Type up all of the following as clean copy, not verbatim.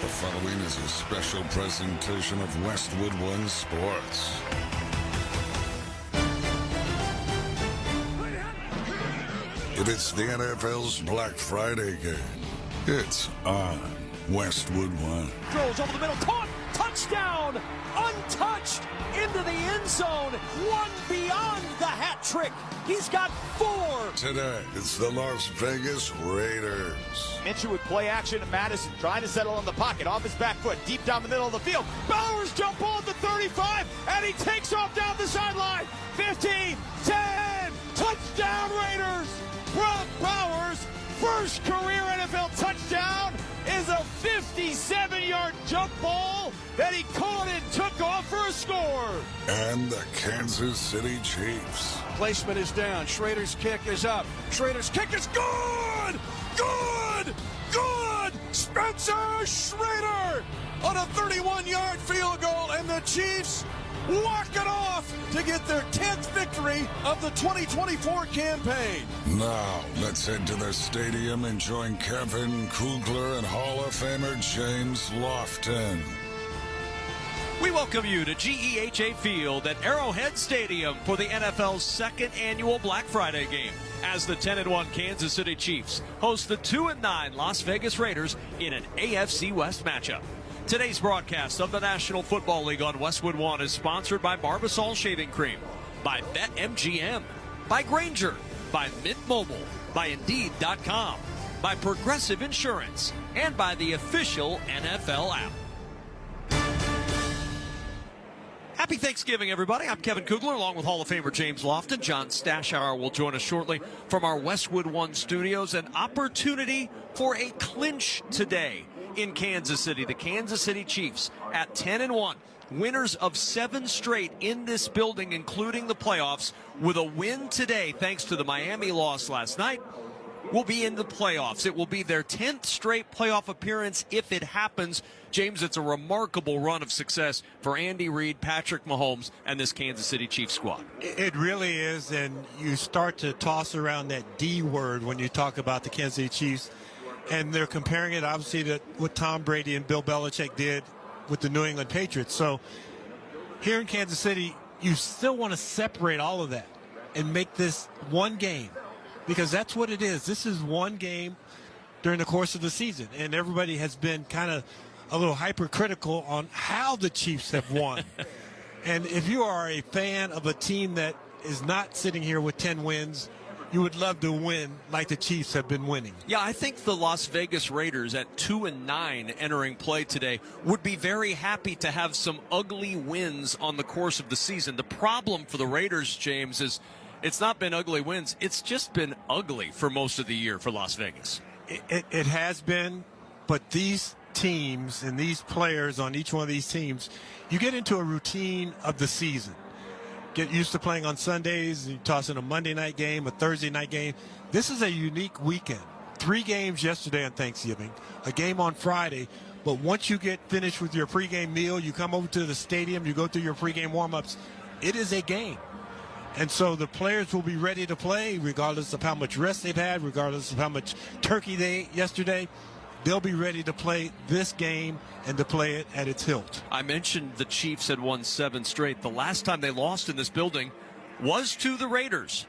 The following is a special presentation of Westwood One Sports. It is the NFL's Black Friday game. It's on Westwood One. Throws over the middle, caught, touchdown, untouched, into the end zone, one beyond the hat trick. He's got 4. Today, it's the Las Vegas Raiders. Minshew with play action. Madison trying to settle in the pocket off his back foot, deep down the middle of the field. Bowers jump ball at the 35, and he takes off down the sideline. 15, 10, touchdown Raiders. Brock Bowers, first career NFL touchdown, is a 57-yard jump ball that he caught and took off for a score. And the Kansas City Chiefs. Placement is down. Schrader's kick is up. Schrader's kick is good! Good! Good! Spencer Schrader on a 31-yard field goal, and the Chiefs walk it off to get their 10th victory of the 2024 campaign. Now, let's head to the stadium and join Kevin Kugler and Hall of Famer James Lofton. We welcome you to GEHA Field at Arrowhead Stadium for the NFL's second annual Black Friday game, as the 10-1 Kansas City Chiefs host the 2-9 Las Vegas Raiders in an AFC West matchup. Today's broadcast of the National Football League on Westwood One is sponsored by Barbasol Shaving Cream, by BetMGM, by Grainger, by Mint Mobile, by Indeed.com, by Progressive Insurance, and by the official NFL app. Happy Thanksgiving, everybody. I'm Kevin Kugler, along with Hall of Famer James Lofton. John Stashauer will join us shortly from our Westwood One studios. An opportunity for a clinch today in Kansas City. The Kansas City Chiefs at 10-1. Winners of 7 straight in this building, including the playoffs. With a win today, thanks to the Miami loss last night, will be in the playoffs. It will be their 10th straight playoff appearance if it happens. James, it's a remarkable run of success for Andy Reid, Patrick Mahomes, and this Kansas City Chiefs squad. It really is, and you start to toss around that D word when you talk about the Kansas City Chiefs, and they're comparing it, obviously, to what Tom Brady and Bill Belichick did with the New England Patriots. So here in Kansas City, you still want to separate all of that and make this one game, because that's what it is. This is one game during the course of the season, and everybody has been kind of a little hypercritical on how the Chiefs have won. And if you are a fan of a team that is not sitting here with 10 wins, you would love to win like the Chiefs have been winning. Yeah, I think the Las Vegas Raiders at 2-9 entering play today would be very happy to have some ugly wins on the course of the season. The problem for the Raiders, James, is it's not been ugly wins. It's just been ugly for most of the year for Las Vegas. It has been, but these teams and these players on each one of these teams, you get into a routine of the season. Get used to playing on Sundays, you toss in a Monday night game, a Thursday night game. This is a unique weekend. 3 games yesterday on Thanksgiving, a game on Friday, but once you get finished with your pregame meal, you come over to the stadium, you go through your pregame warm-ups, it is a game. And so the players will be ready to play regardless of how much rest they've had, regardless of how much turkey they ate yesterday. They'll be ready to play this game and to play it at its hilt. I mentioned the Chiefs had won 7 straight. The last time they lost in this building was to the Raiders.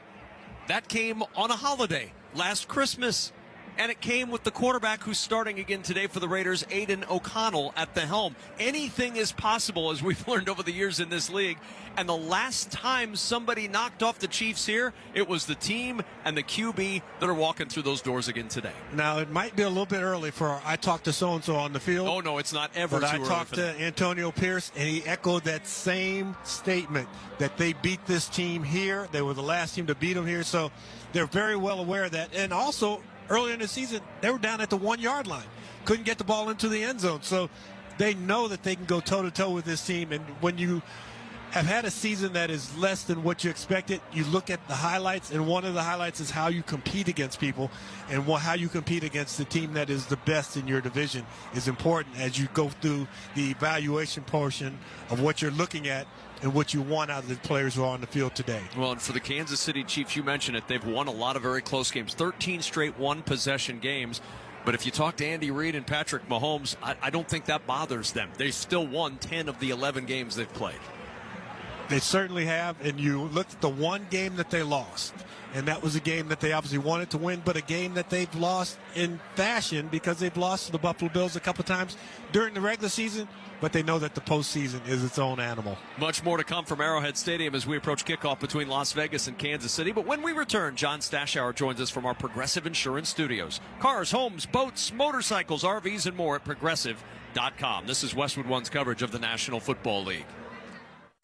That came on a holiday, last Christmas. And it came with the quarterback who's starting again today for the Raiders, Aiden O'Connell, at the helm. Anything is possible, as we've learned over the years in this league. And the last time somebody knocked off the Chiefs here, it was the team and the QB that are walking through those doors again today. Now, it might be a little bit early for I talked to so-and-so on the field. Oh, no, it's not ever too early. But I talked to Antonio Pierce, and he echoed that same statement, that they beat this team here. They were the last team to beat them here. So they're very well aware of that. And also, earlier in the season, they were down at the 1-yard line. Couldn't get the ball into the end zone. So they know that they can go toe-to-toe with this team. And when you have had a season that is less than what you expected, you look at the highlights, and one of the highlights is how you compete against people, and how you compete against the team that is the best in your division is important as you go through the evaluation portion of what you're looking at and what you want out of the players who are on the field today. Well, and for the Kansas City Chiefs, you mentioned it, they've won a lot of very close games, 13 straight one-possession games. But if you talk to Andy Reid and Patrick Mahomes, I don't think that bothers them. They still won 10 of the 11 games they've played. They certainly have, and you look at the one game that they lost, and that was a game that they obviously wanted to win, but a game that they've lost in fashion because they've lost to the Buffalo Bills a couple times during the regular season, but they know that the postseason is its own animal. Much more to come from Arrowhead Stadium as we approach kickoff between Las Vegas and Kansas City. But when we return, John Stashauer joins us from our Progressive Insurance Studios. Cars, homes, boats, motorcycles, RVs, and more at Progressive.com. This is Westwood One's coverage of the National Football League.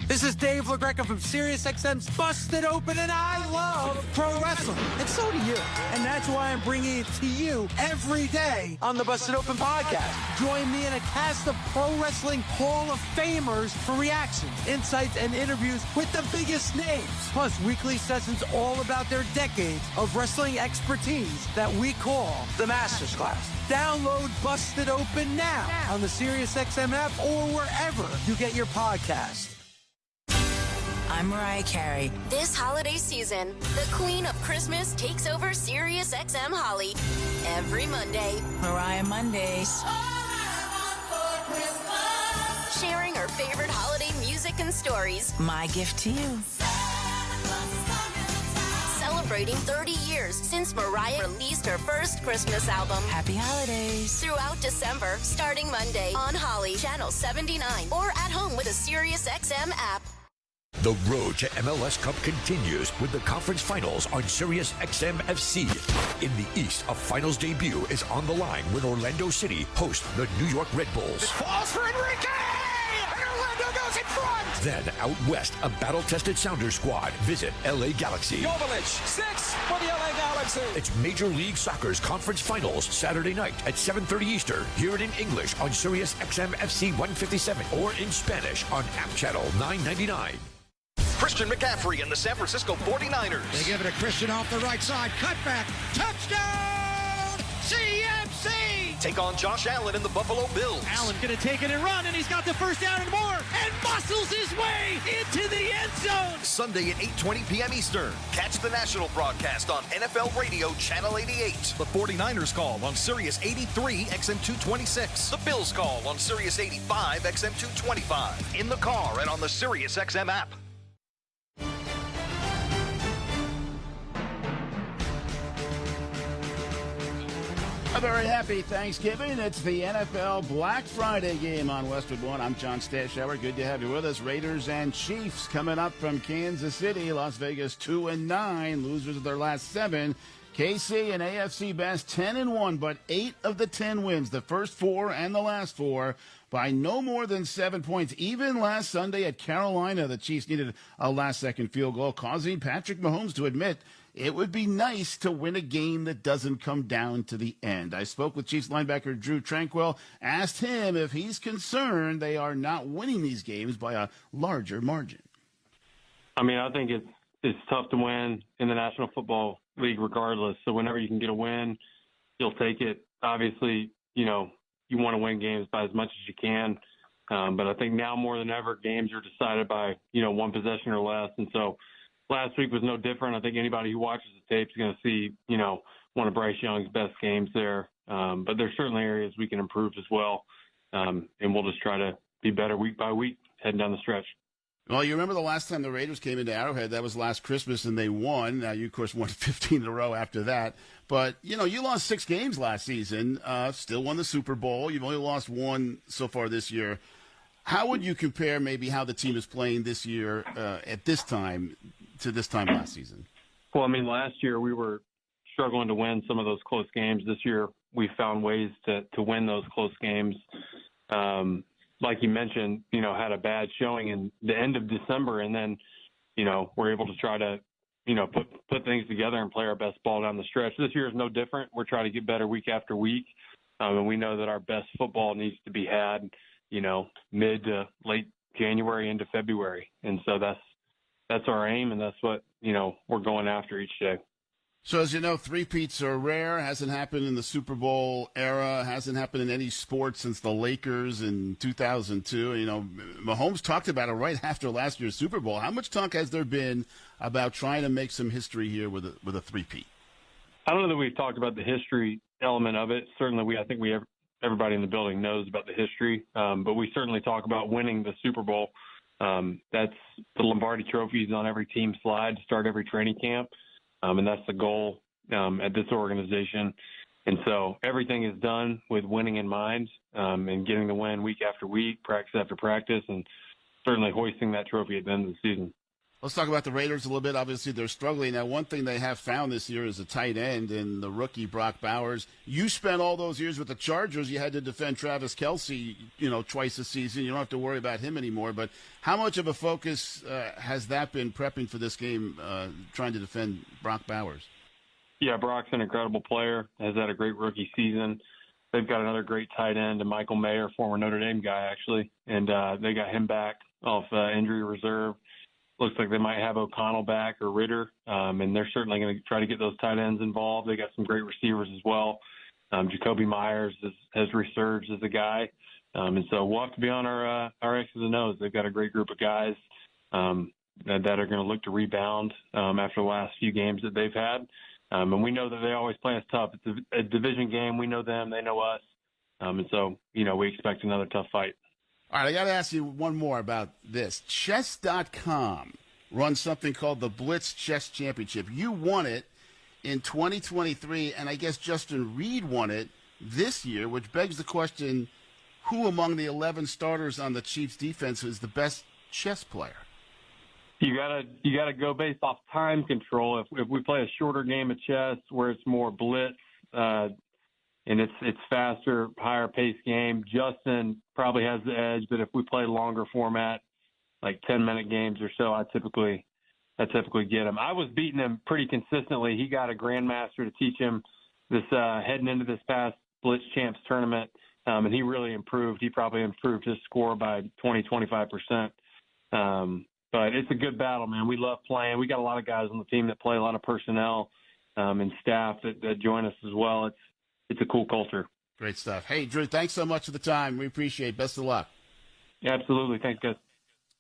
This is Dave LaGreca from SiriusXM's Busted Open, and I love pro wrestling. And so do you. And that's why I'm bringing it to you every day on the Busted Open podcast. Join me in a cast of pro wrestling Hall of Famers for reactions, insights, and interviews with the biggest names. Plus, weekly sessions all about their decades of wrestling expertise that we call the Masters Class. Download Busted Open now on the SiriusXM app or wherever you get your podcasts. I'm Mariah Carey. This holiday season, the Queen of Christmas takes over Sirius XM Holly every Monday. Mariah Mondays. Sharing her favorite holiday music and stories. My gift to you. Celebrating 30 years since Mariah released her first Christmas album. Happy holidays. Throughout December, starting Monday on Holly, Channel 79, or at home with the Sirius XM app. The road to MLS Cup continues with the conference finals on Sirius XM FC. In the East, a finals debut is on the line when Orlando City host the New York Red Bulls. Falls for Enrique! And Orlando goes in front! Then out west, a battle-tested Sounders squad visit LA Galaxy. Jovic, 6 for the LA Galaxy. It's Major League Soccer's conference finals Saturday night at 7:30 Eastern. Hear it in English on Sirius XM FC 157 or in Spanish on App Channel 999. Christian McCaffrey and the San Francisco 49ers. They give it to Christian off the right side. Cutback. Touchdown! CMC! Take on Josh Allen and the Buffalo Bills. Allen going to take it and run, and he's got the first down and more, and muscles his way into the end zone. Sunday at 8:20 p.m. Eastern. Catch the national broadcast on NFL Radio Channel 88. The 49ers call on Sirius 83 XM 226. The Bills call on Sirius 85 XM 225. In the car and on the Sirius XM app. A very happy Thanksgiving. It's the NFL Black Friday game on Westwood One. I'm John Stashauer. Good to have you with us. Raiders and Chiefs coming up from Kansas City. Las Vegas 2-9. Losers of their last 7. KC and AFC best 10-1, but 8 of the 10 wins, the first 4 and the last 4, by no more than 7 points. Even last Sunday at Carolina, the Chiefs needed a last-second field goal, causing Patrick Mahomes to admit it would be nice to win a game that doesn't come down to the end. I spoke with Chiefs linebacker Drew Tranquill, asked him if he's concerned they are not winning these games by a larger margin. I mean, I think it's tough to win in the National Football League regardless. So whenever you can get a win, you'll take it. Obviously, you want to win games by as much as you can. But I think now more than ever, games are decided by, one possession or less. And so last week was no different. I think anybody who watches the tape is going to see, one of Bryce Young's best games there. But there's certainly areas we can improve as well. And we'll just try to be better week by week heading down the stretch. Well, you remember the last time the Raiders came into Arrowhead, that was last Christmas, and they won. Now, you, of course, won 15 in a row after that. But, you lost 6 games last season, still won the Super Bowl. You've only lost 1 so far this year. How would you compare maybe how the team is playing this year at this time to this time last season? Well, I mean, last year we were struggling to win some of those close games. This year we found ways to win those close games. Like you mentioned, had a bad showing in the end of December, and then, we're able to try to, put things together and play our best ball down the stretch. This year is no different. We're trying to get better week after week, and we know that our best football needs to be had, mid to late January into February, and so that's our aim, and that's what we're going after each day. So as you know, three-peats are rare. Hasn't happened in the Super Bowl era. Hasn't happened in any sport since the Lakers in 2002. Mahomes talked about it right after last year's Super Bowl. How much talk has there been about trying to make some history here with a three-peat? I don't know that we've talked about the history element of it. Certainly, I think everybody in the building knows about the history, but we certainly talk about winning the Super Bowl. That's the Lombardi Trophy is on every team slide to start every training camp, and that's the goal at this organization. And so everything is done with winning in mind, and getting the win week after week, practice after practice, and certainly hoisting that trophy at the end of the season. Let's talk about the Raiders a little bit. Obviously, they're struggling. Now, one thing they have found this year is a tight end in the rookie Brock Bowers. You spent all those years with the Chargers. You had to defend Travis Kelce, twice a season. You don't have to worry about him anymore. But how much of a focus has that been prepping for this game, trying to defend Brock Bowers? Yeah, Brock's an incredible player, has had a great rookie season. They've got another great tight end, Michael Mayer, former Notre Dame guy, actually, and they got him back off injury reserve. Looks like they might have O'Connell back or Ritter, and they're certainly going to try to get those tight ends involved. They got some great receivers as well. Jacoby Myers has resurged as a guy, and so we'll have to be on our X's and O's. They've got a great group of guys that are going to look to rebound after the last few games that they've had. And we know that they always play us tough. It's a division game. We know them. They know us. And so, we expect another tough fight. All right, I got to ask you one more about this. Chess.com runs something called the Blitz Chess Championship. You won it in 2023, and I guess Justin Reed won it this year, which begs the question, who among the 11 starters on the Chiefs defense is the best chess player? You gotta go based off time control. If we play a shorter game of chess where it's more blitz, and it's faster, higher paced game, Justin probably has the edge. But if we play longer format, like 10-minute games or so, I typically get him. I was beating him pretty consistently. He got a grandmaster to teach him this heading into this past Blitz Champs tournament, and he really improved. He probably improved his score by 20-25%. But it's a good battle, man. We love playing. We got a lot of guys on the team that play, a lot of personnel and staff that join us as well. It's a cool culture. Great stuff. Hey, Drew, thanks so much for the time. We appreciate it. Best of luck. Yeah, absolutely. Thanks, guys.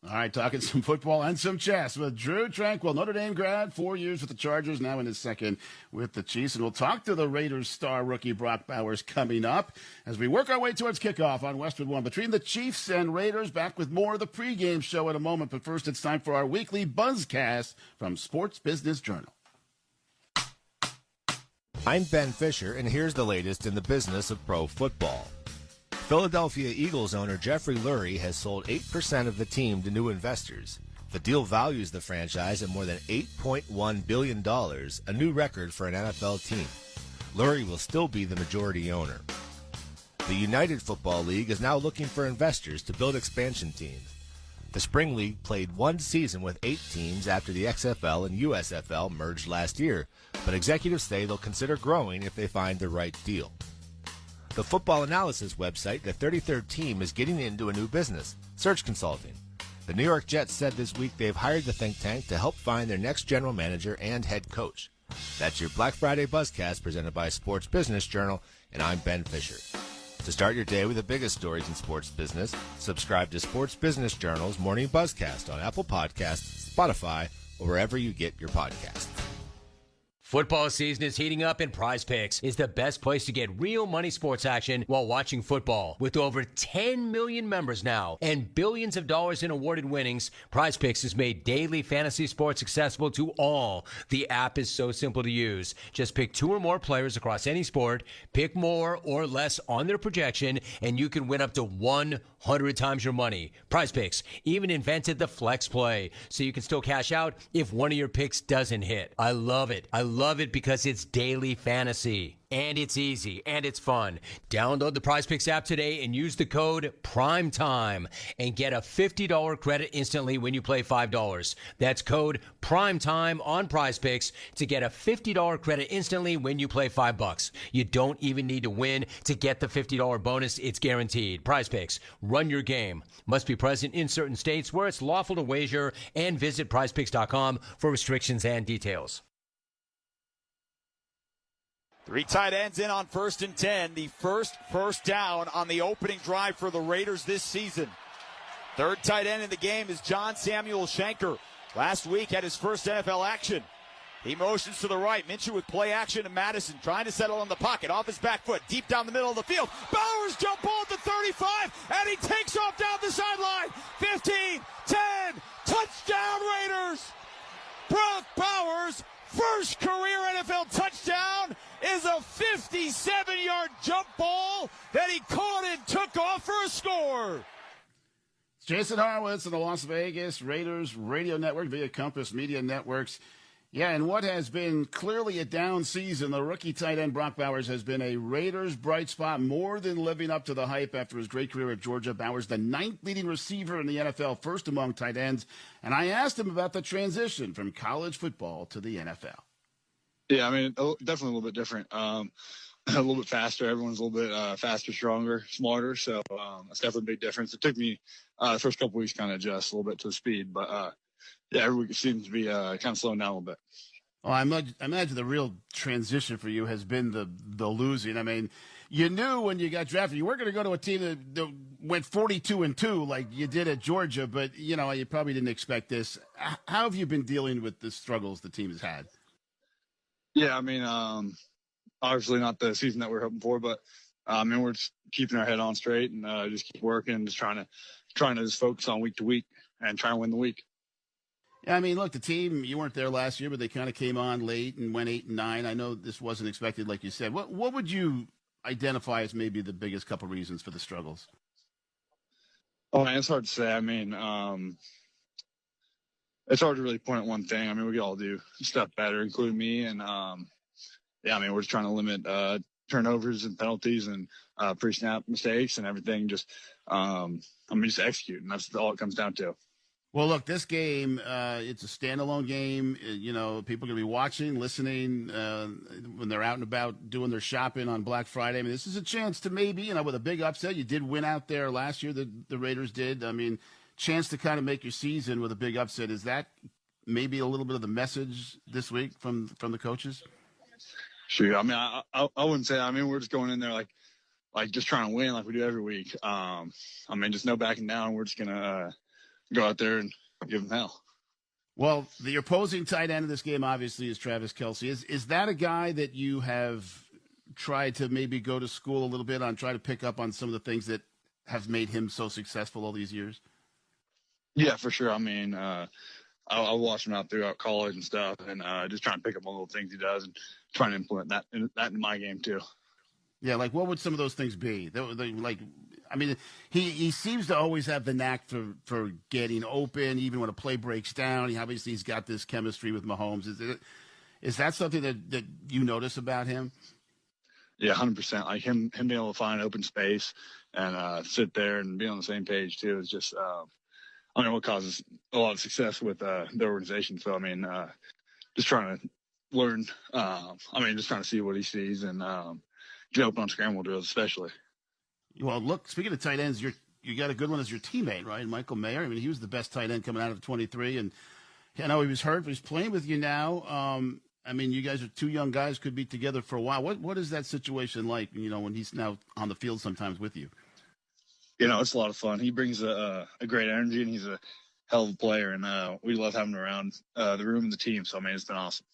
All right, talking some football and some chess with Drew Tranquil, Notre Dame grad, 4 years with the Chargers, now in his second with the Chiefs. And we'll talk to the Raiders star rookie Brock Bowers coming up as we work our way towards kickoff on Westwood One. Between the Chiefs and Raiders, back with more of the pregame show in a moment. But first, it's time for our weekly Buzzcast from Sports Business Journal. I'm Ben Fisher, and here's the latest in the business of pro football. Philadelphia Eagles owner Jeffrey Lurie has sold 8% of the team to new investors. The deal values the franchise at more than $8.1 billion, a new record for an NFL team. Lurie will still be the majority owner. The United Football League is now looking for investors to build expansion teams. The Spring League played one season with 8 teams after the XFL and USFL merged last year, but executives say they'll consider growing if they find the right deal. The football analysis website, the 33rd Team, is getting into a new business, search consulting. The New York Jets said this week they've hired the think tank to help find their next general manager and head coach. That's your Black Friday Buzzcast presented by Sports Business Journal, and I'm Ben Fisher. To start your day with the biggest stories in sports business, subscribe to Sports Business Journal's Morning Buzzcast on Apple Podcasts, Spotify, or wherever you get your podcasts. Football season is heating up, and Prize Picks is the best place to get real money sports action while watching football. With over 10 million members now and billions of dollars in awarded winnings, Prize Picks has made daily fantasy sports accessible to all. The app is so simple to use. Just pick 2 or more players across any sport, pick more or less on their projection, and you can win up to 100 times your money. Prize Picks even invented the flex play, so you can still cash out if one of your picks doesn't hit. I love it. I love it because it's daily fantasy. And it's easy, and it's fun. Download the Prize Picks app today and use the code PRIMETIME and get a $50 credit instantly when you play $5. That's code PRIMETIME on Prize Picks to get a $50 credit instantly when you play $5. You don't even need to win to get the $50 bonus. It's guaranteed. Prize Picks. Run your game. Must be present in certain states where it's lawful to wager, and visit prizepicks.com for restrictions and details. 3 tight ends in on 1st and 10. The first down on the opening drive for the Raiders this season. 3rd tight end in the game is John Samuel Shanker. Last week had his first NFL action. He motions to the right. Minshew with play action to Madison, trying to settle in the pocket. Off his back foot, deep down the middle of the field. Bowers jump ball at the 35, and he takes off down the sideline. 15, 10, touchdown Raiders! Brock Bowers, first career NFL touchdown, is a 57-yard jump ball that he caught and took off for a score. Jason Horowitz of the Las Vegas Raiders Radio Network via Compass Media Networks. Yeah, and what has been clearly a down season, the rookie tight end Brock Bowers has been a Raiders bright spot, more than living up to the hype after his great career at Georgia. Bowers, the 9th leading receiver in the NFL, first among tight ends. And I asked him about the transition from college football to the NFL. Yeah, I mean, definitely a little bit different. A little bit faster. Everyone's a little bit faster, stronger, smarter. So that's definitely a big difference. It took me the first couple weeks kind of adjust a little bit to the speed. But, yeah, every week seems to be kind of slowing down a little bit. Well, I imagine the real transition for you has been the losing. I mean, you knew when you got drafted you weren't going to go to a team that went 42-2 like you did at Georgia, but, you know, you probably didn't expect this. How have you been dealing with the struggles the team has had? Yeah, I mean, obviously not the season that we're hoping for, but I mean, we're just keeping our head on straight and just keep working, just trying to just focus on week to week and trying to win the week. Yeah, I mean, look, the team, you weren't there last year, but they kind of came on late and went 8-9. I know this wasn't expected, like you said. What would you identify as maybe the biggest couple reasons for the struggles? Oh, man, it's hard to say. I mean, it's hard to really point at one thing. I mean, we could all do stuff better, including me. And, yeah, I mean, we're just trying to limit turnovers and penalties and pre-snap mistakes and everything. Just, just executing. That's all it comes down to. Well, look, this game, it's a standalone game. You know, people are going to be watching, listening when they're out and about doing their shopping on Black Friday. I mean, this is a chance to maybe, you know, with a big upset. You did win out there last year, the Raiders did. I mean, chance to kind of make your season with a big upset. Is that maybe a little bit of the message this week from the coaches? Sure. I mean, I wouldn't say. I mean, we're just going in there like just trying to win like we do every week. I mean, just no backing down. We're just gonna go out there and give them hell. Well, the opposing tight end of this game obviously is Travis Kelce. Is that a guy that you have tried to maybe go to school a little bit on, try to pick up on some of the things that have made him so successful all these years? Yeah, for sure. I mean, I watched him out throughout college and stuff, and just trying to pick up on little things he does and trying to implement that in my game too. Yeah, like what would some of those things be? I mean, he seems to always have the knack for getting open, even when a play breaks down. Obviously, he's got this chemistry with Mahomes. Is that something that you notice about him? Yeah, 100%. Like him being able to find open space and sit there and be on the same page too is just, what causes a lot of success with the organization. So, I mean, just trying to learn. Just trying to see what he sees and get open on scramble drills, especially. Well, look, speaking of tight ends, you got a good one as your teammate, right? Michael Mayer. I mean, he was the best tight end coming out of 23, and I know he was hurt, but he's playing with you now. I mean, you guys are two young guys, could be together for a while. What is that situation like, you know, when he's now on the field sometimes with you? You know, it's a lot of fun. He brings a great energy, and he's a hell of a player, and we love having him around the room and the team. So, I mean, it's been awesome.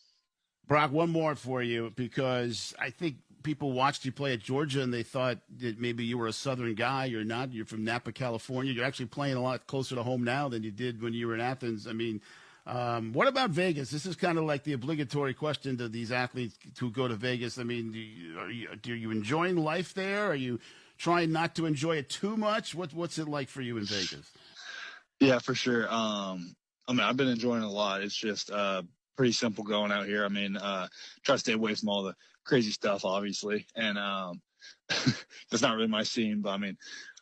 Brock, one more for you, because I think people watched you play at Georgia and they thought that maybe you were a Southern guy. You're not. You're from Napa, California. You're actually playing a lot closer to home now than you did when you were in Athens. I mean, what about Vegas? This is kind of like the obligatory question to these athletes who go to Vegas. I mean, are you enjoying life there? Are you trying not to enjoy it too much? What's it like for you in Vegas? Yeah, for sure. I've been enjoying it a lot. It's just pretty simple going out here. I mean, try to stay away from all the crazy stuff, obviously. And that's not really my scene, but I mean,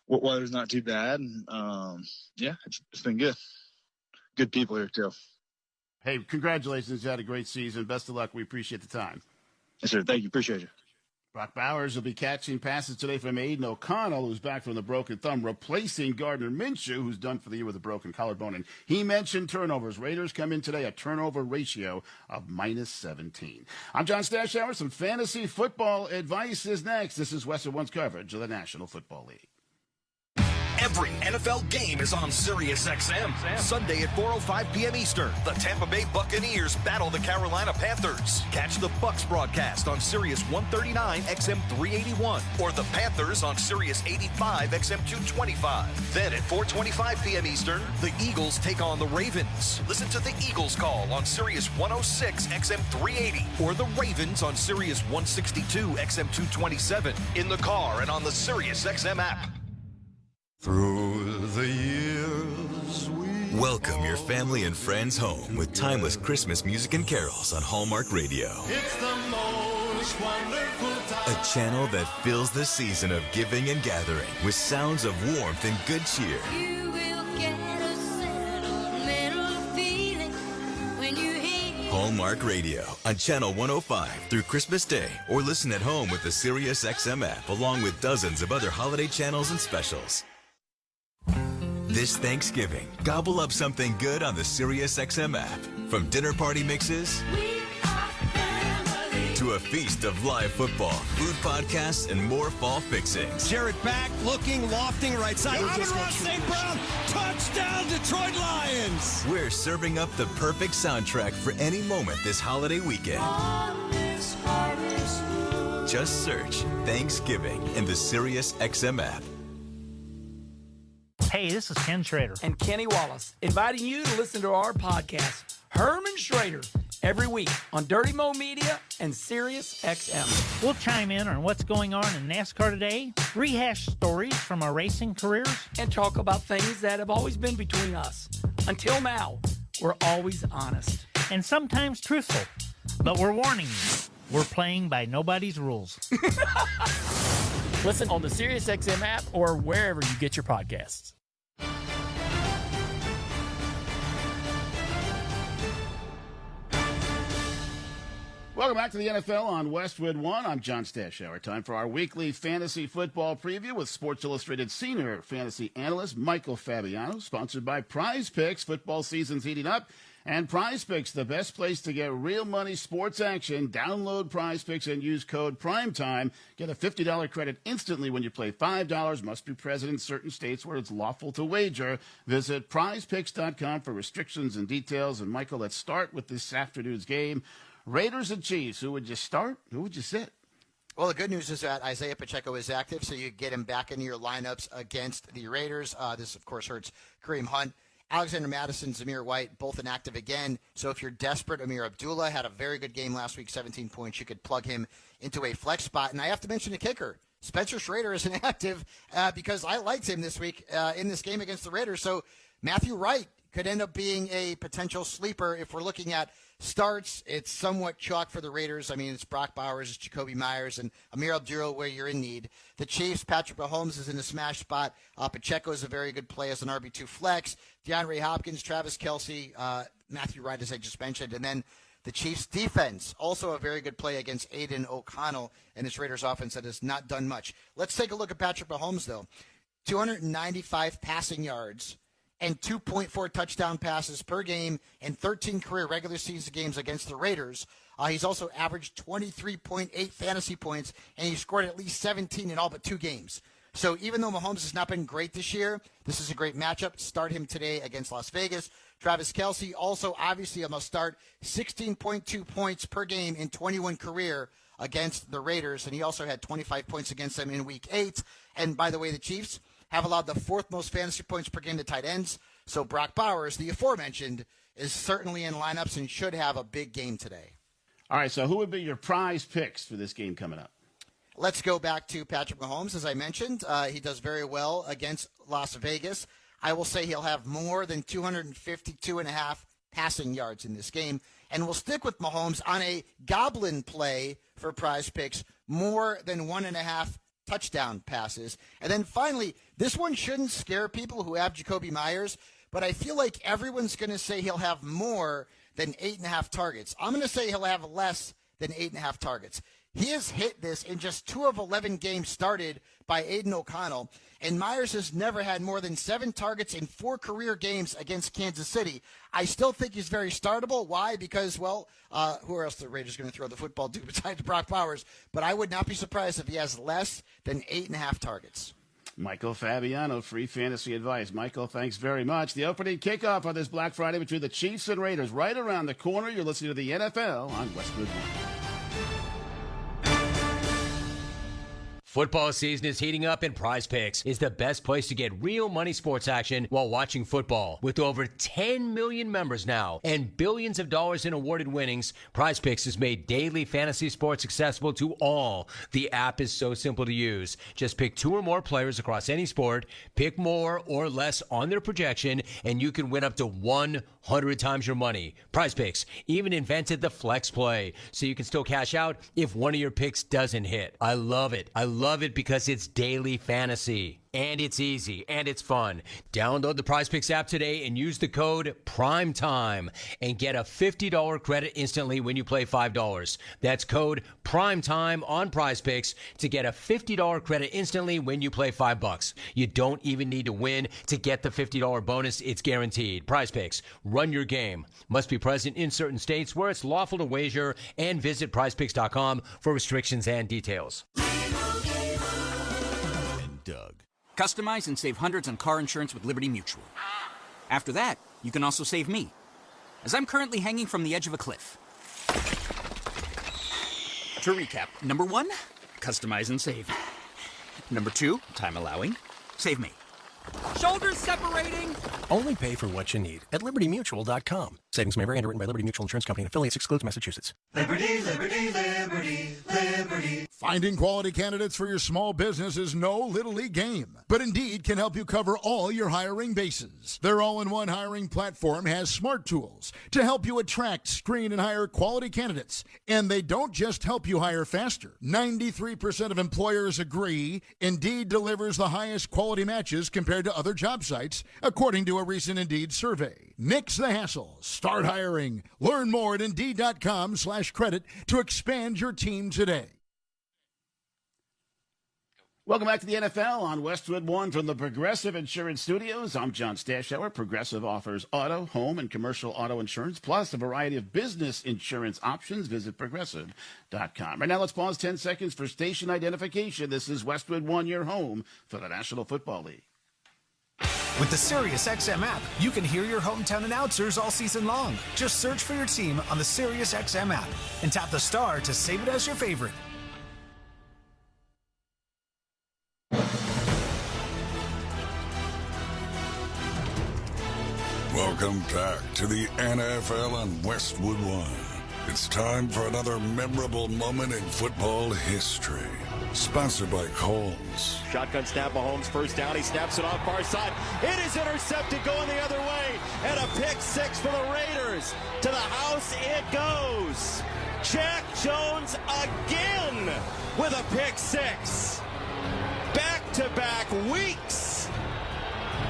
weather's not too bad. And yeah, it's been good. Good people here, too. Hey, congratulations. You had a great season. Best of luck. We appreciate the time. Yes, sir. Thank you. Appreciate you. Brock Bowers will be catching passes today from Aiden O'Connell, who's back from the broken thumb, replacing Gardner Minshew, who's done for the year with a broken collarbone. And he mentioned turnovers. Raiders come in today, a turnover ratio of -17. I'm John Stashauer. Some fantasy football advice is next. This is Westwood One's coverage of the National Football League. Every NFL game is on SiriusXM. Sunday at 4:05 p.m. Eastern, the Tampa Bay Buccaneers battle the Carolina Panthers. Catch the Bucs broadcast on Sirius 139 XM 381 or the Panthers on Sirius 85 XM 225. Then at 4:25 p.m. Eastern, the Eagles take on the Ravens. Listen to the Eagles call on Sirius 106 XM 380 or the Ravens on Sirius 162 XM 227 in the car and on the SiriusXM app. Through the years Welcome your family and friends home with timeless Christmas music and carols on Hallmark Radio. It's the most wonderful time. A channel that fills the season of giving and gathering with sounds of warmth and good cheer. You will get a sentimental feeling when you hear Hallmark Radio on Channel 105 through Christmas Day, or listen at home with the SiriusXM app along with dozens of other holiday channels and specials. This Thanksgiving, gobble up something good on the SiriusXM app. From dinner party mixes to a feast of live football, food podcasts, and more fall fixings. Jarrett back, looking, lofting, right side. Amon-Ra St. Brown, touchdown Detroit Lions. We're serving up the perfect soundtrack for any moment this holiday weekend. Just search Thanksgiving in the SiriusXM app. Hey, this is Ken Schrader. And Kenny Wallace, inviting you to listen to our podcast, Herman Schrader, every week on Dirty Mo Media and Sirius XM. We'll chime in on what's going on in NASCAR today, rehash stories from our racing careers, and talk about things that have always been between us. Until now, we're always honest. And sometimes truthful. But we're warning you, we're playing by nobody's rules. Listen on the Sirius XM app or wherever you get your podcasts. Welcome back to the NFL on Westwood One. I'm John Stashower. Time for our weekly fantasy football preview with Sports Illustrated senior fantasy analyst Michael Fabiano, sponsored by Prize Picks. Football season's heating up, and Prize Picks, the best place to get real money sports action. Download Prize Picks and use code PRIMETIME. Get a $50 credit instantly when you play $5. Must be present in certain states where it's lawful to wager. Visit prizepicks.com for restrictions and details. And Michael, let's start with this afternoon's game. Raiders and Chiefs. Who would you start? Who would you sit? Well, the good news is that Isaiah Pacheco is active, so you get him back into your lineups against the Raiders. This, of course, hurts Kareem Hunt. Alexander Mattison, Zamir White, both inactive again. So if you're desperate, Amir Abdullah had a very good game last week, 17 points. You could plug him into a flex spot. And I have to mention the kicker. Spencer Schrader is inactive because I liked him this week in this game against the Raiders. So Matthew Wright could end up being a potential sleeper. If we're looking at starts, it's somewhat chalk for the Raiders. I mean, it's Brock Bowers, it's Jacoby Myers, and Amir Abdullah where you're in need. The Chiefs, Patrick Mahomes is in a smash spot. Pacheco is a very good play as an RB2 flex. DeAndre Hopkins, Travis Kelce, Matthew Wright, as I just mentioned. And then the Chiefs' defense, also a very good play against Aiden O'Connell and this Raiders offense that has not done much. Let's take a look at Patrick Mahomes, though. 295 passing yards and 2.4 touchdown passes per game in 13 career regular season games against the Raiders. He's also averaged 23.8 fantasy points, and he scored at least 17 in all but 2 games. So even though Mahomes has not been great this year, this is a great matchup. Start him today against Las Vegas. Travis Kelce, also obviously a must start, 16.2 points per game in 21 career against the Raiders, and he also had 25 points against them in Week 8. And by the way, the Chiefs have allowed the 4th most fantasy points per game to tight ends. So Brock Bowers, the aforementioned, is certainly in lineups and should have a big game today. All right, so who would be your prize picks for this game coming up? Let's go back to Patrick Mahomes. As I mentioned, he does very well against Las Vegas. I will say he'll have more than 252.5 passing yards in this game. And we'll stick with Mahomes on a goblin play for prize picks, more than 1.5 touchdown passes. And then finally, this one shouldn't scare people who have Jacoby Myers, but I feel like everyone's going to say he'll have more than 8.5 targets. I'm going to say he'll have less than 8.5 targets. He has hit this in just 2 of 11 games started by Aiden O'Connell, and Myers has never had more than 7 targets in 4 career games against Kansas City. I still think he's very startable. Why? Because, well, who else are the Raiders going to throw the football to besides Brock Bowers? But I would not be surprised if he has less than 8.5 targets. Michael Fabiano, free fantasy advice. Michael, thanks very much. The opening kickoff on this Black Friday between the Chiefs and Raiders right around the corner. You're listening to the NFL on Westwood One. Football season is heating up, and Prize Picks is the best place to get real money sports action while watching football. With over 10 million members now and billions of dollars in awarded winnings, Prize Picks has made daily fantasy sports accessible to all. The app is so simple to use. Just pick 2 or more players across any sport, pick more or less on their projection, and you can win up to 100 times your money. Prize Picks even invented the flex play, so you can still cash out if one of your picks doesn't hit. I love it. I love it because it's daily fantasy. And it's easy, and it's fun. Download the Prize Picks app today and use the code PRIMETIME and get a $50 credit instantly when you play $5. That's code PRIMETIME on Prize Picks to get a $50 credit instantly when you play $5. You don't even need to win to get the $50 bonus. It's guaranteed. Prize Picks, run your game. Must be present in certain states where it's lawful to wager, and visit prizepicks.com for restrictions and details. Doug. Customize and save hundreds on car insurance with Liberty Mutual. After that, you can also save me, as I'm currently hanging from the edge of a cliff. To recap, number 1, customize and save. Number 2, time allowing, save me. Shoulders separating! Only pay for what you need at LibertyMutual.com. Savings may vary. Underwritten by Liberty Mutual Insurance Company and affiliates. Excludes Massachusetts. Liberty, liberty, liberty, liberty. Finding quality candidates for your small business is no little league game, but Indeed can help you cover all your hiring bases. Their all-in-one hiring platform has smart tools to help you attract, screen, and hire quality candidates. And they don't just help you hire faster. 93% of employers agree Indeed delivers the highest quality matches compared to other job sites, according to a recent Indeed survey. Nix the hassle. Start hiring. Learn more at Indeed.com/credit to expand your team today. Welcome back to the NFL on Westwood One from the Progressive Insurance Studios. I'm John Stashower. Progressive offers auto, home, and commercial auto insurance, plus a variety of business insurance options. Visit Progressive.com. Right now, let's pause 10 seconds for station identification. This is Westwood One, your home for the National Football League. With the SiriusXM app, you can hear your hometown announcers all season long. Just search for your team on the SiriusXM app and tap the star to save it as your favorite. Welcome back to the NFL on Westwood One. It's time for another memorable moment in football history. Sponsored by Coles. Shotgun snap, Mahomes first down. He snaps it off far side. It is intercepted going the other way. And a pick six for the Raiders. To the house it goes. Jack Jones again with a pick six. Back-to-back weeks.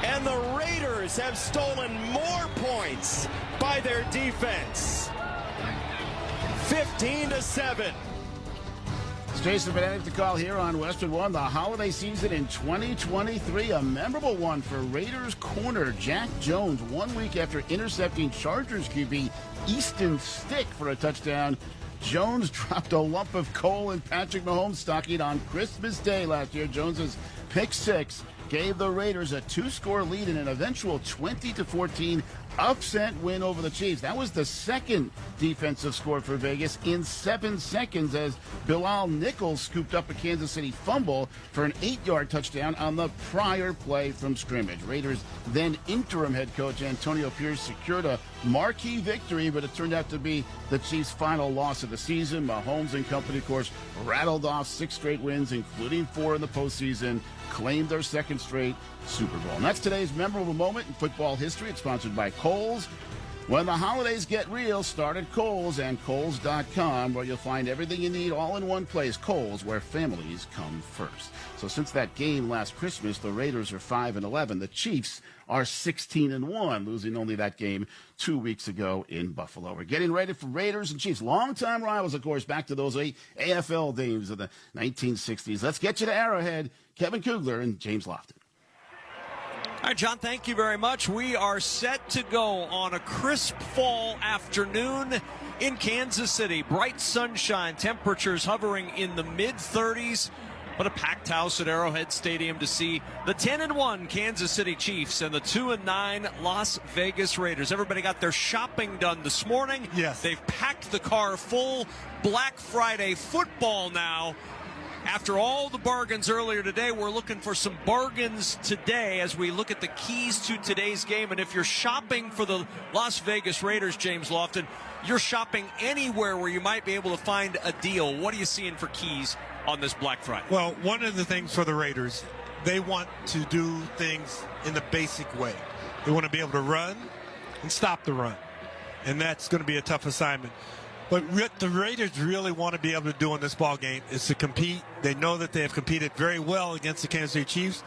And the Raiders have stolen more points by their defense. 15-7. It's Jason Benedict to call here on Westwood One. The holiday season in 2023, a memorable one for Raiders corner Jack Jones. 1 week after intercepting Chargers QB Easton Stick for a touchdown, Jones dropped a lump of coal in Patrick Mahomes' stocking on Christmas Day last year. Jones's pick six gave the Raiders a 2-score lead in an eventual 20-14 upset win over the Chiefs. That was the second defensive score for Vegas in 7 seconds as Bilal Nichols scooped up a Kansas City fumble for an 8-yard touchdown on the prior play from scrimmage. Raiders then interim head coach Antonio Pierce secured a marquee victory, but it turned out to be the Chiefs' final loss of the season. Mahomes and company, of course, rattled off 6 straight wins, including 4 in the postseason, claimed their second straight Super Bowl. And that's today's memorable moment in football history. It's sponsored by Kohl's. When the holidays get real, start at Kohl's and Kohl's.com, where you'll find everything you need all in one place. Kohl's, where families come first. So since that game last Christmas, the Raiders are 5-11. The Chiefs are 16-1, losing only that game 2 weeks ago in Buffalo. We're getting ready for Raiders and Chiefs. Longtime rivals, of course, back to those AFL days of the 1960s. Let's get you to Arrowhead. Kevin Kugler and James Lofton. All right, John, thank you very much. We are set to go on a crisp fall afternoon in Kansas City. Bright sunshine, temperatures hovering in the mid-30s. but a packed house at Arrowhead Stadium to see the 10-1 Kansas City Chiefs and the 2-9 Las Vegas Raiders. Everybody got their shopping done this morning. Yes. They've packed the car full. Black Friday football now. After all the bargains earlier today, we're looking for some bargains today as we look at the keys to today's game. And if you're shopping for the Las Vegas Raiders, James Lofton, you're shopping anywhere where you might be able to find a deal. What are you seeing for keys on this Black Friday? Well, one of the things for the Raiders, they want to do things in the basic way. They want to be able to run and stop the run. And that's going to be a tough assignment. But what the Raiders really want to be able to do in this ball game is to compete. They know that they have competed very well against the Kansas City Chiefs.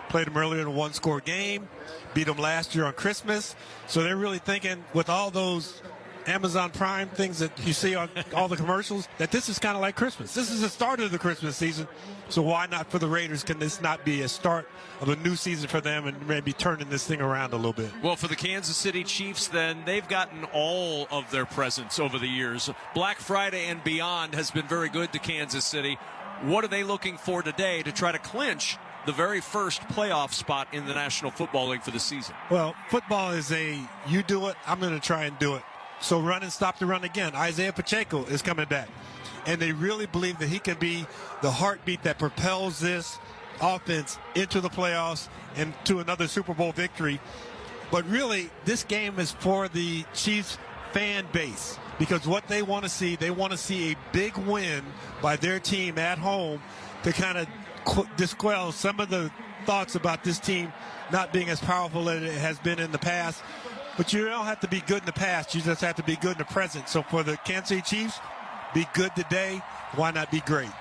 Played them earlier in a one-score game. Beat them last year on Christmas. So they're really thinking with all those Amazon Prime things that you see on all the commercials, that this is kind of like Christmas. This is the start of the Christmas season. So why not for the Raiders? Can this not be a start of a new season for them and maybe turning this thing around a little bit? Well, for the Kansas City Chiefs, then, they've gotten all of their presents over the years. Black Friday and beyond has been very good to Kansas City. What are they looking for today to try to clinch the very first playoff spot in the National Football League for the season? Well, football is you do it, I'm going to try and do it. So run and stop the run again. Isaiah Pacheco is coming back. And they really believe that he can be the heartbeat that propels this offense into the playoffs and to another Super Bowl victory. But really, this game is for the Chiefs fan base, because what they want to see a big win by their team at home to kind of dispel some of the thoughts about this team not being as powerful as it has been in the past. But you don't have to be good in the past. You just have to be good in the present. So for the Kansas City Chiefs, be good today. Why not be great?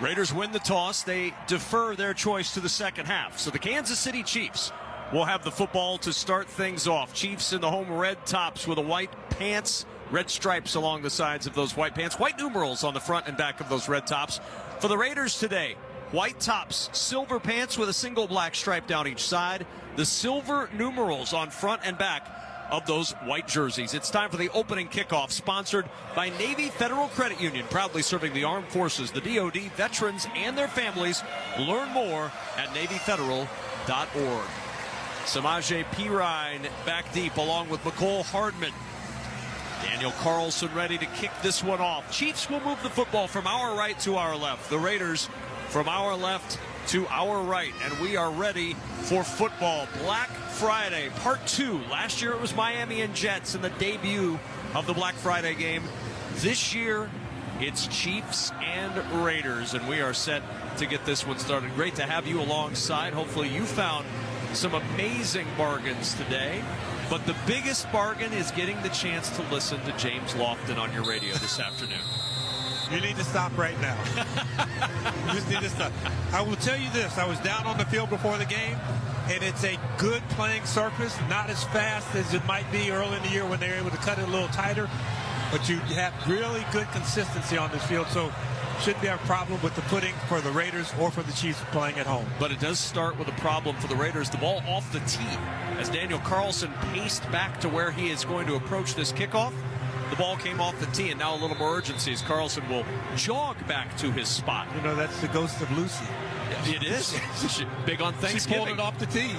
Raiders win the toss. They defer their choice to the second half. So the Kansas City Chiefs will have the football to start things off. Chiefs in the home red tops with the white pants, red stripes along the sides of those white pants, white numerals on the front and back of those red tops. For the Raiders today, white tops, silver pants with a single black stripe down each side, the silver numerals on front and back of those white jerseys. It's time for the opening kickoff, sponsored by Navy Federal Credit Union, proudly serving the armed forces, the DoD, veterans, and their families. Learn more at NavyFederal.org. Samaje Perine back deep along with McCole Hardman. Daniel Carlson ready to kick this one off. Chiefs will move the football from our right to our left. The Raiders from our left to our right, and we are ready for football. Black Friday, part 2. Last year it was Miami and Jets in the debut of the Black Friday game. This year it's Chiefs and Raiders, and we are set to get this one started. Great to have you alongside. Hopefully you found some amazing bargains today, but the biggest bargain is getting the chance to listen to James Lofton on your radio this afternoon. You need to stop right now. You just need to stop. I will tell you this. I was down on the field before the game, and it's a good playing surface, not as fast as it might be early in the year when they're able to cut it a little tighter, but you have really good consistency on this field, so shouldn't be a problem with the footing for the Raiders or for the Chiefs playing at home. But it does start with a problem for the Raiders. The ball off the tee as Daniel Carlson paced back to where he is going to approach this kickoff. The ball came off the tee, and now a little more urgency as Carlson will jog back to his spot. You know, that's the ghost of Lucy. It is. Big on Thanksgiving. She pulled it off the tee.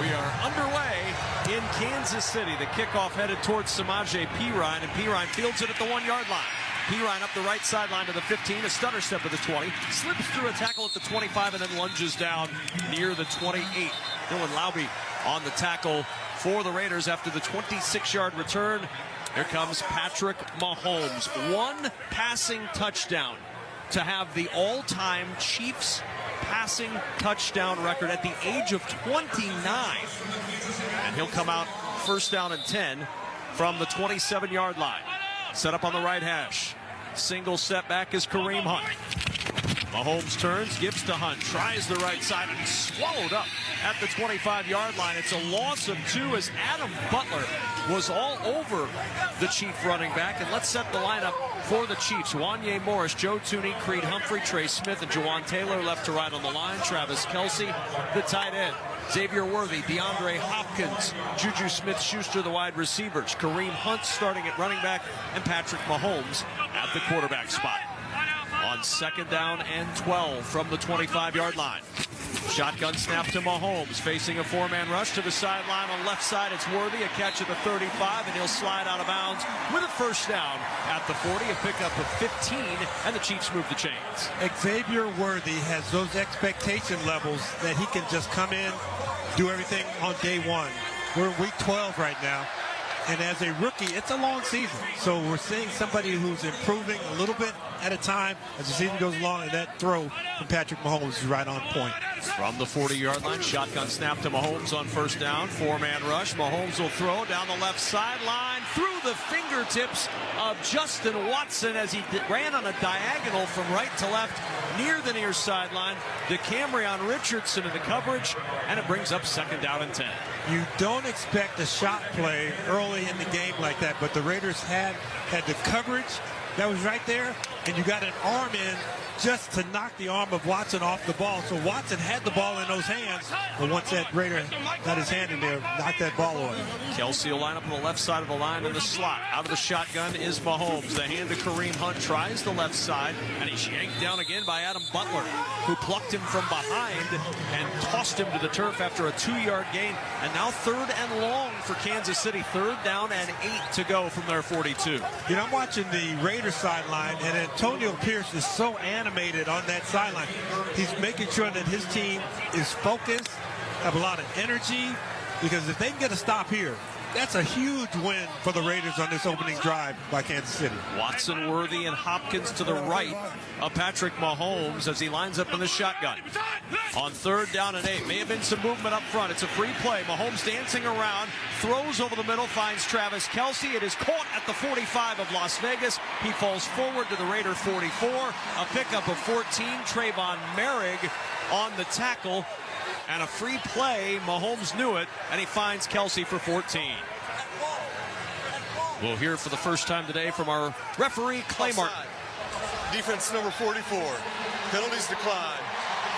We are underway in Kansas City. The kickoff headed towards Samaje Perine, and Perine fields it at the 1-yard line. Perine up the right sideline to the 15, a stutter step at the 20, slips through a tackle at the 25, and then lunges down near the 28. Dylan Laube on the tackle for the Raiders after the 26-yard return. Here comes Patrick Mahomes. One passing touchdown to have the all-time Chiefs passing touchdown record at the age of 29. And he'll come out first down and 10 from the 27-yard line. Set up on the right hash. Single setback is Kareem Hunt. Mahomes turns, gives to Hunt, tries the right side, and swallowed up at the 25-yard line. It's a loss of 2 as Adam Butler was all over the Chief running back. And let's set the lineup for the Chiefs. Wanye Morris, Joe Thuney, Creed Humphrey, Trey Smith, and Jawan Taylor left to right on the line. Travis Kelce, the tight end. Xavier Worthy, DeAndre Hopkins, Juju Smith-Schuster, the wide receivers. Kareem Hunt starting at running back, and Patrick Mahomes at the quarterback spot. on 2nd down and 12 from the 25-yard line. Shotgun snap to Mahomes, facing a 4-man rush to the sideline. On left side, it's Worthy, a catch at the 35, and he'll slide out of bounds with a first down at the 40, a pickup of 15, and the Chiefs move the chains. Xavier Worthy has those expectation levels that he can just come in, do everything on day one. We're in week 12 right now. And as a rookie, it's a long season. So we're seeing somebody who's improving a little bit at a time as the season goes along, and that throw from Patrick Mahomes is right on point. From the 40-yard line, shotgun snap to Mahomes on first down. 4-man rush. Mahomes will throw down the left sideline through the fingertips of Justin Watson as he ran on a diagonal from right to left near the near sideline. DeCamerion Richardson in the coverage, and it brings up 2nd down and 10. You don't expect a shot play early in the game like that, but the Raiders had the coverage that was right there, and you got an arm in just to knock the arm of Watson off the ball. So Watson had the ball in those hands, but once that Raider got his hand in there, knocked that ball away. Kelsey will line up on the left side of the line in the slot. Out of the shotgun is Mahomes. The hand to Kareem Hunt, tries the left side, and he's yanked down again by Adam Butler, who plucked him from behind and tossed him to the turf after a 2-yard gain. And now 3rd and long for Kansas City. 3rd down and 8 to go from their 42. You know, I'm watching the Raiders sideline, and Antonio Pierce is so animated on that sideline. He's making sure that his team is focused, have a lot of energy, because if they can get a stop here, that's a huge win for the Raiders on this opening drive by Kansas City. Watson, Worthy, and Hopkins to the right of Patrick Mahomes as he lines up in the shotgun. On 3rd down and 8, may have been some movement up front. It's a free play. Mahomes dancing around, throws over the middle, finds Travis Kelce. It is caught at the 45 of Las Vegas. He falls forward to the Raider 44. A pickup of 14. Trayvon Merrick on the tackle. And a free play. Mahomes knew it, and he finds Kelce for 14. We'll hear for the first time today from our referee, Clay Martin. Defense number 44. Penalties decline.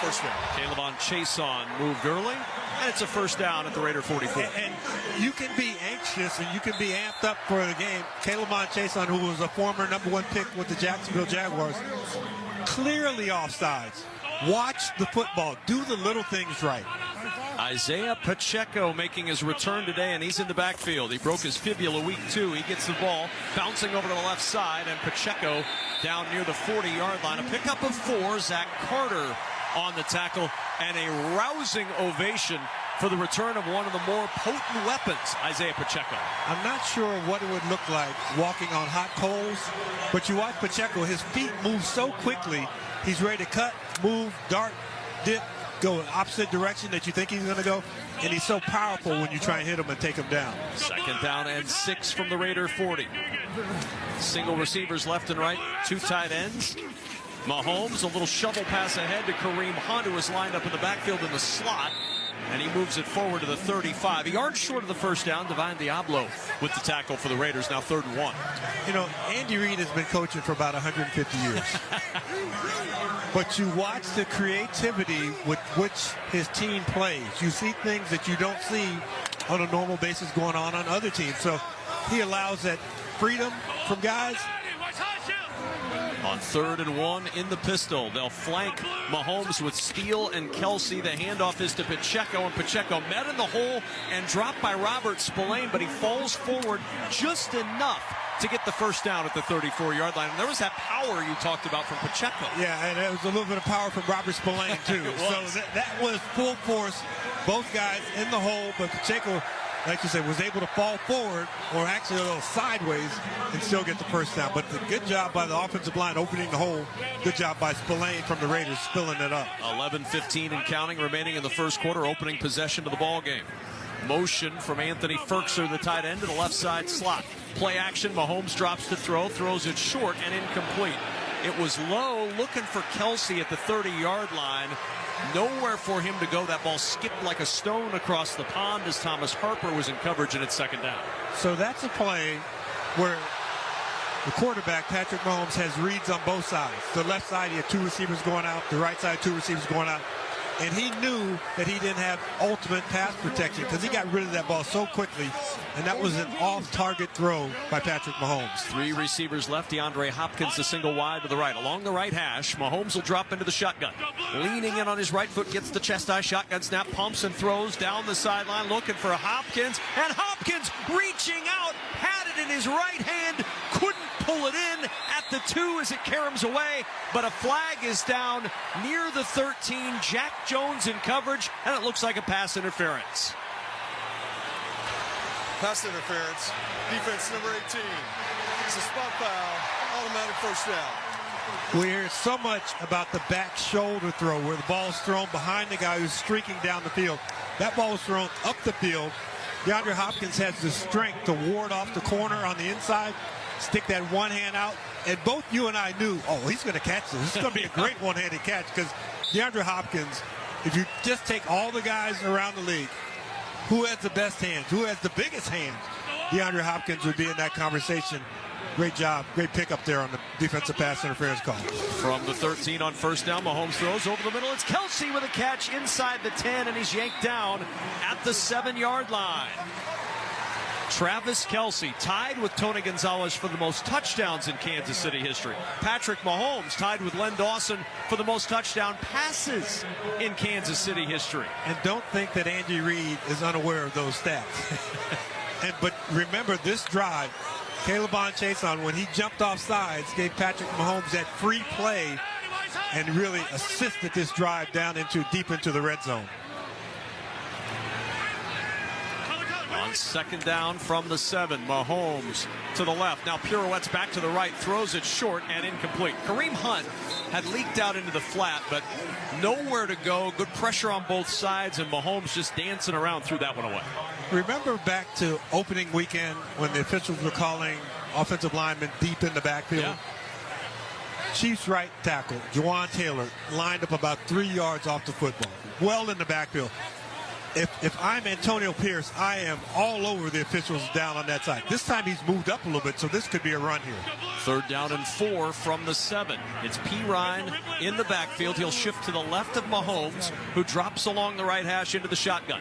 First down. Caleb Chason moved early, and it's a first down at the Raider 44. And you can be anxious and you can be amped up for the game. Caleb Chason, who was a former #1 pick with the Jacksonville Jaguars, clearly offsides. Watch the football. Do the little things right. Isaiah Pacheco making his return today, and he's in the backfield. He broke his fibula week 2. He gets the ball bouncing over to the left side, and Pacheco down near the 40-yard line. A pickup of 4. Zach Carter on the tackle, and a rousing ovation for the return of one of the more potent weapons, Isaiah Pacheco. I'm not sure what it would look like walking on hot coals, but you watch Pacheco, his feet move so quickly. He's ready to cut, move, dart, dip, go in opposite direction that you think he's going to go, and he's so powerful when you try and hit him and take him down. 2nd down and 6 from the Raider 40. Single receivers left and right, 2 tight ends. Mahomes, a little shovel pass ahead to Kareem Hunt, who is lined up in the backfield in the slot, and he moves it forward to the 35. A yard short of the first down. Divine Diablo with the tackle for the Raiders, now 3rd and 1. You know, Andy Reid has been coaching for about 150 years. But you watch the creativity with which his team plays. You see things that you don't see on a normal basis going on other teams. So he allows that freedom from guys. On 3rd and 1 in the pistol, they'll flank Mahomes with Steele and Kelce. The handoff is to Pacheco, and Pacheco met in the hole and dropped by Robert Spillane, but he falls forward just enough to get the first down at the 34-yard line. And there was that power you talked about from Pacheco. Yeah, and there was a little bit of power from Robert Spillane, too. So that was full force, both guys in the hole, but Pacheco, like you said, was able to fall forward, or actually a little sideways, and still get the first down. But the good job by the offensive line opening the hole. Good job by Spillane from the Raiders filling it up. 11:15 and counting remaining in the first quarter, opening possession of the ball game. Motion from Anthony Ferkser, the tight end, to the left side slot. Play action, Mahomes drops to throw, throws it short and incomplete. It was low, looking for Kelce at the 30-yard line. Nowhere for him to go. That ball skipped like a stone across the pond as Thomas Harper was in coverage, and it's 2nd down. So that's a play where the quarterback, Patrick Mahomes, has reads on both sides. The left side, he had 2 receivers going out. The right side, 2 receivers going out. and he knew that he didn't have ultimate pass protection because he got rid of that ball so quickly, and that was an off-target throw by Patrick Mahomes. 3 receivers left. DeAndre Hopkins, the single wide to the right. Along the right hash, Mahomes will drop into the shotgun. Leaning in on his right foot, gets the chest-high shotgun snap, pumps and throws down the sideline, looking for Hopkins, and Hopkins reaching out, had it in his right hand, couldn't pull it in at the 2 as it caroms away, but a flag is down near the 13. Jack Jones in coverage, and it looks like a pass interference. Pass interference. Defense number 18. It's a spot foul. Automatic first down. We hear so much about the back shoulder throw where the ball's thrown behind the guy who's streaking down the field. That ball was thrown up the field. DeAndre Hopkins has the strength to ward off the corner on the inside, stick that one hand out, and both you and I knew, oh, he's going to catch this. This is going to be a great one-handed catch because DeAndre Hopkins, if you just take all the guys around the league, who has the best hands, who has the biggest hands, DeAndre Hopkins would be in that conversation. Great job, great pickup there on the defensive pass interference call. From the 13 on first down, Mahomes throws over the middle. It's Kelsey with a catch inside the 10, and he's yanked down at the 7-yard line. Travis Kelsey tied with Tony Gonzalez for the most touchdowns in Kansas City history. Patrick Mahomes tied with Len Dawson for the most touchdown passes in Kansas City history. And don't think that Andy Reid is unaware of those stats. But remember this drive, Caleb Chason, when he jumped off sides, gave Patrick Mahomes that free play and really assisted this drive down deep into the red zone. On second down from the 7, Mahomes to the left. Now pirouettes back to the right, throws it short and incomplete. Kareem Hunt had leaked out into the flat, but nowhere to go. Good pressure on both sides, and Mahomes just dancing around threw that one away. Remember back to opening weekend when the officials were calling offensive linemen deep in the backfield? Yeah. Chiefs right tackle, Juwan Taylor, lined up about 3 yards off the football, well in the backfield. If I'm Antonio Pierce, I am all over the officials down on that side. This time he's moved up a little bit, so this could be a run here. 3rd down and 4 from the 7. It's P. Ryan in the backfield. He'll shift to the left of Mahomes, who drops along the right hash into the shotgun.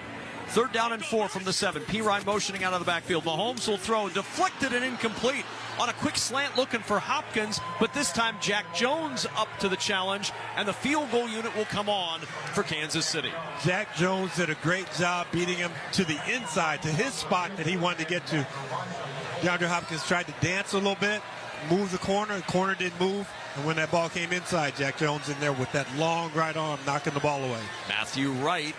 3rd down and 4 from the 7. P. Ryan motioning out of the backfield. Mahomes will throw, deflected and incomplete on a quick slant looking for Hopkins, but this time Jack Jones up to the challenge, and the field goal unit will come on for Kansas City. Jack Jones did a great job beating him to the inside, to his spot that he wanted to get to. DeAndre Hopkins tried to dance a little bit, move the corner didn't move, and when that ball came inside, Jack Jones in there with that long right arm knocking the ball away. Matthew Wright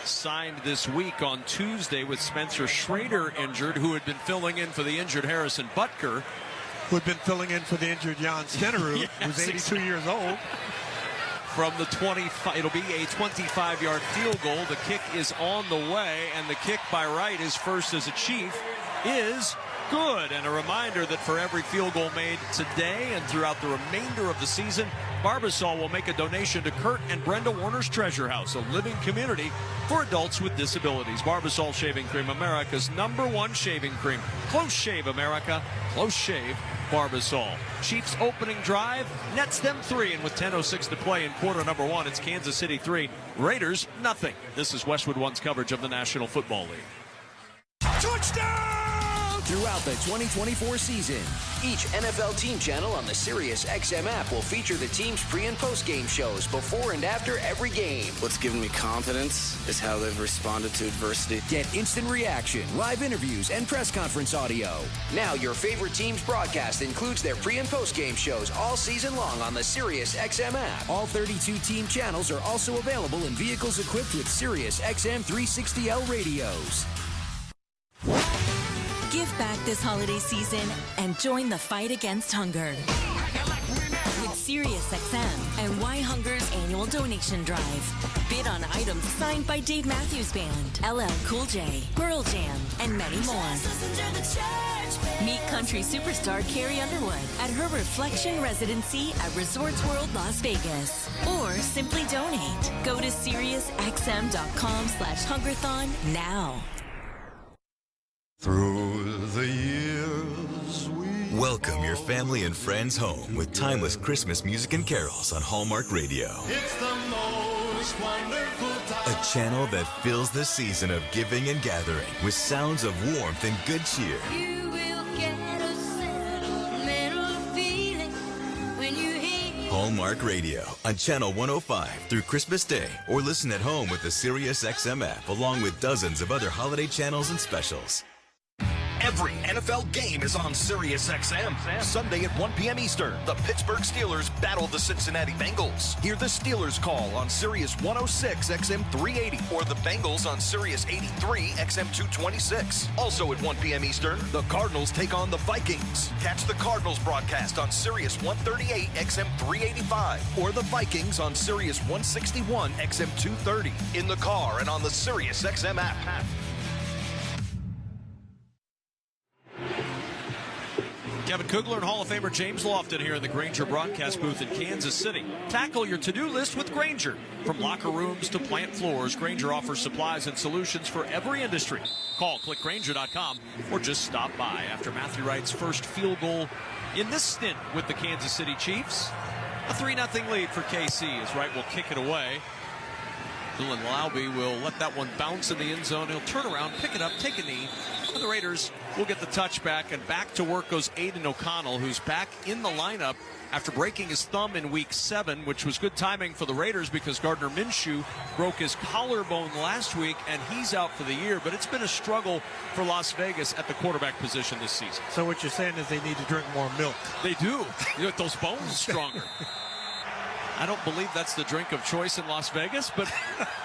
signed this week on Tuesday with Spencer Schrader injured, who had been filling in for the injured Harrison Butker. Who had been filling in for the injured Jan Stenerud, Yes, who's 82 exactly. years old. From the 25, it'll be a 25-yard field goal. The kick is on the way, and the kick by Wright, his first as a Chief, is good. And a reminder that for every field goal made today and throughout the remainder of the season, Barbasol will make a donation to Kurt and Brenda Warner's Treasure House, a living community for adults with disabilities. Barbasol Shaving Cream, America's #1 shaving cream. Close shave, America. Close shave, Barbasol. Chiefs opening drive nets them 3, and with 10:06 to play in quarter number 1, it's Kansas City 3, Raiders nothing. This is Westwood One's coverage of the National Football League. Touchdown! Throughout the 2024 season, each NFL team channel on the SiriusXM app will feature the team's pre- and post-game shows before and after every game. What's given me confidence is how they've responded to adversity. Get instant reaction, live interviews, and press conference audio. Now your favorite team's broadcast includes their pre- and post-game shows all season long on the SiriusXM app. All 32 team channels are also available in vehicles equipped with SiriusXM 360L radios. Give back this holiday season and join the fight against hunger with SiriusXM and Why Hunger's annual donation drive. Bid on items signed by Dave Matthews Band, LL Cool J, Pearl Jam, and many more. Meet country superstar Carrie Underwood at her Reflection residency at Resorts World Las Vegas. Or simply donate. Go to SiriusXM.com/Hungerthon now. Through the years welcome your family and friends home with timeless Christmas music and carols on Hallmark Radio. It's the most wonderful channel that fills the season of giving and gathering with sounds of warmth and good cheer. You will get a sentimental feeling when you hear Hallmark Radio on Channel 105 through Christmas Day, or listen at home with the SiriusXM app, along with dozens of other holiday channels and specials. Every NFL game is on SiriusXM. Sunday at 1 p.m. Eastern, the Pittsburgh Steelers battle the Cincinnati Bengals. Hear the Steelers call on Sirius 106 XM 380 or the Bengals on Sirius 83 XM 226. Also at 1 p.m. Eastern, the Cardinals take on the Vikings. Catch the Cardinals broadcast on Sirius 138 XM 385 or the Vikings on Sirius 161 XM 230 in the car and on the SiriusXM app. Kevin Kugler and Hall of Famer James Lofton here in the Grainger broadcast booth in Kansas City. Tackle your to-do list with Grainger. From locker rooms to plant floors, Grainger offers supplies and solutions for every industry. Call clickgrainger.com or just stop by. After Matthew Wright's first field goal in this stint with the Kansas City Chiefs, a 3-0 lead for KC as Wright will kick it away. Dylan Laube will let that one bounce in the end zone. He'll turn around, pick it up, take a knee. And the Raiders will get the touchback, and back to work goes Aiden O'Connell, who's back in the lineup after breaking his thumb in Week 7, which was good timing for the Raiders because Gardner Minshew broke his collarbone last week, and he's out for the year. But it's been a struggle for Las Vegas at the quarterback position this season. So what you're saying is they need to drink more milk. They do. You get those bones stronger. I don't believe that's the drink of choice in Las Vegas, but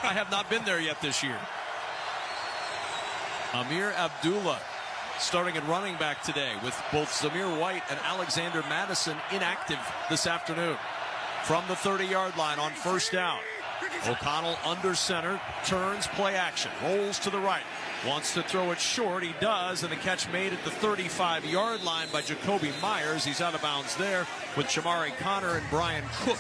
I have not been there yet this year. Amir Abdullah starting at running back today with both Zamir White and Alexander Madison inactive this afternoon. From the 30-yard line on first down, O'Connell under center, turns, play action, rolls to the right, wants to throw it short. He does, and the catch made at the 35-yard line by Jacoby Myers. He's out of bounds there with Shamari Connor and Brian Cook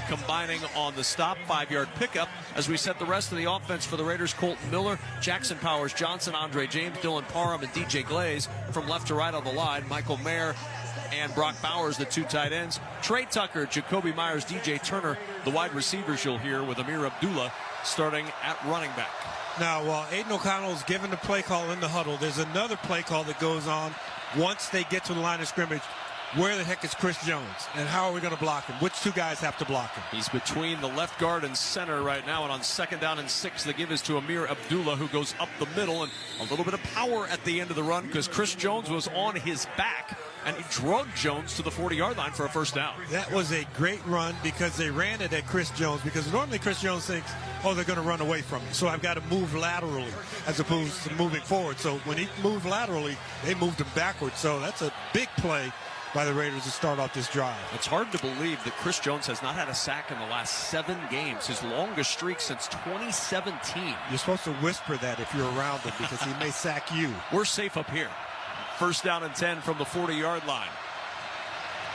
combining on the stop. 5-yard pickup as we set the rest of the offense for the Raiders. Colton Miller, Jackson Powers Johnson, Andre James, Dylan Parham, and DJ Glaze from left to right on the line. Michael Mayer and Brock Bowers, the two tight ends. Trey Tucker, Jacoby Myers, DJ Turner, the wide receivers you'll hear, with Amir Abdullah starting at running back. Now, while Aiden O'Connell is given the play call in the huddle, there's another play call that goes on once they get to the line of scrimmage. Where the heck is Chris Jones, and how are we going to block him? Which two guys have to block him? He's between the left guard and center right now, and on 2nd down and 6, the give is to Amir Abdullah, who goes up the middle, and a little bit of power at the end of the run because Chris Jones was on his back, and he drugged Jones to the 40-yard line for a first down. That was a great run because they ran it at Chris Jones, because normally Chris Jones thinks, oh, they're going to run away from me, so I've got to move laterally as opposed to moving forward. So when he moved laterally, they moved him backwards. So that's a big play by the Raiders to start off this drive. It's hard to believe that Chris Jones has not had a sack in the last 7 games, his longest streak since 2017. You're supposed to whisper that if you're around him because he may sack you. We're safe up here. First down and 10 from the 40-yard line.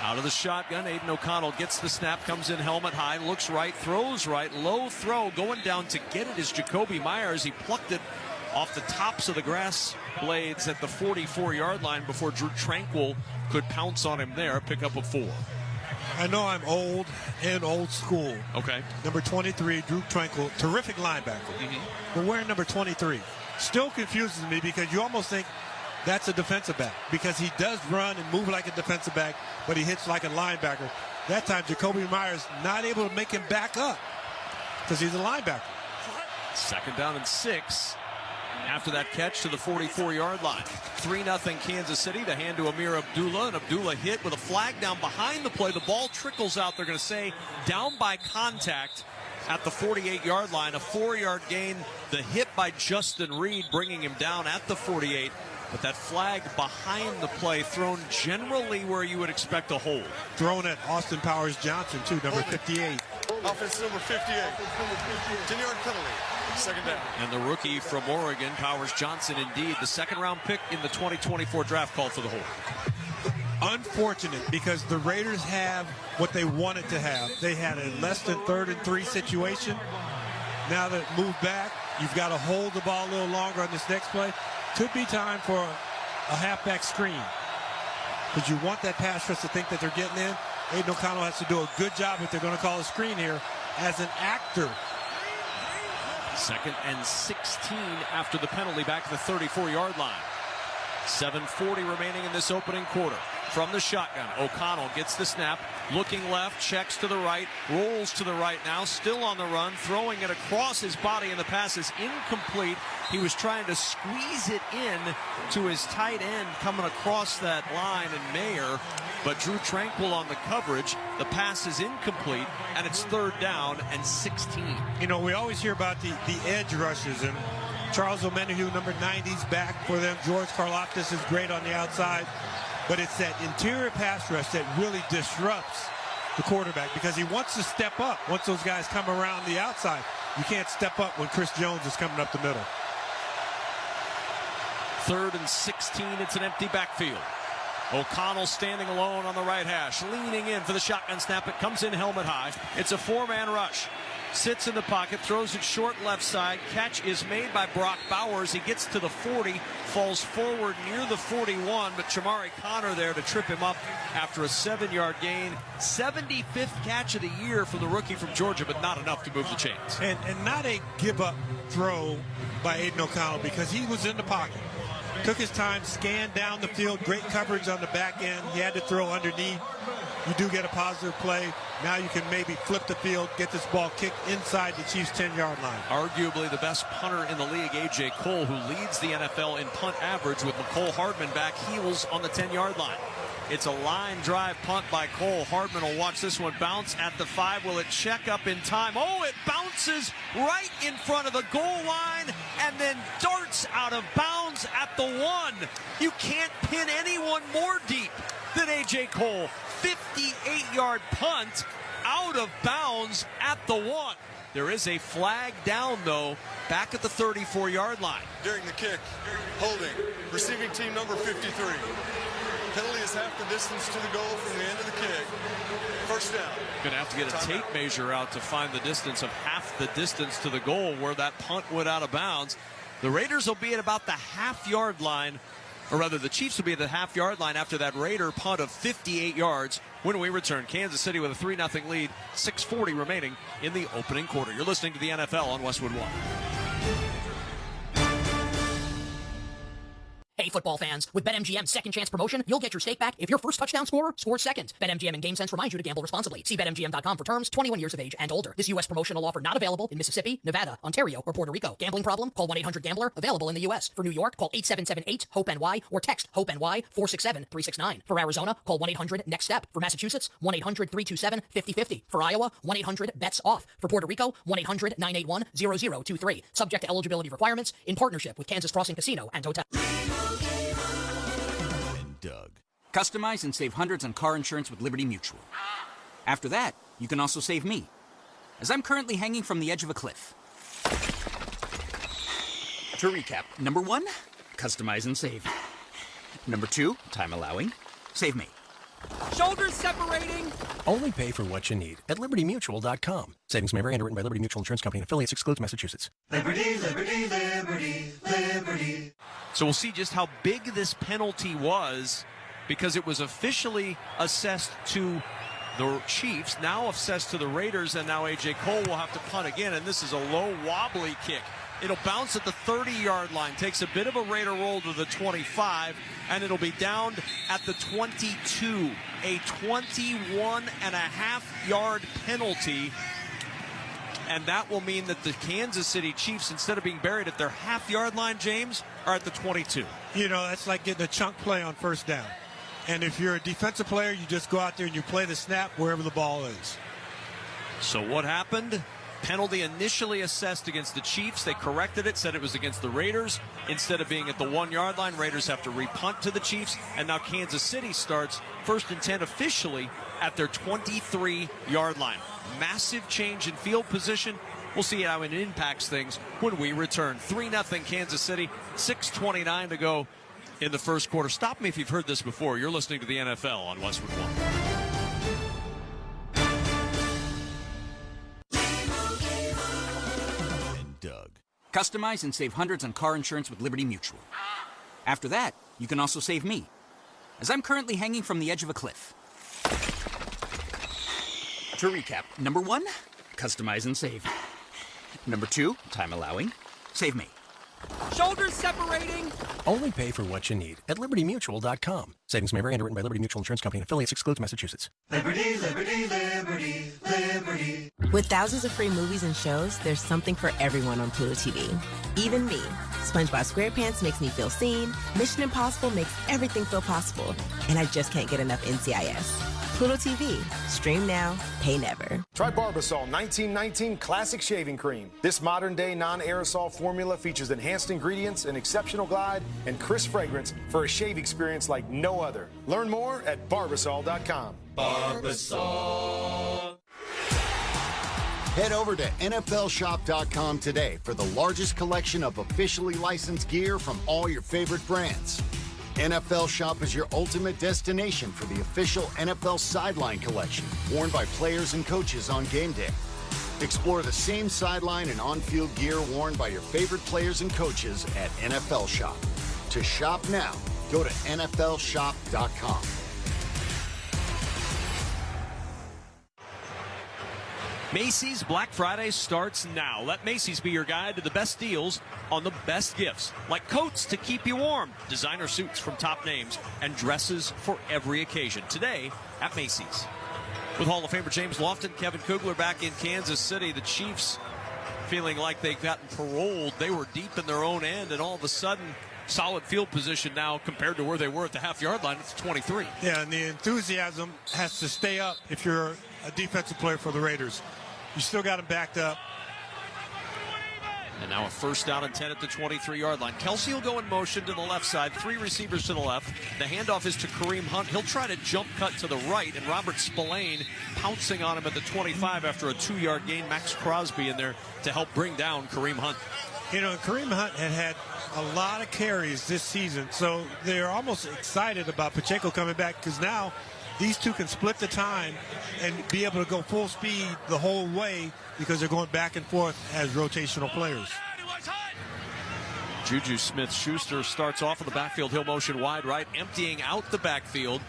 Out of the shotgun, Aiden O'Connell gets the snap, comes in helmet high, looks right, throws right, low throw, going down to get it is Jacoby Myers. He plucked it off the tops of the grass blades at the 44-yard line before Drew Tranquil could pounce on him there, pick up a 4. I know I'm old and old school. Okay. Number 23, Drew Tranquil, terrific linebacker. But wearing number 23 still confuses me because you almost think that's a defensive back because he does run and move like a defensive back, but he hits like a linebacker. That time, Jacoby Myers not able to make him back up because he's a linebacker. 2nd down and 6. After that catch to the 44-yard line. 3-0 Kansas City. The hand to Amir Abdullah, and Abdullah hit with a flag down behind the play. The ball trickles out. They're going to say down by contact at the 48-yard line. A 4-yard gain. The hit by Justin Reed bringing him down at the 48. But that flag behind the play thrown generally where you would expect a hold. Thrown at Austin Powers Johnson, too, number 58. Offense number 58. 10-yard penalty. 2nd down. And the rookie from Oregon, Powers Johnson, indeed, the 2nd-round pick in the 2024 draft, called for the hold. Unfortunate because the Raiders have what they wanted to have. They had a less than 3rd and 3 situation. Now that moved back, you've got to hold the ball a little longer on this next play. Could be time for a halfback screen because you want that pass rush to think that they're getting in. Aiden O'Connell has to do a good job if they're going to call a screen here as an actor. 2nd and 16 after the penalty back to the 34-yard line. 7:40 remaining in this opening quarter. From the shotgun, O'Connell gets the snap, looking left, checks to the right, rolls to the right now, still on the run, throwing it across his body, and the pass is incomplete. He was trying to squeeze it in to his tight end coming across that line in Mayer, but Drew Tranquil on the coverage. The pass is incomplete, and it's 3rd down and 16. You know, we always hear about the edge rushes, and Charles Omenihu, number 90's back for them. George Karlaftis is great on the outside. But it's that interior pass rush that really disrupts the quarterback because he wants to step up once those guys come around the outside. You can't step up when Chris Jones is coming up the middle. 3rd and 16. It's an empty backfield. O'Connell standing alone on the right hash, leaning in for the shotgun snap. It comes in helmet high. It's a 4-man rush. Sits in the pocket, throws it short left side. Catch is made by Brock Bowers. He gets to the 40, falls forward near the 41, but Chamari Connor there to trip him up after a 7-yard gain. 75th catch of the year for the rookie from Georgia, but not enough to move the chains. And not a give-up throw by Aiden O'Connell because he was in the pocket. Took his time, scanned down the field, great coverage on the back end. He had to throw underneath. You do get a positive play. Now you can maybe flip the field, get this ball kicked inside the Chiefs' 10-yard line. Arguably the best punter in the league, A.J. Cole, who leads the NFL in punt average with McCole Hardman back heels on the 10-yard line. It's a line drive punt by Cole. Hardman will watch this one bounce at the 5. Will it check up in time? Oh, it bounces right in front of the goal line and then darts out of bounds at the 1. You can't pin anyone more deep than A.J. Cole. 58-yard punt out of bounds at the 1. There is a flag down, though, back at the 34-yard line. During the kick, holding, receiving team number 53. Penalty is half the distance to the goal from the end of the kick. 1st down. Going to have to get a tape measure out to find the distance of half the distance to the goal where that punt went out of bounds. The Raiders will be at about the half-yard line, or rather the Chiefs will be at the half-yard line after that Raider punt of 58 yards when we return. Kansas City with a 3-0 lead, 6:40 remaining in the opening quarter. You're listening to the NFL on Westwood One. Hey, football fans, with BetMGM's second chance promotion, you'll get your stake back if your first touchdown scorer scores second. BetMGM and GameSense remind you to gamble responsibly. See BetMGM.com for terms, 21 years of age and older. This U.S. promotional offer not available in Mississippi, Nevada, Ontario, or Puerto Rico. Gambling problem? Call 1-800-GAMBLER. Available in the U.S. For New York, call 8778-HOPE-NY or text HOPE-NY 467-369. For Arizona, call 1-800-NEXT-STEP. For Massachusetts, 1-800-327-5050. For Iowa, 1-800-BETS-OFF. For Puerto Rico, 1-800-981-0023. Subject to eligibility requirements in partnership with Kansas Crossing Casino and Hotel. Doug. Customize and save hundreds on car insurance with Liberty Mutual. After that, you can also save me, as I'm currently hanging from the edge of a cliff. To recap, number 1, customize and save. Number 2, time allowing, save me. Shoulders separating. Only pay for what you need at LibertyMutual.com. Savings may vary. Underwritten by Liberty Mutual Insurance Company and affiliates. Excludes Massachusetts. Liberty, liberty, liberty, liberty. So we'll see just how big this penalty was because it was officially assessed to the Chiefs, now assessed to the Raiders, and now A.J. Cole will have to punt again, and this is a low, wobbly kick. It'll bounce at the 30-yard line, takes a bit of a Raider roll to the 25, and it'll be down at the 22. A 21.5-yard penalty, and that will mean that the Kansas City Chiefs, instead of being buried at their half-yard line, James, are at the 22. You know, that's like getting a chunk play on 1st down. And if you're a defensive player, you just go out there and you play the snap wherever the ball is. So what happened? Penalty initially assessed against the Chiefs. They corrected it, said it was against the Raiders. Instead of being at the 1-yard line, Raiders have to repunt to the Chiefs. And now Kansas City starts 1st and 10 officially at their 23-yard line. Massive change in field position. We'll see how it impacts things when we return. 3-0 Kansas City, 6:29 to go in the first quarter. Stop me if you've heard this before. You're listening to the NFL on Westwood One. Doug. Customize and save hundreds on car insurance with Liberty Mutual. After that, you can also save me, as I'm currently hanging from the edge of a cliff. To recap, number 1, customize and save. Number 2, time allowing, save me. Shoulders separating. Only pay for what you need at LibertyMutual.com. Savings may vary. Underwritten by Liberty Mutual Insurance Company and affiliates. Excludes Massachusetts. Liberty, liberty, liberty, liberty. With thousands of free movies and shows, there's something for everyone on Pluto TV. Even me. SpongeBob SquarePants makes me feel seen. Mission Impossible makes everything feel possible. And I just can't get enough NCIS. Pluto TV. Stream now, pay never. Try Barbasol 1919 Classic Shaving Cream. This modern-day non-aerosol formula features enhanced ingredients, an exceptional glide, and crisp fragrance for a shave experience like no other. Learn more at Barbasol.com. Barbasol. Head over to NFLshop.com today for the largest collection of officially licensed gear from all your favorite brands. NFL Shop is your ultimate destination for the official NFL sideline collection, worn by players and coaches on game day. Explore the same sideline and on-field gear worn by your favorite players and coaches at NFL Shop. To shop now, go to NFLshop.com. Macy's Black Friday starts now. Let Macy's be your guide to the best deals on the best gifts, like coats to keep you warm, designer suits from top names, and dresses for every occasion. Today at Macy's. With Hall of Famer James Lofton, Kevin Kugler back in Kansas City. The Chiefs feeling like they've gotten paroled. They were deep in their own end, and all of a sudden, solid field position now compared to where they were at the half-yard line. It's 23. Yeah, and the enthusiasm has to stay up if you're a defensive player for the Raiders. You still got them backed up. And now a first down and 10 at the 23-yard line. Kelsey will go in motion to the left side. 3 receivers to the left. The handoff is to Kareem Hunt. He'll try to jump cut to the right, and Robert Spillane pouncing on him at the 25 after a 2-yard gain. Max Crosby in there to help bring down Kareem Hunt. You know, Kareem Hunt had a lot of carries this season, so they're almost excited about Pacheco coming back because now these two can split the time and be able to go full speed the whole way because they're going back and forth as rotational players. Juju Smith-Schuster starts off in the backfield. He'll motion wide right, emptying out the backfield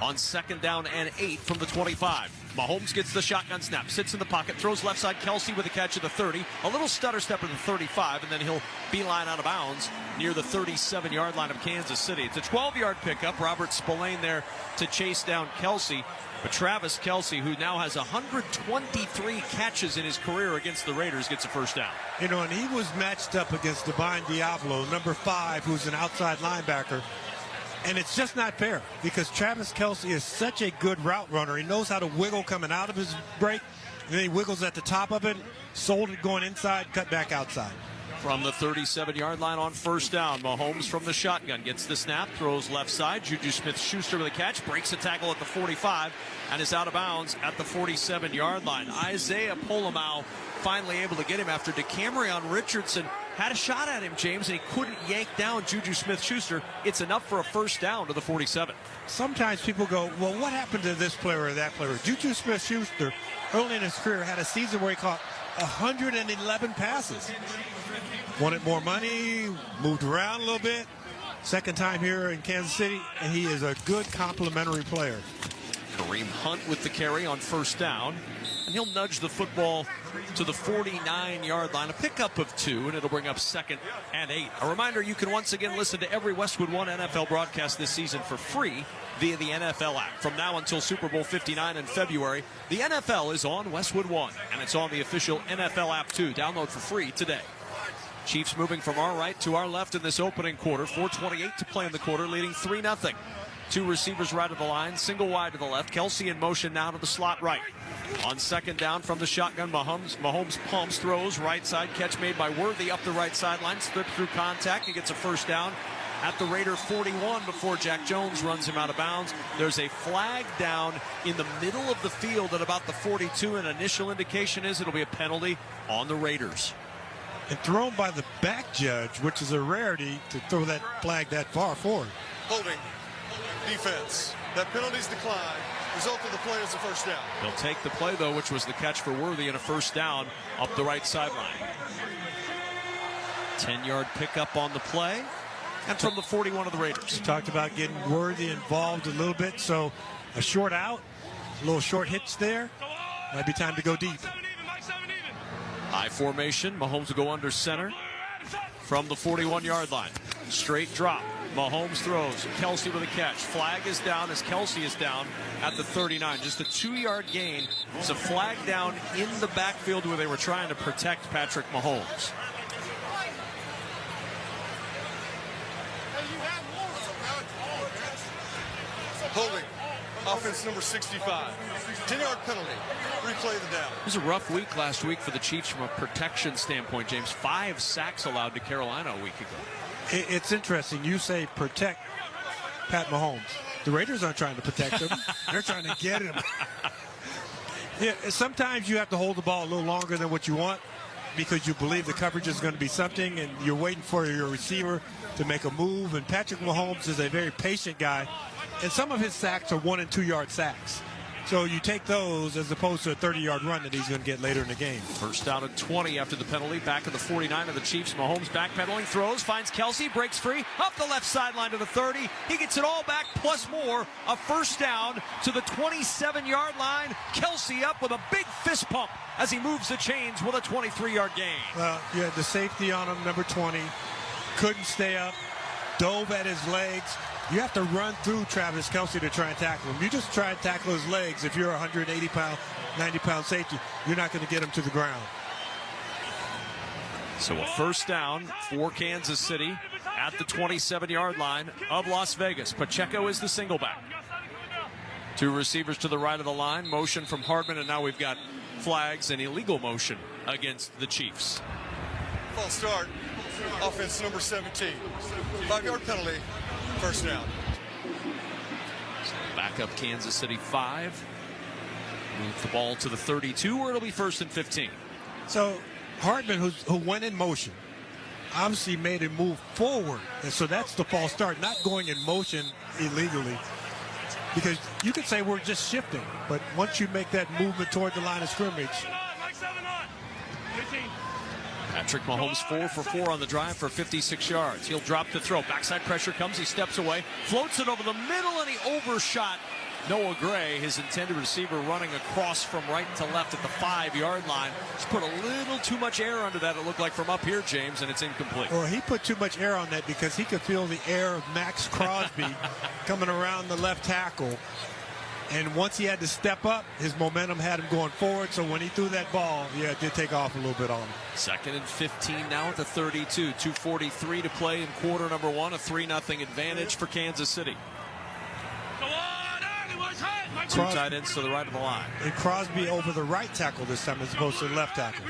on 2nd down and 8 from the 25. Mahomes gets the shotgun snap, sits in the pocket, throws left side. Kelsey with a catch at the 30. A little stutter step at the 35, and then he'll beeline out of bounds near the 37-yard line of Kansas City. It's a 12-yard pickup. Robert Spillane there to chase down Kelsey. But Travis Kelsey, who now has 123 catches in his career against the Raiders, gets a first down. You know, and he was matched up against Divine Diablo, number 5, who's an outside linebacker. And it's just not fair because Travis Kelsey is such a good route runner. He knows how to wiggle coming out of his break, and then he wiggles at the top of it, sold it going inside, cut back outside. From the 37-yard line on first down, Mahomes from the shotgun gets the snap, throws left side. Juju Smith-Schuster with a catch, breaks a tackle at the 45, and is out of bounds at the 47-yard line. Isaiah Polamau finally able to get him after DeCamerion Richardson had a shot at him, James, and he couldn't yank down Juju Smith-Schuster. It's enough for a first down to the 47. Sometimes people go, well, what happened to this player or that player? Juju Smith-Schuster, early in his career, had a season where he caught 111 passes. Wanted more money, moved around a little bit. Second time here in Kansas City, and he is a good complementary player. Kareem Hunt with the carry on first down, and he'll nudge the football to the 49-yard line, a pickup of 2, and it'll bring up 2nd and 8. A reminder, you can once again listen to every Westwood One NFL broadcast this season for free via the NFL app. From now until Super Bowl 59 in February, the NFL is on Westwood One, and it's on the official NFL app too. Download for free today. Chiefs moving from our right to our left in this opening quarter. 4:28 to play in the quarter, leading 3-0. 2 receivers right of the line, single wide to the left. Kelsey in motion now to the slot right. On 2nd down from the shotgun, Mahomes pumps, throws, right side, catch made by Worthy up the right sideline, slipped through contact. He gets a first down at the Raider 41 before Jack Jones runs him out of bounds. There's a flag down in the middle of the field at about the 42, and initial indication is it'll be a penalty on the Raiders. And thrown by the back judge, which is a rarity to throw that flag that far forward. Holding. Defense. That penalty's declined. Result of the play is a first down. They'll take the play, though, which was the catch for Worthy, and a first down up the right sideline. 10-yard pickup on the play, and from the 41 of the Raiders. We talked about getting Worthy involved a little bit, so a short out, a little short hitch there. Might be time to go deep. I formation. Mahomes will go under center from the 41-yard line. Straight drop. Mahomes throws. Kelsey with a catch. Flag is down as Kelsey is down at the 39. Just a 2-yard gain. It's a flag down in the backfield where they were trying to protect Patrick Mahomes. Holding. Offense number 65. 10-yard penalty. Replay the down. It was a rough week last week for the Chiefs from a protection standpoint, James. 5 sacks allowed to Carolina a week ago. It's interesting. You say protect Pat Mahomes. The Raiders aren't trying to protect him. They're trying to get him. Yeah, sometimes you have to hold the ball a little longer than what you want because you believe the coverage is going to be something, and you're waiting for your receiver to make a move. And Patrick Mahomes is a very patient guy, and some of his sacks are 1- and 2-yard sacks. So you take those as opposed to a 30-yard run that he's going to get later in the game. First down at 20 after the penalty. Back at the 49 of the Chiefs. Mahomes backpedaling, throws, finds Kelsey, breaks free, up the left sideline to the 30. He gets it all back, plus more. A first down to the 27-yard line. Kelsey up with a big fist pump as he moves the chains with a 23-yard gain. Well, you had the safety on him, number 20. Couldn't stay up. Dove at his legs. You have to run through Travis Kelsey to try and tackle him. You just try and tackle his legs. If you're a 180-pound, 90-pound safety, you're not going to get him to the ground. So a first down for Kansas City at the 27-yard line of Las Vegas. Pacheco is the single back. 2 receivers to the right of the line. Motion from Hardman, and now we've got flags and illegal motion against the Chiefs. False start. Offense number 17. 5-yard penalty. First down. So back up Kansas City 5. Move the ball to the 32 where it'll be 1st and 15. So Hardman, who went in motion, obviously made a move forward. And so that's the false start, not going in motion illegally. Because you could say we're just shifting, but once you make that movement toward the line of scrimmage. Patrick Mahomes 4 for 4 on the drive for 56 yards. He'll drop the throw. Backside pressure comes. He steps away, floats it over the middle, and he overshot Noah Gray, his intended receiver, running across from right to left at the 5-yard line. Just put a little too much air under that, it looked like, from up here, James, and it's incomplete. Well, he put too much air on that because he could feel the air of Max Crosby coming around the left tackle. And once he had to step up, his momentum had him going forward. So when he threw that ball, yeah, it did take off a little bit on him. 2nd and 15 now at the 32. 2:43 to play in quarter number 1. A 3-0 advantage for Kansas City. 2 tight ends to the right of the line. And Crosby over the right tackle this time as opposed to the left tackle.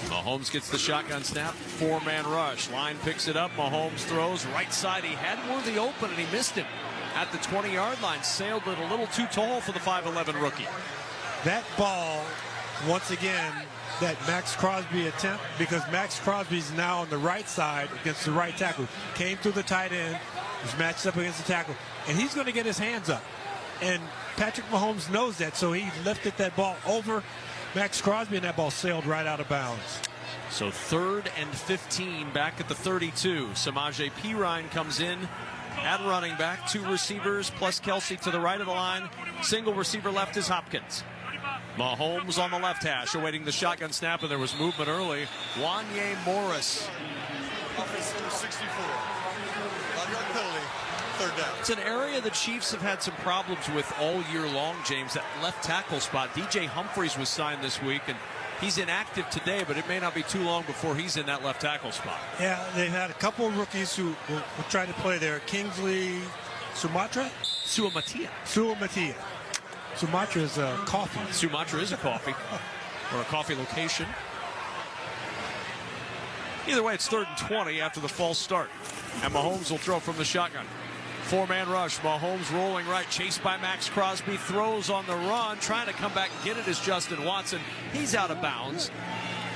Mahomes gets the shotgun snap. 4-man rush. Line picks it up. Mahomes throws right side. He had Worthy open and he missed him at the 20-yard line. Sailed it a little too tall for the 5'11 rookie. That ball, once again, that Max Crosby attempt, because Max Crosby's now on the right side against the right tackle. Came through the tight end, was matched up against the tackle, and he's going to get his hands up. And Patrick Mahomes knows that, so he lifted that ball over Max Crosby, and that ball sailed right out of bounds. So 3rd and 15 back at the 32. Samaje Perine comes in at running back. 2 receivers plus Kelsey to the right of the line. Single receiver left is Hopkins. Mahomes on the left hash awaiting the shotgun snap, and there was movement early. Wanye Morris. Offense number 64. 5-yard penalty. 3rd down. It's an area the Chiefs have had some problems with all year long, James. That left tackle spot. DJ Humphries was signed this week, and he's inactive today, but it may not be too long before he's in that left tackle spot. Yeah, they've had a couple of rookies who tried to play there. Kingsley Suamatia. Sumatra is a coffee. Sumatra is a coffee, or a coffee location. Either way, it's 3rd and 20 after the false start. And Mahomes will throw from the shotgun. 4-man rush. Mahomes rolling right, chased by Max Crosby. Throws on the run, trying to come back and get it is Justin Watson. He's out of bounds.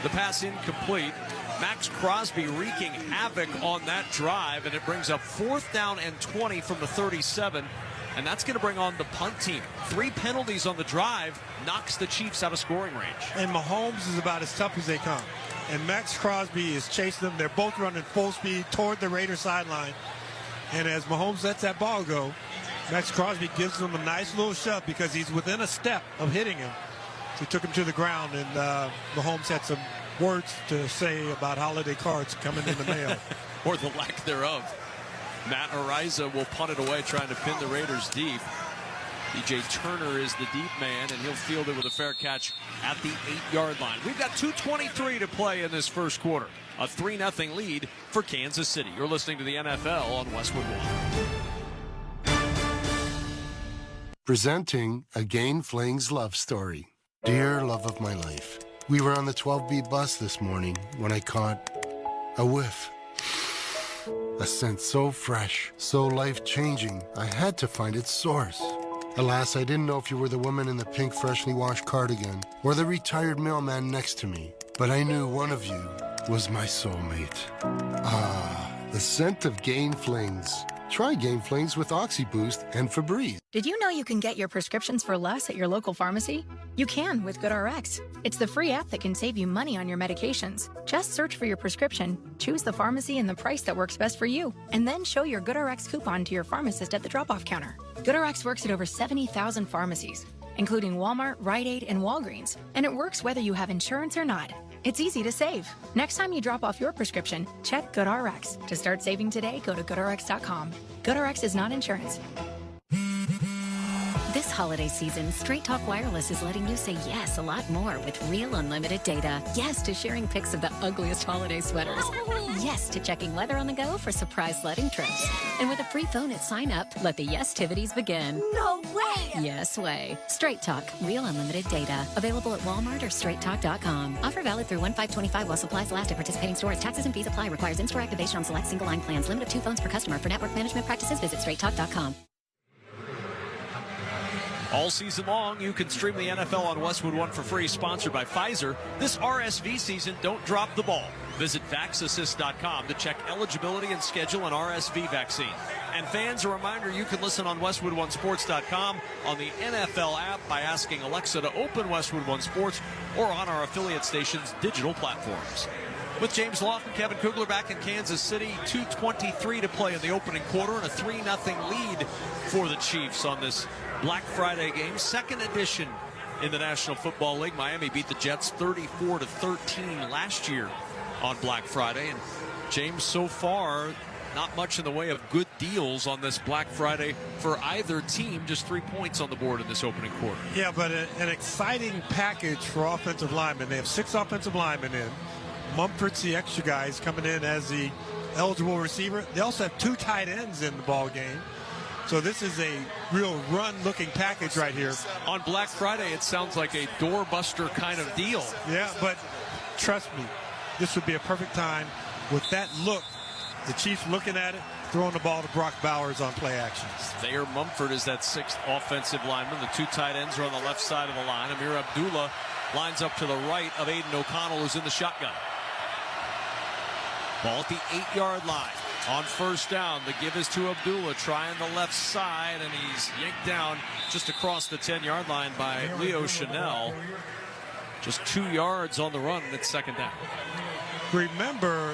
The pass incomplete. Max Crosby wreaking havoc on that drive, and it brings up 4th down and 20 from the 37. And that's going to bring on the punt team. 3 penalties on the drive knocks the Chiefs out of scoring range. And Mahomes is about as tough as they come. And Max Crosby is chasing them. They're both running full speed toward the Raider sideline. And as Mahomes lets that ball go, Max Crosby gives him a nice little shove because he's within a step of hitting him. So he took him to the ground, and Mahomes had some words to say about holiday cards coming in the mail. Or the lack thereof. Matt Ariza will punt it away, trying to pin the Raiders deep. DJ Turner is the deep man, and he'll field it with a fair catch at the 8-yard line. We've got 2:23 to play in this first quarter. A 3-0 lead for Kansas City. You're listening to the NFL on Westwood One. Presenting a Gain Flings love story. Dear love of my life, we were on the 12B bus this morning when I caught a whiff. A scent so fresh, so life-changing, I had to find its source. Alas, I didn't know if you were the woman in the pink freshly washed cardigan or the retired mailman next to me, but I knew one of you was my soulmate. Ah, the scent of Gain Flings. Try Gain Flings with OxyBoost and Febreze. Did you know you can get your prescriptions for less at your local pharmacy? You can with GoodRx. It's the free app that can save you money on your medications. Just search for your prescription, choose the pharmacy and the price that works best for you, and then show your GoodRx coupon to your pharmacist at the drop-off counter. GoodRx works at over 70,000 pharmacies, including Walmart, Rite Aid, and Walgreens, and it works whether you have insurance or not. It's easy to save. Next time you drop off your prescription, check GoodRx. To start saving today, go to GoodRx.com. GoodRx is not insurance. This holiday season, Straight Talk Wireless is letting you say yes a lot more with real unlimited data. Yes to sharing pics of the ugliest holiday sweaters. Yes to checking weather on the go for surprise sledding trips. And with a free phone at sign up, let the yes-tivities begin. No way! Yes way. Straight Talk, real unlimited data. Available at Walmart or straighttalk.com. Offer valid through 1/5/25 while supplies last at participating stores. Taxes and fees apply. Requires in-store activation on select single line plans. Limit of 2 phones per customer. For network management practices, visit straighttalk.com. All season long, you can stream the NFL on Westwood One for free, sponsored by Pfizer. This RSV season, don't drop the ball. Visit VaxAssist.com to check eligibility and schedule an RSV vaccine. And fans, a reminder, you can listen on WestwoodOneSports.com, on the NFL app by asking Alexa to open Westwood One Sports, or on our affiliate station's digital platforms. With James Lofton, Kevin Kugler back in Kansas City, 2:23 to play in the opening quarter, and a 3-0 lead for the Chiefs on this Black Friday game, second edition in the National Football League. Miami beat the Jets 34-13 last year on Black Friday. And James, so far, not much in the way of good deals on this Black Friday for either team. Just 3 points on the board in this opening quarter. Yeah, but an exciting package for offensive linemen. They have 6 offensive linemen in. Mumford's the extra guys coming in as the eligible receiver. They also have 2 tight ends in the ball game. So this is a real run-looking package right here. On Black Friday, it sounds like a doorbuster kind of deal. Yeah, but trust me, this would be a perfect time with that look. The Chiefs looking at it, throwing the ball to Brock Bowers on play action. Thayer Mumford is that 6th offensive lineman. The 2 tight ends are on the left side of the line. Amir Abdullah lines up to the right of Aiden O'Connell, who's in the shotgun. Ball at the 8-yard line. On first down, the give is to Abdullah, trying the left side, and he's yanked down just across the 10-yard line by Leo Chanel. Just 2 yards on the run, and it's second down. Remember,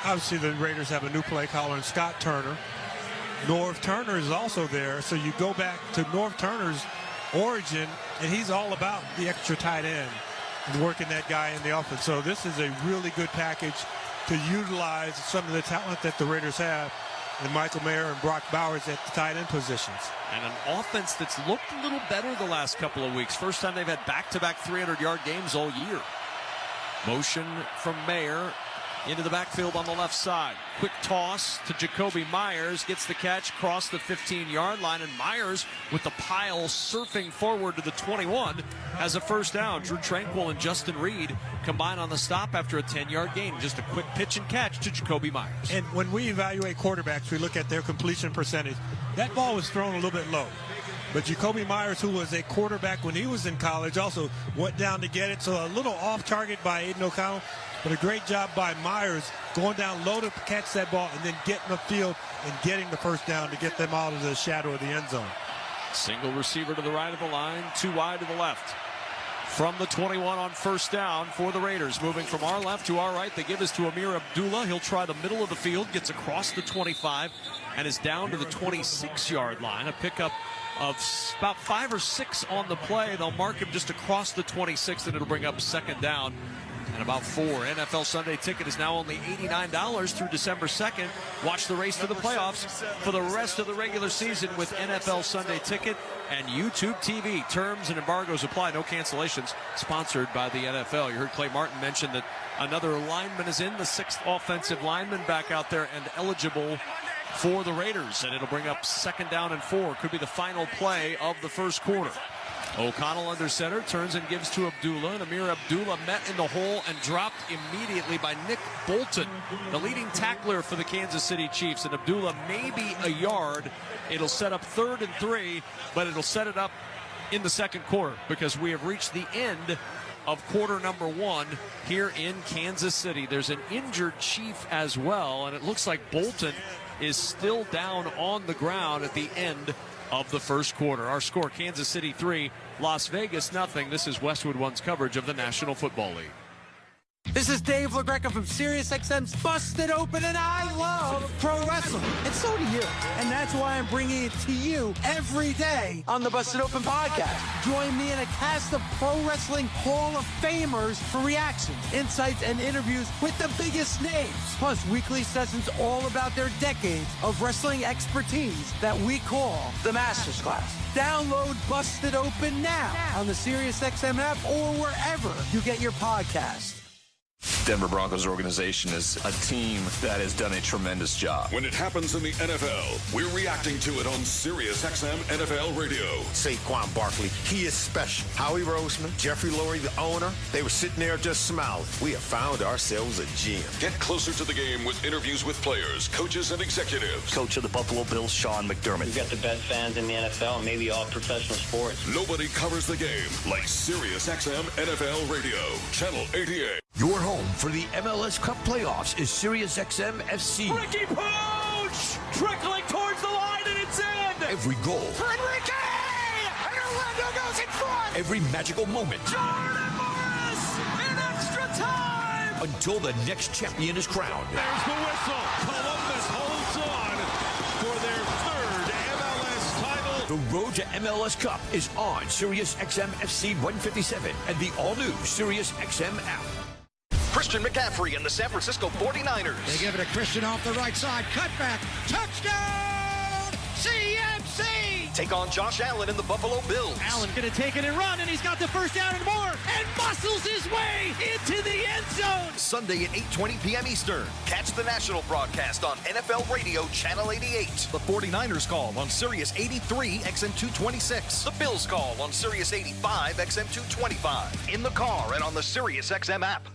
obviously the Raiders have a new play caller in Scott Turner. Norv Turner is also there, so you go back to Norv Turner's origin, and he's all about the extra tight end and working that guy in the offense. So this is a really good package to utilize some of the talent that the Raiders have in Michael Mayer and Brock Bowers at the tight end positions. And an offense that's looked a little better the last couple of weeks. First time they've had back-to-back 300-yard games all year. Motion from Mayer into the backfield on the left side. Quick toss to Jacoby Myers. Gets the catch across the 15-yard line. And Myers, with the pile surfing forward to the 21, has a first down. Drew Tranquil and Justin Reed combine on the stop after a 10-yard gain. Just a quick pitch and catch to Jacoby Myers. And when we evaluate quarterbacks, we look at their completion percentage. That ball was thrown a little bit low. But Jacoby Myers, who was a quarterback when he was in college, also went down to get it. So a little off target by Aiden O'Connell. But a great job by Myers going down low to catch that ball and then getting the field and getting the first down to get them out of the shadow of the end zone. Single receiver to the right of the line, 2 wide to the left. From the 21 on first down for the Raiders. Moving from our left to our right, the give is to Amir Abdullah. He'll try the middle of the field, gets across the 25, and is down to the 26-yard line. A pickup of about 5 or 6 on the play. They'll mark him just across the 26, and it'll bring up second down and about 4. NFL Sunday Ticket is now only $89 through December 2nd. Watch the race to the playoffs for the rest of the regular season with NFL Sunday Ticket and YouTube TV. Terms and embargoes apply. No cancellations. Sponsored by the NFL. You heard Clay Martin mention that another lineman is in, the 6th offensive lineman back out there and eligible for the Raiders. And it'll bring up 2nd down and 4. Could be the final play of the first quarter. O'Connell under center, turns and gives to Abdullah, and Amir Abdullah met in the hole and dropped immediately by Nick Bolton, the leading tackler for the Kansas City Chiefs. And Abdullah maybe a yard. It'll set up 3rd and 3, but it'll set it up in the second quarter because we have reached the end of quarter number 1 here in Kansas City. There's an injured Chief as well, and it looks like Bolton is still down on the ground at the end of the first quarter. Our score, Kansas City 3, Las Vegas nothing. This is Westwood One's coverage of the National Football League. This is Dave LaGreca from SiriusXM's Busted Open, and I love pro wrestling. And so do you. And that's why I'm bringing it to you every day on the Busted Open podcast. Join me in a cast of pro wrestling Hall of Famers for reactions, insights, and interviews with the biggest names. Plus, weekly sessions all about their decades of wrestling expertise that we call the Masters Class. Download Busted Open now on the SiriusXM app or wherever you get your podcasts. Denver Broncos organization is a team that has done a tremendous job. When it happens in the NFL, we're reacting to it on SiriusXM NFL Radio. Saquon Barkley, he is special. Howie Roseman, Jeffrey Lurie, the owner, they were sitting there just smiling. We have found ourselves a gem. Get closer to the game with interviews with players, coaches, and executives. Coach of the Buffalo Bills, Sean McDermott. We've got the best fans in the NFL, and maybe all professional sports. Nobody covers the game like SiriusXM NFL Radio, Channel 88. Your home for the MLS Cup playoffs is SiriusXM FC. Ricky Pooch! Trickling towards the line, and it's in! Every goal. For Enrique! And Orlando goes in front! Every magical moment. Jordan Morris! In extra time! Until the next champion is crowned. There's the whistle. Columbus holds on for their 3rd MLS title. The road to MLS Cup is on SiriusXM FC 157 and the all-new SiriusXM app. Christian McCaffrey and the San Francisco 49ers. They give it to Christian off the right side. Cutback. Touchdown! CMC! Take on Josh Allen and the Buffalo Bills. Allen going to take it and run, and he's got the first down and more, and muscles his way into the end zone. Sunday at 8:20 p.m. Eastern. Catch the national broadcast on NFL Radio Channel 88. The 49ers call on Sirius 83 XM226. The Bills call on Sirius 85 XM225. In the car and on the Sirius XM app.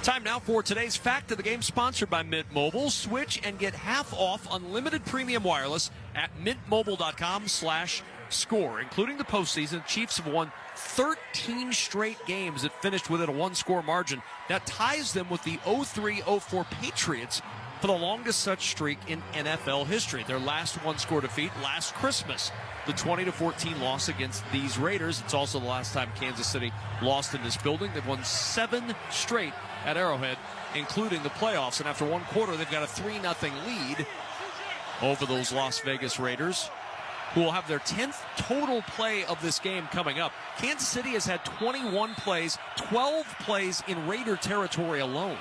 Time now for today's Fact of the Game, sponsored by Mint Mobile. Switch and get half off unlimited premium wireless at mintmobile.com/score. Including the postseason, Chiefs have won 13 straight games that finished within a one-score margin. That ties them with the 03-04 Patriots for the longest such streak in NFL history. Their last one-score defeat last Christmas, the 20-14 loss against these Raiders. It's also the last time Kansas City lost in this building. They've won 7 straight at Arrowhead, including the playoffs. And after one quarter, they've got a 3-0 lead over those Las Vegas Raiders, who will have their 10th total play of this game coming up. Kansas City has had 21 plays, 12 plays in Raider territory alone.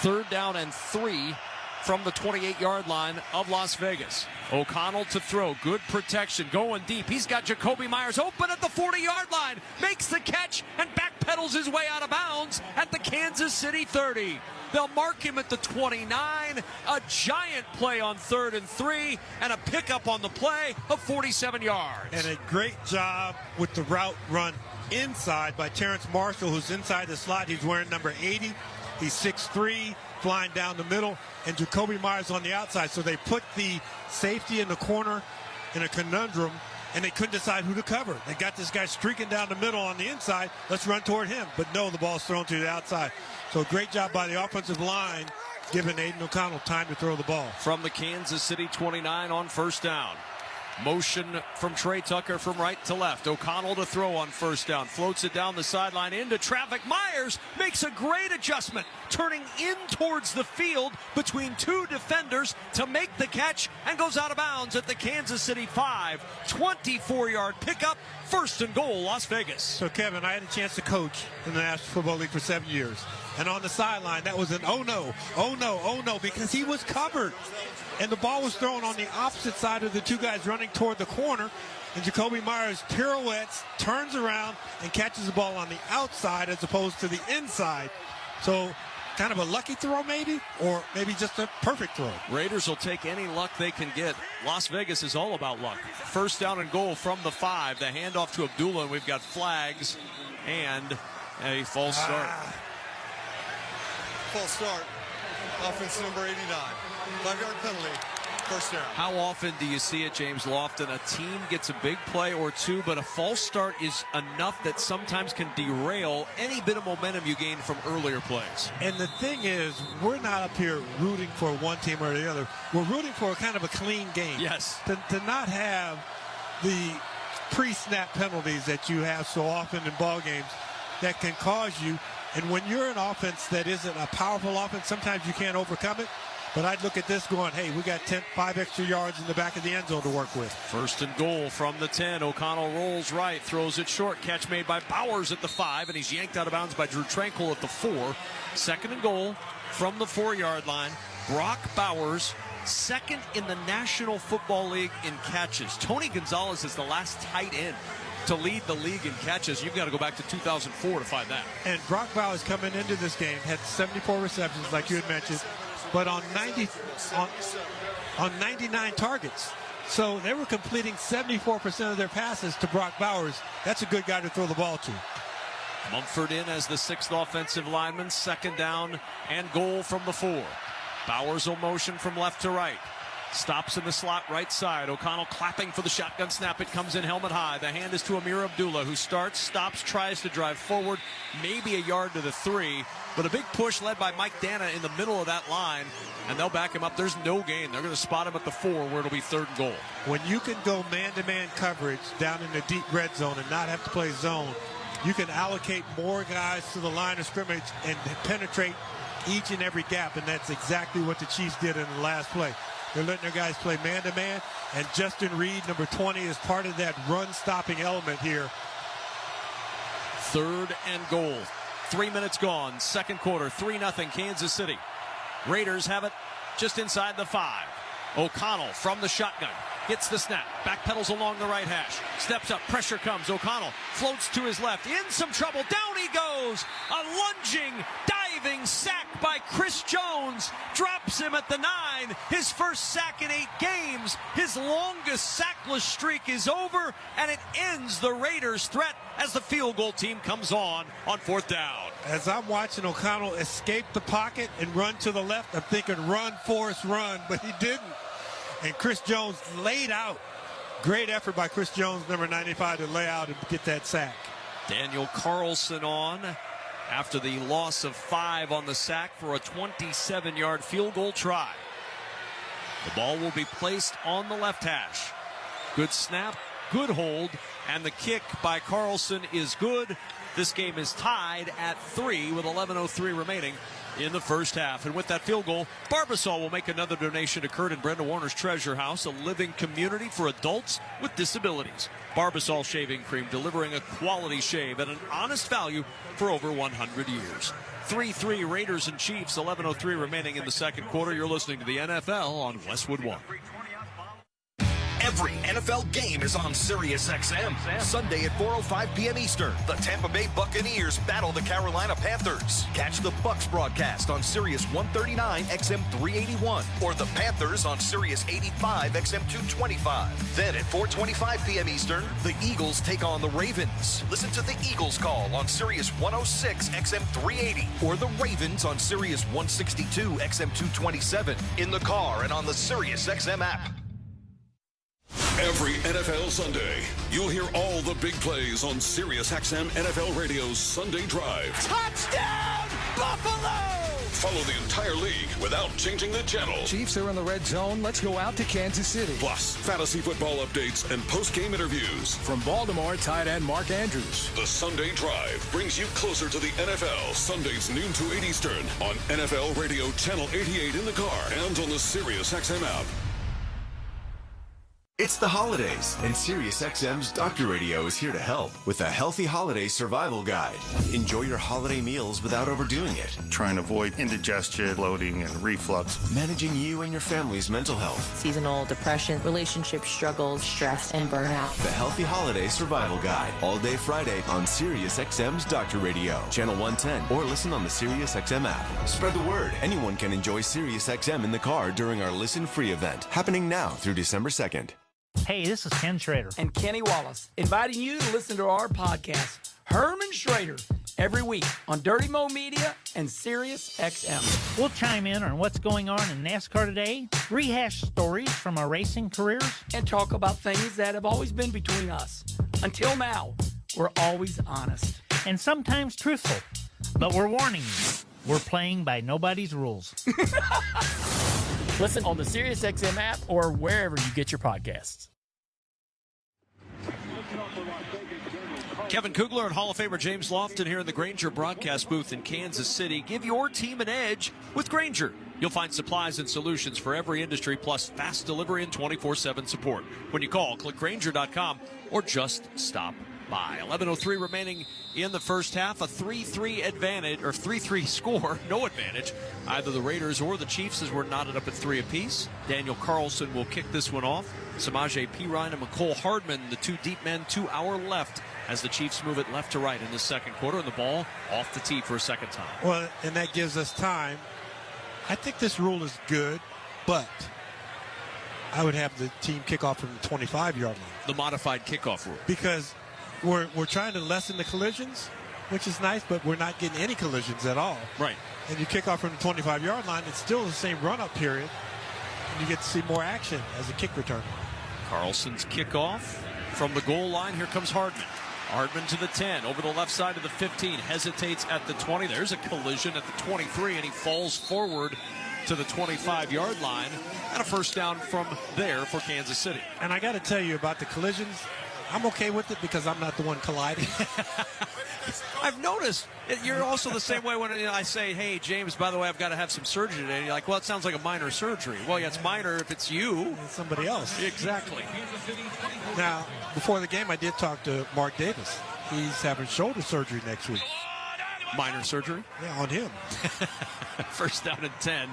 3rd down and 3 from the 28-yard line of Las Vegas. O'Connell to throw. Good protection. Going deep. He's got Jacoby Myers open at the 40-yard line. Makes the catch and backpedals his way out of bounds at the Kansas City 30. They'll mark him at the 29. A giant play on 3rd and 3 and a pickup on the play of 47 yards. And a great job with the route run inside by Terrence Marshall, who's inside the slot. He's wearing number 80. He's 6'3", flying down the middle, and Jacoby Myers on the outside. So they put the safety in the corner in a conundrum, and they couldn't decide who to cover. They got this guy streaking down the middle on the inside. Let's run toward him. But no, the ball's thrown to the outside. So great job by the offensive line, giving Aiden O'Connell time to throw the ball. From the Kansas City 29 on 1st down. Motion from Trey Tucker from right to left. O'Connell to throw on first down. Floats it down the sideline into traffic. Myers makes a great adjustment, turning in towards the field between two defenders to make the catch and goes out of bounds at the Kansas City 5. 24-yard pickup. First and goal, Las Vegas. So, Kevin, I had a chance to coach in the National Football League for 7 years. And on the sideline, that was an oh no, because he was covered. And the ball was thrown on the opposite side of the two guys running toward the corner. And Jacoby Myers pirouettes, turns around, and catches the ball on the outside as opposed to the inside. So, kind of a lucky throw maybe, or maybe just a perfect throw. Raiders will take any luck they can get. Las Vegas is all about luck. First down and goal from the 5. The handoff to Abdullah, and we've got flags and a false start. False start. Offense number 89. 5-yard penalty. First down. How often do you see it, James Lofton? A team gets a big play or two, but a false start is enough that sometimes can derail any bit of momentum you gain from earlier plays. And the thing is, we're not up here rooting for one team or the other. We're rooting for kind of a clean game. Yes. To not have the pre-snap penalties that you have so often in ball games that can cause you. And when you're an offense that isn't a powerful offense, sometimes you can't overcome it. But I'd look at this going, hey, we got 5 extra yards in the back of the end zone to work with. First and goal from the 10. O'Connell rolls right, throws it short. Catch made by Bowers at the 5, and he's yanked out of bounds by Drew Tranquill at the 4. Second and goal from the 4-yard line. Brock Bowers, second in the National Football League in catches. Tony Gonzalez is the last tight end to lead the league in catches. You've got to go back to 2004 to find that. And Brock Bowers coming into this game had 74 receptions, like you had mentioned, but on 99 targets. So they were completing 74% of their passes to Brock Bowers. That's a good guy to throw the ball to. Mumford in as the 6th offensive lineman. Second down and goal from the 4. Bowers will motion from left to right. Stops in the slot right side. O'Connell clapping for the shotgun snap. It comes in helmet high. The hand is to Amir Abdullah, who starts, stops, tries to drive forward, maybe a yard to the 3. But a big push led by Mike Dana in the middle of that line, and they'll back him up. There's no gain. They're going to spot him at the 4, where it'll be third and goal. When you can go man-to-man coverage down in the deep red zone and not have to play zone, you can allocate more guys to the line of scrimmage and penetrate each and every gap, and that's exactly what the Chiefs did in the last play. They're letting their guys play man-to-man, and Justin Reed, number 20, is part of that run-stopping element here. Third and goal. 3 minutes gone. Second quarter, 3-0 Kansas City. Raiders have it just inside the 5. O'Connell from the shotgun. Gets the snap. Backpedals along the right hash. Steps up. Pressure comes. O'Connell floats to his left. In some trouble. Down he goes. A lunging, diving sack by Chris Jones. Drops him at the 9. His first sack in 8 games. His longest sackless streak is over, and it ends the Raiders' threat as the field goal team comes on 4th down. As I'm watching O'Connell escape the pocket and run to the left, I'm thinking run, Forrest, run, but he didn't. And Chris Jones laid out. Great effort by Chris Jones, number 95, to lay out and get that sack. Daniel Carlson on after the loss of 5 on the sack for a 27-yard field goal try. The ball will be placed on the left hash. Good snap, good hold, and the kick by Carlson is good. This game is tied at 3 with 11:03 remaining in the first half. And with that field goal, Barbasol will make another donation to Kurt and Brenda Warner's Treasure House, a living community for adults with disabilities. Barbasol shaving cream, delivering a quality shave at an honest value for over 100 years. 3-3 Raiders and Chiefs, 11:03 remaining in the second quarter. You're listening to the NFL on Westwood One. Every NFL game is on Sirius XM. Sunday at 4:05 p.m. Eastern, the Tampa Bay Buccaneers battle the Carolina Panthers. Catch the Bucs broadcast on Sirius 139 XM 381 or the Panthers on Sirius 85 XM 225. Then at 4:25 p.m. Eastern, the Eagles take on the Ravens. Listen to the Eagles call on Sirius 106 XM 380 or the Ravens on Sirius 162 XM 227 in the car and on the Sirius XM app. Every NFL Sunday, you'll hear all the big plays on Sirius XM NFL Radio's Sunday Drive. Touchdown, Buffalo! Follow the entire league without changing the channel. Chiefs are in the red zone. Let's go out to Kansas City. Plus, fantasy football updates and post-game interviews. From Baltimore, tight end Mark Andrews. The Sunday Drive brings you closer to the NFL. Sundays noon to 8 Eastern on NFL Radio Channel 88 in the car and on the SiriusXM app. It's the holidays, and SiriusXM's Doctor Radio is here to help with a healthy holiday survival guide. Enjoy your holiday meals without overdoing it. Trying to avoid indigestion, bloating, and reflux. Managing you and your family's mental health. Seasonal depression, relationship struggles, stress, and burnout. The Healthy Holiday Survival Guide. All day Friday on SiriusXM's Doctor Radio, Channel 110, or listen on the SiriusXM app. Spread the word. Anyone can enjoy SiriusXM in the car during our Listen Free event, happening now through December 2nd. Hey, this is Ken Schrader. And Kenny Wallace, inviting you to listen to our podcast, Herman Schrader, every week on Dirty Mo Media and Sirius XM. We'll chime in on what's going on in NASCAR today, rehash stories from our racing careers, and talk about things that have always been between us. Until now, we're always honest. And sometimes truthful. But we're warning you, we're playing by nobody's rules. Listen on the SiriusXM app or wherever you get your podcasts. Kevin Kugler and Hall of Famer James Lofton here in the Grainger broadcast booth in Kansas City. Give your team an edge with Grainger. You'll find supplies and solutions for every industry, plus fast delivery and 24/7 support. When you call, click Grainger.com or just stop by. 11:03 remaining in the first half. A 3-3 advantage, or 3-3 score. No advantage. Either the Raiders or the Chiefs, as we're knotted up at 3 apiece. Daniel Carlson will kick this one off. Samaje Perine and McCole Hardman, the two deep men, to our left, as the Chiefs move it left to right in the second quarter, and the ball off the tee for a second time. Well, and that gives us time. I think this rule is good, but I would have the team kick off from the 25-yard line. The modified kickoff rule. Because we're trying to lessen the collisions, which is nice, but we're not getting any collisions at all. Right. And you kick off from the 25-yard line, it's still the same run-up period, and you get to see more action as a kick returner. Carlson's kickoff from the goal line. Here comes Hardman. Hardman to the 10, over the left side of the 15, hesitates at the 20. There's a collision at the 23, and he falls forward to the 25-yard line, and a first down from there for Kansas City. And I got to tell you about the collisions. I'm okay with it because I'm not the one colliding. I've noticed you're also the same way when I say, hey, James, by the way, I've got to have some surgery today. And you're like, well, it sounds like a minor surgery. Well, yeah, it's minor if it's you. It's somebody else. Exactly. Now, before the game, I did talk to Mark Davis. He's having shoulder surgery next week. Minor surgery? Yeah, on him. First down and 10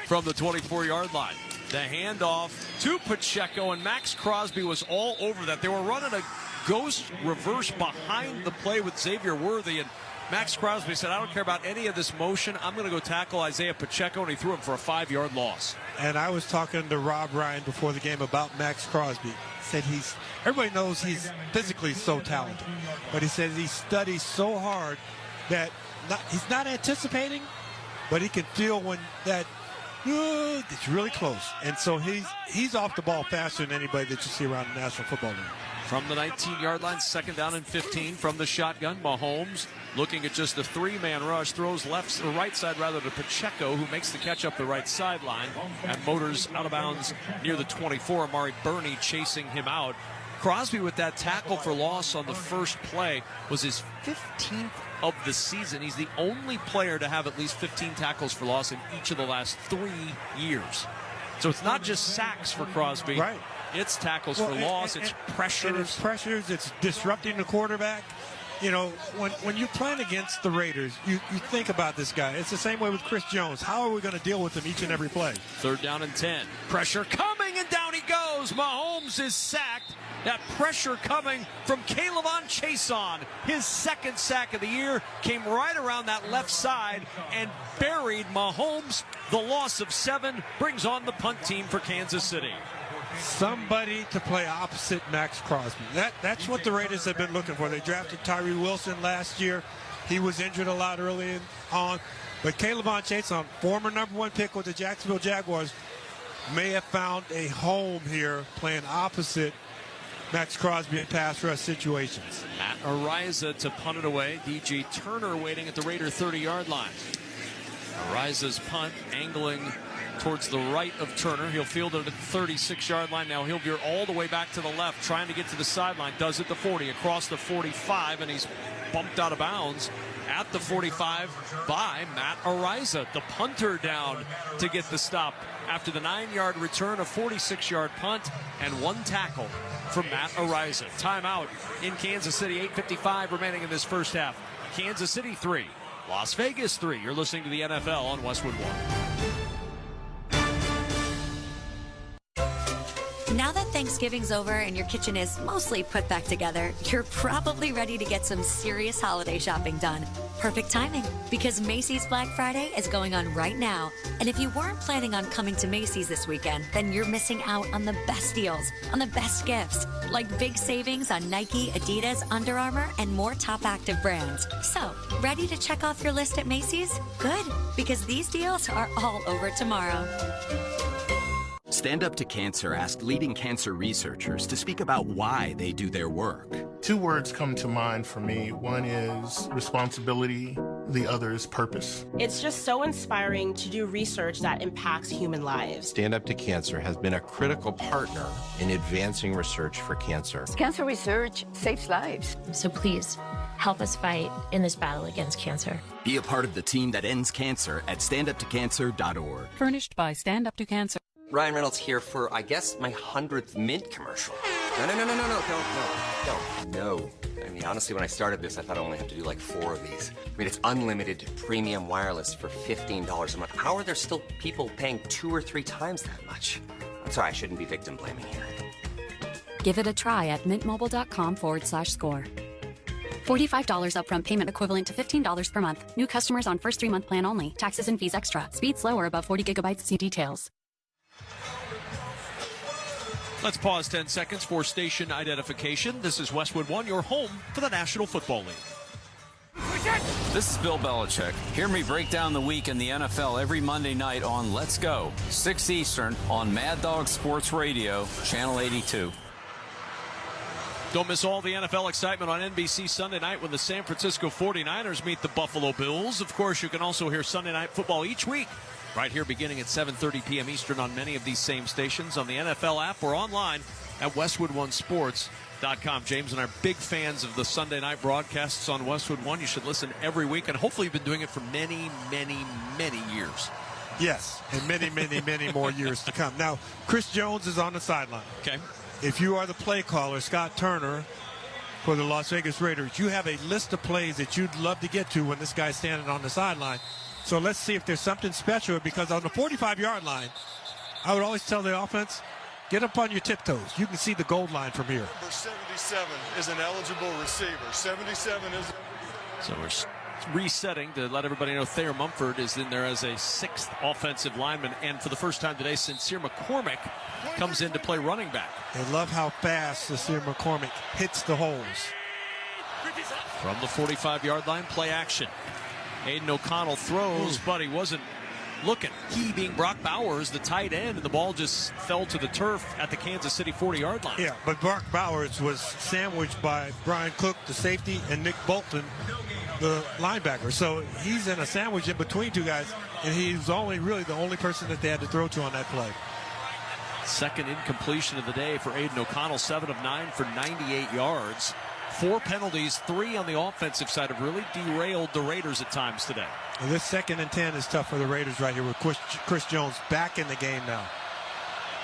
from the 24-yard line. The handoff to Pacheco, and Max Crosby was all over that. They were running a ghost reverse behind the play with Xavier Worthy, and Max Crosby said, I don't care about any of this motion. I'm going to go tackle Isaiah Pacheco, and he threw him for a 5-yard loss. And I was talking to Rob Ryan before the game about Max Crosby. He said everybody knows he's physically so talented, but he says he studies so hard that he's not anticipating, but he can feel when that it's really close. And so he's off the ball faster than anybody that you see around the National Football League. From the 19-yard line, second down and 15 from the shotgun. Mahomes looking at just a three-man rush, throws right side to Pacheco, who makes the catch up the right sideline and motors out of bounds near the 24. Amari Burney chasing him out. Crosby with that tackle for loss on the first play was his 15th of the season. He's the only player to have at least 15 tackles for loss in each of the last 3 years. So it's not just sacks for Crosby. Right. It's tackles for loss. It's pressures. It's pressures. It's disrupting the quarterback. You know, when you're playing against the Raiders, you think about this guy. It's the same way with Chris Jones. How are we going to deal with him each and every play? Third down and 10. Pressure coming, and down he goes. Mahomes is sacked. That pressure coming from K'Lavon Chaisson. His second sack of the year came right around that left side and buried Mahomes. The loss of 7 brings on the punt team for Kansas City. Somebody to play opposite Max Crosby. That's what the Raiders have been looking for. They drafted Tyree Wilson last year. He was injured a lot early on. But K'Lavon Chaisson, former #1 pick with the Jacksonville Jaguars, may have found a home here playing opposite Max Crosby in pass rush situations. Matt Ariza to punt it away. DJ Turner waiting at the Raider 30-yard line. Ariza's punt angling towards the right of Turner. He'll field it at the 36-yard line. Now he'll veer all the way back to the left, trying to get to the sideline. Does it the 40, across the 45, and he's bumped out of bounds at the 45 by Matt Ariza. The punter down to get the stop after the 9-yard return, a 46-yard punt, and 1 tackle from Matt Ariza. Timeout in Kansas City, 8:55 remaining in this first half. Kansas City 3, Las Vegas 3. You're listening to the NFL on Westwood 1. Now that Thanksgiving's over and your kitchen is mostly put back together, you're probably ready to get some serious holiday shopping done. Perfect timing, because Macy's Black Friday is going on right now. And if you weren't planning on coming to Macy's this weekend, then you're missing out on the best deals, on the best gifts, like big savings on Nike, Adidas, Under Armour, and more top active brands. So, ready to check off your list at Macy's? Good, because these deals are all over tomorrow. Stand Up to Cancer asked leading cancer researchers to speak about why they do their work. 2 words come to mind for me. One is responsibility, the other is purpose. It's just so inspiring to do research that impacts human lives. Stand Up to Cancer has been a critical partner in advancing research for cancer. Cancer research saves lives. So please, help us fight in this battle against cancer. Be a part of the team that ends cancer at standuptocancer.org. Furnished by Stand Up to Cancer. Ryan Reynolds here for, I guess, my 100th Mint commercial. No, don't. I mean, honestly, when I started this, I thought I only had to do like 4 of these. I mean, it's unlimited premium wireless for $15 a month. How are there still people paying 2 or 3 times that much? I'm sorry, I shouldn't be victim blaming here. Give it a try at mintmobile.com/score. $45 upfront payment equivalent to $15 per month. New customers on first 3-month plan only. Taxes and fees extra. Speed slower above 40 gigabytes. See details. Let's pause 10 seconds for station identification. This is Westwood 1, your home for the National Football League. This is Bill Belichick. Hear me break down the week in the NFL every Monday night on Let's Go, 6 Eastern on Mad Dog Sports Radio, Channel 82. Don't miss all the NFL excitement on NBC Sunday night when the San Francisco 49ers meet the Buffalo Bills. Of course, you can also hear Sunday Night Football each week right here beginning at 7:30 p.m. Eastern on many of these same stations, on the NFL app or online at westwood1sports.com. James and I are big fans of the Sunday night broadcasts on Westwood 1. You should listen every week, and hopefully you've been doing it for many, many, many years. Yes, and many, many, many more years to come. Now, Chris Jones is on the sideline. Okay. If you are the play caller, Scott Turner, for the Las Vegas Raiders, you have a list of plays that you'd love to get to when this guy's standing on the sideline. So let's see if there's something special, because on the 45-yard line, I would always tell the offense, get up on your tiptoes. You can see the goal line from here. Number 77 is an eligible receiver. 77 is... So we're resetting to let everybody know Thayer Mumford is in there as a 6th offensive lineman. And for the first time today, Sincere McCormick comes in to play running back. I love how fast Sincere McCormick hits the holes. From the 45-yard line, play action. Aiden O'Connell throws, but he wasn't looking. He being Brock Bowers, the tight end, and the ball just fell to the turf at the Kansas City 40-yard line. Yeah, but Brock Bowers was sandwiched by Brian Cook, the safety, and Nick Bolton, the linebacker. So he's in a sandwich in between 2 guys, and he's really the only person that they had to throw to on that play. Second incompletion of the day for Aiden O'Connell, 7 of 9 for 98 yards. 4 penalties, 3 on the offensive side have really derailed the Raiders at times today. And this 2nd and 10 is tough for the Raiders right here with Chris Jones back in the game now.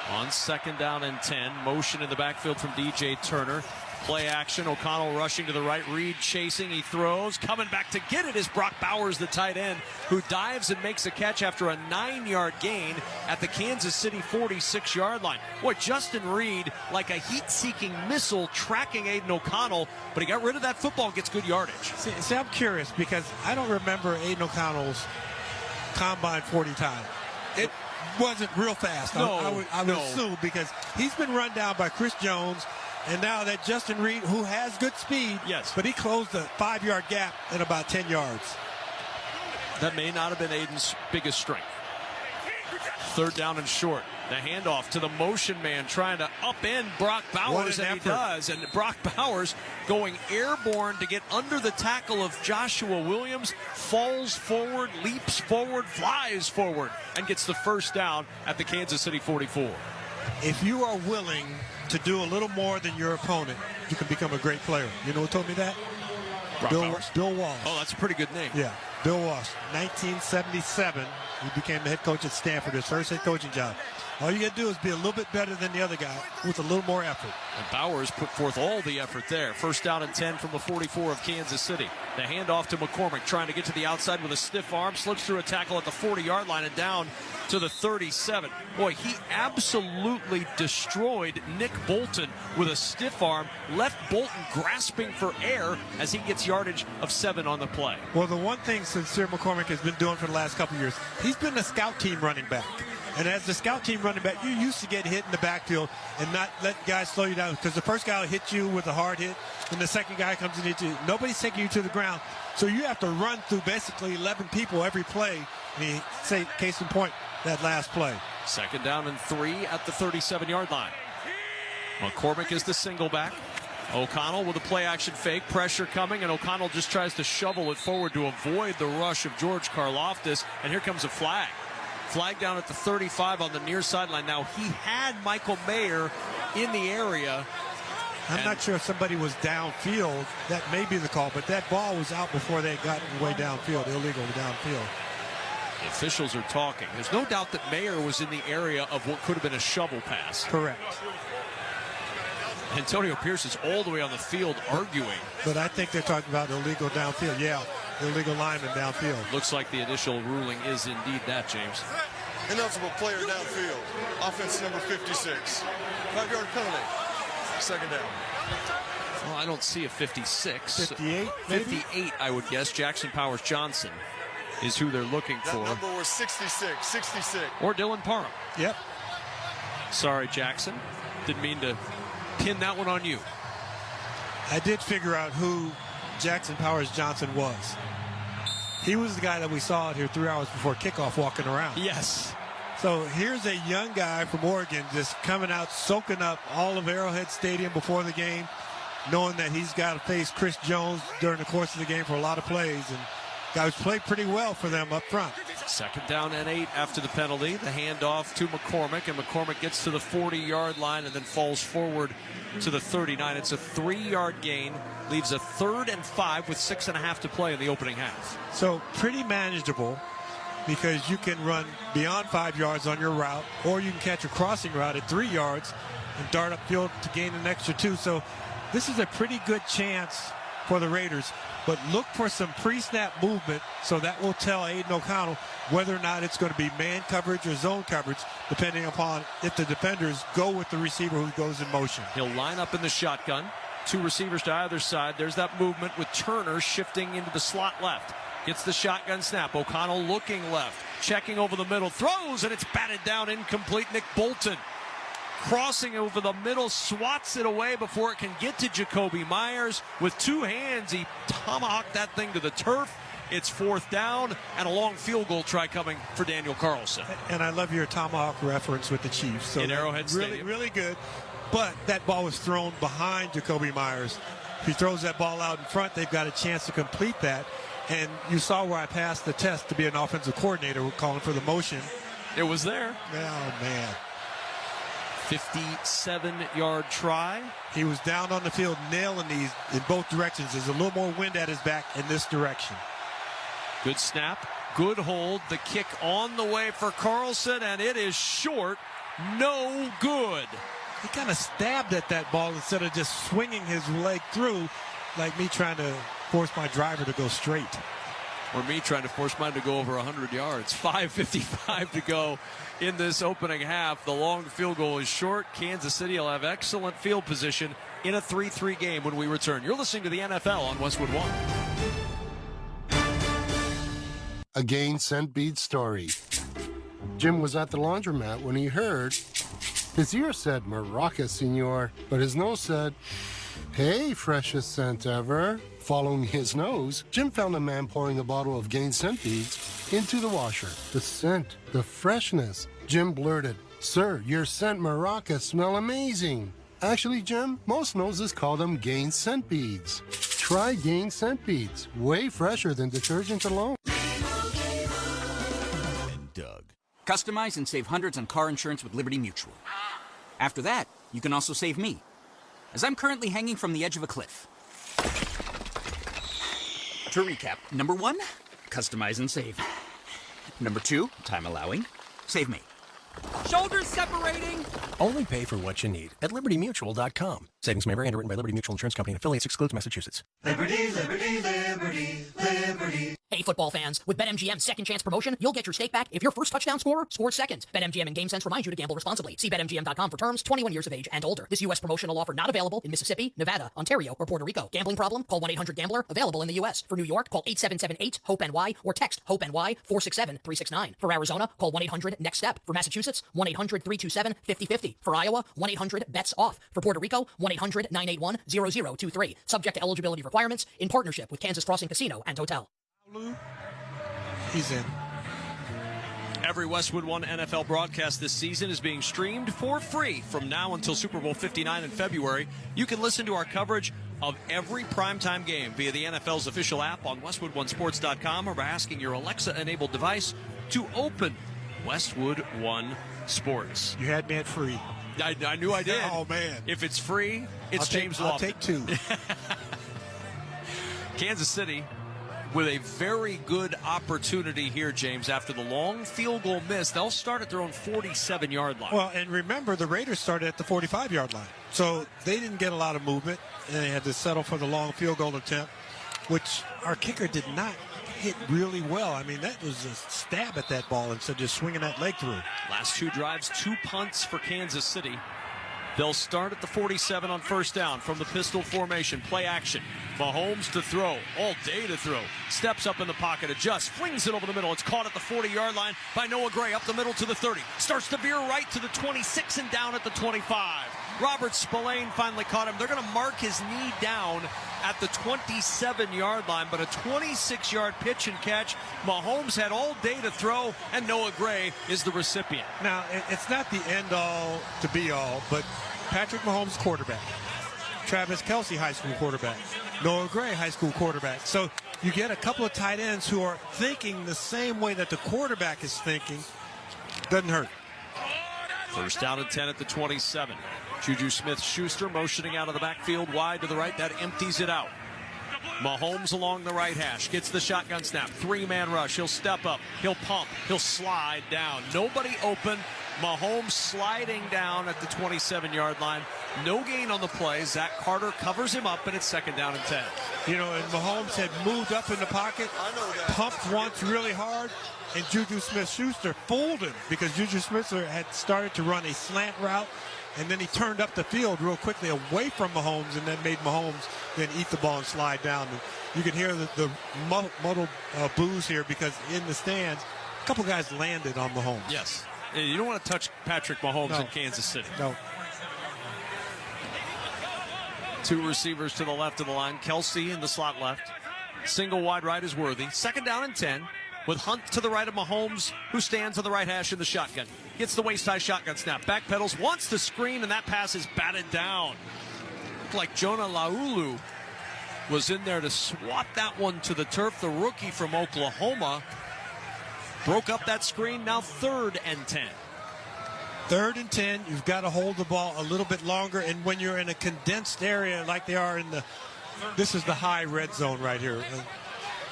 On 2nd down and 10, motion in the backfield from DJ Turner. Play action, O'Connell rushing to the right, Reed chasing, he throws, coming back to get it is Brock Bowers, the tight end, who dives and makes a catch after a 9-yard gain at the Kansas City 46-yard line. Boy, Justin Reed, like a heat-seeking missile, tracking Aiden O'Connell, but he got rid of that football and gets good yardage. See, I'm curious, because I don't remember Aiden O'Connell's combine 40 time. It wasn't real fast. No, I would assume, because he's been run down by Chris Jones. And now that Justin Reed, who has good speed, yes, but he closed a 5-yard gap in about 10 yards. That may not have been Aiden's biggest strength. Third down and short. The handoff to the motion man trying to upend Brock Bowers, and he does. And Brock Bowers going airborne to get under the tackle of Joshua Williams, falls forward, leaps forward, flies forward, and gets the first down at the Kansas City 44. If you are willing to do a little more than your opponent, you can become a great player. You know who told me that? Bill Walsh. Oh, that's a pretty good name. Yeah, Bill Walsh. 1977, he became the head coach at Stanford, his first head coaching job. All you got to do is be a little bit better than the other guy with a little more effort. And Bowers put forth all the effort there. First down and 10 from the 44 of Kansas City. The handoff to McCormick, trying to get to the outside with a stiff arm, slips through a tackle at the 40-yard line and down to the 37. Boy, he absolutely destroyed Nick Bolton with a stiff arm, left Bolton grasping for air as he gets yardage of 7 on the play. Well, the one thing Sincere McCormick has been doing for the last couple of years, he's been a scout team running back. And as the scout team running back, you used to get hit in the backfield and not let guys slow you down, because the first guy will hit you with a hard hit, and the second guy comes and hits you. Nobody's taking you to the ground. So you have to run through basically 11 people every play. And say, case in point, that last play. Second down and 3 at the 37-yard line. McCormick is the single back. O'Connell with a play-action fake, pressure coming, and O'Connell just tries to shovel it forward to avoid the rush of George Karlaftis, and here comes a flag. Flag down at the 35 on the near sideline. Now, he had Michael Mayer in the area. I'm not sure if somebody was downfield. That may be the call, but that ball was out before they had gotten way downfield, illegal downfield. The officials are talking. There's no doubt that Mayer was in the area of what could have been a shovel pass. Correct. Antonio Pierce is all the way on the field arguing. But I think they're talking about illegal downfield. Yeah, illegal lineman downfield. Looks like the initial ruling is indeed that, James. Ineligible player downfield. Offense number 56. 5-yard penalty. Second down. Well, I don't see a 56. 58, 58, I would guess. Jackson Powers Johnson is who they're looking for. That number was 66. 66. Or Dylan Parham. Yep. Sorry, Jackson. Didn't mean to pin that one on you. I did figure out who Jackson Powers Johnson was. He was the guy that we saw out here 3 hours before kickoff walking around. Yes. So here's a young guy from Oregon just coming out, soaking up all of Arrowhead Stadium before the game, knowing that he's got to face Chris Jones during the course of the game for a lot of plays. And guys played pretty well for them up front. Second down and 8 after the penalty. The handoff to McCormick, and McCormick gets to the 40-yard line and then falls forward to the 39. It's a 3-yard gain, leaves a 3rd and 5 with 6.5 to play in the opening half. So pretty manageable, because you can run beyond 5 yards on your route, or you can catch a crossing route at 3 yards and dart upfield to gain an extra 2. So this is a pretty good chance for the Raiders. But look for some pre-snap movement, so that will tell Aiden O'Connell whether or not it's going to be man coverage or zone coverage, depending upon if the defenders go with the receiver who goes in motion. He'll line up in the shotgun. 2 receivers to either side. There's that movement with Turner shifting into the slot left. Gets the shotgun snap. O'Connell looking left. Checking over the middle. Throws, and it's batted down, incomplete. Nick Bolton crossing over the middle, swats it away before it can get to Jacoby Myers. With 2 hands, he tomahawked that thing to the turf. It's 4th down, and a long field goal try coming for Daniel Carlson. And I love your tomahawk reference with the Chiefs. So in Arrowhead Stadium. Really good. But that ball was thrown behind Jacoby Myers. If he throws that ball out in front, they've got a chance to complete that. And you saw where I passed the test to be an offensive coordinator, calling for the motion. It was there. Oh, man. 57-yard try. He was down on the field nailing these in both directions. There's a little more wind at his back in this direction. Good snap, good hold. The kick on the way for Carlson, and it is short. No good. He kind of stabbed at that ball instead of just swinging his leg through, like me trying to force my driver to go straight. Or me trying to force mine to go over 100 yards. 5:55 to go in this opening half. The long field goal is short. Kansas City will have excellent field position in a 3-3 game when we return. You're listening to the NFL on Westwood One. A Gain Scent Bead story. Jim was at the laundromat when he heard his ear said Maraca, senor, but his nose said, hey, freshest scent ever. Following his nose, Jim found a man pouring a bottle of Gain scent beads into the washer. The scent, the freshness. Jim blurted, "Sir, your scent maracas smell amazing." Actually, Jim, most noses call them Gain scent beads. Try Gain scent beads. Way fresher than detergent alone. And Doug. Customize and save hundreds on car insurance with Liberty Mutual. After that, you can also save me, as I'm currently hanging from the edge of a cliff. To recap, number 1, customize and save. Number 2, time allowing, save me. Shoulders separating! Only pay for what you need at LibertyMutual.com. Savings may vary. Underwritten by Liberty Mutual Insurance Company and affiliates. Excludes Massachusetts. Liberty, liberty, liberty, liberty. Hey, football fans, with BetMGM's second chance promotion, you'll get your stake back if your first touchdown scorer scores second. BetMGM and GameSense remind you to gamble responsibly. See BetMGM.com for terms, 21 years of age and older. This U.S. promotional offer not available in Mississippi, Nevada, Ontario, or Puerto Rico. Gambling problem? Call 1-800-GAMBLER. Available in the U.S. For New York, call 8778-HOPE-NY or text HOPE-NY 467-369. For Arizona, call 1-800-NEXT-STEP. For Massachusetts, 1-800-327-5050. For Iowa, 1-800-BETS-OFF. For Puerto Rico, 1-800-981-0023. Subject to eligibility requirements in partnership with Kansas Crossing Casino and Hotel. He's in. Every Westwood One NFL broadcast this season is being streamed for free from now until Super Bowl 59 in February. You can listen to our coverage of every primetime game via the NFL's official app on WestwoodOneSports.com or by asking your Alexa-enabled device to open Westwood One Sports. You had me at free. I knew I did. Oh, man. If it's free, it's James Lofton. I'll take 2. Kansas City with a very good opportunity here, James, after the long field goal miss. They'll start at their own 47-yard line. Well, and remember, the Raiders started at the 45-yard line. So they didn't get a lot of movement, and they had to settle for the long field goal attempt, which our kicker did not hit really well. I mean, that was a stab at that ball instead of just swinging that leg through. Last 2 drives, 2 punts for Kansas City. They'll start at the 47 on first down from the pistol formation. Play action. Mahomes to throw. All day to throw. Steps up in the pocket. Adjusts. Flings it over the middle. It's caught at the 40-yard line by Noah Gray. Up the middle to the 30. Starts to veer right to the 26 and down at the 25. Robert Spillane finally caught him. They're going to mark his knee down at the 27-yard line, but a 26-yard pitch and catch. Mahomes had all day to throw, and Noah Gray is the recipient. Now, it's not the end-all to be-all, but Patrick Mahomes, quarterback. Travis Kelce, high school quarterback. Noah Gray, high school quarterback. So you get a couple of tight ends who are thinking the same way that the quarterback is thinking. Doesn't hurt. First down and 10 at the 27. Juju Smith-Schuster motioning out of the backfield wide to the right. That empties it out. Mahomes along the right hash. Gets the shotgun snap. 3-man rush. He'll step up. He'll pump. He'll slide down. Nobody open. Mahomes sliding down at the 27-yard line. No gain on the play. Zach Carter covers him up, and it's second down and 10. You know, and Mahomes had moved up in the pocket, pumped once really hard, and Juju Smith-Schuster fooled him because Juju Smith-Schuster had started to run a slant route, and then he turned up the field real quickly away from Mahomes and then made Mahomes then eat the ball and slide down. And you can hear the muddled boos here because in the stands, a couple guys landed on Mahomes. Yes. You don't want to touch Patrick Mahomes in Kansas City. No. 2 receivers to the left of the line. Kelce in the slot left. Single wide right is Worthy. Second down and 10 with Hunt to the right of Mahomes, who stands on the right hash in the shotgun. Gets the waist-high shotgun snap. Backpedals, wants the screen, and that pass is batted down. Looked like Jonah Laulu was in there to swat that one to the turf. The rookie from Oklahoma broke up that screen. Now 3rd and 10. 3rd and 10, you've got to hold the ball a little bit longer, and when you're in a condensed area like they are in this is the high red zone right here.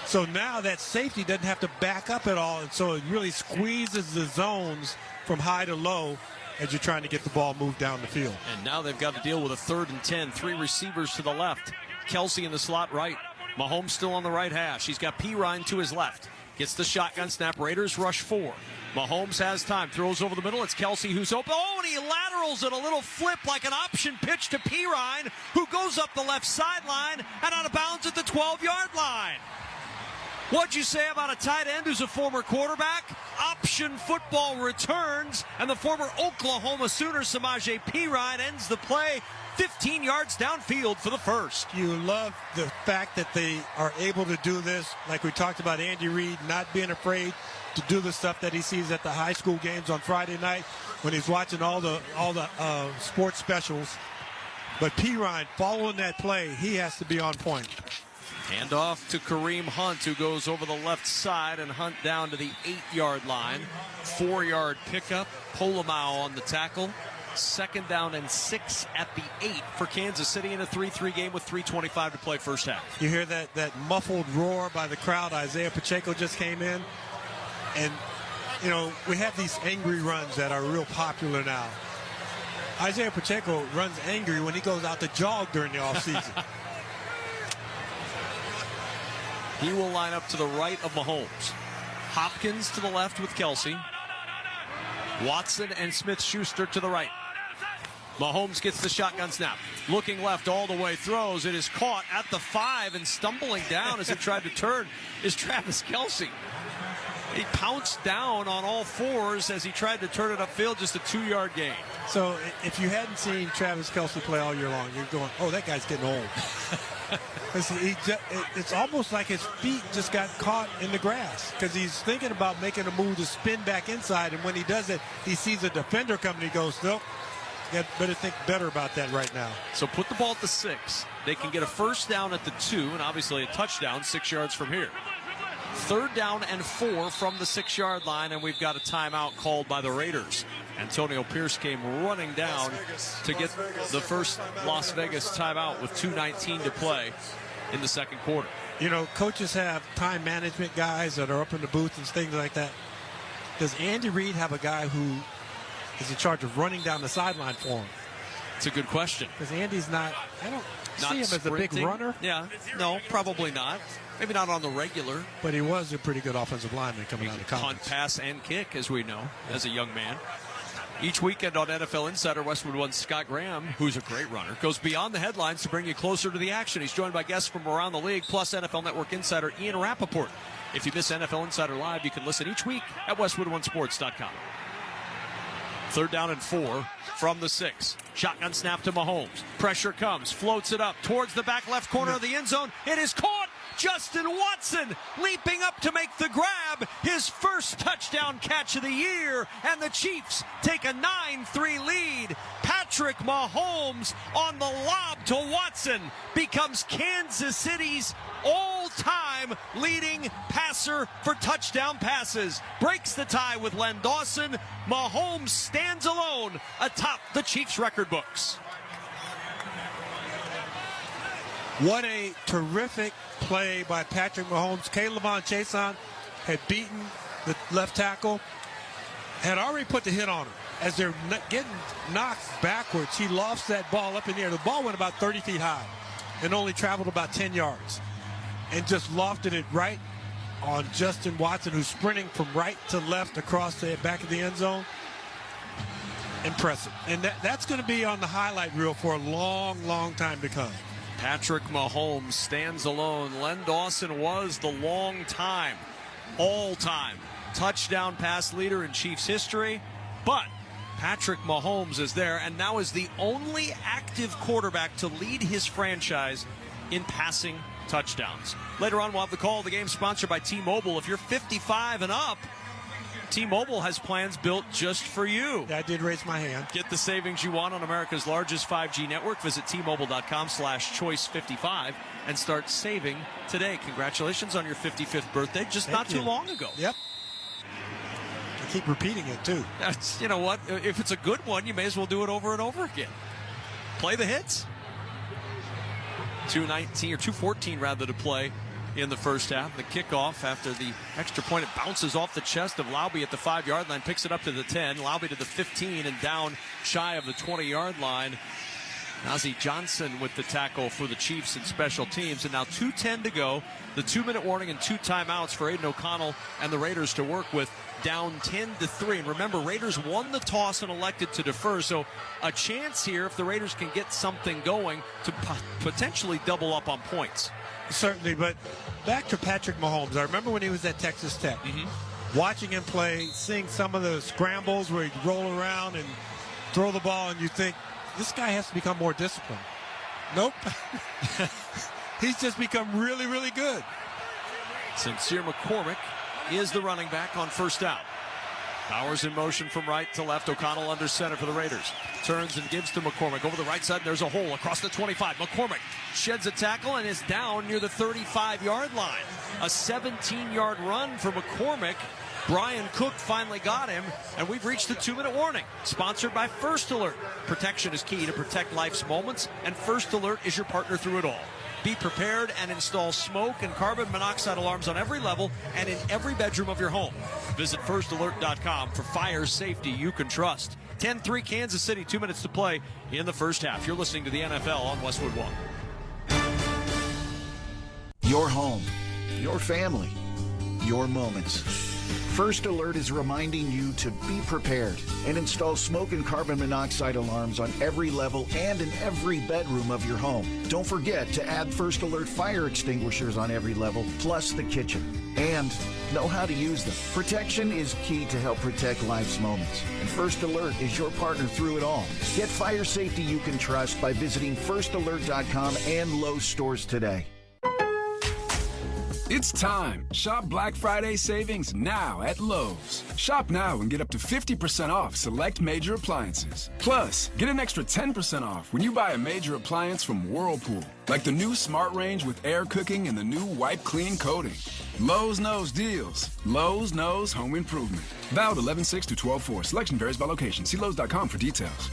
So now that safety doesn't have to back up at all, and so it really squeezes the zones from high to low as you're trying to get the ball moved down the field. And now they've got to deal with a 3rd and 10, 3 receivers to the left. Kelce in the slot right. Mahomes still on the right hash. He's got Pirine to his left. Gets the shotgun snap. Raiders rush 4. Mahomes has time. Throws over the middle. It's Kelce who's open. Oh, and he laterals it. A little flip like an option pitch to Pirine, who goes up the left sideline and out of bounds at the 12-yard line. What'd you say about a tight end who's a former quarterback? option football returns, and the former Oklahoma Sooner Samaje Perine ends the play 15 yards downfield for the first. You love the fact that they are able to do this, like we talked about Andy Reid not being afraid to do the stuff that he sees at the high school games on Friday night when he's watching all the sports specials. But Perine, following that play, he has to be on point. Hand off to Kareem Hunt, who goes over the left side, and Hunt down to the 8-yard line. 4-yard pickup. Polamalu on the tackle. 2nd down and 6 at the 8 for Kansas City in a 3-3 game with 3:25 to play first half. You hear that muffled roar by the crowd. Isaiah Pacheco just came in. And, you know, we have these angry runs that are real popular now. Isaiah Pacheco runs angry when he goes out to jog during the offseason. He will line up to the right of Mahomes. Hopkins to the left with Kelsey. Watson and Smith-Schuster to the right. Mahomes gets the shotgun snap. Looking left all the way, throws. It is caught at the 5, and stumbling down as he tried to turn is Travis Kelsey. He pounced down on all fours as he tried to turn it upfield, just a 2-yard gain. So if you hadn't seen Travis Kelsey play all year long, you're going, oh, that guy's getting old. It's almost like his feet just got caught in the grass because he's thinking about making a move to spin back inside, and when he does it, he sees a defender coming. He goes, nope, you better think better about that right now. So put the ball at the 6. They can get a first down at the 2, and obviously a touchdown 6 yards from here. 3rd down and 4 from the 6-yard line, and we've got a timeout called by the Raiders. Antonio Pierce came running down to get the first Las Vegas timeout with 2:19 to play in the second quarter. You know, coaches have time management guys that are up in the booth and things like that. Does Andy Reid have a guy who is in charge of running down the sideline for him? It's a good question. Because Andy's not, I don't see him sprinting. as a big runner. Yeah, no, probably not. Maybe not on the regular. But he was a pretty good offensive lineman coming out of college. Punt, pass, and kick, as we know, as a young man. Each weekend on NFL Insider, Westwood One's Scott Graham, who's a great runner, goes beyond the headlines to bring you closer to the action. He's joined by guests from around the league, plus NFL Network Insider Ian Rappaport. If you miss NFL Insider Live, you can listen each week at WestwoodOneSports.com. 3rd down and 4 from the 6. Shotgun snap to Mahomes. Pressure comes, floats it up towards the back left corner of the end zone. It is caught. Justin Watson leaping up to make the grab, his first touchdown catch of the year, and the Chiefs take a 9-3 lead. Patrick Mahomes on the lob to Watson becomes Kansas City's all-time leading passer for touchdown passes. Breaks the tie with Len Dawson. Mahomes stands alone atop the Chiefs record books. What a terrific play by Patrick Mahomes. K'Lavon Chaisson had beaten the left tackle, had already put the hit on him. As they're getting knocked backwards, he lofts that ball up in the air. The ball went about 30 feet high and only traveled about 10 yards. And just lofted it right on Justin Watson, who's sprinting from right to left across the back of the end zone. Impressive. And that's going to be on the highlight reel for a long, long time to come. Patrick Mahomes stands alone. Len Dawson was the long-time, all-time touchdown pass leader in Chiefs history. But Patrick Mahomes is there and now is the only active quarterback to lead his franchise in passing touchdowns. Later on, we'll have the call of the game sponsored by T-Mobile. If you're 55 and up, T-Mobile has plans built just for you. I did raise my hand. Get the savings you want on America's largest 5G network. Visit T-Mobile.com/choice55 and start saving today. Congratulations on your 55th birthday, just not too long ago. Yep. I keep repeating it, too. That's, you know what? If it's a good one, you may as well do it over and over again. Play the hits. 2:19 or 2:14 rather to play in the first half. The kickoff after the extra point, it bounces off the chest of Laube at the 5-yard line, picks it up to the 10, Laube to the 15, and down shy of the 20-yard line. Nazeeh Johnson with the tackle for the Chiefs in special teams. And now 2:10 to go. The 2-minute warning and 2 timeouts for Aiden O'Connell and the Raiders to work with, down 10-3. And remember, Raiders won the toss and elected to defer. So a chance here if the Raiders can get something going to potentially double up on points. Certainly, but back to Patrick Mahomes. I remember when he was at Texas Tech. watching him play, seeing some of the scrambles where he'd roll around and throw the ball, and you think, this guy has to become more disciplined. Nope. He's just become really, really good. Sincere McCormick is the running back on first down. Bowers in motion from right to left. O'Connell under center for the Raiders. Turns and gives to McCormick. Over the right side, there's a hole across the 25. McCormick sheds a tackle and is down near the 35-yard line. A 17-yard run for McCormick. Brian Cook finally got him, and we've reached the 2-minute warning. Sponsored by First Alert. Protection is key to protect life's moments, and First Alert is your partner through it all. Be prepared and install smoke and carbon monoxide alarms on every level and in every bedroom of your home. Visit firstalert.com for fire safety you can trust. 10-3 Kansas City, 2 minutes to play in the first half. You're listening to the NFL on Westwood One. Your home, your family, your moments. First Alert is reminding you to be prepared and install smoke and carbon monoxide alarms on every level and in every bedroom of your home. Don't forget to add First Alert fire extinguishers on every level, plus the kitchen. And know how to use them. Protection is key to help protect life's moments. And First Alert is your partner through it all. Get fire safety you can trust by visiting firstalert.com and Lowe's stores today. It's time. Shop Black Friday savings now at Lowe's. Shop now and get up to 50% off select major appliances. Plus, get an extra 10% off when you buy a major appliance from Whirlpool, like the new Smart Range with air cooking and the new Wipe Clean coating. Lowe's knows deals. Lowe's knows home improvement. Valid 11/6 to 12/4. Selection varies by location. See Lowe's.com for details.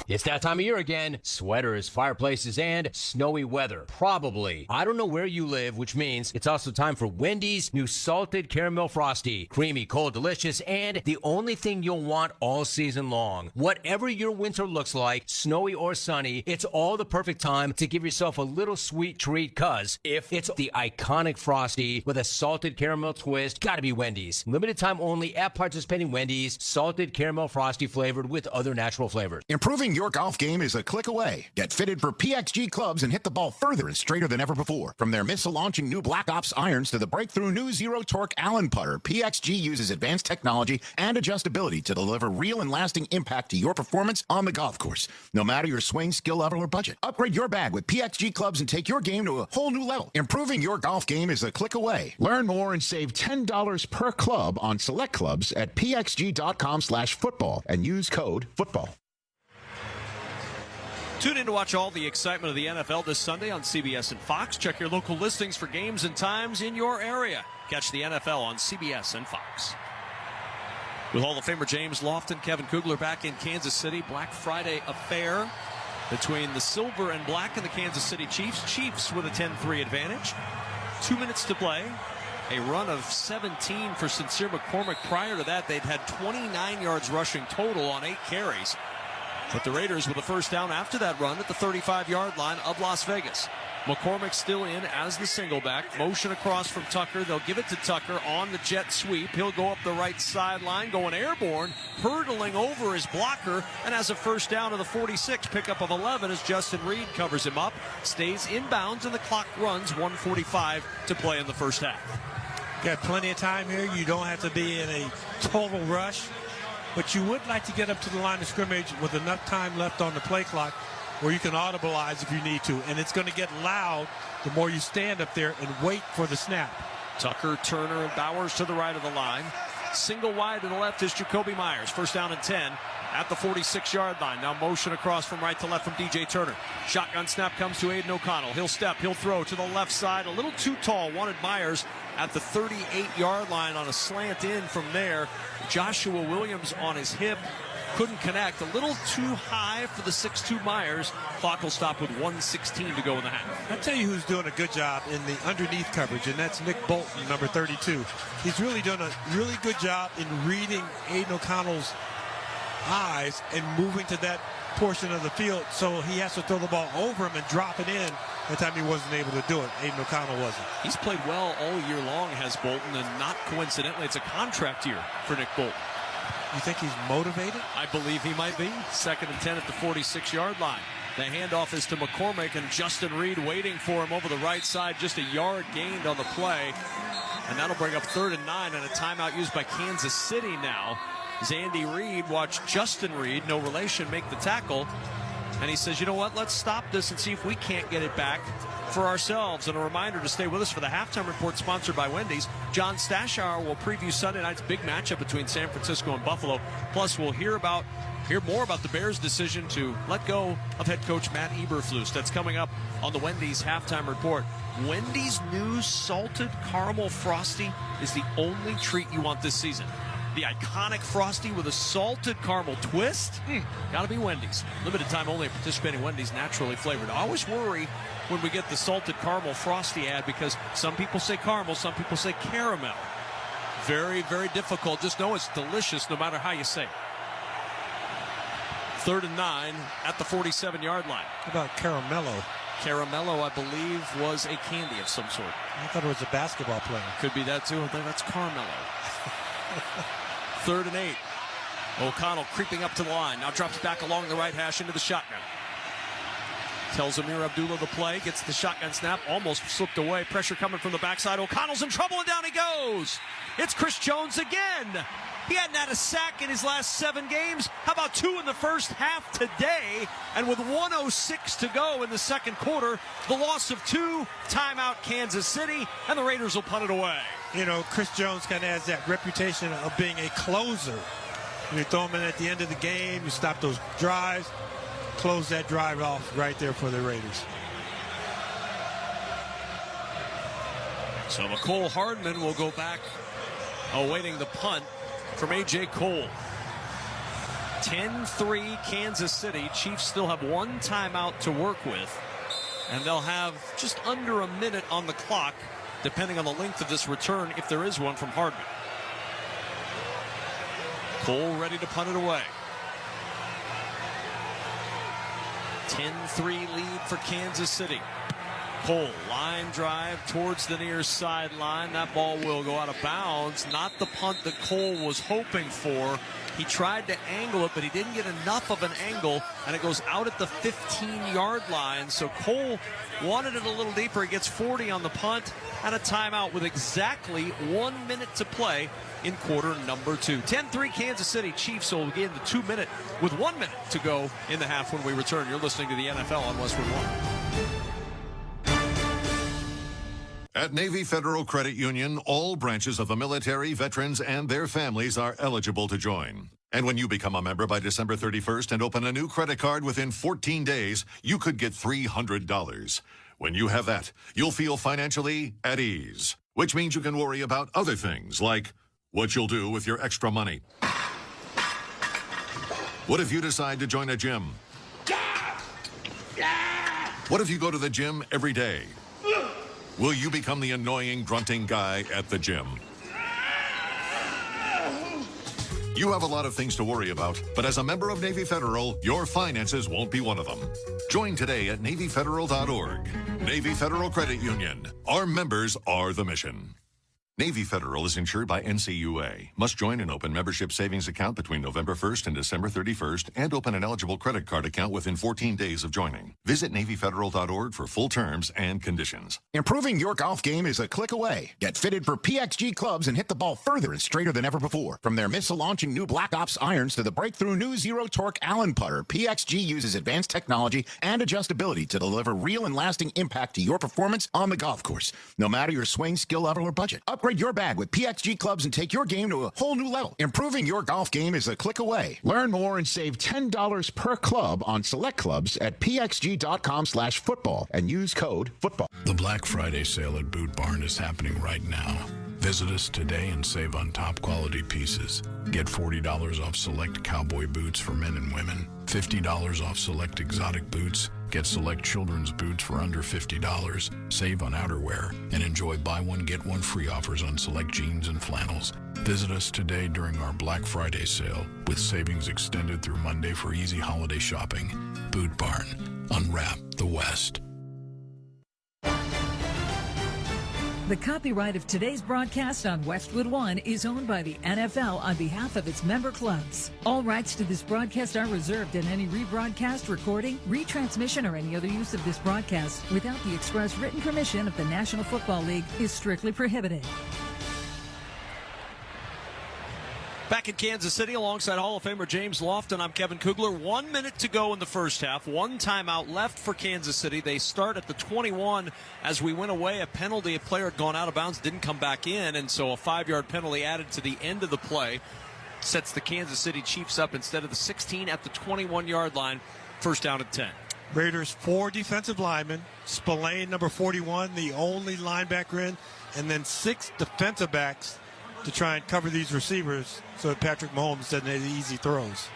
It's that time of year again. Sweaters, fireplaces, and snowy weather. Probably. I don't know where you live, which means it's also time for Wendy's new Salted Caramel Frosty. Creamy, cold, delicious, and the only thing you'll want all season long. Whatever your winter looks like, snowy or sunny, it's all the perfect time to give yourself a little sweet treat, cause if it's the iconic Frosty with a salted caramel twist, gotta be Wendy's. Limited time only at participating Wendy's. Salted Caramel Frosty flavored with other natural flavors. Improving your golf game is a click away. Get fitted for PXG clubs and hit the ball further and straighter than ever before. From their missile-launching new Black Ops irons to the breakthrough new Zero Torque Allen putter, PXG uses advanced technology and adjustability to deliver real and lasting impact to your performance on the golf course, no matter your swing, skill level, or budget. Upgrade your bag with PXG clubs and take your game to a whole new level. Improving your golf game is a click away. Learn more and save $10 per club on select clubs at pxg.com/football and use code FOOTBALL. Tune in to watch all the excitement of the NFL this Sunday on CBS and Fox. Check your local listings for games and times in your area. Catch the NFL on CBS and Fox. With Hall of Famer James Lofton, Kevin Kugler back in Kansas City. Black Friday affair between the silver and black and the Kansas City Chiefs. Chiefs with a 10-3 advantage. 2 minutes to play. A run of 17 for Sincere McCormick. Prior to that, they'd had 29 yards rushing total on 8 carries. But the Raiders with a first down after that run at the 35-yard line of Las Vegas. McCormick still in as the single back. Motion across from Tucker. They'll give it to Tucker on the jet sweep. He'll go up the right sideline, going airborne, hurdling over his blocker, and has a first down to the 46, pickup of 11 as Justin Reed covers him up. Stays inbounds, and the clock runs. 1:45 to play in the first half. Got plenty of time here. You don't have to be in a total rush. But you would like to get up to the line of scrimmage with enough time left on the play clock where you can audibilize if you need to. And it's going to get loud the more you stand up there and wait for the snap. Tucker, Turner, and Bowers to the right of the line. Single wide to the left is Jacoby Myers. First down and 10 at the 46-yard line. Now motion across from right to left from DJ Turner. Shotgun snap comes to Aiden O'Connell. He'll step, he'll throw to the left side. A little too tall. Wanted Myers at the 38-yard line on a slant in from there. Joshua Williams on his hip. Couldn't connect. A little too high for the 6'2 Myers. Clock will stop with 1:16 to go in the half. I'll tell you who's doing a good job in the underneath coverage, and that's Nick Bolton, number 32. He's really done a really good job in reading Aiden O'Connell's eyes and moving to that portion of the field, so he has to throw the ball over him and drop it in. That time he wasn't able to do it. Aiden O'Connell wasn't. He's played well all year long, has Bolton, and not coincidentally, it's a contract year for Nick Bolton. You think he's motivated? I believe he might be. 2nd and 10 at the 46-yard line. The handoff is to McCormick, and Justin Reed waiting for him over the right side. Just a yard gained on the play. And that'll bring up 3rd and 9 and a timeout used by Kansas City now. As Andy Reid watched Justin Reed, no relation, make the tackle. And he says, you know what, let's stop this and see if we can't get it back for ourselves. And a reminder to stay with us for the halftime report sponsored by Wendy's. John Stashauer will preview Sunday night's big matchup between San Francisco and Buffalo. Plus, we'll hear more about the Bears' decision to let go of head coach Matt Eberflus. That's coming up on the Wendy's halftime report. Wendy's new salted caramel Frosty is the only treat you want this season. The iconic Frosty with a salted caramel twist? Gotta be Wendy's. Limited time only at participating Wendy's, naturally flavored. I always worry when we get the salted caramel Frosty ad because some people say caramel, some people say caramel. Very, very difficult. Just know it's delicious no matter how you say it. 3rd and 9 at the 47-yard line. How about Caramello? Caramello, I believe, was a candy of some sort. I thought it was a basketball player. Could be that, too. I think that's Carmelo. 3rd and 8. O'Connell creeping up to the line. Now drops back along the right hash into the shotgun. Tells Amir Abdullah the play. Gets the shotgun snap. Almost slipped away. Pressure coming from the backside. O'Connell's in trouble, and down he goes. It's Chris Jones again. He hadn't had a sack in his last 7 games. How about 2 in the first half today? And with 1:06 to go in the second quarter, the loss of 2, timeout Kansas City, and the Raiders will punt it away. You know, Chris Jones kind of has that reputation of being a closer. You throw him in at the end of the game, you stop those drives, close that drive off right there for the Raiders. So McCole Hardman will go back awaiting the punt from A.J. Cole. 10-3 Kansas City. Chiefs still have 1 timeout to work with. And they'll have just under a minute on the clock, depending on the length of this return, if there is one from Hardman. Cole ready to punt it away. 10-3 lead for Kansas City. Cole, line drive towards the near sideline. That ball will go out of bounds. Not the punt that Cole was hoping for. He tried to angle it, but he didn't get enough of an angle, and it goes out at the 15-yard line. So Cole wanted it a little deeper. He gets 40 on the punt and a timeout with exactly 1 minute to play in quarter number 2. 10-3 Kansas City. Chiefs will begin the 2 minute with 1 minute to go in the half when we return. You're listening to the NFL on Westwood One. At Navy Federal Credit Union, all branches of the military, veterans, and their families are eligible to join. And when you become a member by December 31st and open a new credit card within 14 days, you could get $300. When you have that, you'll feel financially at ease, which means you can worry about other things like what you'll do with your extra money. What if you decide to join a gym? What if you go to the gym every day? Will you become the annoying, grunting guy at the gym? You have a lot of things to worry about, but as a member of Navy Federal, your finances won't be one of them. Join today at NavyFederal.org. Navy Federal Credit Union. Our members are the mission. Navy Federal is insured by NCUA. Must join an open membership savings account between November 1st and December 31st and open an eligible credit card account within 14 days of joining. Visit NavyFederal.org for full terms and conditions. Improving your golf game is a click away. Get fitted for PXG clubs and hit the ball further and straighter than ever before. From their missile-launching new Black Ops irons to the breakthrough new Zero Torque Allen putter, PXG uses advanced technology and adjustability to deliver real and lasting impact to your performance on the golf course, no matter your swing, skill level, or budget. Upgrade your bag with PXG clubs and take your game to a whole new level. Improving your golf game is a click away. Learn more and save $10 per club on select clubs at pxg.com/football and use code football. The Black Friday sale at Boot Barn is happening right now. Visit us today and save on top quality pieces. Get $40 off select cowboy boots for men and women, $50 off select exotic boots, get select children's boots for under $50, save on outerwear, and enjoy buy one get one free offers on select jeans and flannels. Visit us today during our Black Friday sale with savings extended through Monday for easy holiday shopping. Boot Barn. Unwrap the West. The copyright of today's broadcast on Westwood One is owned by the NFL on behalf of its member clubs. All rights to this broadcast are reserved, and any rebroadcast, recording, retransmission, or any other use of this broadcast without the express written permission of the National Football League is strictly prohibited. Back in Kansas City alongside Hall of Famer James Lofton, I'm Kevin Kugler. 1 minute to go in the first half. One timeout left for Kansas City. They start at the 21 as we went away. A penalty, a player had gone out of bounds, didn't come back in, and so a 5-yard penalty added to the end of the play sets the Kansas City Chiefs up instead of the 16 at the 21-yard line. First down at 10. Raiders 4 defensive linemen. Spillane, number 41, the only linebacker in, and then 6 defensive backs to try and cover these receivers so that Patrick Mahomes doesn't have easy throws.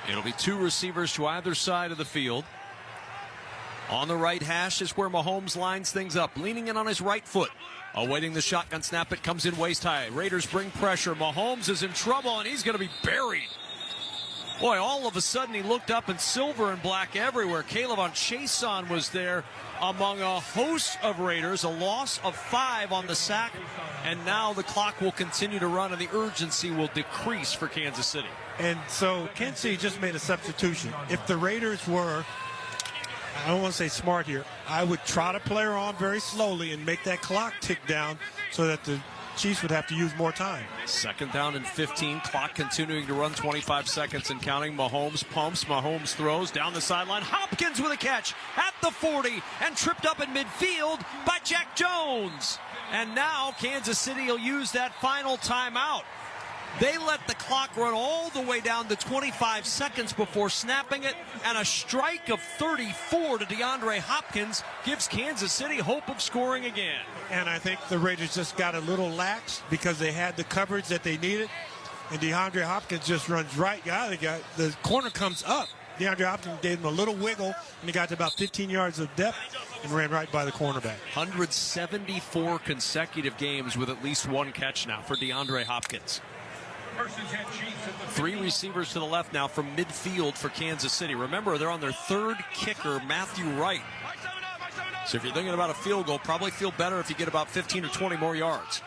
It'll be 2 receivers to either side of the field. On the right hash is where Mahomes lines things up, leaning in on his right foot. Awaiting the shotgun snap, it comes in waist high. Raiders bring pressure. Mahomes is in trouble, and he's going to be buried. Boy, all of a sudden he looked up and silver and black everywhere. Caleb on Chason was there among a host of Raiders. A loss of 5 on the sack. And now the clock will continue to run and the urgency will decrease for Kansas City. And so Kansas City just made a substitution. If the Raiders were, I don't want to say smart here, I would trot a player on very slowly and make that clock tick down so that the Chiefs would have to use more time. Second down and 15. Clock continuing to run, 25 seconds and counting. Mahomes pumps. Mahomes throws down the sideline. Hopkins with a catch at the 40 and tripped up in midfield by Jack Jones. And now Kansas City will use that final timeout. They let the clock run all the way down to 25 seconds before snapping it, and a strike of 34 to DeAndre Hopkins gives Kansas City hope of scoring again. And I think the Raiders just got a little lax because they had the coverage that they needed, and DeAndre Hopkins just runs right. The corner comes up. DeAndre Hopkins gave him a little wiggle, and he got to about 15 yards of depth and ran right by the cornerback. 174 consecutive games with at least 1 catch now for DeAndre Hopkins. 3 receivers to the left now from midfield for Kansas City. Remember, they're on their 3rd kicker, Matthew Wright. So if you're thinking about a field goal, probably feel better if you get about 15 or 20 more yards.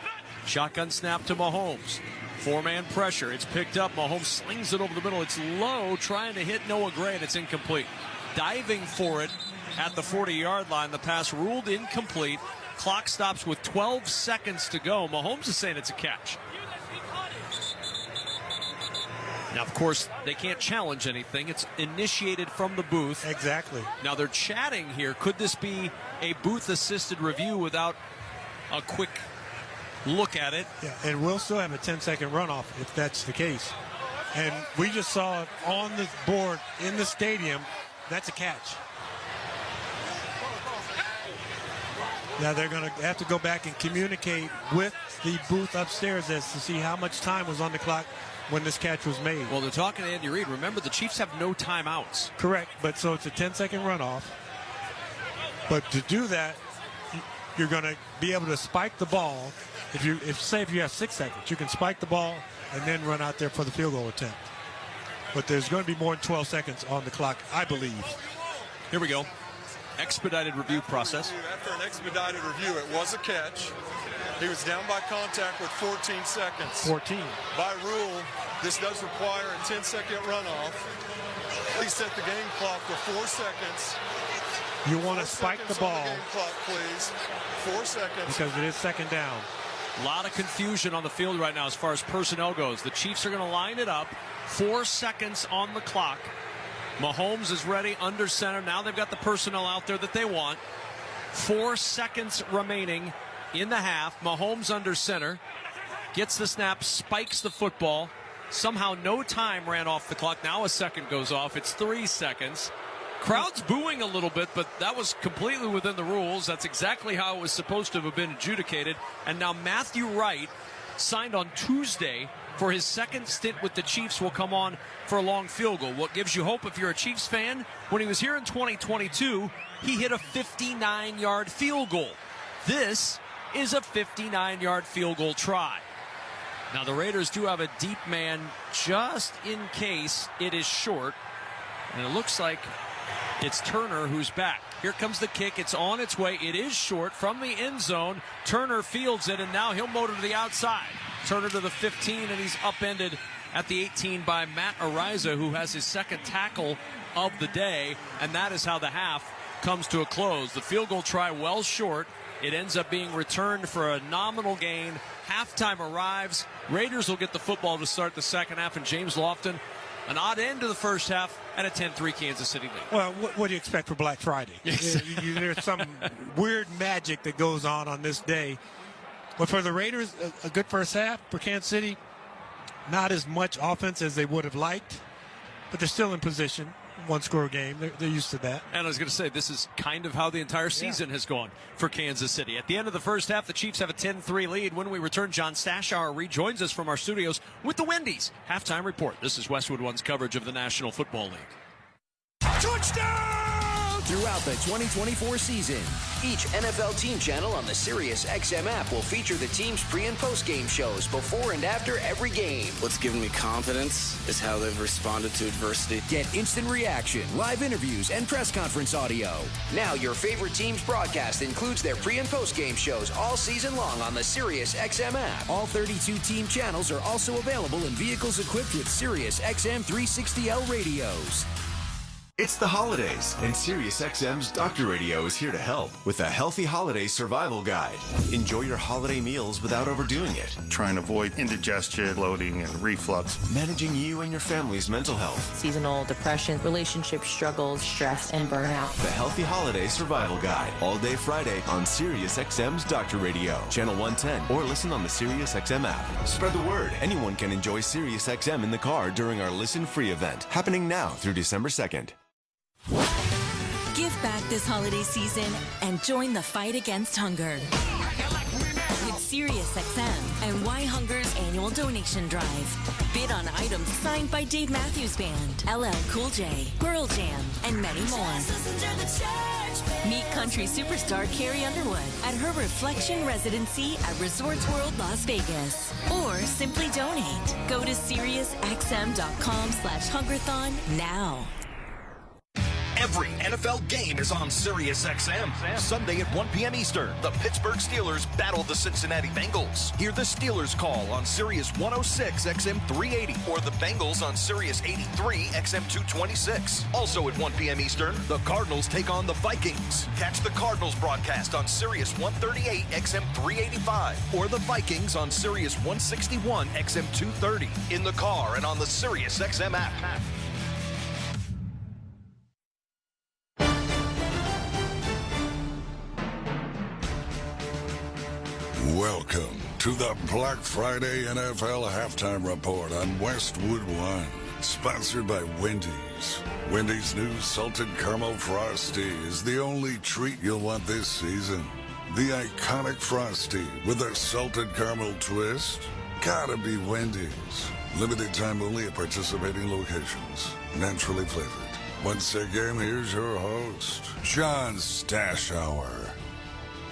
Shotgun snap to Mahomes. 4-man pressure. It's picked up. Mahomes slings it over the middle. It's low, trying to hit Noah Gray, and it's incomplete. Diving for it at the 40-yard line. The pass ruled incomplete. Clock stops with 12 seconds to go. Mahomes is saying it's a catch. Now, of course, they can't challenge anything. It's initiated from the booth. Exactly. Now, they're chatting here. Could this be a booth-assisted review without a quick look at it? Yeah, and we'll still have a 10-second runoff if that's the case. And we just saw it on the board in the stadium. That's a catch. Now they're going to have to go back and communicate with the booth upstairs as to see how much time was on the clock when this catch was made. Well, they're talking to Andy Reid. Remember, the Chiefs have no timeouts. Correct, but so it's a 10-second runoff. But to do that, you're going to be able to spike the ball. If you have 6 seconds, you can spike the ball and then run out there for the field goal attempt. But there's going to be more than 12 seconds on the clock, I believe. Here we go. Expedited review process. After an expedited review, it was a catch. He was down by contact with 14 seconds. 14. By rule, this does require a 10-second runoff. Please set the game clock for 4 seconds. You want to spike the ball. Game clock, please. 4 seconds. Because it is second down. A lot of confusion on the field right now as far as personnel goes. The Chiefs are going to line it up. 4 seconds on the clock. Mahomes is ready under center. Now they've got the personnel out there that they want. 4 seconds remaining in the half. Mahomes under center. Gets the snap, spikes the football. Somehow no time ran off the clock. Now a second goes off. It's 3 seconds. Crowd's booing a little bit, but that was completely within the rules. That's exactly how it was supposed to have been adjudicated. And now Matthew Wright, signed on Tuesday for his second stint with the Chiefs, will come on for a long field goal. What gives you hope if you're a Chiefs fan? When he was here in 2022, he hit a 59-yard field goal. This is a 59-yard field goal try. Now the Raiders do have a deep man just in case it is short. And it looks like it's Turner who's back. Here comes the kick. It's on its way. It is short from the end zone. Turner fields it, and now he'll motor to the outside. Turner to the 15, and he's upended at the 18 by Matt Ariza, who has his second tackle of the day, and that is how the half comes to a close. The field goal try well short. It ends up being returned for a nominal gain. Halftime arrives. Raiders will get the football to start the second half, and James Lofton, an odd end to the first half and a 10-3 Kansas City lead. Well, what do you expect for Black Friday? Yes. There's some weird magic that goes on this day. But for the Raiders, a good first half. For Kansas City, not as much offense as they would have liked, but they're still in position. One-score game. They're used to that. And I was going to say, this is kind of how the entire season has gone for Kansas City. At the end of the first half, the Chiefs have a 10-3 lead. When we return, John Stashauer rejoins us from our studios with the Wendy's halftime report. This is Westwood One's coverage of the National Football League. Touchdown! Throughout the 2024 season, each NFL team channel on the Sirius XM app will feature the team's pre- and post-game shows before and after every game. What's given me confidence is how they've responded to adversity. Get instant reaction, live interviews, and press conference audio. Now your favorite team's broadcast includes their pre- and post-game shows all season long on the Sirius XM app. All 32 team channels are also available in vehicles equipped with Sirius XM 360L radios. It's the holidays, and SiriusXM's Doctor Radio is here to help with a Healthy Holiday Survival Guide. Enjoy your holiday meals without overdoing it. Trying to avoid indigestion, bloating, and reflux. Managing you and your family's mental health. Seasonal depression, relationship struggles, stress, and burnout. The Healthy Holiday Survival Guide. All day Friday on SiriusXM's Doctor Radio. Channel 110 or listen on the SiriusXM app. Spread the word. Anyone can enjoy SiriusXM in the car during our Listen Free event. Happening now through December 2nd. Give back this holiday season and join the fight against hunger with SiriusXM and Why Hunger's annual donation drive. Bid on items signed by Dave Matthews Band, LL Cool J, Pearl Jam, and many more. Meet country superstar Carrie Underwood at her Reflection residency at Resorts World Las Vegas. Or simply donate. Go to SiriusXM.com/Hungerthon now. Every NFL game is on SiriusXM. Sunday at 1 p.m. Eastern, the Pittsburgh Steelers battle the Cincinnati Bengals. Hear the Steelers call on Sirius 106 XM 380 or the Bengals on Sirius 83 XM 226. Also at 1 p.m. Eastern, the Cardinals take on the Vikings. Catch the Cardinals broadcast on Sirius 138 XM 385 or the Vikings on Sirius 161 XM 230 in the car and on the SiriusXM app. Welcome to the Black Friday NFL Halftime Report on Westwood One, sponsored by Wendy's. Wendy's new Salted Caramel Frosty is the only treat you'll want this season. The iconic Frosty with a salted caramel twist? Gotta be Wendy's. Limited time only at participating locations. Naturally flavored. Once again, here's your host, John Stashauer.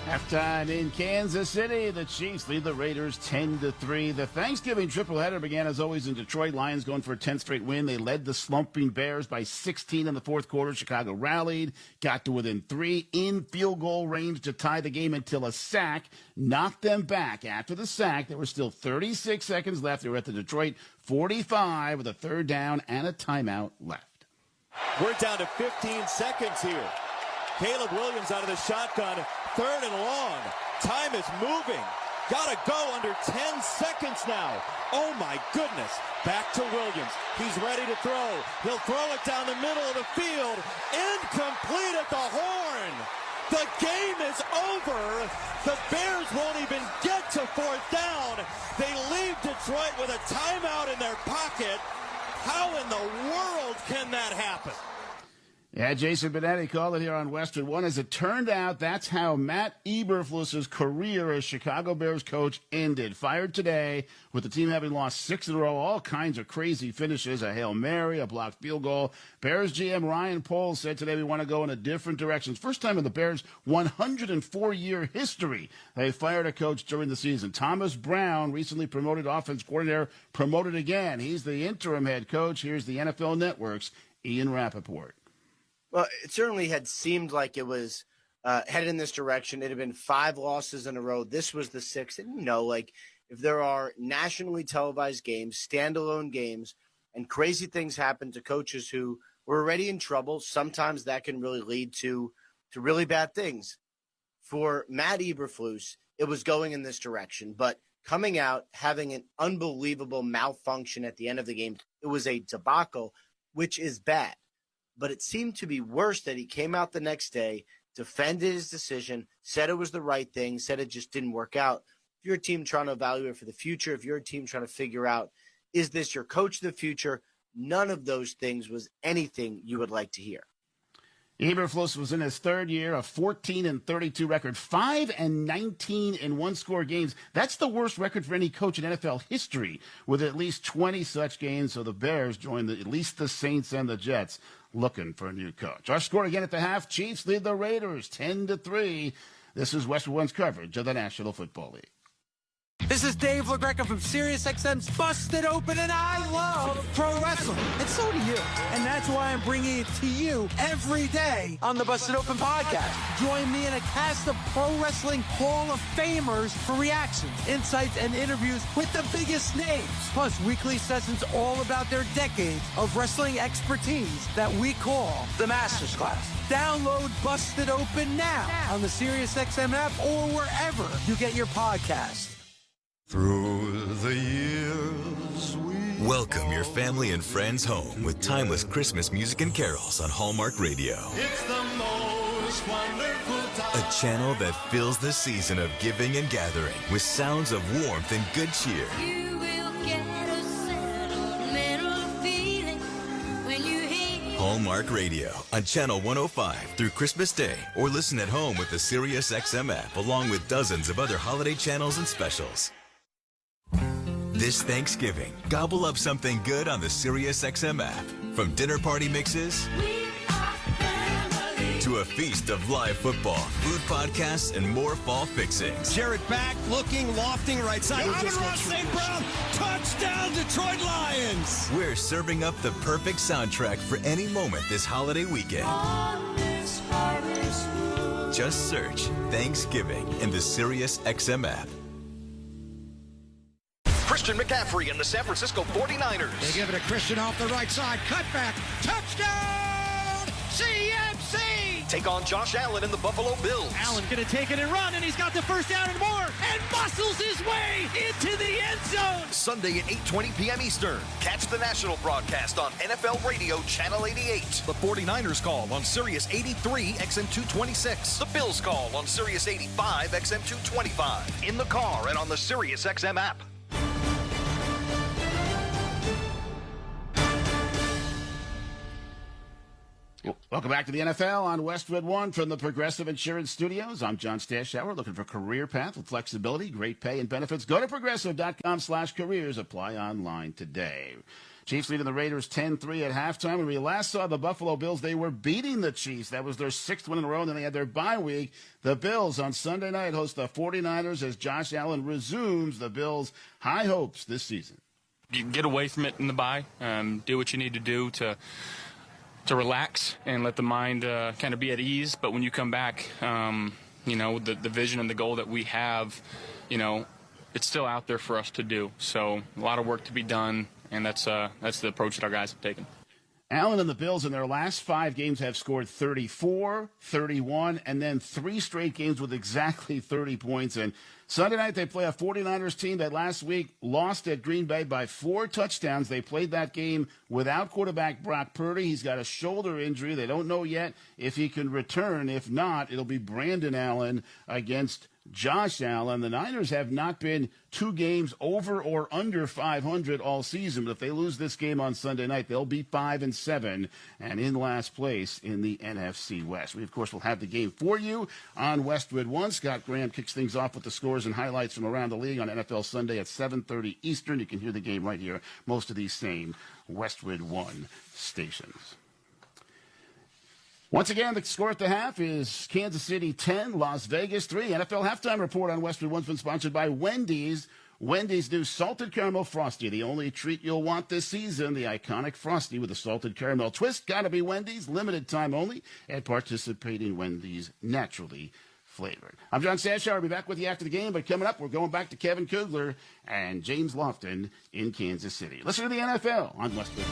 Halftime in Kansas City. The Chiefs lead the Raiders 10-3. The Thanksgiving tripleheader began as always in Detroit. Lions going for a 10th straight win. They led the slumping Bears by 16 in the fourth quarter. Chicago rallied, got to within 3 in field goal range to tie the game until a sack knocked them back. After the sack, there were still 36 seconds left. They were at the Detroit 45 with a third down and a timeout left. We're down to 15 seconds here. Caleb Williams out of the shotgun, 3rd and long. Time is moving. Gotta go under 10 seconds now. Oh my goodness. Back to Williams. He's ready to throw. He'll throw it down the middle of the field. Incomplete at the horn. The game is over. The Bears won't even get to 4th down. They leave Detroit with a timeout in their pocket. How in the world can that happen? Yeah, Jason Benetti called it here on Westwood One. As it turned out, that's how Matt Eberflus's career as Chicago Bears coach ended. Fired today with the team having lost 6 in a row, all kinds of crazy finishes, a Hail Mary, a blocked field goal. Bears GM Ryan Poles said today we want to go in a different direction. It's first time in the Bears' 104-year history they fired a coach during the season. Thomas Brown, recently promoted offense coordinator, promoted again. He's the interim head coach. Here's the NFL Network's Ian Rappaport. Well, it certainly had seemed like it was headed in this direction. It had been 5 losses in a row. This was the 6th. And, like if there are nationally televised games, standalone games, and crazy things happen to coaches who were already in trouble, sometimes that can really lead to really bad things. For Matt Eberflus, it was going in this direction. But coming out, having an unbelievable malfunction at the end of the game, it was a debacle, which is bad. But it seemed to be worse that he came out the next day, defended his decision, said it was the right thing, said it just didn't work out. If you're a team trying to evaluate for the future, if you're a team trying to figure out, is this your coach of the future? None of those things was anything you would like to hear. Eberflus was in his 3rd year, a 14-32 record, 5-19 in one-score games. That's the worst record for any coach in NFL history, with at least 20 such games. So the Bears join at least the Saints and the Jets looking for a new coach. Our score again at the half: Chiefs lead the Raiders 10-3. This is Westwood One's coverage of the National Football League. This is Dave LaGreca from SiriusXM's Busted Open, and I love pro wrestling. And so do you. And that's why I'm bringing it to you every day on the Busted Open podcast. Join me in a cast of pro wrestling Hall of Famers for reactions, insights, and interviews with the biggest names. Plus, weekly sessions all about their decades of wrestling expertise that we call the Masters Class. Download Busted Open now on the SiriusXM app or wherever you get your podcasts. Through the years welcome your family and friends home with timeless Christmas music and carols on Hallmark Radio. It's the most wonderful time. A channel that fills the season of giving and gathering with sounds of warmth and good cheer. You will get a sentimental feeling when you hear Hallmark Radio on Channel 105 through Christmas Day, or listen at home with the SiriusXM app along with dozens of other holiday channels and specials. This Thanksgiving, gobble up something good on the SiriusXM app. From dinner party mixes to a feast of live football, food podcasts, and more fall fixings. Jarrett back, looking, lofting, right side. Amon-Ra St. Brown, touchdown Detroit Lions. We're serving up the perfect soundtrack for any moment this holiday weekend. Just search Thanksgiving in the SiriusXM app. Christian McCaffrey and the San Francisco 49ers. They give it to Christian off the right side. Cutback. Touchdown! CMC! Take on Josh Allen and the Buffalo Bills. Allen going to take it and run, and he's got the first down and more, and muscles his way into the end zone. Sunday at 8:20 p.m. Eastern. Catch the national broadcast on NFL Radio Channel 88. The 49ers call on Sirius 83 XM 226. The Bills call on Sirius 85 XM 225. In the car and on the Sirius XM app. Welcome back to the NFL on Westwood One from the Progressive Insurance Studios. I'm John Stashower, looking for a career path with flexibility, great pay, and benefits. Go to progressive.com/careers. Apply online today. Chiefs leading the Raiders 10-3 at halftime. When we last saw the Buffalo Bills, they were beating the Chiefs. That was their 6th win in a row, and then they had their bye week. The Bills on Sunday night host the 49ers as Josh Allen resumes the Bills' high hopes this season. You get away from it in the bye, do what you need to do to relax and let the mind kind of be at ease. But when you come back, the vision and the goal that we have, it's still out there for us to do. So a lot of work to be done, and that's the approach that our guys have taken. Allen and the Bills in their last 5 games have scored 34, 31, and then 3 straight games with exactly 30 points. And Sunday night, they play a 49ers team that last week lost at Green Bay by 4 touchdowns. They played that game without quarterback Brock Purdy. He's got a shoulder injury. They don't know yet if he can return. If not, it'll be Brandon Allen against Josh Allen. The Niners have not been 2 games over or under 500 all season, but if they lose this game on Sunday night, they'll be 5-7 and in last place in the NFC West. We, of course, will have the game for you on Westwood One. Scott Graham kicks things off with the scores and highlights from around the league on NFL Sunday at 7:30 Eastern. You can hear the game right here, most of these same Westwood One stations. Once again, the score at the half is Kansas City 10, Las Vegas 3. NFL Halftime Report on Westwood One's been sponsored by Wendy's. Wendy's new Salted Caramel Frosty, the only treat you'll want this season. The iconic Frosty with a salted caramel twist. Gotta be Wendy's, limited time only, at participating Wendy's, naturally flavored. I'm John Sashar. I'll be back with you after the game, but coming up, we're going back to Kevin Kugler and James Lofton in Kansas City. Listen to the NFL on Westwood.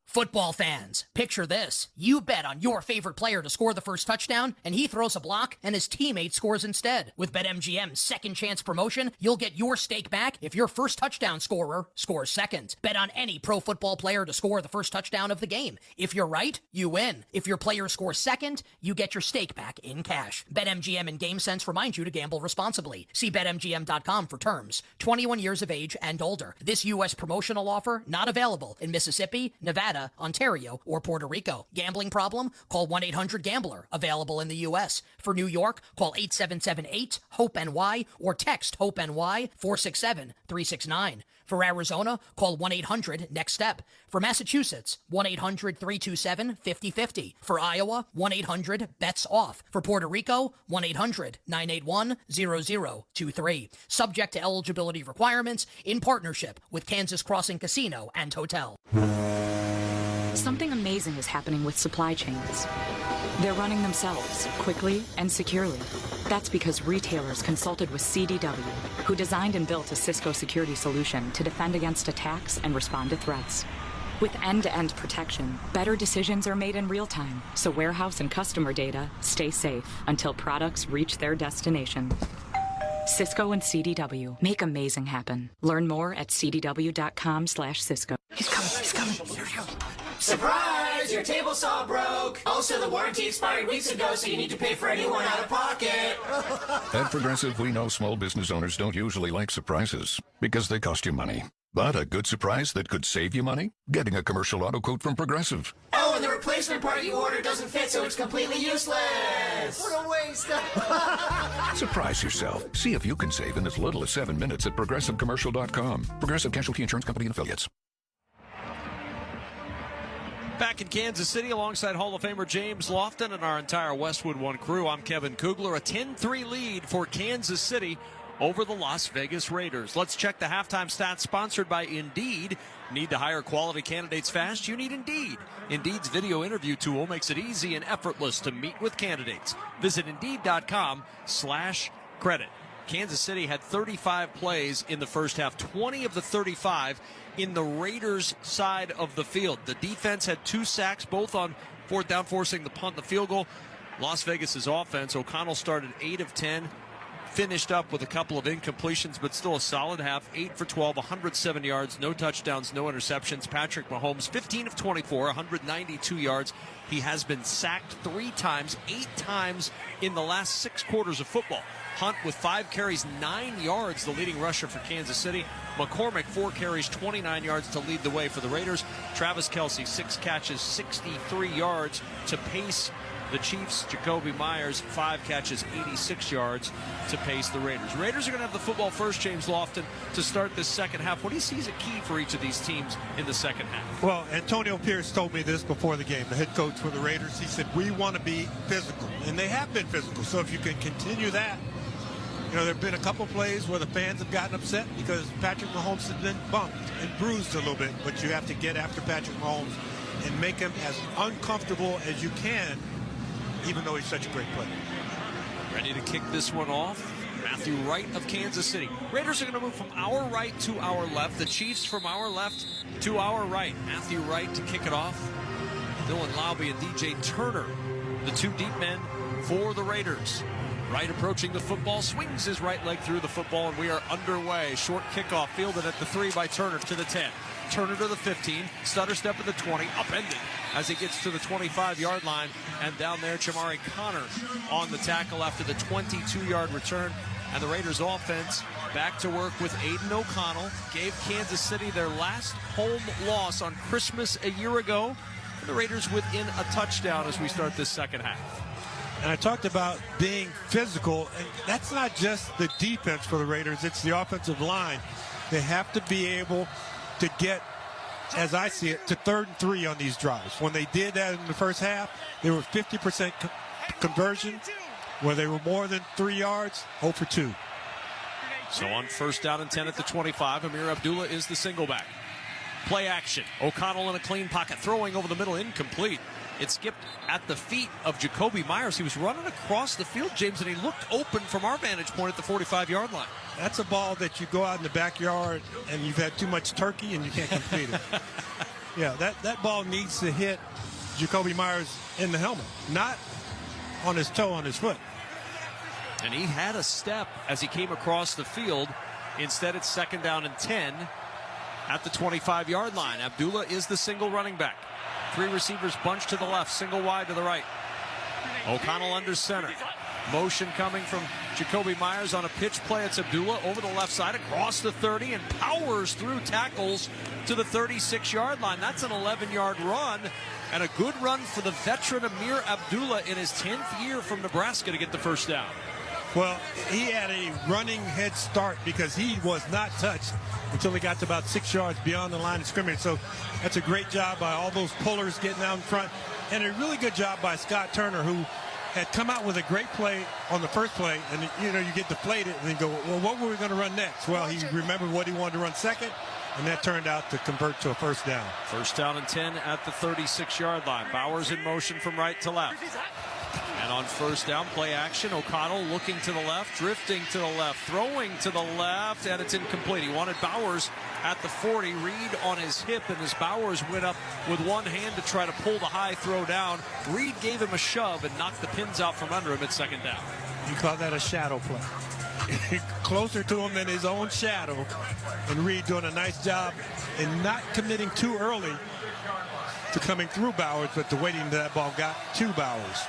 Football fans, picture this. You bet on your favorite player to score the first touchdown, and he throws a block, and his teammate scores instead. With BetMGM's second chance promotion, you'll get your stake back if your first touchdown scorer scores second. Bet on any pro football player to score the first touchdown of the game. If you're right, you win. If your player scores second, you get your stake back in cash. BetMGM and GameSense remind you to gamble responsibly. See BetMGM.com for terms. 21 years of age and older. This U.S. promotional offer not available in Mississippi, Nevada, Ontario, or Puerto Rico. Gambling problem? Call 1-800-GAMBLER. Available in the U.S. For New York, call 877-8-HOPE-NY or text HOPE-NY 467-369. For Arizona, call 1-800-NEXT-STEP. For Massachusetts, 1-800-327-5050. For Iowa, 1-800-BETS-OFF. For Puerto Rico, 1-800-981-0023. Subject to eligibility requirements in partnership with Kansas Crossing Casino and Hotel. Something amazing is happening with supply chains. They're running themselves quickly and securely. That's because retailers consulted with CDW, who designed and built a Cisco security solution to defend against attacks and respond to threats. With end-to-end protection, better decisions are made in real time, so warehouse and customer data stay safe until products reach their destination. Cisco and CDW make amazing happen. Learn more at cdw.com/Cisco. He's coming. Here we go. Surprise! Your table saw broke. Also, the warranty expired weeks ago, so you need to pay for a new one out of pocket. At Progressive, we know small business owners don't usually like surprises because they cost you money. But a good surprise that could save you money? Getting a commercial auto quote from Progressive. Oh, and the replacement part you ordered doesn't fit, so it's completely useless. What a waste. Surprise yourself. See if you can save in as little as 7 minutes at ProgressiveCommercial.com. Progressive Casualty Insurance Company and Affiliates. Back in Kansas City alongside Hall of Famer James Lofton and our entire Westwood One crew, I'm Kevin Kugler. A 10-3 lead for Kansas City over the Las Vegas Raiders. Let's check the halftime stats sponsored by Indeed. Need to hire quality candidates fast? You need Indeed. Indeed's video interview tool makes it easy and effortless to meet with candidates. Visit Indeed.com/credit. Kansas City had 35 plays in the first half, 20 of the 35 in the Raiders' side of the field. The defense had 2 sacks, both on fourth down, forcing the punt and the field goal. Las Vegas' offense, O'Connell started 8 of 10, finished up with a couple of incompletions, but still a solid half. 8 for 12, 107 yards, no touchdowns, no interceptions. Patrick Mahomes, 15 of 24, 192 yards. He has been sacked 3 times, 8 times in the last 6 quarters of football. Hunt with 5 carries, 9 yards, the leading rusher for Kansas City. McCormick, 4 carries, 29 yards to lead the way for the Raiders. Travis Kelce, 6 catches, 63 yards to pace the Chiefs. Jacoby Myers, 5 catches, 86 yards to pace the Raiders. Raiders are going to have the football first, James Lofton, to start this second half. What do you see as a key for each of these teams in the second half? Well, Antonio Pierce told me this before the game, the head coach for the Raiders. He said, we want to be physical, and they have been physical. So if you can continue that, you know, there have been a couple plays where the fans have gotten upset because Patrick Mahomes has been bumped and bruised a little bit, but you have to get after Patrick Mahomes and make him as uncomfortable as you can, even though he's such a great player. Ready to kick this one off, Matthew Wright of Kansas City. Raiders are going to move from our right to our left. The Chiefs from our left to our right. Matthew Wright to kick it off. Dylan Laube and DJ Turner, the 2 deep men for the Raiders. Wright approaching the football, swings his right leg through the football, and we are underway. Short kickoff fielded at the 3 by Turner to the 10. Turner to the 15, stutter step at the 20, upended as he gets to the 25-yard line, and down there Chamari Connor on the tackle after the 22-yard return. And the Raiders offense back to work with Aiden O'Connell. Gave Kansas City their last home loss on Christmas a year ago. And the Raiders within a touchdown as we start this second half. And I talked about being physical, and that's not just the defense for the Raiders, it's the offensive line. They have to be able to get, as I see it, to 3rd and 3 on these drives. When they did that in the first half, they were 50% conversion Where they were more than 3 yards, 0 for 2. So on first down and 10 at the 25, Amir Abdullah is the single back. Play action. O'Connell in a clean pocket, throwing over the middle, incomplete. It skipped at the feet of Jacoby Myers. He was running across the field, James, and he looked open from our vantage point at the 45-yard line. That's a ball that you go out in the backyard and you've had too much turkey and you can't complete it. Yeah, that ball needs to hit Jacoby Myers in the helmet, not on his toe, on his foot. And he had a step as he came across the field. Instead, it's second down and 10 at the 25-yard line. Abdullah is the single running back. 3 receivers bunched to the left, single wide to the right. O'Connell under center. Motion coming from Jacoby Myers on a pitch play. It's Abdullah over the left side across the 30 and powers through tackles to the 36-yard line. That's an 11-yard run and a good run for the veteran Amir Abdullah in his 10th year from Nebraska to get the first down. Well, he had a running head start because he was not touched until he got to about 6 yards beyond the line of scrimmage. So that's a great job by all those pullers getting out in front. And a really good job by Scott Turner, who had come out with a great play on the first play. And, you get deflated and then go, well, what were we going to run next? Well, he remembered what he wanted to run second, and that turned out to convert to a first down. First down and 10 at the 36-yard line. Bowers in motion from right to left. And on first down, play action, O'Connell looking to the left, drifting to the left, throwing to the left, and it's incomplete. He wanted Bowers at the 40, Reed on his hip, and as Bowers went up with one hand to try to pull the high throw down, Reed gave him a shove and knocked the pins out from under him at second down. You call that a shadow play. Closer to him than his own shadow, and Reed doing a nice job in not committing too early to coming through Bowers, but to waiting until that ball got to Bowers.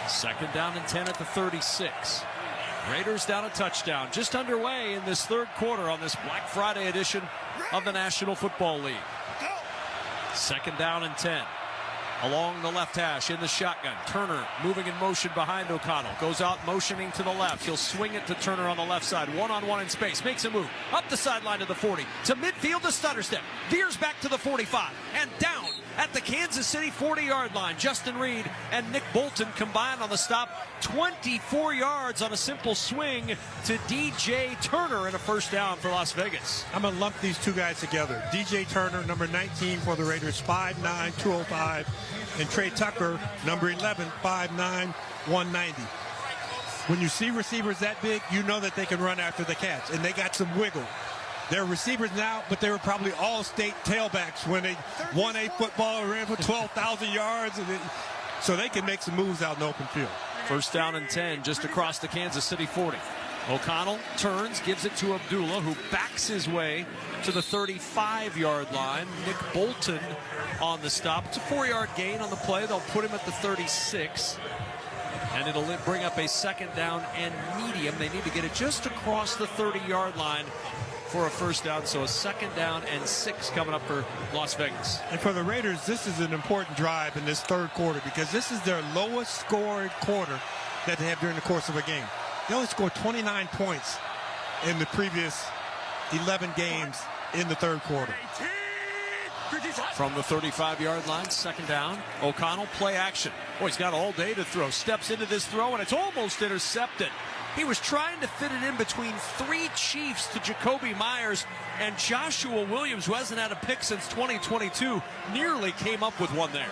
Second down and 10 at the 36. Raiders down a touchdown. Just underway in this third quarter on this Black Friday edition of the National Football League. Second down and 10. Along the left hash in the shotgun. Turner moving in motion behind O'Connell. Goes out motioning to the left. He'll swing it to Turner on the left side. One-on-one in space. Makes a move. Up the sideline to the 40. To midfield to stutter step. Veers back to the 45. And down at the Kansas City 40-yard line. Justin Reed and Nick Bolton combined on the stop. 24 yards on a simple swing to DJ Turner and a first down for Las Vegas. I'm going to lump these two guys together. DJ Turner, number 19 for the Raiders, 5'9", 205. And Trey Tucker, number 11, 5'9", 190. When you see receivers that big, you know that they can run after the catch, and they got some wiggle. They're receivers now, but they were probably all-state tailbacks when they won a football and ran for 12,000 yards. So they can make some moves out in the open field. First down and 10 just across the Kansas City 40. O'Connell turns, gives it to Abdullah, who backs his way to the 35-yard line. Nick Bolton on the stop. It's a 4-yard gain on the play. They'll put him at the 36. And it'll bring up a second down and medium. They need to get it just across the 30-yard line for a first down. So a second down and 6 coming up for Las Vegas. And for the Raiders, this is an important drive in this third quarter because this is their lowest scored quarter that they have during the course of a game. They only scored 29 points in the previous 11 games in the third quarter. From the 35-yard line, second down. O'Connell, play action. Oh, he's got all day to throw. Steps into this throw, and it's almost intercepted. He was trying to fit it in between 3 Chiefs to Jacoby Myers, and Joshua Williams, who hasn't had a pick since 2022, nearly came up with one there.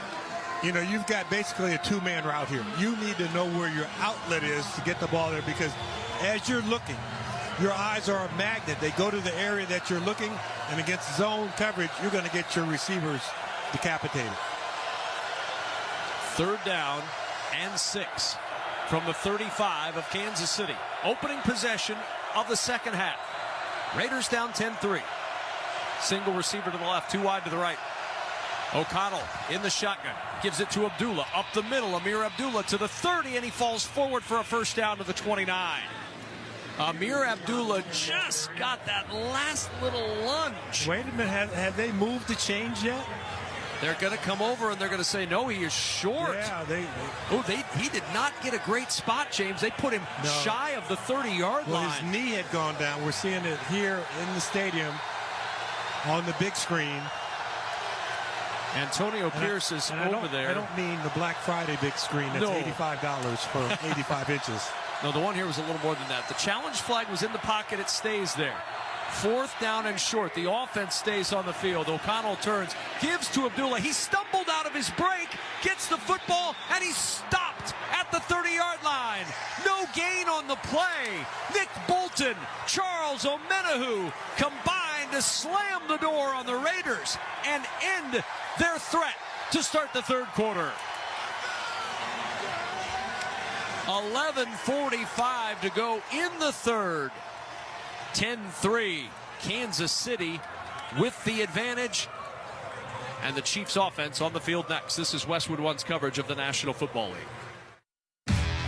You know, you've got basically a two-man route here. You need to know where your outlet is to get the ball there because as you're looking, your eyes are a magnet. They go to the area that you're looking, and against zone coverage, you're going to get your receivers decapitated. Third down and 6 from the 35 of Kansas City. Opening possession of the second half. Raiders down 10-3. Single receiver to the left, 2 wide to the right. O'Connell in the shotgun, gives it to Abdullah, up the middle, Amir Abdullah to the 30, and he falls forward for a first down to the 29. Amir Abdullah just got that last little lunge. Wait a minute, have they moved the chains yet? They're going to come over and they're going to say, no, he is short. Yeah, he did not get a great spot, James. They put him shy of the 30-yard line. His knee had gone down. We're seeing it here in the stadium on the big screen. Antonio Pierce is over there. I don't mean the Black Friday big screen that's $85 for 85 inches. No, the one here was a little more than that. The challenge flag was in the pocket. It stays there. 4th down and short. The offense stays on the field. O'Connell turns, gives to Abdullah. He stumbled out of his break, gets the football, and he's stopped at the 30-yard line. No gain on the play. Nick Bolton, Charles Omenahu combined to slam the door on the Raiders and end their threat to start the third quarter. 11:45 to go in the third. 10-3, Kansas City with the advantage. And the Chiefs offense on the field next. This is Westwood One's coverage of the National Football League.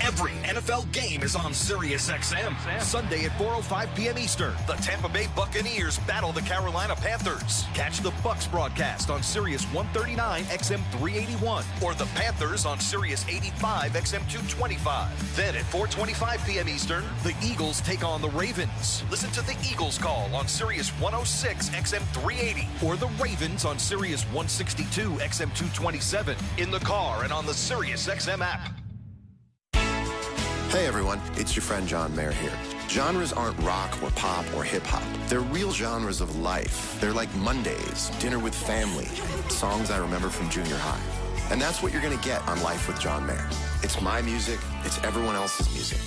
Every NFL game is on SiriusXM. Sunday at 4:05 p.m. Eastern, the Tampa Bay Buccaneers battle the Carolina Panthers. Catch the Bucs broadcast on Sirius 139 XM 381 or the Panthers on Sirius 85 XM 225. Then at 4:25 p.m. Eastern, the Eagles take on the Ravens. Listen to the Eagles call on Sirius 106 XM 380 or the Ravens on Sirius 162 XM 227 in the car and on the SiriusXM app. Hey everyone, it's your friend John Mayer here. Genres aren't rock or pop or hip-hop. They're real genres of life. They're like Mondays, dinner with family, songs I remember from junior high. And that's what you're going to get on Life with John Mayer. It's my music, it's everyone else's music.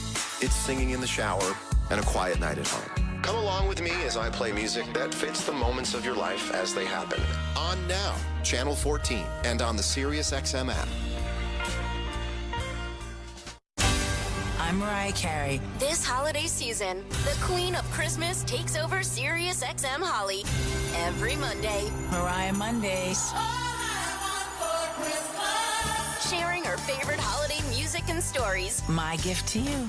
It's singing in the shower and a quiet night at home. Come along with me as I play music that fits the moments of your life as they happen. On now, Channel 14, and on the SiriusXM app. I'm Mariah Carey. This holiday season, the Queen of Christmas takes over SiriusXM Holly every Monday. Mariah Mondays. Sharing her favorite holiday music and stories. My gift to you.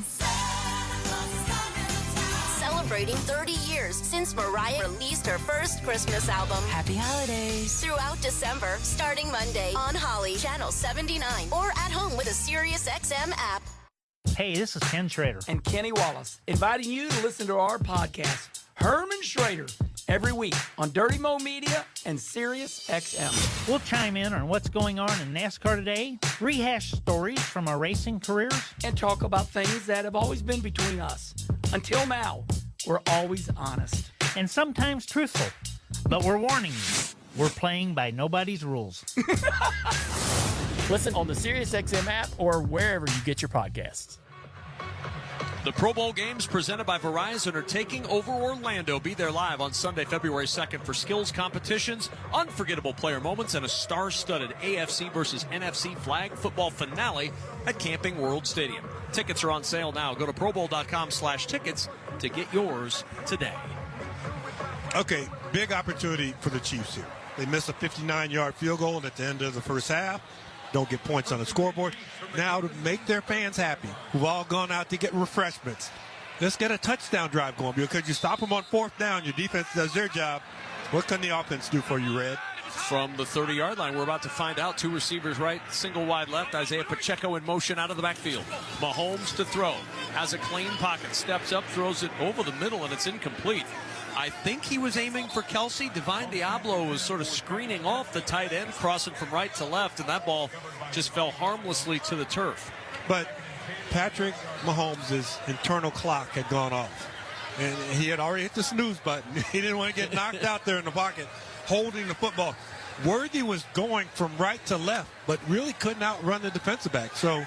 Celebrating 30 years since Mariah released her first Christmas album. Happy holidays. Throughout December, starting Monday on Holly, Channel 79, or at home with a SiriusXM app. Hey, this is Ken Schrader. And Kenny Wallace, inviting you to listen to our podcast, Herman Schrader, every week on Dirty Mo Media and Sirius XM. We'll chime in on what's going on in NASCAR today, rehash stories from our racing careers, and talk about things that have always been between us. Until now, we're always honest. And sometimes truthful. But we're warning you, we're playing by nobody's rules. Listen on the SiriusXM app or wherever you get your podcasts. The Pro Bowl games presented by Verizon are taking over Orlando. Be there live on Sunday, February 2nd for skills competitions, unforgettable player moments, and a star-studded AFC versus NFC flag football finale at Camping World Stadium. Tickets are on sale now. Go to probowl.com/tickets to get yours today. Okay, big opportunity for the Chiefs here. They miss a 59-yard field goal at the end of the first half. Don't get points on the scoreboard. Now to make their fans happy, who've all gone out to get refreshments, let's get a touchdown drive going, because you stop them on 4th down, your defense does their job. What can the offense do for you, Red? From the 30-yard line, we're about to find out. 2 receivers right, single wide left. Isaiah Pacheco in motion out of the backfield. Mahomes to throw. Has a clean pocket, steps up, throws it over the middle, and it's incomplete. I think he was aiming for Kelsey. Divine Diablo was sort of screening off the tight end, crossing from right to left, and that ball just fell harmlessly to the turf. But Patrick Mahomes' internal clock had gone off, and he had already hit the snooze button. He didn't want to get knocked out there in the pocket, holding the football. Worthy was going from right to left, but really couldn't outrun the defensive back. So,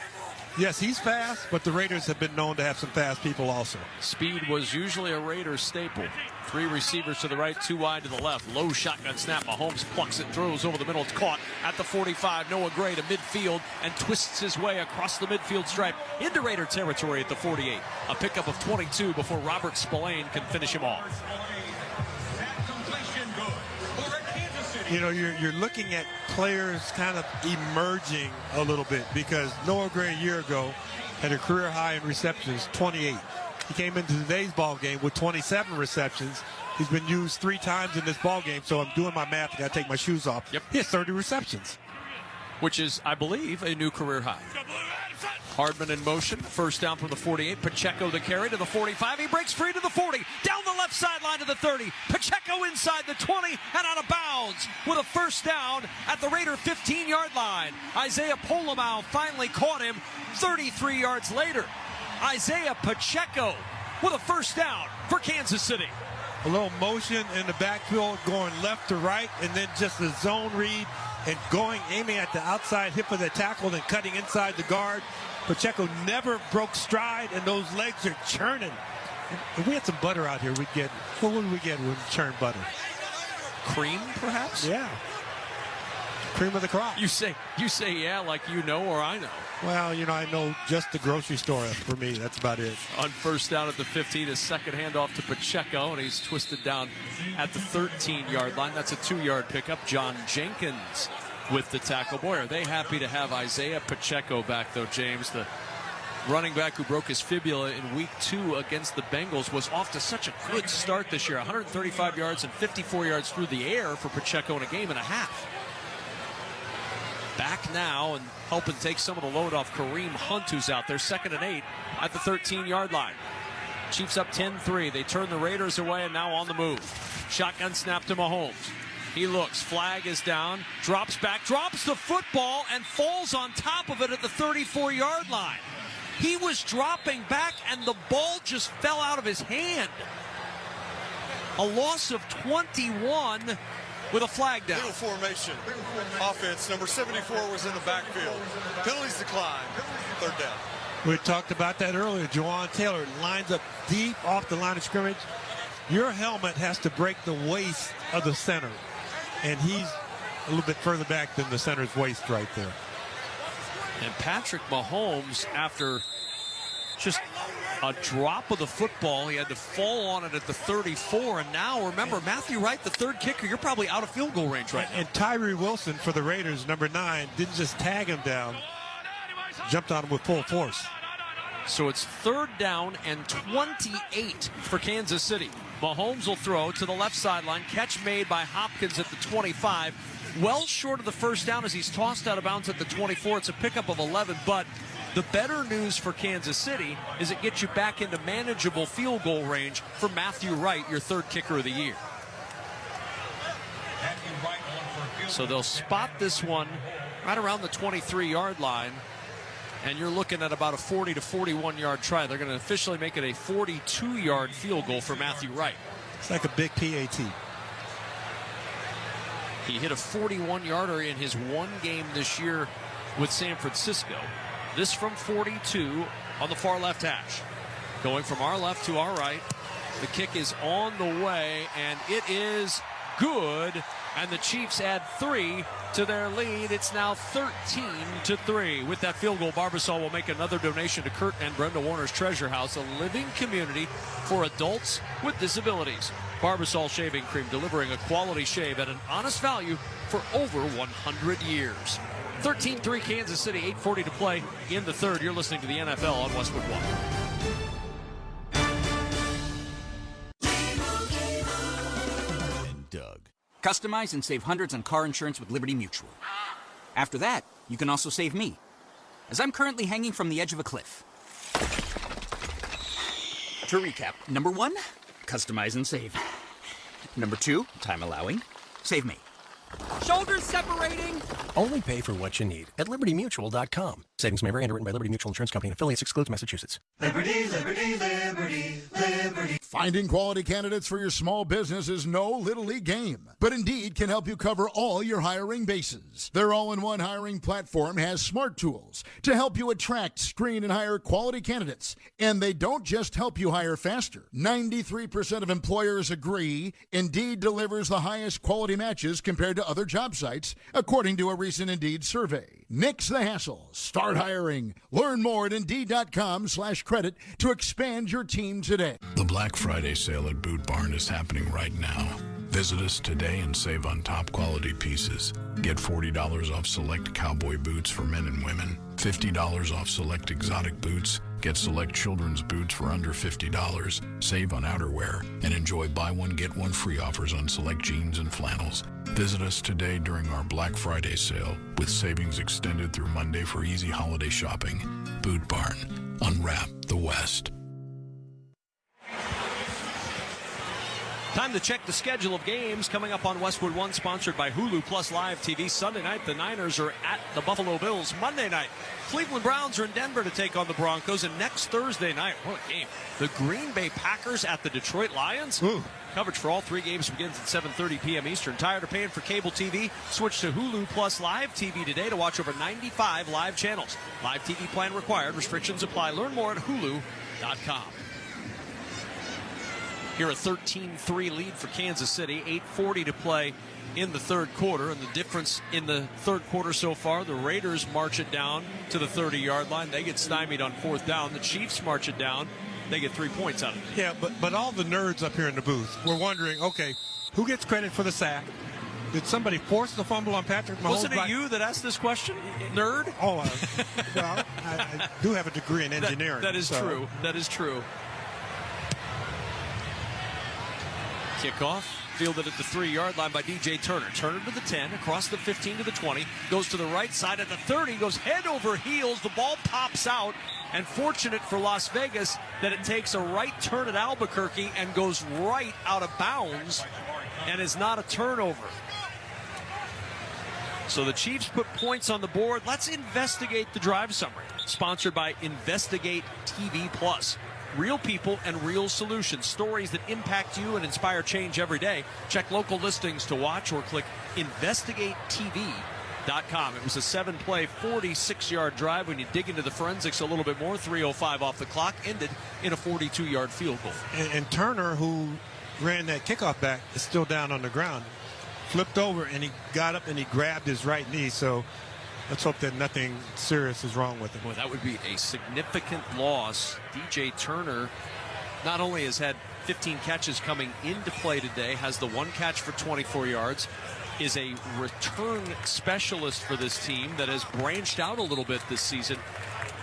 yes, he's fast, but the Raiders have been known to have some fast people also. Speed was usually a Raiders staple. 3 receivers to the right, 2 wide to the left. Low shotgun snap. Mahomes plucks it, throws over the middle. It's caught at the 45. Noah Gray to midfield and twists his way across the midfield stripe into Raider territory at the 48. A pickup of 22 before Robert Spillane can finish him off. You know, you're looking at players kind of emerging a little bit, because Noah Gray a year ago had a career high in receptions, 28. He came into today's ball game with 27 receptions. He's been used 3 times in this ball game, so I'm doing my math. I got to take my shoes off. Yep. He has 30 receptions. Which is, I believe, a new career high. Hardman in motion. First down from the 48. Pacheco the carry to the 45. He breaks free to the 40. Down the left sideline to the 30. Pacheco inside the 20 and out of bounds with a first down at the Raider 15-yard line. Isaiah Polamau finally caught him 33 yards later. Isaiah Pacheco with a first down for Kansas City. A little motion in the backfield going left to right, and then just a zone read and aiming at the outside hip of the tackle and cutting inside the guard. Pacheco never broke stride, and those legs are churning. If we had some butter out here, what would we get when we churn butter? Cream, perhaps? Yeah. Cream of the crop. You say yeah, like you know or I know. Well, I know just the grocery store for me. That's about it. On first down at the 15, a second handoff to Pacheco, and he's twisted down at the 13-yard line. That's a 2-yard pickup. John Jenkins with the tackle. Boy, are they happy to have Isaiah Pacheco back, though, James. The running back who broke his fibula in week 2 against the Bengals was off to such a good start this year. 135 yards and 54 yards through the air for Pacheco in a game and a half. Back now and helping take some of the load off Kareem Hunt, who's out there. 2nd and 8 at the 13-yard line. Chiefs up 10-3. They turn the Raiders away and now on the move. Shotgun snap to Mahomes. He looks. Flag is down. Drops back. Drops the football and falls on top of it at the 34-yard line. He was dropping back and the ball just fell out of his hand. A loss of 21 with a flag down. Middle formation offense. Number 74 was in the backfield. Penalties decline. 3rd down. We talked about that earlier. Jawan Taylor lines up deep off the line of scrimmage. Your helmet has to break the waist of the center. And he's a little bit further back than the center's waist right there. And Patrick Mahomes, after just a drop of the football, he had to fall on it at the 34. And now, remember, Matthew Wright, the 3rd kicker, you're probably out of field goal range right now. And Tyree Wilson for the Raiders, number 9, didn't just tag him down. Jumped on him with full force. So it's 3rd down and 28 for Kansas City. Mahomes will throw to the left sideline. Catch made by Hopkins at the 25. Well short of the first down as he's tossed out of bounds at the 24. It's a pickup of 11, but the better news for Kansas City is it gets you back into manageable field goal range for Matthew Wright, your 3rd kicker of the year. So they'll spot this one right around the 23-yard line, and you're looking at about a 40 to 41-yard try. They're going to officially make it a 42-yard field goal for Matthew Wright. It's like a big PAT. He hit a 41-yarder in his one game this year with San Francisco. This from 42 on the far left hash. Going from our left to our right. The kick is on the way, and it is good. And the Chiefs add 3 to their lead. It's now 13-3. With that field goal, Barbasol will make another donation to Kurt and Brenda Warner's Treasure House, a living community for adults with disabilities. Barbasol Shaving Cream, delivering a quality shave at an honest value for over 100 years. 13-3 Kansas City, 8:40 to play in the 3rd. You're listening to the NFL on Westwood One. Doug. Customize and save hundreds on car insurance with Liberty Mutual. After that, you can also save me, as I'm currently hanging from the edge of a cliff. To recap, number 1, customize and save. Number 2, time allowing, save me. Shoulders separating! Only pay for what you need at LibertyMutual.com. Savings may vary. Underwritten by Liberty Mutual Insurance Company and affiliates. Excludes Massachusetts. Liberty, liberty, liberty, liberty. Finding quality candidates for your small business is no little league game, but Indeed can help you cover all your hiring bases. Their all-in-one hiring platform has smart tools to help you attract, screen, and hire quality candidates. And they don't just help you hire faster. 93% of employers agree Indeed delivers the highest quality matches compared to other job sites, according to a recent Indeed survey. Nix the hassle. Start hiring. Learn more at Indeed.com/credit to expand your team today. The Black Friday sale at Boot Barn is happening right now. Visit us today and save on top quality pieces. Get $40 off select cowboy boots for men and women, $50 off select exotic boots, Get select children's boots for under $50, save on outerwear, and enjoy buy one, get one free offers on select jeans and flannels. Visit us today during our Black Friday sale with savings extended through Monday for easy holiday shopping. Boot Barn. Unwrap the West. Time to check the schedule of games coming up on Westwood One, sponsored by Hulu Plus Live TV. Sunday night, the Niners are at the Buffalo Bills. Monday night, Cleveland Browns are in Denver to take on the Broncos. And next Thursday night, what a game, the Green Bay Packers at the Detroit Lions. Ooh. Coverage for all three games begins at 7:30 p.m. Eastern. Tired of paying for cable TV? Switch to Hulu Plus Live TV today to watch over 95 live channels. Live TV plan required. Restrictions apply. Learn more at hulu.com. Here a 13-3 lead for Kansas City. 8:40 to play in the third quarter. And the difference in the third quarter so far, the Raiders march it down to the 30-yard line. They get stymied on fourth down. The Chiefs march it down. They get 3 points out of it. Yeah, but all the nerds up here in the booth were wondering, okay, who gets credit for the sack? Did somebody force the fumble on Patrick Mahomes? Wasn't it you that asked this question, nerd? Oh, well, I do have a degree in engineering. That is true. That is true. Kickoff, fielded at the 3-yard line by DJ Turner. Turner to the 10, across the 15 to the 20, goes to the right side at the 30, goes head over heels. The ball pops out, and fortunate for Las Vegas that it takes a right turn at Albuquerque and goes right out of bounds and is not a turnover. So the Chiefs put points on the board. Let's investigate the drive summary. Sponsored by Investigate TV Plus. Real people and real solutions. Stories that impact you and inspire change every day. Check local listings to watch or click investigatetv.com. It was a 7-play, 46-yard drive. When you dig into the forensics a little bit more, 3:05 off the clock, ended in a 42-yard field goal. And Turner, who ran that kickoff back, is still down on the ground. Flipped over, and he got up and he grabbed his right knee. So let's hope that nothing serious is wrong with him. Boy, that would be a significant loss. DJ Turner not only has had 15 catches coming into play today, has the one catch for 24 yards, is a return specialist for this team that has branched out a little bit this season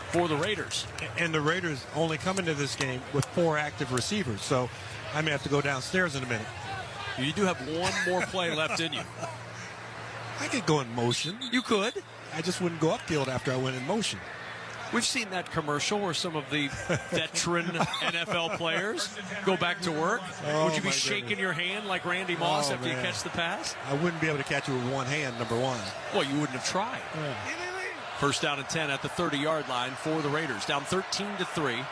for the Raiders. And the Raiders only come into this game with 4 active receivers, so I may have to go downstairs in a minute. You do have one more play left in you. I could go in motion. You could. I just wouldn't go upfield after I went in motion. We've seen that commercial where some of the veteran NFL players go back to work. Would you be shaking your hand like Randy Moss after you catch the pass? I wouldn't be able to catch it with one hand, number one. Well, you wouldn't have tried. Yeah. First down and 10 at the 30-yard line for the Raiders. Down 13-3.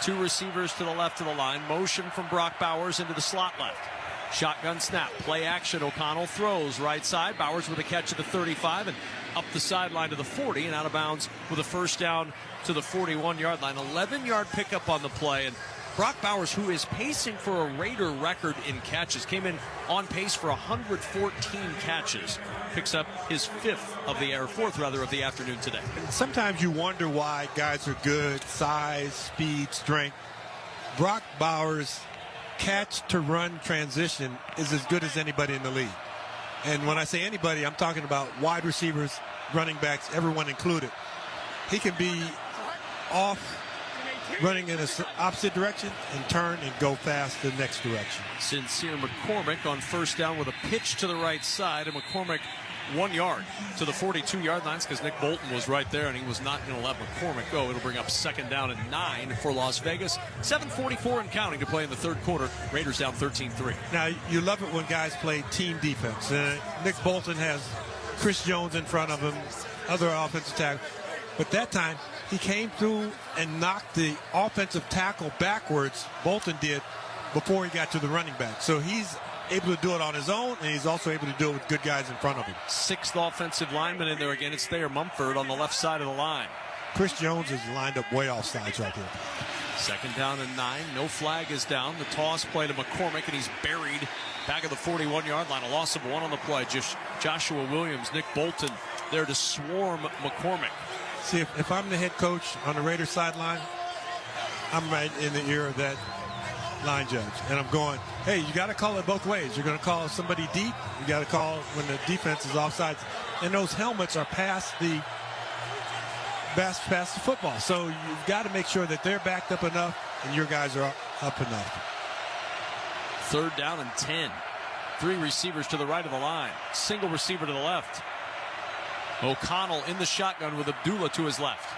2 receivers to the left of the line. Motion from Brock Bowers into the slot left. Shotgun snap, play action. O'Connell throws right side. Bowers with a catch at the 35 and up the sideline to the 40 and out of bounds with a first down to the 41-yard line. 11-yard pickup on the play. And Brock Bowers, who is pacing for a Raider record in catches, came in on pace for 114 catches. Picks up his 4th of the afternoon today. Sometimes you wonder why guys are good, size, speed, strength. Brock Bowers' catch-to-run transition is as good as anybody in the league. And when I say anybody, I'm talking about wide receivers, running backs, everyone included. He can be off running in the opposite direction and turn and go fast the next direction. Sincere McCormick on first down with a pitch to the right side, and McCormick 1 yard to the 42-yard lines because Nick Bolton was right there and he was not going to let McCormick go. It'll bring up 2nd down and 9 for Las Vegas. 7:44 and counting to play in the third quarter. Raiders down 13-3. Now, you love it when guys play team defense. Nick Bolton has Chris Jones in front of him, other offensive tackle. But that time, he came through and knocked the offensive tackle backwards, Bolton did, before he got to the running back. So he's able to do it on his own, and he's also able to do it with good guys in front of him. 6th offensive lineman in there again. It's Thayer Mumford on the left side of the line. Chris Jones is lined up way off sides right there. 2nd down and 9. No flag is down. The toss play to McCormick, and he's buried back at the 41-yard line. A loss of 1 on the play. Just Joshua Williams, Nick Bolton there to swarm McCormick. See, if I'm the head coach on the Raiders sideline, I'm right in the ear of that line judge. And I'm going, hey, you got to call it both ways. You're going to call somebody deep. You got to call when the defense is offsides. And those helmets are past the pass the football. So you've got to make sure that they're backed up enough and your guys are up enough. 3rd down and 10. 3 receivers to the right of the line. Single receiver to the left. O'Connell in the shotgun with Abdullah to his left.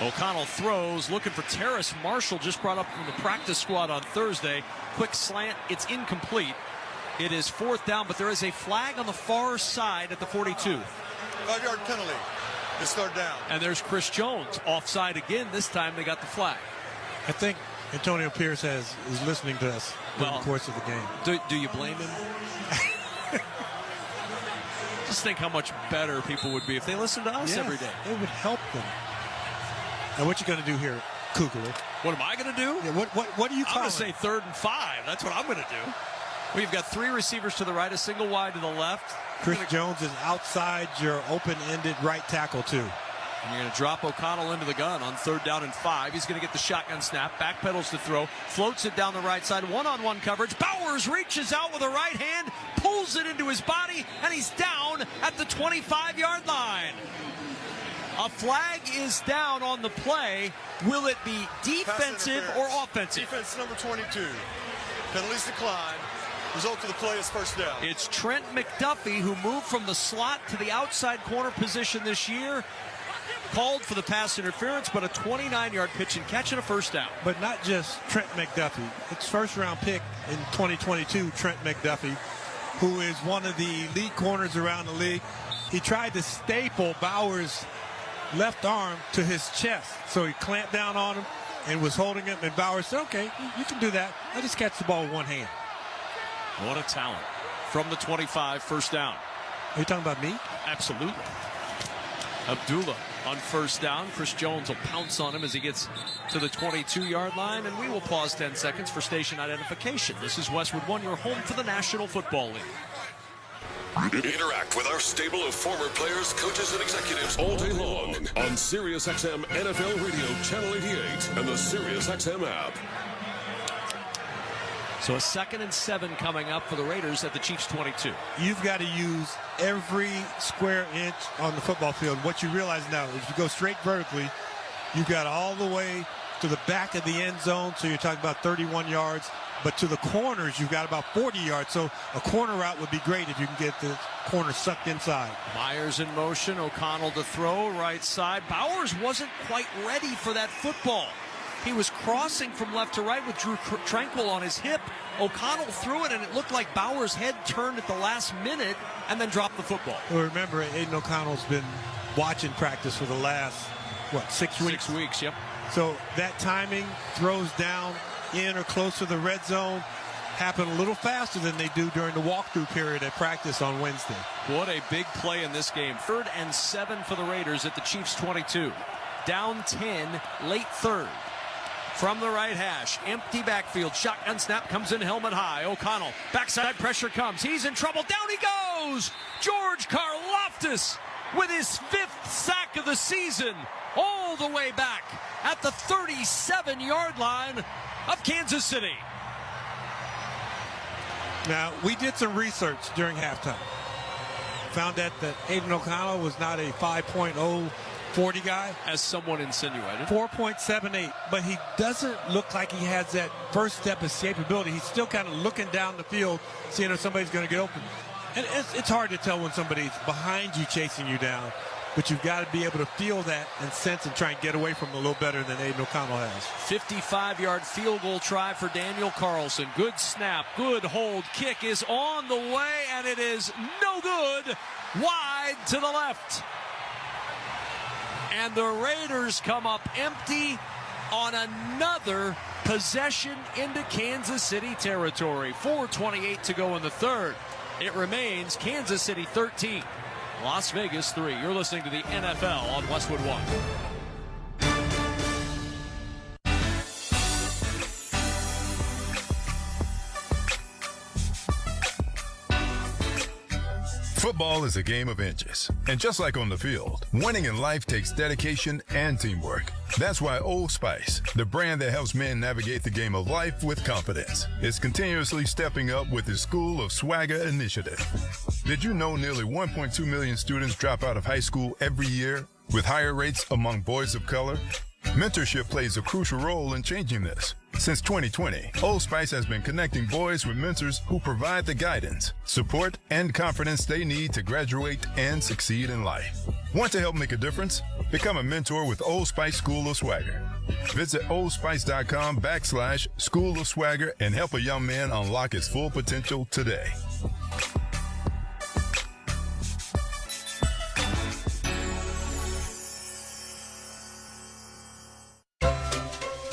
O'Connell throws, looking for Terrace Marshall, just brought up from the practice squad on Thursday. Quick slant, it's incomplete. It is 4th down, but there is a flag on the far side at the 42. 5-yard penalty. It's 3rd down. And there's Chris Jones, offside again. This time they got the flag. I think Antonio Pierce is listening to us during the course of the game. Do you blame him? Just think how much better people would be if they listened to us every day. It would help them. Now, what you going to do here, Kugler? What am I going to do? Yeah, what are you calling? I'm going to say 3rd and 5. That's what I'm going to do. We've got 3 receivers to the right, a single wide to the left. Chris Jones is outside your open-ended right tackle, too. And you're going to drop O'Connell into the gun on 3rd down and 5. He's going to get the shotgun snap, backpedals to throw, floats it down the right side, one-on-one coverage. Bowers reaches out with a right hand, pulls it into his body, and he's down at the 25-yard line. A flag is down on the play. Will it be defensive or offensive? Defense number 22. Penalties decline. Result of the play is 1st down. It's Trent McDuffie, who moved from the slot to the outside corner position this year. Called for the pass interference, but a 29-yard pitch and catch and a 1st down. But not just Trent McDuffie. It's 1st-round pick in 2022, Trent McDuffie, who is one of the lead corners around the league. He tried to staple Bowers' left arm to his chest. So he clamped down on him and was holding him, and Bowers said, okay, you can do that. I just catch the ball with one hand. What a talent. From the 25, 1st down. Are you talking about me? Absolutely. Abdullah on 1st down. Chris Jones will pounce on him as he gets to the 22-yard line, and we will pause 10 seconds for station identification. This is Westwood One, your home for the National Football League. Interact with our stable of former players, coaches, and executives all day long on SiriusXM NFL Radio Channel 88 and the SiriusXM app. So a 2nd and 7 coming up for the Raiders at the Chiefs 22. You've got to use every square inch on the football field. What you realize now is you go straight vertically, you got all the way to the back of the end zone, so you're talking about 31 yards. But to the corners, you've got about 40 yards. So a corner route would be great if you can get the corner sucked inside. Myers in motion, O'Connell to throw, right side. Bowers wasn't quite ready for that football. He was crossing from left to right with Drew Tranquil on his hip. O'Connell threw it, and it looked like Bowers' head turned at the last minute and then dropped the football. Well, remember, Aiden O'Connell's been watching practice for the last, 6 weeks? 6 weeks, yep. So that timing, throws down in or close to the red zone, happen a little faster than they do during the walkthrough period at practice on Wednesday. What a big play in this game. 3rd and 7 for the Raiders at the Chiefs 22. Down 10, late 3rd. From the right hash, empty backfield, shotgun snap comes in helmet high. O'Connell, backside pressure comes. He's in trouble. Down he goes. George Karlaftis with his 5th sack of the season, all the way back at the 37-yard line of Kansas City. Now, we did some research during halftime. Found out that Aiden O'Connell was not a 5.0 40 guy. As someone insinuated. 4.78, but he doesn't look like he has that first step escapability. He's still kind of looking down the field, seeing if somebody's going to get open. And it's hard to tell when somebody's behind you chasing you down, but you've got to be able to feel that and sense and try and get away from him a little better than Aiden O'Connell has. 55-yard field goal try for Daniel Carlson. Good snap, good hold. Kick is on the way, and it is no good. Wide to the left. And the Raiders come up empty on another possession into Kansas City territory. 4:28 to go in the 3rd. It remains Kansas City 13, Las Vegas 3. You're listening to the NFL on Westwood One. Football is a game of inches. And just like on the field, winning in life takes dedication and teamwork. That's why Old Spice, the brand that helps men navigate the game of life with confidence, is continuously stepping up with its School of Swagger initiative. Did you know nearly 1.2 million students drop out of high school every year? With higher rates among boys of color, mentorship plays a crucial role in changing this. Since 2020, Old Spice has been connecting boys with mentors who provide the guidance, support, and confidence they need to graduate and succeed in life. Want to help make a difference? Become a mentor with Old Spice School of Swagger. Visit oldspice.com/School of Swagger and help a young man unlock his full potential today.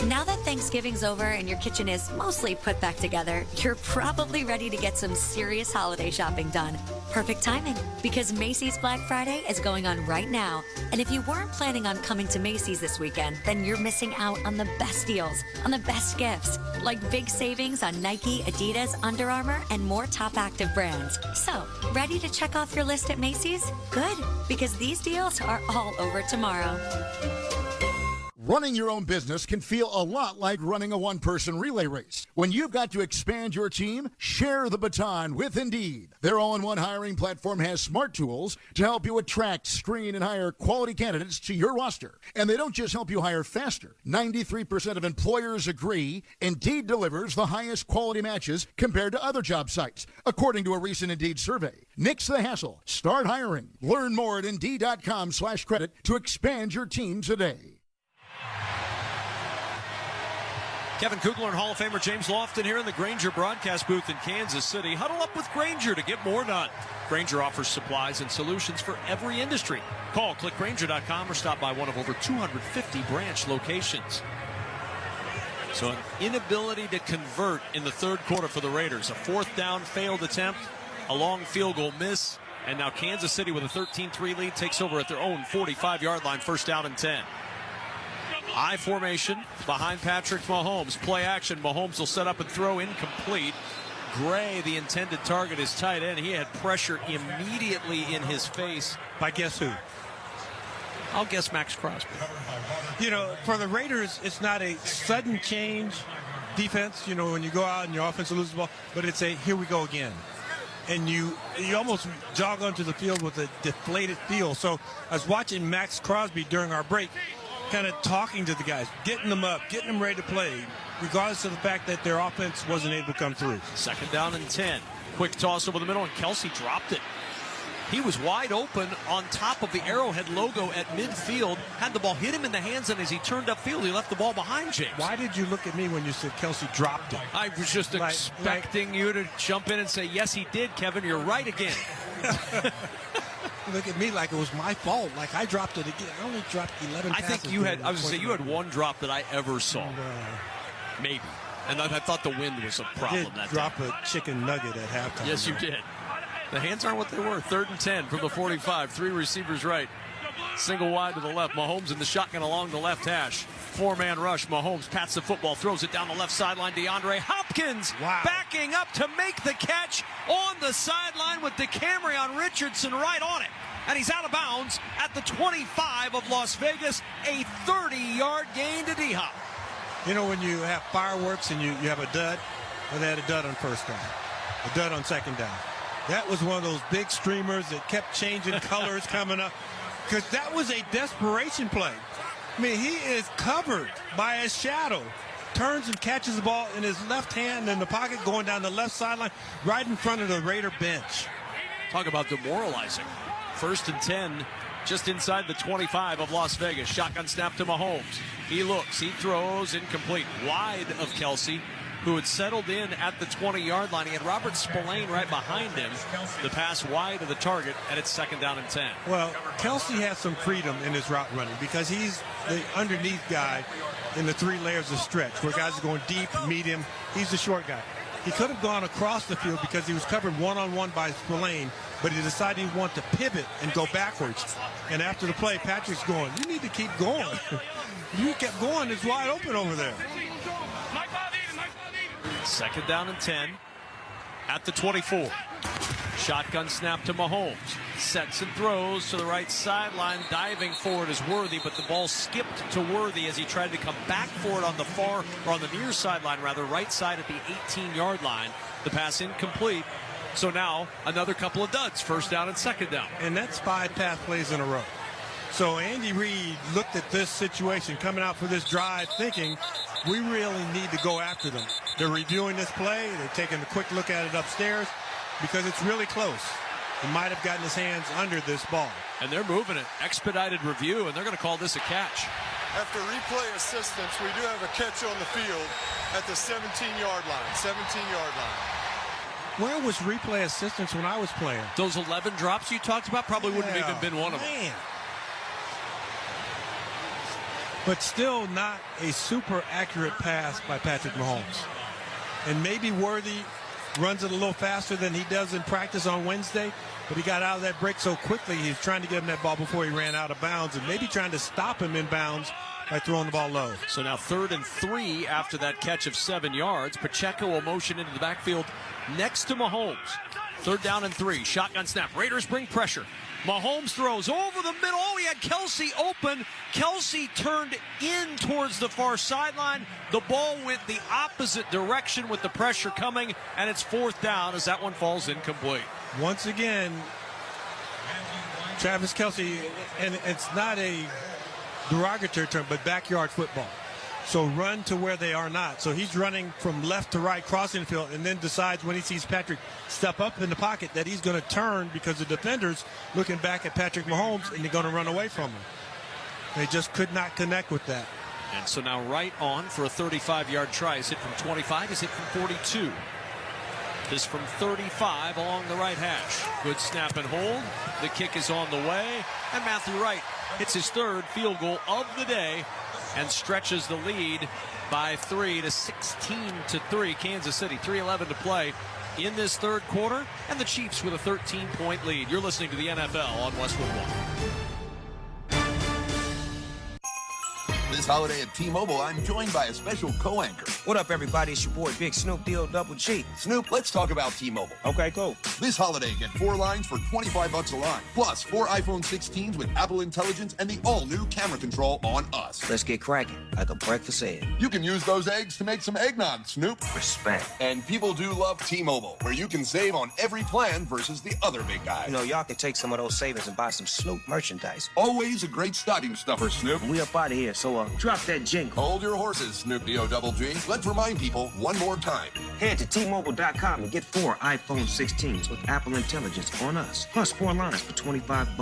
Now that Thanksgiving's over and your kitchen is mostly put back together, you're probably ready to get some serious holiday shopping done. Perfect timing, because Macy's Black Friday is going on right now. And if you weren't planning on coming to Macy's this weekend, then you're missing out on the best deals, on the best gifts, like big savings on Nike, Adidas, Under Armour, and more top active brands. So, ready to check off your list at Macy's? Good, because these deals are all over tomorrow. Running your own business can feel a lot like running a one-person relay race. When you've got to expand your team, share the baton with Indeed. Their all-in-one hiring platform has smart tools to help you attract, screen, and hire quality candidates to your roster. And they don't just help you hire faster. 93% of employers agree Indeed delivers the highest quality matches compared to other job sites, according to a recent Indeed survey. Nix the hassle. Start hiring. Learn more at Indeed.com/credit to expand your team today. Kevin Kugler and Hall of Famer James Lofton here in the Grainger broadcast booth in Kansas City. Huddle up with Grainger to get more done. Grainger offers supplies and solutions for every industry. Call clickgrainger.com or stop by one of over 250 branch locations. So an inability to convert in the third quarter for the Raiders. A fourth down failed attempt, a long field goal miss, and now Kansas City with a 13-3 lead takes over at their own 45-yard line, first down and 10. I formation behind Patrick Mahomes. Play action. Mahomes will set up and throw, incomplete. Gray, the intended target, is tight end. He had pressure immediately in his face. By guess who? I'll guess Max Crosby. You know, for the Raiders, it's not a sudden change defense, you know, when you go out and your offense loses the ball, but it's a here we go again. And you almost jog onto the field with a deflated feel. So I was watching Max Crosby during our break, kind of talking to the guys, getting them up, getting them ready to play, regardless of the fact that their offense wasn't able to come through. Second down and 10. Quick toss over the middle, and Kelsey dropped it. He was wide open on top of the Arrowhead logo at midfield, had the ball hit him in the hands, and as he turned upfield, he left the ball behind James. Why did you look at me when you said Kelsey dropped it? I was just expecting you to jump in and say, yes, he did, Kevin. You're right again. Look at me like it was my fault. Like I dropped it again. I only dropped 11 passes. I think you had, I was going to say, you had one drop that I ever saw. Maybe. And I thought the wind was a problem that time. Drop a chicken nugget at halftime. Yes, you did. The hands aren't what they were. 3rd and 10 from the 45. 3 receivers right. Single wide to the left. Mahomes in the shotgun along the left hash. 4-man rush. Mahomes pats the football, throws it down the left sideline. DeAndre Hopkins backing up to make the catch on the sideline with DeCamerion Richardson right on it. And he's out of bounds at the 25 of Las Vegas. A 30-yard gain to D-Hop. You know, when you have fireworks and you have a dud, well, they had a dud on first down, a dud on second down. That was one of those big streamers that kept changing colors coming up, because that was a desperation play. I mean, he is covered by a shadow, turns and catches the ball in his left hand in the pocket going down the left sideline right in front of the Raider bench. Talk about demoralizing. 1st and 10 just inside the 25 of Las Vegas. Shotgun snap to Mahomes. He looks, he throws, incomplete. Wide of Kelsey, who had settled in at the 20-yard line. He had Robert Spillane right behind him. The pass wide of the target, and it's 2nd down and 10. Well, Kelsey has some freedom in his route running because he's the underneath guy in the 3 layers of stretch, where guys are going deep, medium. He's the short guy. He could have gone across the field because he was covered one-on-one by Spillane, but he decided he wanted to pivot and go backwards. And after the play, Patrick's going, you need to keep going. You kept going, it's wide open over there. 2nd down and 10 at the 24. Shotgun snap to Mahomes. Sets and throws to the right sideline. Diving forward is Worthy, but the ball skipped to Worthy as he tried to come back for it on the far, or on the near sideline rather, right side at the 18-yard line. The pass incomplete. So now another couple of duds. 1st down and 2nd down. And that's 5 pass plays in a row. So Andy Reid looked at this situation coming out for this drive thinking, we really need to go after them. They're reviewing this play. They're taking a quick look at it upstairs because it's really close. He might have gotten his hands under this ball. And they're moving it. Expedited review, and they're going to call this a catch. After replay assistance, we do have a catch on the field at the 17-yard line. 17-yard line. Where was replay assistance when I was playing? Those 11 drops you talked about probably wouldn't have even been one of them. Man. But still not a super accurate pass by Patrick Mahomes. And maybe Worthy runs it a little faster than he does in practice on Wednesday, but he got out of that break so quickly, he's trying to get him that ball before he ran out of bounds and maybe trying to stop him in bounds by throwing the ball low. So now 3rd and 3 after that catch of 7 yards. Pacheco will motion into the backfield next to Mahomes. 3rd down and 3. Shotgun snap. Raiders bring pressure. Mahomes throws over the middle. Oh, he had Kelsey open. Kelsey turned in towards the far sideline. The ball went the opposite direction with the pressure coming, and it's 4th down as that one falls incomplete. Once again, Travis Kelsey, and it's not a derogatory term, but backyard football. So run to where they are not. So he's running from left to right, crossing the field, and then decides when he sees Patrick step up in the pocket that he's going to turn because the defender's looking back at Patrick Mahomes and they're going to run away from him. They just could not connect with that. And so now right on for a 35-yard try. He's hit from 25. He's hit from 42. This from 35 along the right hash. Good snap and hold. The kick is on the way. And Matthew Wright hits his 3rd field goal of the day and stretches the lead by 3 to 16-3. Kansas City, 3:11 to play in this 3rd quarter, and the Chiefs with a 13-point lead. You're listening to the NFL on Westwood One. This holiday at T-Mobile, I'm joined by a special co-anchor. What up, everybody? It's your boy, Big Snoop D-O-double-G. Snoop, let's talk about T-Mobile. Okay, cool. This holiday, get 4 lines for $25 a line, plus 4 iPhone 16s with Apple Intelligence and the all-new camera control on us. Let's get cracking, like a breakfast egg. You can use those eggs to make some eggnog, Snoop. Respect. And people do love T-Mobile, where you can save on every plan versus the other big guys. You know, y'all can take some of those savings and buy some Snoop merchandise. Always a great stocking stuffer, Snoop. We up out of here, so drop that jingle. Hold your horses, Snoop D-O-double-G. Let's remind people one more time. Head to T-Mobile.com and get 4 iPhone 16s with Apple Intelligence on us, plus 4 lines for $25.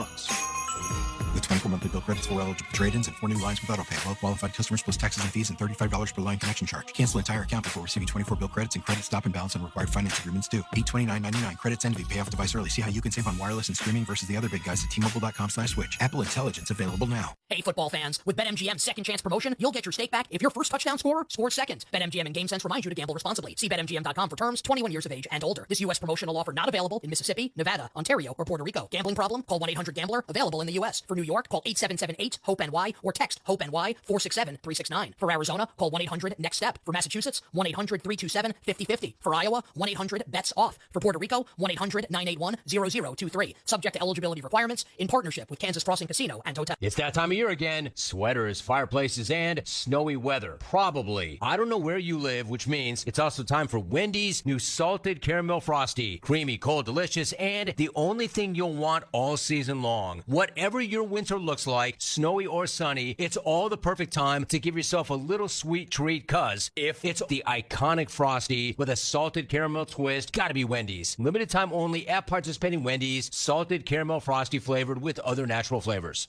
With 24 monthly bill credits, 4 eligible trade-ins, and 4 new lines with autopay. Well qualified customers plus taxes and fees and $35 per line connection charge. Cancel entire account before receiving 24 bill credits and credit stop and balance on required finance agreements due. $829.99. Credits end if you pay off device early. See how you can save on wireless and streaming versus the other big guys at T-Mobile.com/switch. Apple Intelligence available now. Hey, football fans, with BetMGM's second chance promotion, you'll get your stake back if your first touchdown scorer scores second. BetMGM and GameSense remind you to gamble responsibly. See BetMGM.com for terms, 21 years of age and older. This U.S. promotional offer not available in Mississippi, Nevada, Ontario, or Puerto Rico. Gambling problem? Call 1-800-GAMBLER. Available in the U.S. For New York, call 877-8-HOPE-NY or text HOPE-NY 467-369. For Arizona, call 1-800-NEXT-STEP. For Massachusetts, 1-800-327-5050. For Iowa, 1-800-BETS-OFF. For Puerto Rico, 1-800-981-0023. Subject to eligibility requirements in partnership with Kansas Crossing Casino and Hotel. It's that time of year again. Sweaters, fireplaces, and snowy weather. Probably. I don't know where you live, which means it's also time for Wendy's new Salted Caramel Frosty. Creamy, cold, delicious, and the only thing you'll want all season long. Whatever your winter looks like, snowy or sunny, it's all the perfect time to give yourself a little sweet treat, cause if it's the iconic Frosty with a salted caramel twist, gotta be Wendy's. Limited time only at participating Wendy's. Salted Caramel Frosty flavored with other natural flavors.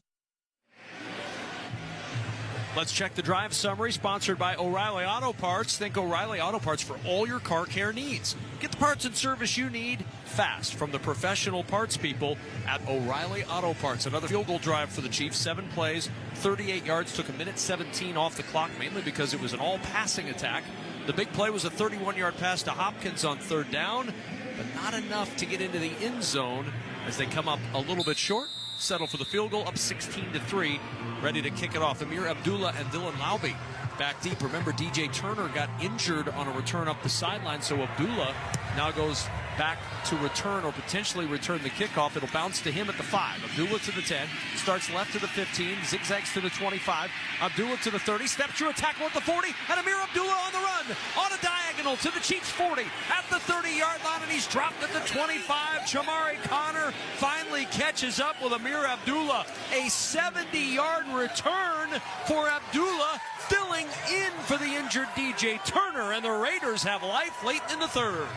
Let's check the drive summary, sponsored by O'Reilly Auto Parts. Think O'Reilly Auto Parts for all your car care needs. Get the parts and service you need fast from the professional parts people at O'Reilly Auto Parts. Another field goal drive for the Chiefs. 7 plays, 38 yards, took 1:17 off the clock, mainly because it was an all-passing attack. The big play was a 31-yard pass to Hopkins on 3rd down, but not enough to get into the end zone as they come up a little bit short. Settle for the field goal, up 16-3, ready to kick it off. Amir Abdullah and Dylan Laube back deep. Remember, DJ Turner got injured on a return up the sideline, so Abdullah now goes back to return or potentially return the kickoff. It'll bounce to him at the 5. Abdullah to the 10, starts left to the 15, zigzags to the 25. Abdullah to the 30, steps through a tackle at the 40, and Amir Abdullah on the run, on a diagonal to the Chiefs 40 at the 30-yard line, and he's dropped at the 25. Chamari Connor finally catches up with Amir Abdullah. A 70-yard return for Abdullah, filling in for the injured DJ Turner, and the Raiders have life late in the third.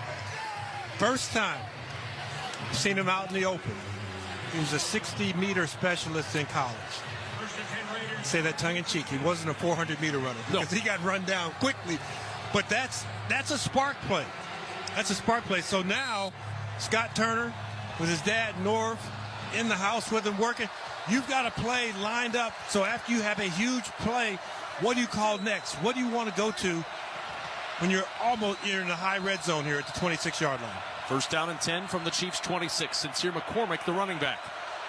First time seen him out in the open. He was a 60-meter specialist in college. Say that tongue-in-cheek. He wasn't a 400-meter runner because he got run down quickly. But that's a spark play. That's a spark play. So now Scott Turner with his dad Norv in the house with him working. You've got a play lined up. So after you have a huge play, what do you call next? What do you want to go to when you're in the high red zone here at the 26-yard line? First down and 10 from the Chiefs 26. Sincere McCormick, the running back.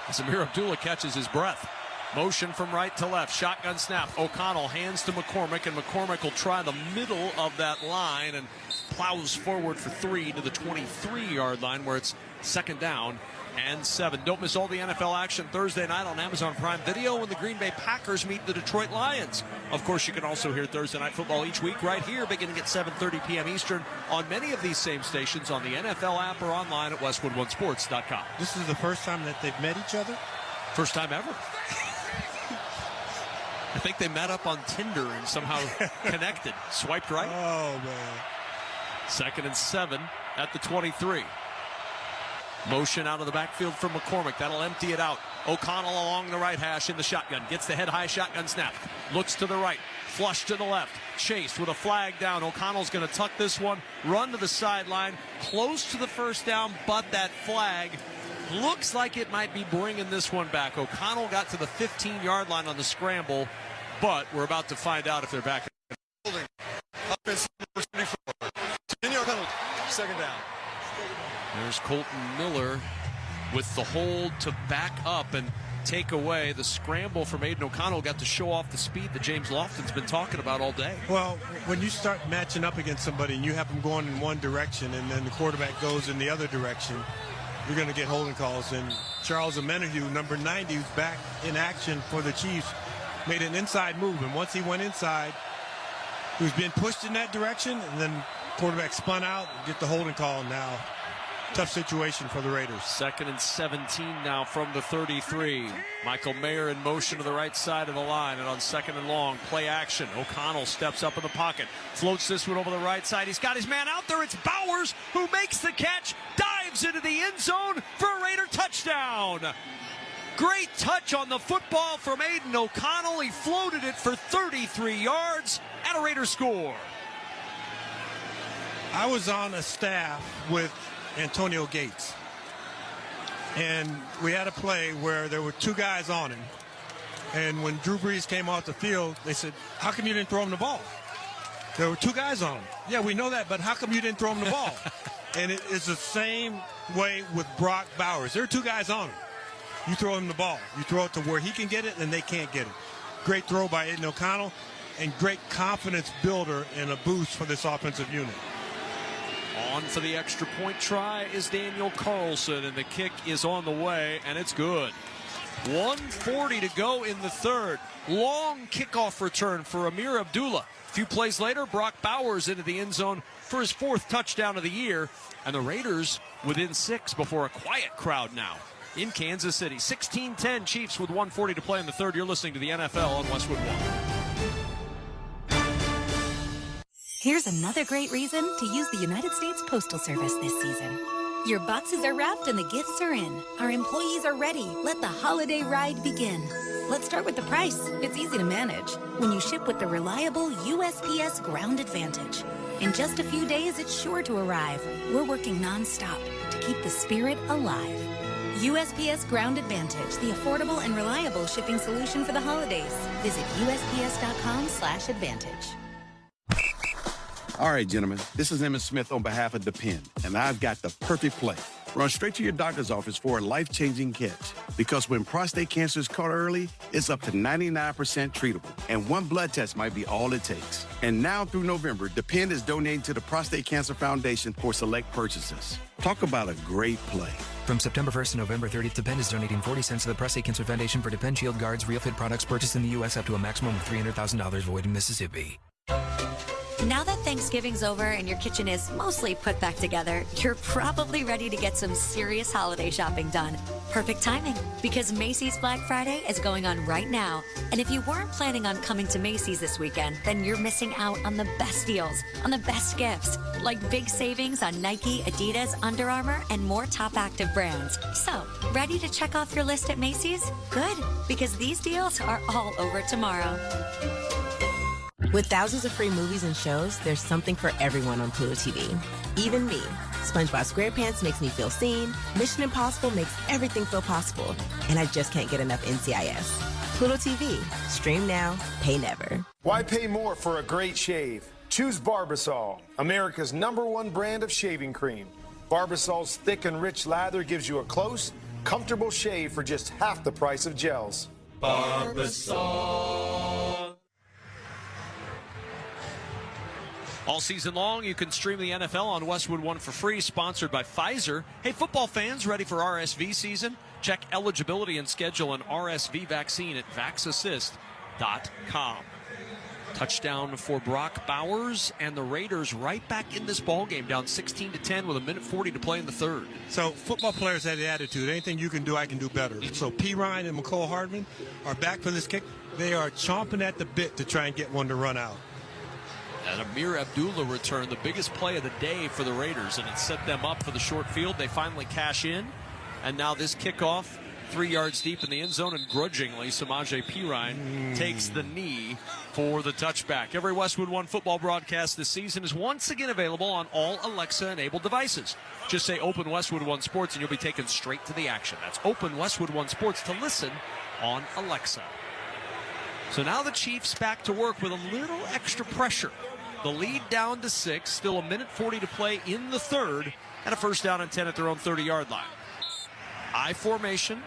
As Amir Abdullah catches his breath. Motion from right to left. Shotgun snap. O'Connell hands to McCormick, and McCormick will try the middle of that line and plows forward for 3 to the 23-yard line, where it's second down and 7. Don't miss all the NFL action Thursday night on Amazon Prime Video when the Green Bay Packers meet the Detroit Lions. Of course, you can also hear Thursday Night Football each week right here, beginning at 7:30 p.m. Eastern on many of these same stations on the NFL app or online at westwood1sports.com. This is the first time that they've met each other? First time ever. I think they met up on Tinder and somehow connected. Swiped right. Oh, man. Second and 7 at the 23. Motion out of the backfield from McCormick. That'll empty it out. O'Connell along the right hash in the shotgun. Gets the head high shotgun snap. Looks to the right. Flush to the left. Chase with a flag down. O'Connell's going to tuck this one. Run to the sideline. Close to the first down, but that flag looks like it might be bringing this one back. O'Connell got to the 15-yard line on the scramble, but we're about to find out if they're back. Holding. Offense number 74. 10-yard penalty. Second down. There's Colton Miller with the hold to back up and take away. The scramble from Aiden O'Connell got to show off the speed that James Lofton's been talking about all day. Well, when you start matching up against somebody and you have them going in one direction and then the quarterback goes in the other direction, you're going to get holding calls. And Charles Omenihu, number 90, who's back in action for the Chiefs, made an inside move. And once he went inside, he was being pushed in that direction, and then quarterback spun out and get the holding call now. Tough situation for the Raiders. Second and 17 now from the 33. Michael Mayer in motion to the right side of the line, and on second and long, play action. O'Connell steps up in the pocket, floats this one over the right side. He's got his man out there. It's Bowers who makes the catch, dives into the end zone for a Raider touchdown. Great touch on the football from Aiden O'Connell. He floated it for 33 yards and a Raider score. I was on a staff with Antonio Gates, and we had a play where there were 2 guys on him, and when Drew Brees came off the field, they said, how come you didn't throw him the ball? There were 2 guys on him. Yeah, we know that, but how come you didn't throw him the ball? And it is the same way with Brock Bowers. There are 2 guys on him. You throw him the ball. You throw it to where he can get it, and they can't get it. Great throw by Aiden O'Connell, and great confidence builder and a boost for this offensive unit. On for the extra point try is Daniel Carlson, and the kick is on the way, and it's good. 1:40 to go in the third. Long kickoff return for Amir Abdullah. A few plays later, Brock Bowers into the end zone for his 4th touchdown of the year, and the Raiders within 6 before a quiet crowd now in Kansas City. 16-10 Chiefs with 1:40 to play in the third. You're listening to the NFL on Westwood One. Here's another great reason to use the United States Postal Service this season. Your boxes are wrapped and the gifts are in. Our employees are ready. Let the holiday ride begin. Let's start with the price. It's easy to manage when you ship with the reliable USPS Ground Advantage. In just a few days, it's sure to arrive. We're working nonstop to keep the spirit alive. USPS Ground Advantage, the affordable and reliable shipping solution for the holidays. Visit USPS.com/advantage. All right, gentlemen, this is Emmett Smith on behalf of Depend, and I've got the perfect play. Run straight to your doctor's office for a life-changing catch. Because when prostate cancer is caught early, it's up to 99% treatable, and 1 blood test might be all it takes. And now through November, Depend is donating to the Prostate Cancer Foundation for select purchases. Talk about a great play. From September 1st to November 30th, Depend is donating 40 cents to the Prostate Cancer Foundation for Depend Shield Guards Real Fit products purchased in the U.S. up to a maximum of $300,000 void in Mississippi. Now that Thanksgiving's over and your kitchen is mostly put back together, you're probably ready to get some serious holiday shopping done. Perfect timing, because Macy's Black Friday is going on right now. And if you weren't planning on coming to Macy's this weekend, then you're missing out on the best deals, on the best gifts, like big savings on Nike, Adidas, Under Armour, and more top active brands. So, ready to check off your list at Macy's? Good, because these deals are all over tomorrow. With thousands of free movies and shows, there's something for everyone on Pluto TV. Even me. SpongeBob SquarePants makes me feel seen. Mission Impossible makes everything feel possible. And I just can't get enough NCIS. Pluto TV. Stream now, pay never. Why pay more for a great shave? Choose Barbasol, America's #1 brand of shaving cream. Barbasol's thick and rich lather gives you a close, comfortable shave for just half the price of gels. Barbasol. All season long, you can stream the NFL on Westwood One for free, sponsored by Pfizer. Hey, football fans, ready for RSV season? Check eligibility and schedule an RSV vaccine at vaxassist.com. Touchdown for Brock Bowers, and the Raiders right back in this ballgame, down 16-10 with 1:40 to play in the third. So football players have the attitude, anything you can do, I can do better. So P. Ryan and McCole Hardman are back for this kick. They are chomping at the bit to try and get one to run out. And Amir Abdullah returned, the biggest play of the day for the Raiders, and it set them up for the short field. They finally cash in, and now this kickoff 3 yards deep in the end zone, and grudgingly Samaje Perine takes the knee for the touchback. Every Westwood One football broadcast this season is once again available on all Alexa-enabled devices. Just say Open Westwood One Sports, and you'll be taken straight to the action. That's Open Westwood One Sports to listen on Alexa. So now the Chiefs back to work with a little extra pressure. The lead down to 6, still 1:40 to play in the third, and a first down and 10 at their own 30-yard line. I formation.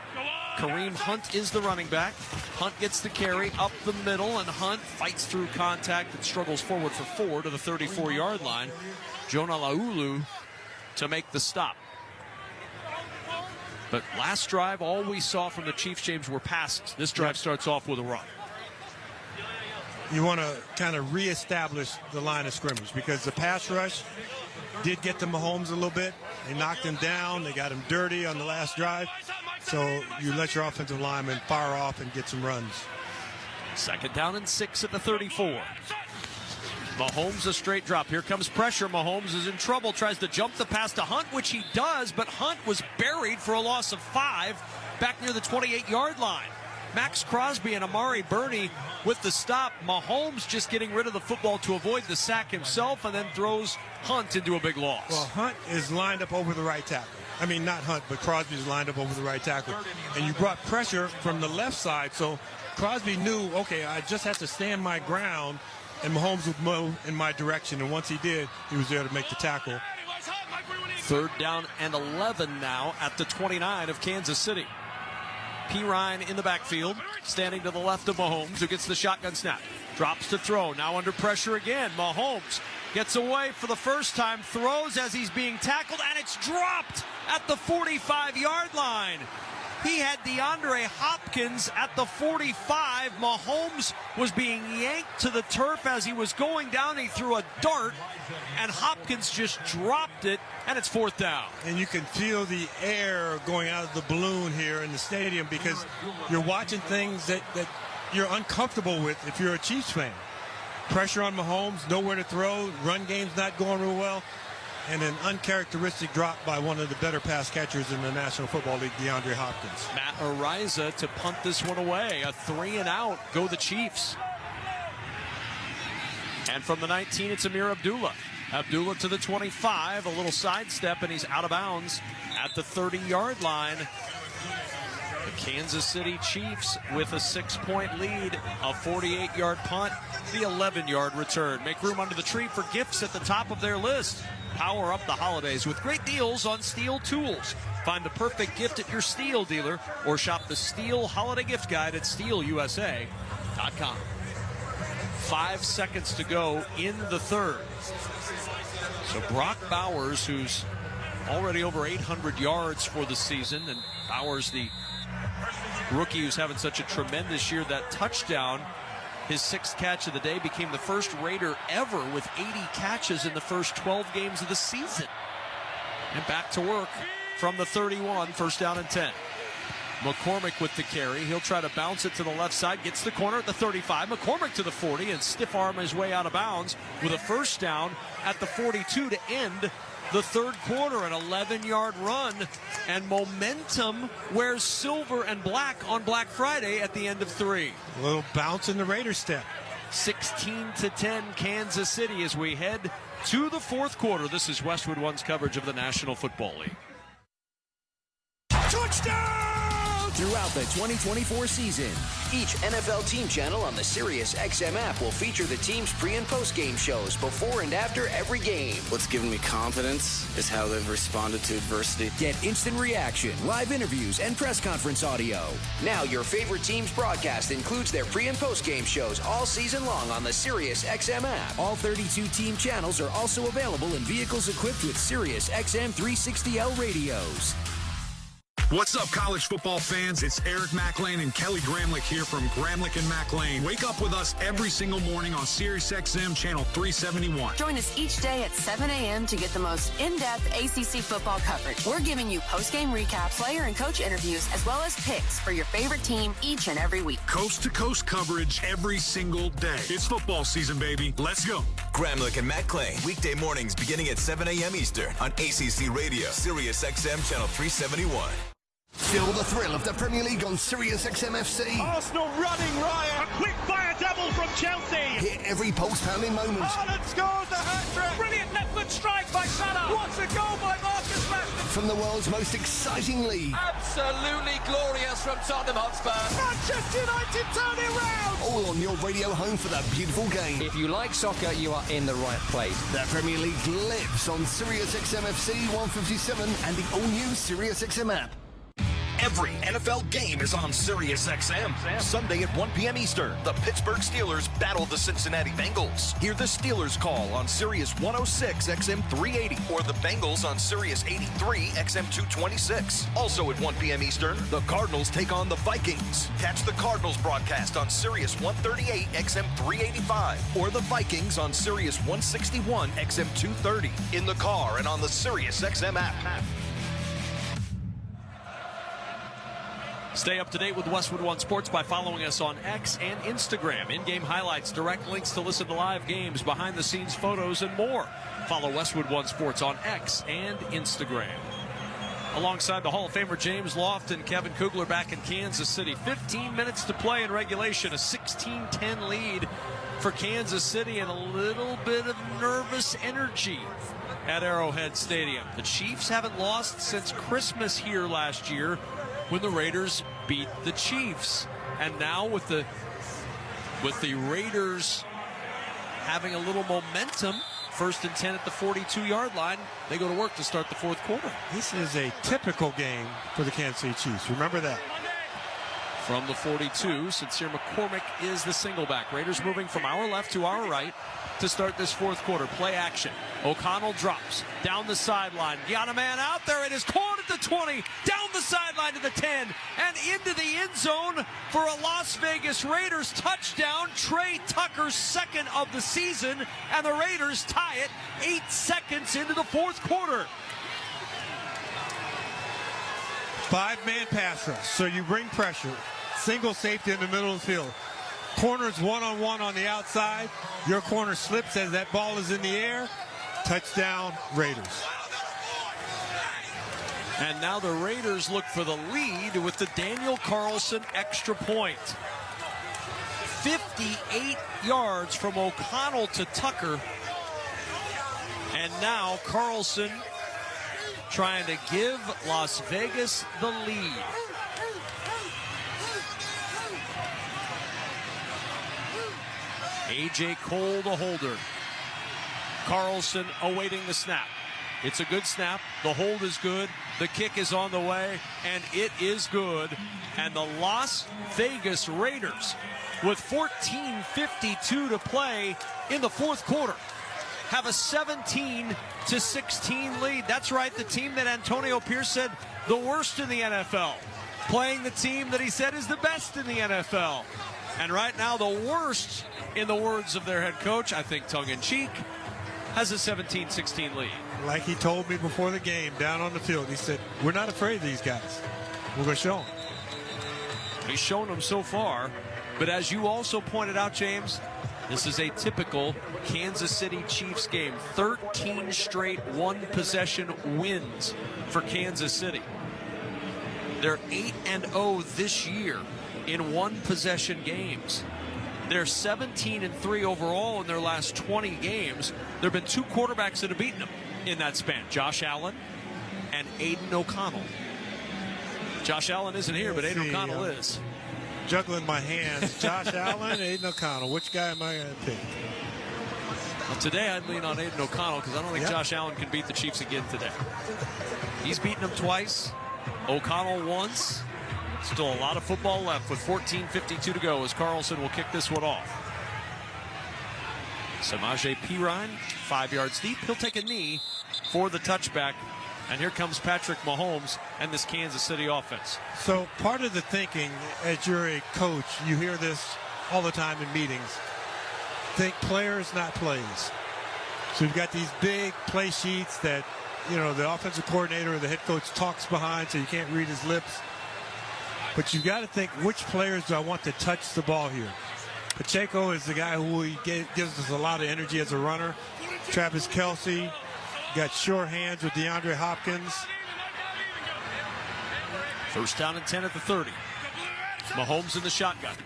Kareem Hunt is the running back. Hunt gets the carry up the middle, and Hunt fights through contact and struggles forward for 4 to the 34-yard line. Jonah Laulu to make the stop. But last drive, all we saw from the Chiefs, James, were passes. This drive starts off with a run. You want to kind of reestablish the line of scrimmage, because the pass rush did get to Mahomes a little bit. They knocked him down. They got him dirty on the last drive. So you let your offensive linemen fire off and get some runs. Second down and 6 at the 34. Mahomes a straight drop. Here comes pressure. Mahomes is in trouble. Tries to jump the pass to Hunt, which he does, but Hunt was buried for a loss of 5 back near the 28-yard line. Max Crosby and Amari Burney with the stop. Mahomes just getting rid of the football to avoid the sack himself, and then throws Hunt into a big loss. Well, Hunt is lined up over the right tackle. I mean, not Hunt, but Crosby is lined up over the right tackle. And you brought pressure from the left side, so Crosby knew, okay, I just have to stand my ground, and Mahomes would move in my direction. And once he did, he was there to make the tackle. Third down and 11 now at the 29 of Kansas City. Perine in the backfield, standing to the left of Mahomes, who gets the shotgun snap. Drops to throw, now under pressure again. Mahomes gets away for the first time, throws as he's being tackled, and it's dropped at the 45-yard line. He had DeAndre Hopkins at the 45. Mahomes was being yanked to the turf as he was going down. He threw a dart, and Hopkins just dropped it, and it's fourth down. And you can feel the air going out of the balloon here in the stadium, because you're watching things that you're uncomfortable with if you're a Chiefs fan. Pressure on Mahomes, nowhere to throw, run game's not going real well, and an uncharacteristic drop by one of the better pass catchers in the National Football League, DeAndre Hopkins. Matt Ariza to punt this one away. A 3-and-out. Go the Chiefs. And from the 19, it's Amir Abdullah. Abdullah to the 25. A little sidestep, and he's out of bounds at the 30-yard line. The Kansas City Chiefs with a 6-point lead. A 48-yard punt. The 11-yard return. Make room under the tree for gifts at the top of their list. Power up the holidays with great deals on Steel tools. Find the perfect gift at your Steel dealer, or shop the Steel Holiday Gift Guide at steelusa.com. 5 seconds to go in the third. So Brock Bowers, who's already over 800 yards for the season. And Bowers, the rookie who's having such a tremendous year, that touchdown, his 6th catch of the day, became the first Raider ever with 80 catches in the first 12 games of the season. And back to work from the 31, 1st down and 10. McCormick with the carry. He'll try to bounce it to the left side. Gets the corner at the 35. McCormick to the 40 and stiff arm his way out of bounds with a 1st down at the 42 to end the 3rd quarter. An 11-yard run, and momentum wears silver and black on Black Friday at the end of 3. A little bounce in the Raiders step. 16-10 Kansas City as we head to the 4th quarter. This is Westwood One's coverage of the National Football League. Touchdown! Throughout the 2024 season, each NFL team channel on the SiriusXM app will feature the team's pre- and post-game shows before and after every game. What's given me confidence is how they've responded to adversity. Get instant reaction, live interviews, and press conference audio. Now your favorite team's broadcast includes their pre- and post-game shows all season long on the SiriusXM app. All 32 team channels are also available in vehicles equipped with SiriusXM 360L radios. What's up, college football fans? It's Eric McLean and Kelly Gramlich here from Gramlich and McLean. Wake up with us every single morning on SiriusXM Channel 371. Join us each day at 7 a.m. to get the most in-depth ACC football coverage. We're giving you post-game recaps, player and coach interviews, as well as picks for your favorite team each and every week. Coast-to-coast coverage every single day. It's football season, baby. Let's go. Gramlich and McLean, weekday mornings beginning at 7 a.m. Eastern on ACC Radio, SiriusXM Channel 371. Feel the thrill of the Premier League on SiriusXM FC. Arsenal running riot. A quick-fire double from Chelsea. Hear every pulse-pounding moment. Haaland scores the hat-trick. Brilliant left-foot strike by Salah. What a goal by Marcus Rashford. From the world's most exciting league. Absolutely glorious from Tottenham Hotspur. Manchester United turn it round. All on your radio home for the beautiful game. If you like soccer, you are in the right place. The Premier League lives on SiriusXM FC 157 and the all-new SiriusXM app. Every NFL game is on SiriusXM. Sunday at 1 p.m. Eastern, the Pittsburgh Steelers battle the Cincinnati Bengals. Hear the Steelers call on Sirius 106 XM 380 or the Bengals on Sirius 83 XM 226. Also at 1 p.m. Eastern, the Cardinals take on the Vikings. Catch the Cardinals broadcast on Sirius 138 XM 385 or the Vikings on Sirius 161 XM 230 in the car and on the SiriusXM app. Stay up to date with Westwood One Sports by following us on X and Instagram. In-game highlights, direct links to listen to live games, behind-the-scenes photos, and more. Follow Westwood One Sports on X and Instagram. Alongside the Hall of Famer James Lofton, Kevin Kugler back in Kansas City. 15 minutes to play in regulation, a 16-10 lead for Kansas City, and a little bit of nervous energy at Arrowhead Stadium. The Chiefs haven't lost since Christmas here last year, when the Raiders beat the Chiefs. And now with the Raiders having a little momentum, 1st and 10 at the 42-yard line, they go to work to start the 4th quarter. This is a typical game for the Kansas City Chiefs. Remember that. From the 42, Sincere McCormick is the single back. Raiders moving from our left to our right to start this 4th quarter. Play action. O'Connell drops down the sideline. Got a man out there. It is caught at the 20, down the sideline to the 10, and into the end zone for a Las Vegas Raiders touchdown. Trey Tucker's 2nd of the season, and the Raiders tie it 8 seconds into the 4th quarter. 5-man pass rush, so you bring pressure. Single safety in the middle of the field. Corners one-on-one on the outside. Your corner slips as that ball is in the air. Touchdown, Raiders. And now the Raiders look for the lead with the Daniel Carlson extra point. 58 yards from O'Connell to Tucker. And now Carlson trying to give Las Vegas the lead. A.J. Cole, the holder. Carlson awaiting the snap. It's a good snap. The hold is good. The kick is on the way, and it is good. And the Las Vegas Raiders, with 14:52 to play in the 4th quarter, have a 17-16 lead. That's right, the team that Antonio Pierce said the worst in the NFL, playing the team that he said is the best in the NFL. And right now, the worst, in the words of their head coach, I think tongue-in-cheek, has a 17-16 lead. Like he told me before the game, down on the field, he said, we're not afraid of these guys. We're going to show them. He's shown them so far, but as you also pointed out, James, this is a typical Kansas City Chiefs game. 13 straight one-possession wins for Kansas City. They're 8-0 this year in one-possession games. They're 17-3 overall in their last 20 games. There have been two quarterbacks that have beaten them in that span, Josh Allen and Aiden O'Connell. Josh Allen isn't here, but Aiden O'Connell is. Juggling my hands. Josh Allen, Aiden O'Connell. Which guy am I going to pick? Well, today I'd lean on Aiden O'Connell because I don't think Josh Allen can beat the Chiefs again today. He's beaten them twice. O'Connell once. Still a lot of football left with 14:52 to go as Carlson will kick this one off. Samaje Perine, 5 yards deep. He'll take a knee for the touchback. And here comes Patrick Mahomes and this Kansas City offense. So part of the thinking, as you're a coach, you hear this all the time in meetings. Think players, not plays. So you've got these big play sheets that, you know, the offensive coordinator or the head coach talks behind so you can't read his lips. But you've got to think, which players do I want to touch the ball here? Pacheco is the guy who gives us a lot of energy as a runner. Travis Kelce. Got sure hands with DeAndre Hopkins. First down and 10 at the 30. Mahomes in the shotgun.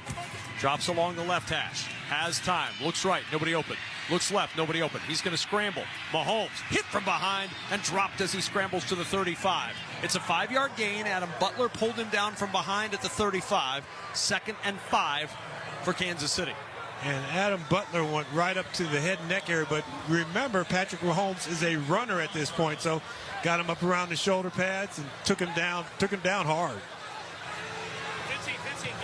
Drops along the left hash. Has time. Looks right. Nobody open. Looks left. Nobody open. He's going to scramble. Mahomes hit from behind and dropped as he scrambles to the 35. It's a 5-yard gain. Adam Butler pulled him down from behind at the 35. 2nd and 5 for Kansas City. And Adam Butler went right up to the head and neck area. But remember, Patrick Mahomes is a runner at this point. So got him up around the shoulder pads and took him down hard.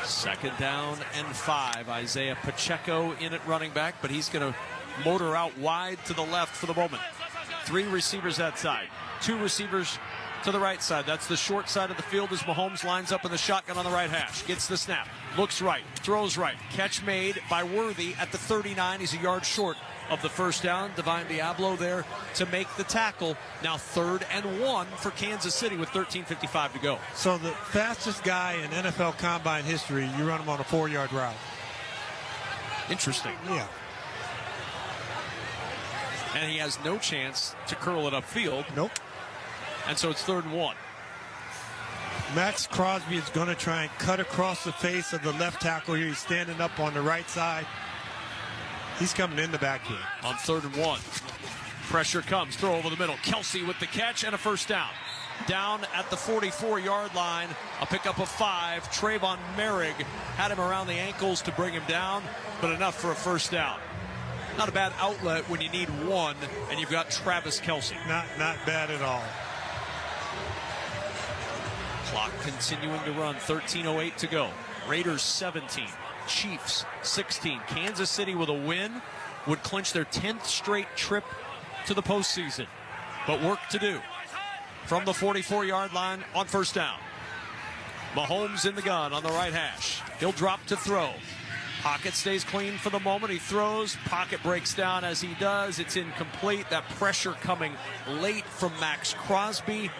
2nd down and 5. Isaiah Pacheco in at running back, but he's going to motor out wide to the left for the moment. 3 receivers that side. 2 receivers to the right side. That's the short side of the field as Mahomes lines up in the shotgun on the right hash. Gets the snap. Looks right. Throws right. Catch made by Worthy at the 39. He's a yard short of the first down. Divine Diablo there to make the tackle. Now 3rd and 1 for Kansas City with 13:55 to go. So the fastest guy in NFL Combine history, you run him on a 4-yard route. Interesting. Yeah. And he has no chance to curl it upfield. Nope. And so it's 3rd and 1. Max Crosby is going to try and cut across the face of the left tackle here. He's standing up on the right side. He's coming in the backfield. On 3rd and 1. Pressure comes. Throw over the middle. Kelce with the catch and a first down. Down at the 44-yard line. A pickup of 5. Trayvon Merrick had him around the ankles to bring him down, but enough for a first down. Not a bad outlet when you need one, and you've got Travis Kelce. Not bad at all. Clock continuing to run. 13:08 to go. Raiders 17. Chiefs 16. Kansas City with a win would clinch their 10th straight trip to the postseason. But work to do. From the 44-yard line on first down. Mahomes in the gun on the right hash. He'll drop to throw. Pocket stays clean for the moment. He throws. Pocket breaks down as he does. It's incomplete. That pressure coming late from Max Crosby.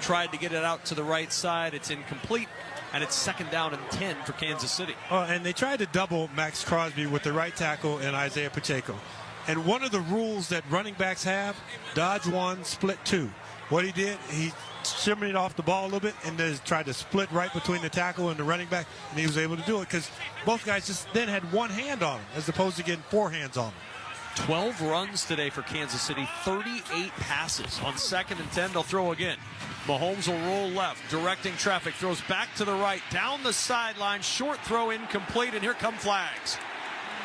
Tried to get it out to the right side. It's incomplete. And it's 2nd down and 10 for Kansas City. Oh, and they tried to double Max Crosby with the right tackle and Isaiah Pacheco. And one of the rules that running backs have, dodge 1, split 2. What he did, he shimmied off the ball a little bit and then tried to split right between the tackle and the running back, and he was able to do it because both guys just then had one hand on him as opposed to getting 4 hands on him. 12 runs today for Kansas City, 38 passes. On 2nd and 10, they'll throw again. Mahomes will roll left, directing traffic, throws back to the right, down the sideline, short throw incomplete, and here come flags.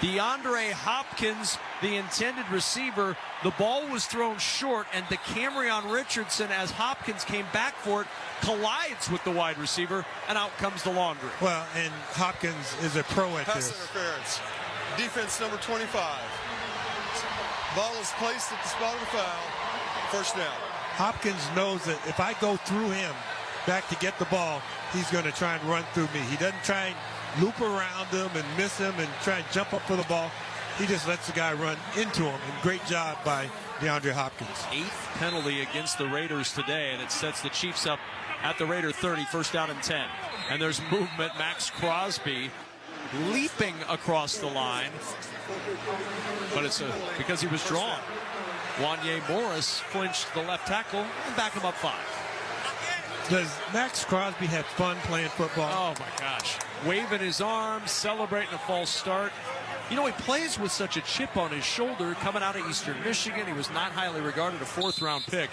DeAndre Hopkins, the intended receiver, the ball was thrown short, and DeCamerion Richardson, as Hopkins came back for it, collides with the wide receiver, and out comes the laundry. Well, and Hopkins is a pro at Pass this. interference. Defense number 25. Ball is placed at the spot of the foul. First down. Hopkins knows that if I go through him back to get the ball, he's going to try and run through me. He doesn't try and loop around him and miss him and try and jump up for the ball. He just lets the guy run into him. And great job by DeAndre Hopkins. 8th penalty against the Raiders today, and it sets the Chiefs up at the Raider 30, first down and 10. And there's movement. Max Crosby leaping across the line, but it's because he was drawn. Wanye Morris flinched the left tackle and back him up 5. Does Max Crosby have fun playing football? Oh my gosh. Waving his arms, celebrating a false start. You know, he plays with such a chip on his shoulder coming out of Eastern Michigan. He was not highly regarded, a 4th-round pick.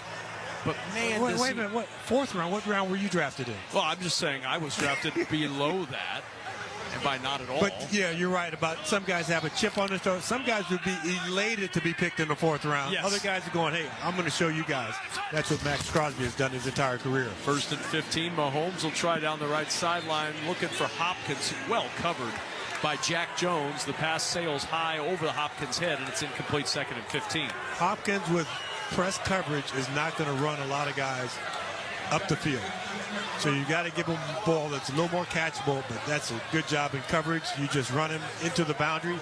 But, man, wait a minute. What 4th round? What round were you drafted in? Well, I'm just saying I was drafted below that, and by not at all. But, yeah, you're right about some guys have a chip on their shoulder. Some guys would be elated to be picked in the 4th round. Yes. Other guys are going, hey, I'm going to show you guys. That's what Max Crosby has done his entire career. 1st and 15. Mahomes will try down the right sideline, looking for Hopkins, well covered by Jack Jones. The pass sails high over the Hopkins' head, and it's incomplete. 2nd and 15. Hopkins with press coverage is not going to run a lot of guys up the field. So you got to give him a ball that's a little more catchable, but that's a good job in coverage. You just run him into the boundary.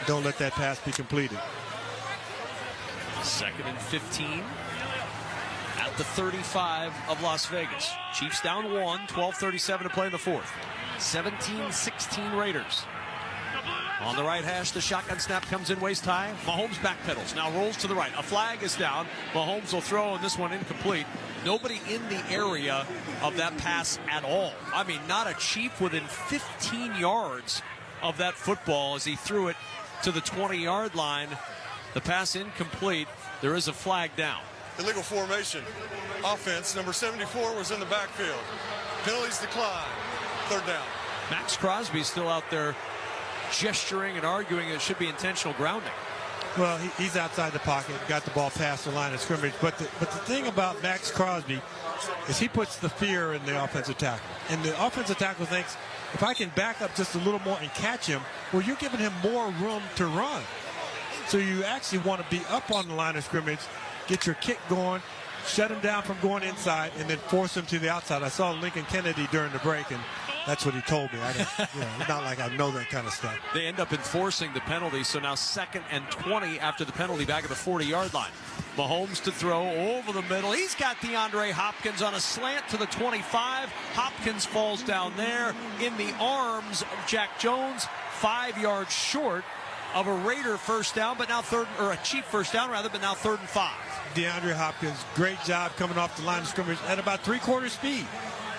Don't let that pass be completed. 2nd and 15 at the 35 of Las Vegas. Chiefs down 1, 12:37 to play in the 4th. 17-16 Raiders. On the right hash, the shotgun snap comes in waist high. Mahomes backpedals, now rolls to the right. A flag is down. Mahomes will throw, and this one incomplete. Nobody in the area of that pass at all. I mean, not a Chief within 15 yards of that football as he threw it to the 20-yard line. The pass incomplete. There is a flag down. Illegal formation. Offense, number 74 was in the backfield. Penalties decline. 3rd down. Max Crosby still out there gesturing and arguing it should be intentional grounding. Well, he's outside the pocket, got the ball past the line of scrimmage. But the thing about Max Crosby is he puts the fear in the offensive tackle. And the offensive tackle thinks, if I can back up just a little more and catch him, well, you're giving him more room to run. So you actually want to be up on the line of scrimmage, get your kick going, shut him down from going inside, and then force him to the outside. I saw Lincoln Kennedy during the break, and that's what he told me. It's not like I know that kind of stuff. They end up enforcing the penalty, so now 2nd and 20 after the penalty back at the 40-yard line. Mahomes to throw over the middle. He's got DeAndre Hopkins on a slant to the 25. Hopkins falls down there in the arms of Jack Jones, 5 yards short of a Raider first down, but now a Chief first down rather, but now 3rd and 5. DeAndre Hopkins, great job coming off the line of scrimmage at about 3/4 speed.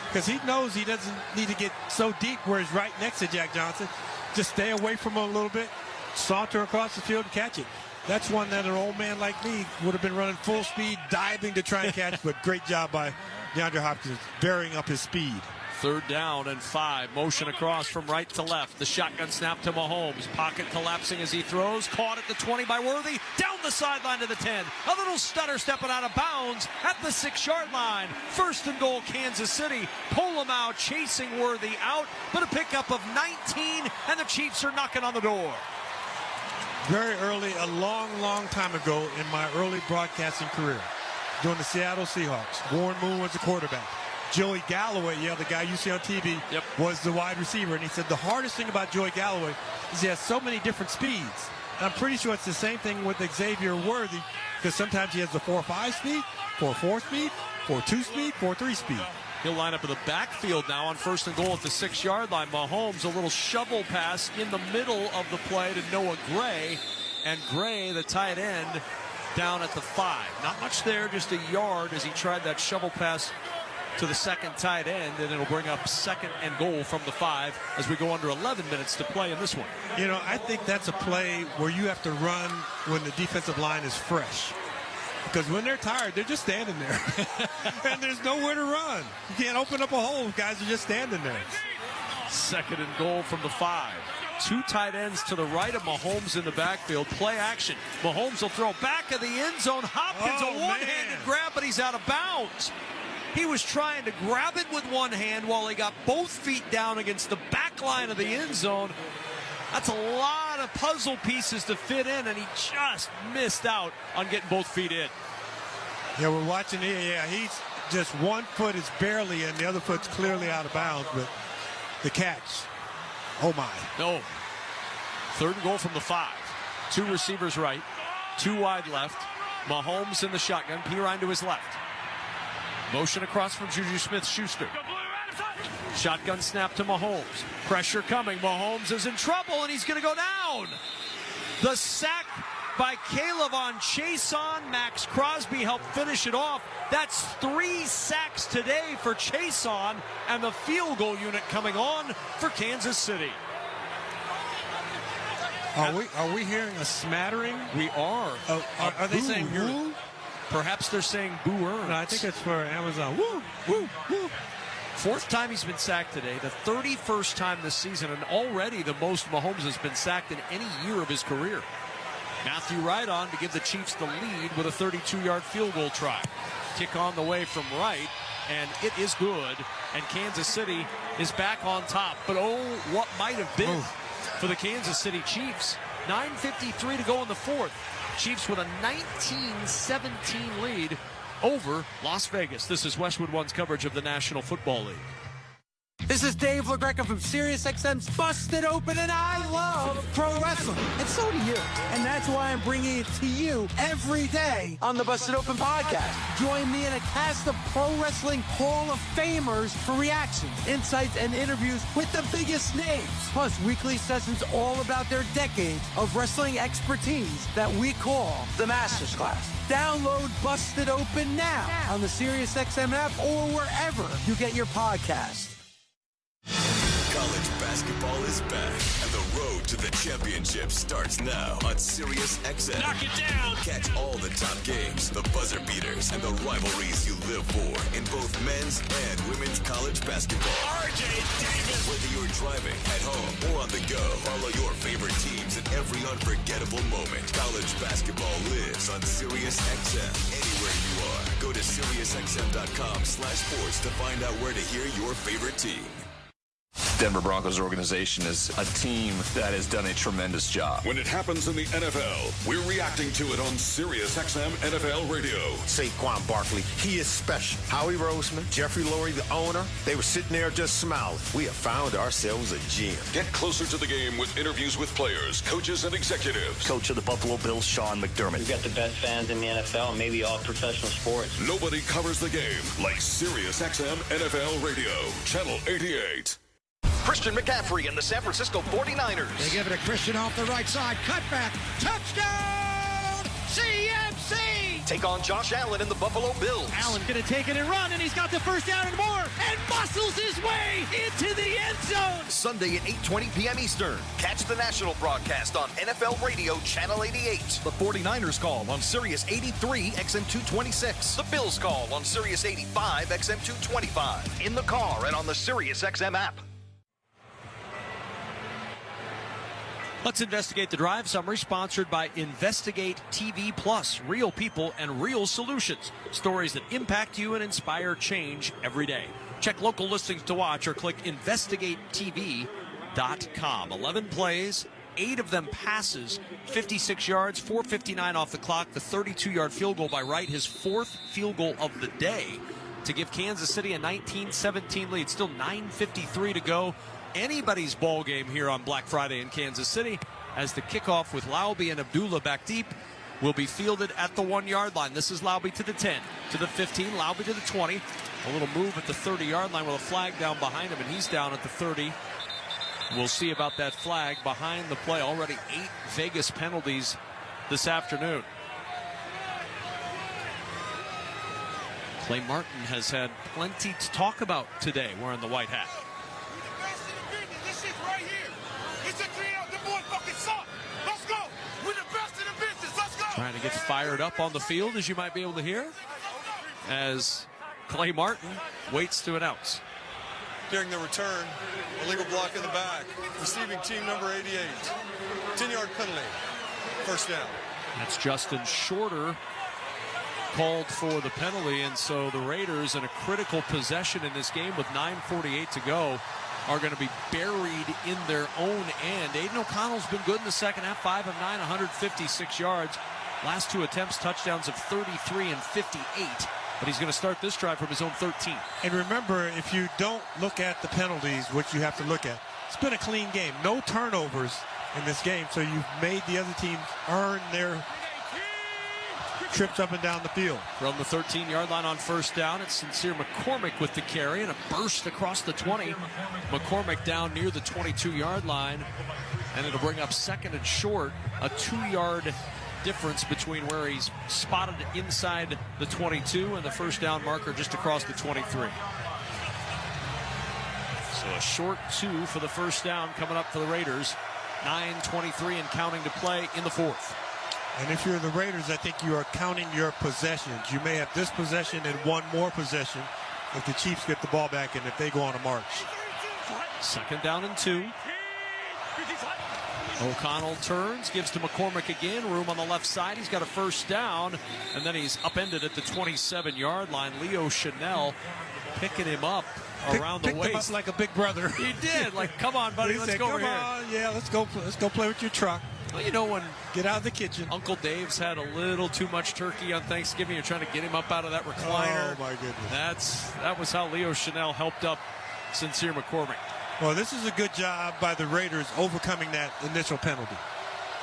Because he knows he doesn't need to get so deep where he's right next to Jack Johnson. Just stay away from him a little bit, saunter across the field and catch it. That's one that an old man like me would have been running full speed, diving to try and catch, but great job by DeAndre Hopkins, varying up his speed. 3rd down and 5. Motion across from right to left. The shotgun snap to Mahomes. Pocket collapsing as he throws. Caught at the 20 by Worthy. Down the sideline to the 10. A little stutter stepping out of bounds at the 6-yard line. 1st and goal, Kansas City. Pull him out, chasing Worthy out. But a pickup of 19, and the Chiefs are knocking on the door. Very early, a long time ago in my early broadcasting career, during the Seattle Seahawks, Warren Moon was the quarterback. Joey Galloway, the guy you see on TV, was the wide receiver. And he said the hardest thing about Joey Galloway is he has so many different speeds. And I'm pretty sure it's the same thing with Xavier Worthy, because sometimes he has the 4.5 speed, 4.4 speed, 4.2 speed, 4.3 speed. He'll line up in the backfield now on 1st and goal at the 6-yard line. Mahomes, a little shovel pass in the middle of the play to Noah Gray. And Gray, the tight end, down at the 5. Not much there, just a yard as he tried that shovel pass to the 2nd tight end, and it'll bring up 2nd and goal from the 5 as we go under 11 minutes to play in this one. I think that's a play where you have to run when the defensive line is fresh. Because when they're tired, they're just standing there. And there's nowhere to run. You can't open up a hole. Guys are just standing there. 2nd and goal from the 5. 2 tight ends to the right of Mahomes in the backfield. Play action. Mahomes will throw back of the end zone. Hopkins, a one-handed grab, but he's out of bounds. He was trying to grab it with one hand while he got both feet down against the back line of the end zone. That's a lot of puzzle pieces to fit in, and he just missed out on getting both feet in. Yeah, we're watching here. Yeah, he's just one foot is barely in, the other foot's clearly out of bounds, but the catch. Oh, my. No. 3rd and goal from the 5. 2 receivers right, 2 wide left. Mahomes in the shotgun, Pirine to his left. Motion across from Juju Smith-Schuster. Shotgun snap to Mahomes. Pressure coming. Mahomes is in trouble, and he's going to go down. The sack by Kayvon Chaisson. Max Crosby helped finish it off. That's 3 sacks today for Chaisson, and the field goal unit coming on for Kansas City. Are we hearing a smattering? We are. Are they saying woo? Perhaps they're saying boo earns. No, I think it's for Amazon. Woo, woo, woo. 4th time he's been sacked today, the 31st time this season, and already the most Mahomes has been sacked in any year of his career. Matthew Wright on to give the Chiefs the lead with a 32-yard field goal try. Kick on the way from Wright, and it is good, and Kansas City is back on top. But oh, what might have been for the Kansas City Chiefs. 9:53 to go in the 4th. Chiefs with a 19-17 lead over Las Vegas. This is Westwood One's coverage of the National Football League. This is Dave LaGreca from SiriusXM's Busted Open, and I love pro wrestling. And so do you. And that's why I'm bringing it to you every day on the Busted Open podcast. Join me in a cast of pro wrestling Hall of Famers for reactions, insights, and interviews with the biggest names. Plus, weekly sessions all about their decades of wrestling expertise that we call the Masters Class. Download Busted Open now on the SiriusXM app or wherever you get your podcasts. College basketball is back, and the road to the championship starts now on SiriusXM. Knock it down! Catch all the top games, the buzzer beaters, and the rivalries you live for in both men's and women's college basketball. RJ Davis! Whether you're driving, at home, or on the go, follow your favorite teams in every unforgettable moment. College basketball lives on SiriusXM. Anywhere you are, go to SiriusXM.com/sports to find out where to hear your favorite team. Denver Broncos organization is a team that has done a tremendous job. When it happens in the NFL, we're reacting to it on SiriusXM NFL Radio. Saquon Barkley, he is special. Howie Roseman, Jeffrey Lurie, the owner, they were sitting there just smiling. We have found ourselves a gem. Get closer to the game with interviews with players, coaches, and executives. Coach of the Buffalo Bills, Sean McDermott. We've got the best fans in the NFL and maybe all professional sports. Nobody covers the game like SiriusXM NFL Radio, Channel 88. Christian McCaffrey and the San Francisco 49ers. They give it to Christian off the right side. Cutback. Touchdown! CMC! Take on Josh Allen and the Buffalo Bills. Allen going to take it and run, and he's got the first down and more, and muscles his way into the end zone. Sunday at 8:20 p.m. Eastern. Catch the national broadcast on NFL Radio, Channel 88. The 49ers call on Sirius 83 XM226. The Bills call on Sirius 85 XM225. In the car and on the Sirius XM app. Let's investigate the drive summary, sponsored by Investigate TV Plus. Real people and real solutions. Stories that impact you and inspire change every day. Check local listings to watch or click investigatetv.com. 11 plays, 8 of them passes, 56 yards, 4:59 off the clock. The 32-yard field goal by Wright, his 4th field goal of the day to give Kansas City a 19-17 lead. Still 9:53 to go. Anybody's ball game here on Black Friday in Kansas City, as the kickoff with Laube and Abdullah back deep will be fielded at the 1-yard line. This is Laube to the 10, to the 15, Laube to the 20. A little move at the 30-yard line with a flag down behind him, and he's down at the 30. We'll see about that flag behind the play. Already 8 Vegas penalties this afternoon. Clay Martin has had plenty to talk about today wearing the white hat. Trying to get fired up on the field, as you might be able to hear, as Clay Martin waits to announce. During the return, illegal block in the back, receiving team number 88. 10-yard penalty, first down. That's Justin Shorter called for the penalty, and so the Raiders in a critical possession in this game with 9:48 to go are going to be buried in their own end. Aiden O'Connell's been good in the second half, 5 of 9, 156 yards. Last 2 attempts, touchdowns of 33 and 58. But he's going to start this drive from his own 13. And remember, if you don't look at the penalties, which you have to look at, it's been a clean game. No turnovers in this game, so you've made the other teams earn their trips up and down the field. From the 13-yard line on first down, it's Sincere McCormick with the carry and a burst across the 20. McCormick down near the 22-yard line, and it'll bring up second and short, a 2-yard difference between where he's spotted inside the 22 and the first down marker just across the 23. So a short 2 for the first down coming up for the Raiders. 9:23 and counting to play in the fourth. And if you're the Raiders, I think you are counting your possessions. You may have this possession and one more possession if the Chiefs get the ball back and if they go on a march. Second down and 2. O'Connell turns, gives to McCormick again. Room on the left side. He's got a first down, and then he's upended at the 27-yard line. Leo Chanel picking him up around the waist. Picked him up like a big brother. He did. Like, come on, buddy, let's go over here. Come on, yeah, let's go play with your truck. Well, you know, when get out of the kitchen. Uncle Dave's had a little too much turkey on Thanksgiving, you're trying to get him up out of that recliner. Oh my goodness. That was how Leo Chanel helped up Sincere McCormick. Well, this is a good job by the Raiders overcoming that initial penalty.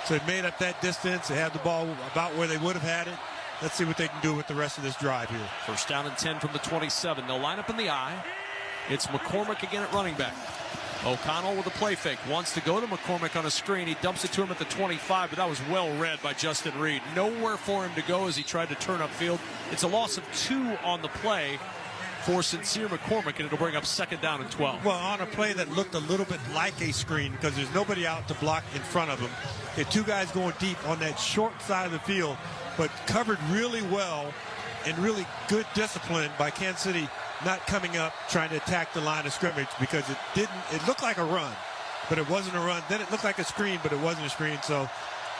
So it made up that distance. They had the ball about where they would have had it. Let's see what they can do with the rest of this drive here. First down and 10 from the 27. They'll line up in the I. It's McCormick again at running back. O'Connell with a play fake. Wants to go to McCormick on a screen. He dumps it to him at the 25, but that was well read by Justin Reed. Nowhere for him to go as he tried to turn upfield. It's a loss of 2 on the play for Sincere McCormick, and it'll bring up second down and 12. Well, on a play that looked a little bit like a screen because there's nobody out to block in front of him. They had 2 guys going deep on that short side of the field, but covered really well and really good discipline by Kansas City, not coming up trying to attack the line of scrimmage because it looked like a run, but it wasn't a run. Then it looked like a screen, but it wasn't a screen. So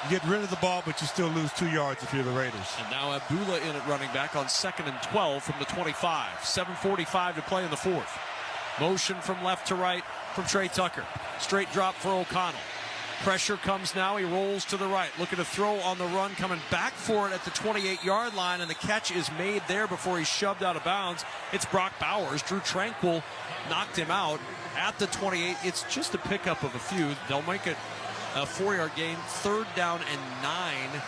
you get rid of the ball, but you still lose 2 yards if you're the Raiders. And now Abdullah in at running back on second and 12 from the 25. 7:45 to play in the fourth. Motion from left to right from Trey Tucker. Straight drop for O'Connell. Pressure comes now. He rolls to the right. Looking to throw on the run. Coming back for it at the 28-yard line. And the catch is made there before he's shoved out of bounds. It's Brock Bowers. Drew Tranquil knocked him out at the 28. It's just a pickup of a few. They'll make it a 4-yard gain. Third down and 9.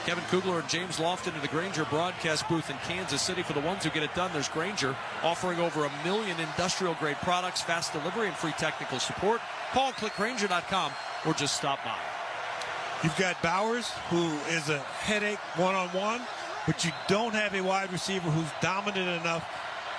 Kevin Kugler and James Lofton in the Grainger broadcast booth in Kansas City. For the ones who get it done, there's Grainger offering over 1 million industrial-grade products, fast delivery, and free technical support. Call clickgrainger.com or just stop by. You've got Bowers, who is a headache one-on-one, but you don't have a wide receiver who's dominant enough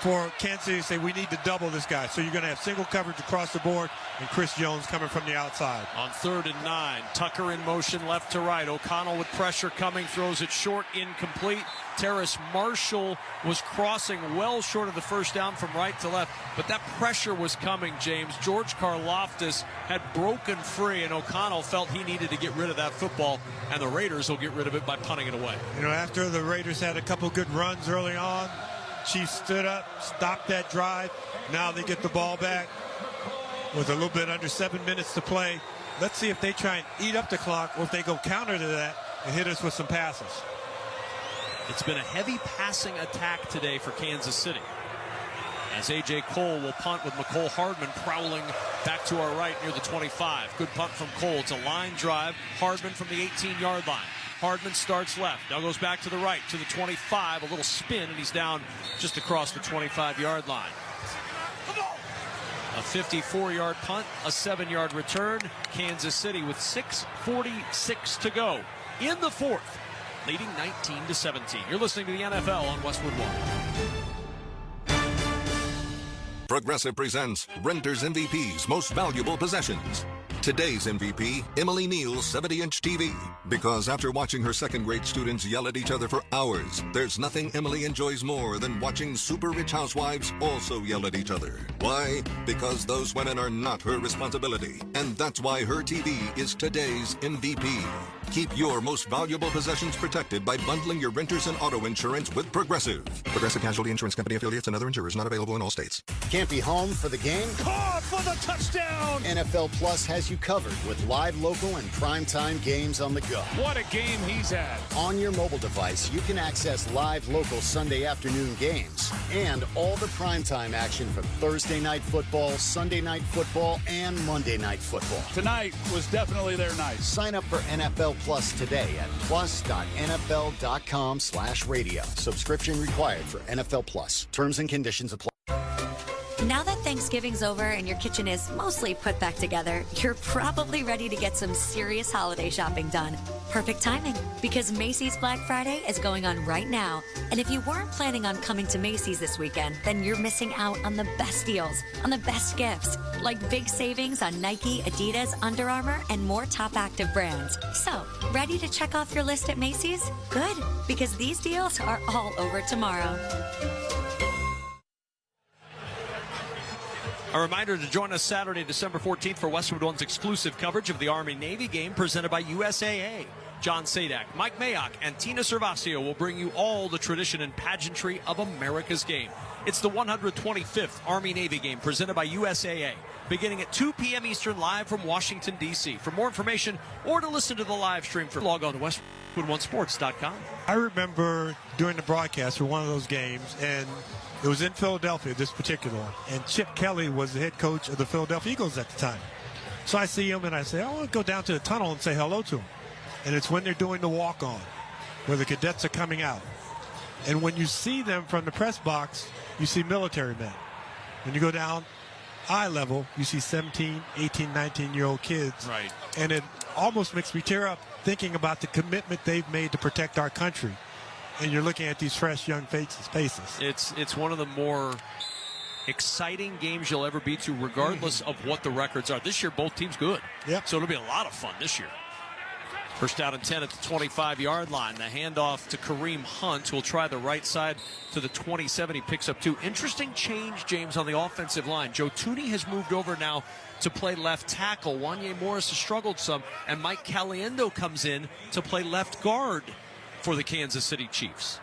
for Kansas City to say we need to double this guy. So you're going to have single coverage across the board and Chris Jones coming from the outside. On 3rd and 9, Tucker in motion left to right. O'Connell with pressure coming, throws it short, incomplete. Terrace Marshall was crossing well short of the first down from right to left, but that pressure was coming, James. George Karlaftis had broken free, and O'Connell felt he needed to get rid of that football, and the Raiders will get rid of it by punting it away. You know, after the Raiders had a couple good runs early on, Chiefs stood up, stopped that drive. Now they get the ball back with a little bit under 7 minutes to play. Let's see if they try and eat up the clock or if they go counter to that and hit us with some passes. It's been a heavy passing attack today for Kansas City, as A.J. Cole will punt with McCole Hardman prowling back to our right near the 25. Good punt from Cole. It's a line drive. Hardman from the 18-yard line. Hardman starts left, now goes back to the right, to the 25, a little spin, and he's down just across the 25-yard line. A 54-yard punt, a 7-yard return. Kansas City with 6:46 to go in the fourth, leading 19-17. You're listening to the NFL on Westwood One. Progressive presents Renter's MVP's Most Valuable Possessions. Today's MVP, Emily Neal's 70-inch TV. Because after watching her second-grade students yell at each other for hours, there's nothing Emily enjoys more than watching super-rich housewives also yell at each other. Why? Because those women are not her responsibility. And that's why her TV is today's MVP. Keep your most valuable possessions protected by bundling your renters and auto insurance with Progressive. Progressive Casualty Insurance Company affiliates and other insurers not available in all states. Can't be home for the game? Caught for the touchdown! NFL Plus has you covered with live, local, and primetime games on the go. What a game he's had. On your mobile device, you can access live, local Sunday afternoon games and all the primetime action from Thursday night football, Sunday night football, and Monday night football. Tonight was definitely their night. Sign up for NFL Plus today at plus.nfl.com/radio. Subscription required for NFL Plus. Terms and conditions apply. Now that Thanksgiving's over and your kitchen is mostly put back together, you're probably ready to get some serious holiday shopping done. Perfect timing, because Macy's Black Friday is going on right now. And if you weren't planning on coming to Macy's this weekend, then you're missing out on the best deals, on the best gifts, like big savings on Nike, Adidas, Under Armour, and more top active brands. So, ready to check off your list at Macy's? Good, because these deals are all over tomorrow. A reminder to join us Saturday, December 14th for Westwood One's exclusive coverage of the Army-Navy game presented by USAA. John Sadak, Mike Mayock, and Tina Servasio will bring you all the tradition and pageantry of America's game. It's the 125th Army-Navy game presented by USAA, beginning at 2 p.m. Eastern live from Washington, D.C. For more information or to listen to the live stream, log on to WestwoodOneSports.com. I remember doing the broadcast for one of those games, and it was in Philadelphia, this particular one. And Chip Kelly was the head coach of the Philadelphia Eagles at the time. So I see him and I say, I want to go down to the tunnel and say hello to him. And it's when they're doing the walk-on, where the cadets are coming out. And when you see them from the press box, you see military men. When you go down eye level, you see 17, 18, 19-year-old kids. Right. And it almost makes me tear up thinking about the commitment they've made to protect our country. And you're looking at these fresh young faces. It's one of the more exciting games you'll ever be to, regardless of what the records are. This year, both teams good. Yep. So it'll be a lot of fun this year. First down and 10 at the 25-yard line. The handoff to Kareem Hunt, who will try the right side to the 27. He picks up 2. Interesting change, James, on the offensive line. Joe Tooney has moved over now to play left tackle. Wanye Morris has struggled some, and Mike Caliendo comes in to play left guard for the Kansas City Chiefs.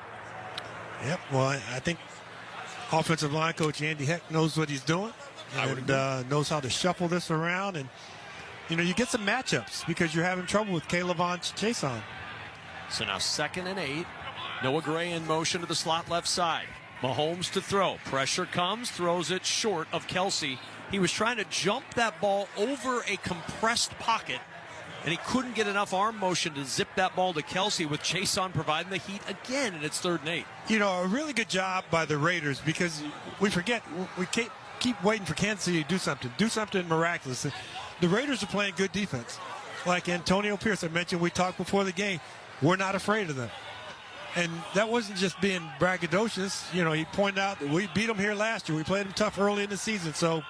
Yep, well, I think offensive line coach Andy Heck knows what he's doing and knows how to shuffle this around. And, you know, you get some matchups because you're having trouble with Kaylavon Chason. So now 2nd and 8. Noah Gray in motion to the slot left side. Mahomes to throw. Pressure comes, throws it short of Kelsey. He was trying to jump that ball over a compressed pocket, and he couldn't get enough arm motion to zip that ball to Kelsey, with Chason providing the heat again, and it's 3rd and 8. You know, a really good job by the Raiders, because we forget, we keep waiting for Kansas City to do something miraculous. The Raiders are playing good defense. Like Antonio Pierce, I mentioned, we talked before the game, we're not afraid of them. And that wasn't just being braggadocious. You know, he pointed out that we beat them here last year. We played them tough early in the season, so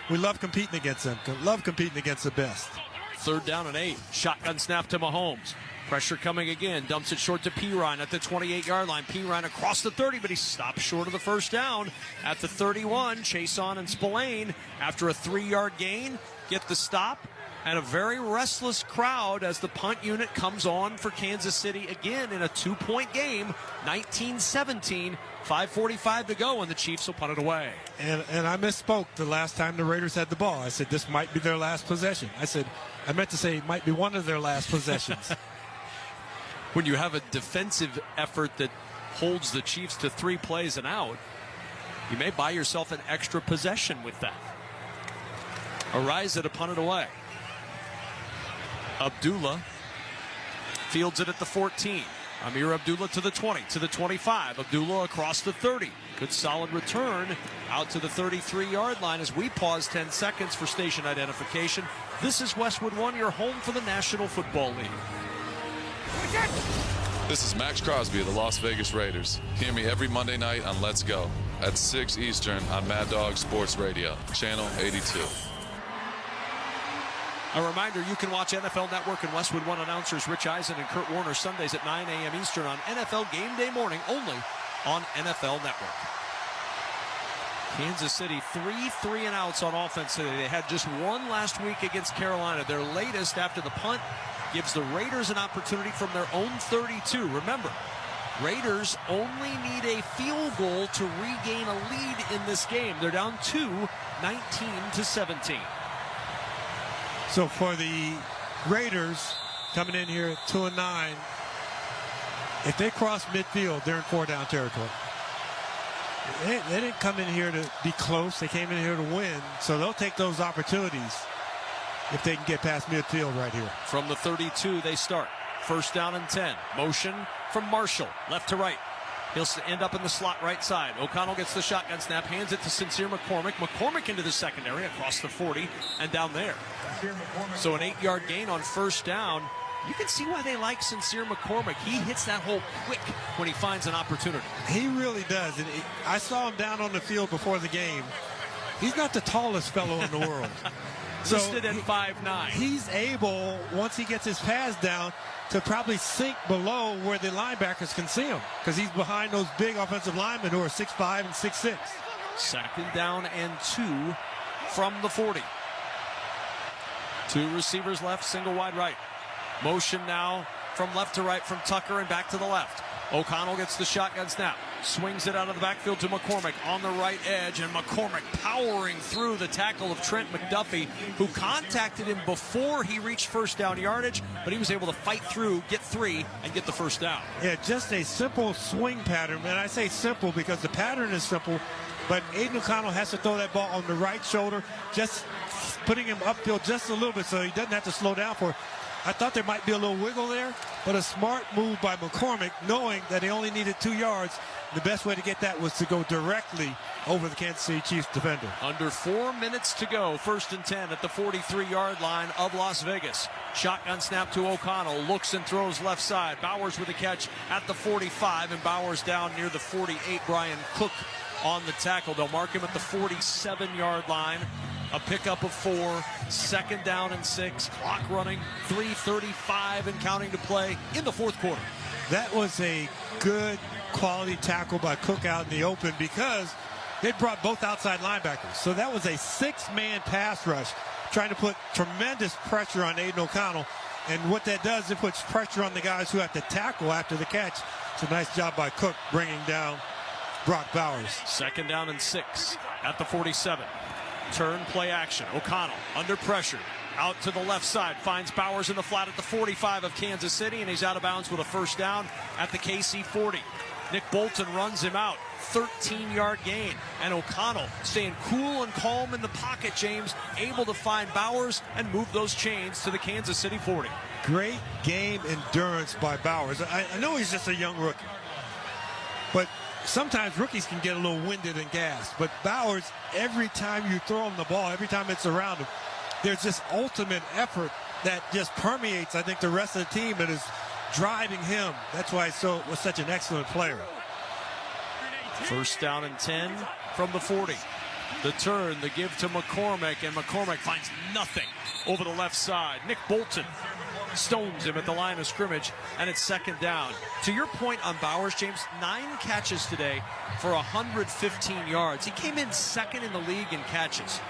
we love competing against them. Love competing against the best. 3rd down and 8. Shotgun snap to Mahomes. Pressure coming again. Dumps it short to Pirine at the 28-yard line. Pirine across the 30, but he stops short of the first down at the 31. Chason and Spillane, after a 3-yard gain, get the stop. And a very restless crowd as the punt unit comes on for Kansas City again in a 2-point game. 19-17. 5:45 to go, and the Chiefs will punt it away. And I misspoke the last time the Raiders had the ball. I said this might be their last possession. I meant to say it might be one of their last possessions. When you have a defensive effort that holds the Chiefs to 3 plays and out, you may buy yourself an extra possession with that. Ariza to punt it away. Abdullah fields it at the 14. Amir Abdullah to the 20, to the 25. Abdullah across the 30. Good solid return out to the 33-yard line as we pause 10 seconds for station identification. This is Westwood One, your home for the National Football League. This is Max Crosby of the Las Vegas Raiders. Hear me every Monday night on Let's Go at 6 Eastern on Mad Dog Sports Radio, Channel 82. A reminder, you can watch NFL Network and Westwood One announcers Rich Eisen and Kurt Warner Sundays at 9 a.m. Eastern on NFL Game Day morning, only on NFL Network. Kansas City 3 and outs on offense today. They had just one last week against Carolina. Their latest after the punt gives the Raiders an opportunity from their own 32. Remember, Raiders only need a field goal to regain a lead in this game. They're down 2, 19-17. So for the Raiders coming in here at 2-9, if they cross midfield, they're in 4-down territory. They didn't come in here to be close. They came in here to win. So they'll take those opportunities if they can get past midfield right here. From the 32, they start. First down and 10. Motion from Marshall, left to right. He'll end up in the slot right side. O'Connell gets the shotgun snap, hands it to Sincere McCormick. McCormick into the secondary across the 40 and down there. So an 8-yard gain on first down. You can see why they like Sincere McCormick. He hits that hole quick when he finds an opportunity. He really does. And I saw him down on the field before the game. He's not the tallest fellow in the world. So listed at 5'9". He's able, once he gets his pass down, to probably sink below where the linebackers can see him, because he's behind those big offensive linemen who are 6'5" and 6'6". Second down and 2 from the 40. 2 receivers left, single wide right. Motion now from left to right from Tucker and back to the left. O'Connell gets the shotgun snap, swings it out of the backfield to McCormick on the right edge, and McCormick powering through the tackle of Trent McDuffie, who contacted him before he reached first down yardage, but he was able to fight through, get 3, and get the first down. Yeah, just a simple swing pattern, and I say simple because the pattern is simple, but Aiden O'Connell has to throw that ball on the right shoulder, just putting him upfield just a little bit so he doesn't have to slow down for it. I thought there might be a little wiggle there, but a smart move by McCormick, knowing that he only needed 2 yards. The best way to get that was to go directly over the Kansas City Chiefs defender. Under 4 minutes to go, first and 10 at the 43-yard line of Las Vegas. Shotgun snap to O'Connell, looks and throws left side. Bowers with a catch at the 45, and Bowers down near the 48. Brian Cook on the tackle. They'll mark him at the 47-yard line. A pickup of 4, second down and 6, clock running, 3:35 and counting to play in the fourth quarter. That was a good quality tackle by Cook out in the open because they brought both outside linebackers. So that was a 6-man pass rush trying to put tremendous pressure on Aiden O'Connell. And what that does, it puts pressure on the guys who have to tackle after the catch. It's a nice job by Cook bringing down Brock Bowers. Second down and 6 at the 47. Turn, play action. O'Connell under pressure. Out to the left side. Finds Bowers in the flat at the 45 of Kansas City, and he's out of bounds with a first down at the KC 40. Nick Bolton runs him out. 13-yard gain. And O'Connell staying cool and calm in the pocket, James. Able to find Bowers and move those chains to the Kansas City 40. Great game endurance by Bowers. I know he's just a young rookie, but sometimes rookies can get a little winded and gassed, but Bowers, every time you throw him the ball, every time it's around him, there's this ultimate effort that just permeates, I think, the rest of the team and is driving him. That's why he was such an excellent player. First down and 10 from the 40. The turn, the give to McCormick, and McCormick finds nothing over the left side. Nick Bolton stones him at the line of scrimmage, and it's second down. To your point on Bowers, James, 9 catches today for 115 yards. He came in second in the league in catches.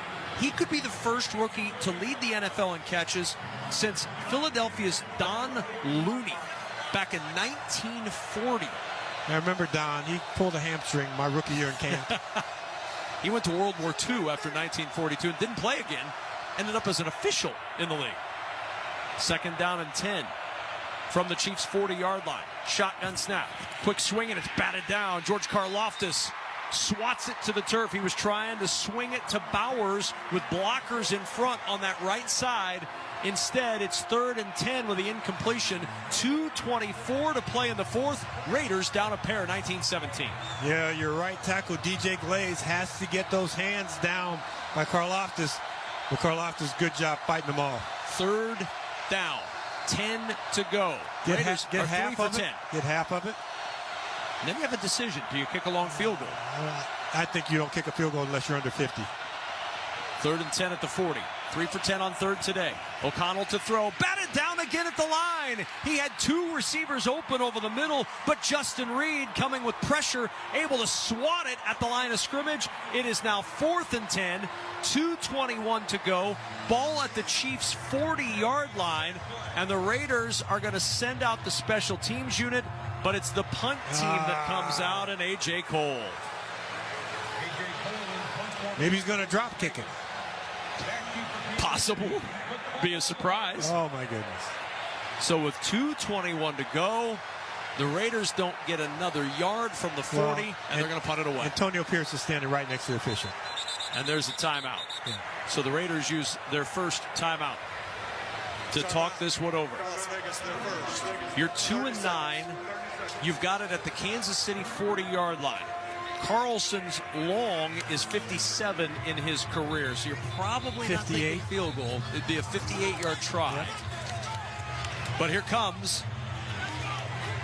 He could be the first rookie to lead the NFL in catches since Philadelphia's Don Looney back in 1940. I remember Don. He pulled a hamstring my rookie year in camp. He went to World War II after 1942 and didn't play again. Ended up as an official in the league. Second down and 10 from the Chiefs' 40-yard line. Shotgun snap. Quick swing, and it's batted down. George Karlaftis swats it to the turf. He was trying to swing it to Bowers with blockers in front on that right side. Instead, it's third and 10 with the incompletion. 2:24 to play in the fourth. Raiders down a pair, 19-17. Yeah, your right tackle, DJ Glaze, has to get those hands down by Karlaftis. But Karlaftis, good job fighting them off. Third down, 10 to go. Get Raiders half are 3 of for 10. it. Get half of it. And then you have a decision. Do you kick a long field goal? I think you don't kick a field goal unless you're under 50. Third and 10 at the 40. 3 for 10 on third today. O'Connell to throw. Batted down again at the line. He had 2 receivers open over the middle, but Justin Reed coming with pressure, able to swat it at the line of scrimmage. It is now 4th and 10, 2:21 to go. Ball at the Chiefs' 40-yard line, and the Raiders are going to send out the special teams unit, but it's the punt team that comes out, and A.J. Cole. Maybe he's going to drop kick it. Possible. Be a surprise. Oh, my goodness. So with 2:21 to go, the Raiders don't get another yard from the 40, and they're going to punt it away. Antonio Pierce is standing right next to the official. And there's a timeout. Yeah. So the Raiders use their first timeout to talk this one over. You're 2-9. You've got it at the Kansas City 40-yard line. Carlson's long is 57 in his career, so you're probably 58. Not taking a field goal. It'd be a 58-yard try. Yep. But here comes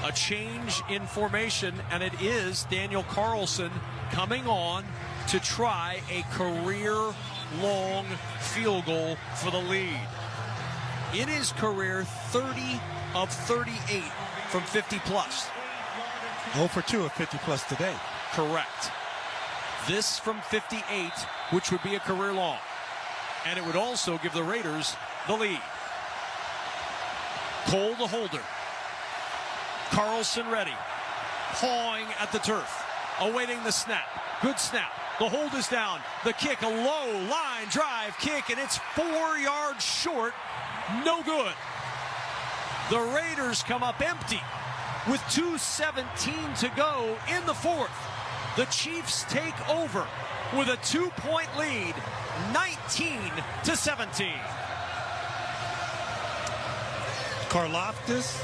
a change in formation, and it is Daniel Carlson coming on to try a career-long field goal for the lead. In his career, 30 of 38 from 50-plus. 0 for 2 of 50-plus today. Correct. This from 58, which would be a career long. And it would also give the Raiders the lead. Cole the holder. Carlson ready. Pawing at the turf. Awaiting the snap. Good snap. The hold is down. The kick, a low line drive kick, and it's 4 yards short. No good. The Raiders come up empty with 2:17 to go in the fourth. The Chiefs take over with a 2-point lead, 19-17. Karlaftis,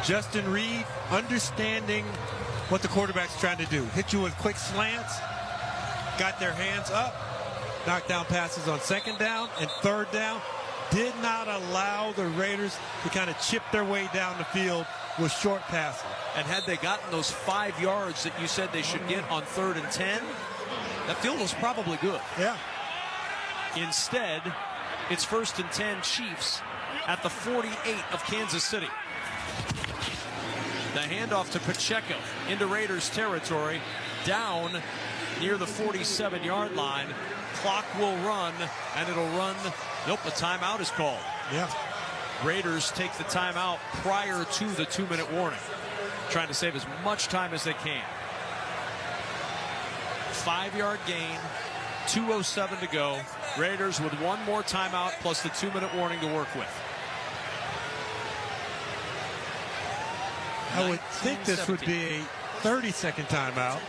Justin Reed, understanding what the quarterback's trying to do. Hit you with quick slants, got their hands up, knocked down passes on second down and third down. Did not allow the Raiders to kind of chip their way down the field with short passes. And had they gotten those 5 yards that you said they should get on 3rd and 10, that field was probably good. Yeah. Instead, it's 1st and 10 Chiefs at the 48 of Kansas City. The handoff to Pacheco into Raiders territory, down near the 47-yard line. Clock will run, and it'll run. Nope, a timeout is called. Yeah. Raiders take the timeout prior to the 2-minute warning, trying to save as much time as they can. 5-yard gain, 2:07 to go. Raiders with one more timeout plus the 2-minute warning to work with. I would think this would be a 30-second timeout,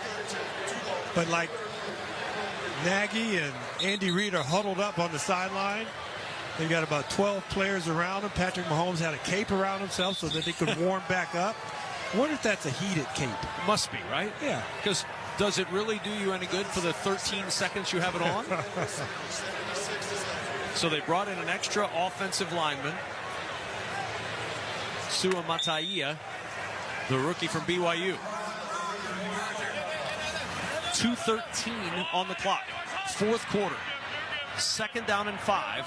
but like Nagy and Andy Reid are huddled up on the sideline. They've got about 12 players around him. Patrick Mahomes had a cape around himself so that they could warm back up. I wonder if that's a heated cape. Must be, right? Yeah. Because does it really do you any good for the 13 seconds you have it on? So they brought in an extra offensive lineman, Sua Mataia, the rookie from BYU. 2:13 on the clock. Fourth quarter. 2nd down and 5.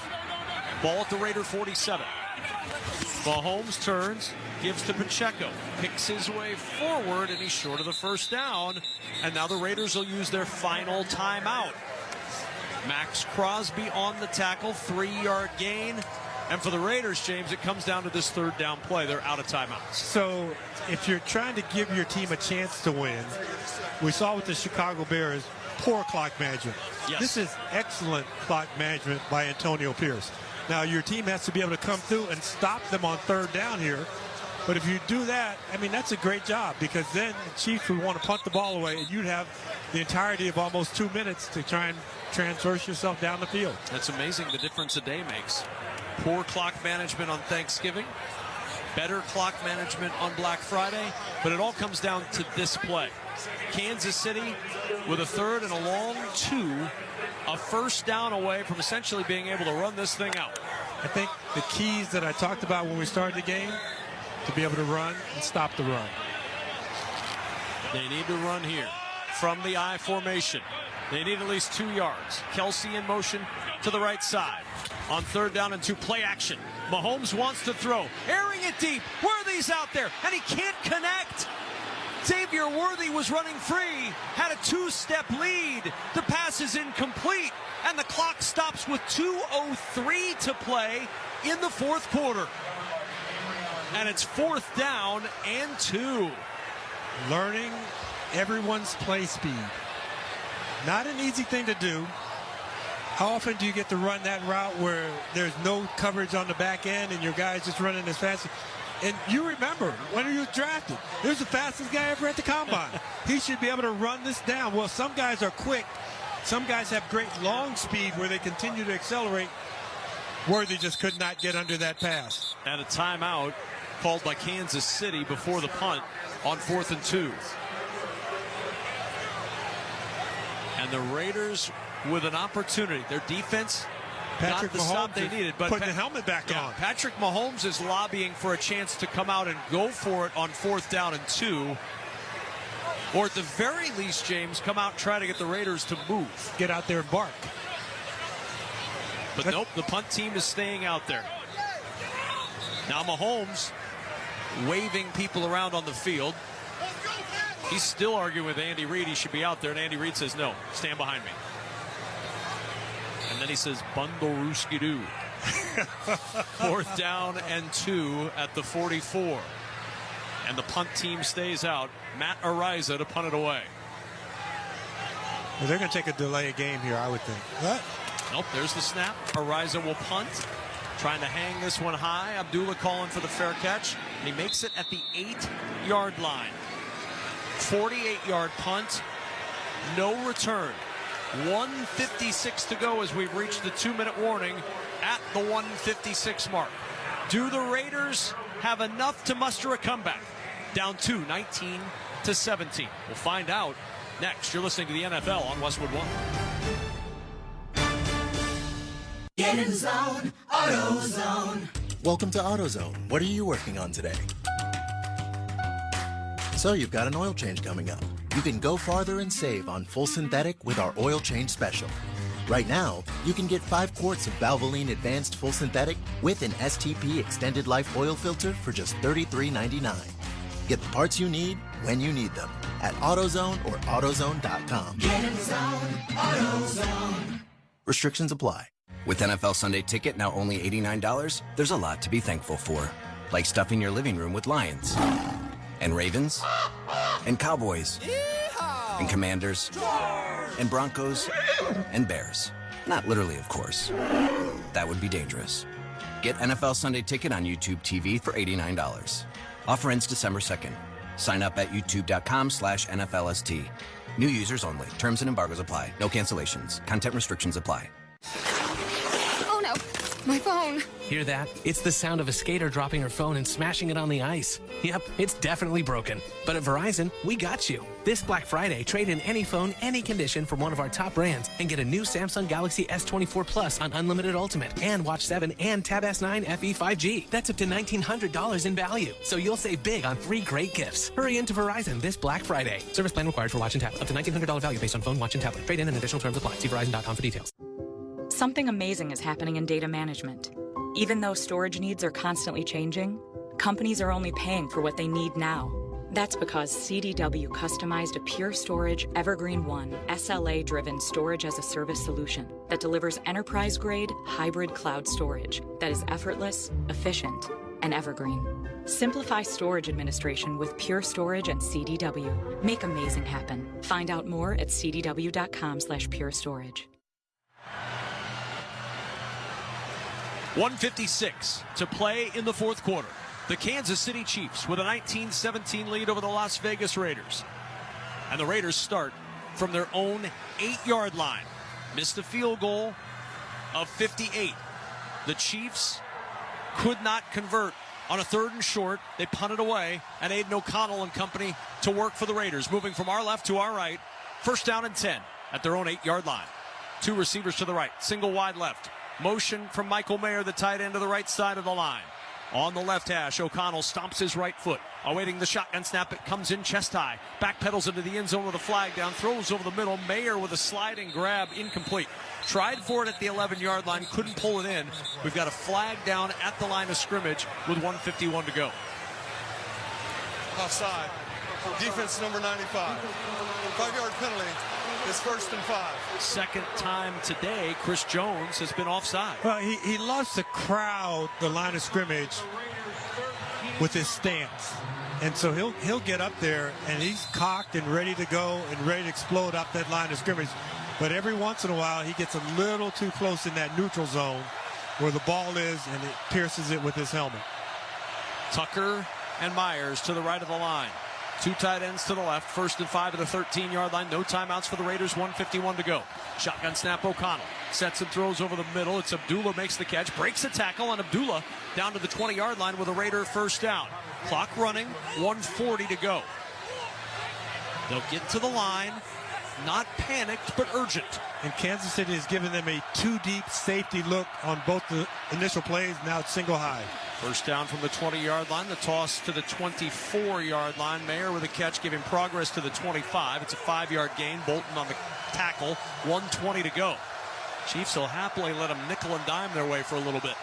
Ball at the Raider 47. Mahomes turns, gives to Pacheco, picks his way forward, and he's short of the first down. And now the Raiders will use their final timeout. Max Crosby on the tackle, 3-yard gain. And for the Raiders, James, it comes down to this 3rd down play. They're out of timeouts. So if you're trying to give your team a chance to win, we saw with the Chicago Bears, poor clock management. Yes. This is excellent clock management by Antonio Pierce. Now, your team has to be able to come through and stop them on 3rd down here. But if you do that, I mean, that's a great job, because then the Chiefs would want to punt the ball away, and you'd have the entirety of almost 2 minutes to try and transverse yourself down the field. That's amazing the difference a day makes. Poor clock management on Thanksgiving, better clock management on Black Friday, but it all comes down to this play. Kansas City with a 3rd and a long 2, a first down away from essentially being able to run this thing out. I think the keys that I talked about when we started the game, to be able to run and stop the run. They need to run here from the I formation. They need at least 2 yards. Kelsey in motion to the right side. On 3rd down and 2, play action. Mahomes wants to throw, airing it deep. Worthy's out there, and he can't connect. Xavier Worthy was running free, had a 2-step lead. The pass is incomplete, and the clock stops with 2:03 to play in the 4th quarter. And it's 4th down and 2. Learning everyone's play speed. Not an easy thing to do. How often do you get to run that route where there's no coverage on the back end and your guy's just running as fast? And you remember, when he was drafted, he was the fastest guy ever at the combine. He should be able to run this down. Well, some guys are quick. Some guys have great long speed where they continue to accelerate. Worthy just could not get under that pass. And a timeout called by Kansas City before the punt on 4th and 2. And the Raiders with an opportunity. Their defense Patrick got the Mahomes stop they needed, but putting the helmet back on. Patrick Mahomes is lobbying for a chance to come out and go for it on 4th down and 2. Or at the very least, James, come out and try to get the Raiders to move. Get out there and bark. But nope, the punt team is staying out there. Now Mahomes waving people around on the field. He's still arguing with Andy Reid. He should be out there, and Andy Reid says, no, stand behind me. And then he says, bundle rooski doo. 4th down and 2 at the 44. And the punt team stays out. Matt Ariza to punt it away. Well, they're going to take a delay of game here, I would think. What? Nope, there's the snap. Ariza will punt. Trying to hang this one high. Abdullah calling for the fair catch. And he makes it at the 8-yard line. 48-yard punt. No return. 1:56 to go as we've reached the 2-minute warning at the 1:56 mark. Do the Raiders have enough to muster a comeback? Down 2, 19-17. We'll find out next. You're listening to the NFL on Westwood One. Get in the zone, AutoZone. Welcome to AutoZone. What are you working on today? So you've got an oil change coming up. You can go farther and save on full synthetic with our oil change special. Right now, you can get 5 quarts of Valvoline Advanced Full Synthetic with an STP Extended Life Oil Filter for just $33.99. Get the parts you need when you need them at AutoZone or AutoZone.com. Get in the zone, AutoZone. Restrictions apply. With NFL Sunday Ticket now only $89, there's a lot to be thankful for. Like stuffing your living room with Lions. And Ravens. And Cowboys. Yeehaw! And Commanders. And Broncos. And Bears. Not literally, of course. That would be dangerous. Get NFL Sunday Ticket on YouTube TV for $89. Offer ends December 2nd. Sign up at youtube.com/NFLST. New users only. Terms and embargoes apply. No cancellations. Content restrictions apply. Oh no, my phone. Hear that? It's the sound of a skater dropping her phone and smashing it on the ice. Yep, it's definitely broken. But at Verizon, we got you. This Black Friday, trade in any phone, any condition from one of our top brands and get a new Samsung Galaxy S24 Plus on Unlimited Ultimate and Watch 7 and Tab S9 FE 5G. That's up to $1,900 in value. So you'll save big on 3 great gifts. Hurry into Verizon this Black Friday. Service plan required for Watch and Tablet. Up to $1,900 value based on phone, watch, and tablet. Trade in and additional terms apply. See Verizon.com for details. Something amazing is happening in data management. Even though storage needs are constantly changing, companies are only paying for what they need now. That's because CDW customized a Pure Storage Evergreen One SLA-driven storage as a service solution that delivers enterprise-grade hybrid cloud storage that is effortless, efficient, and evergreen. Simplify storage administration with Pure Storage and CDW. Make amazing happen. Find out more at cdw.com/purestorage. 1:56 to play in the 4th quarter. The Kansas City Chiefs with a 19-17 lead over the Las Vegas Raiders. And the Raiders start from their own 8-yard line. Missed a field goal of 58. The Chiefs could not convert on a 3rd and short. They punted away, and Aiden O'Connell and company to work for the Raiders, moving from our left to our right. 1st down and 10 at their own 8-yard line. 2 receivers to the right, single wide left. Motion from Michael Mayer, the tight end, to the right side of the line. On the left hash, O'Connell stomps his right foot. Awaiting the shotgun snap, it comes in chest high. Backpedals into the end zone with a flag down, throws over the middle. Mayer with a sliding grab, incomplete. Tried for it at the 11-yard line, couldn't pull it in. We've got a flag down at the line of scrimmage with 1:51 to go. Offside. Defense number 95. 5-yard penalty. It's 1st and 5. Second time today, Chris Jones has been offside. Well, he loves to crowd the line of scrimmage with his stance. And so he'll get up there, and he's cocked and ready to go and ready to explode up that line of scrimmage. But every once in a while, he gets a little too close in that neutral zone where the ball is, and it pierces it with his helmet. Tucker and Myers to the right of the line. Two tight ends to the left. 1st and 5 at the 13-yard line. No timeouts for the Raiders. 1:51 to go. Shotgun snap, O'Connell. Sets and throws over the middle. It's Abdullah makes the catch. Breaks a tackle on Abdullah down to the 20-yard line with a Raider first down. Clock running. 1:40 to go. They'll get to the line. Not panicked, but urgent. And Kansas City has given them a two-deep safety look on both the initial plays. Now it's single high. First down from the 20-yard line. The toss to the 24-yard line. Mayer with a catch, giving progress to the 25. It's a 5-yard gain. Bolton on the tackle. 1:20 to go. Chiefs will happily let them nickel and dime their way for a little bit.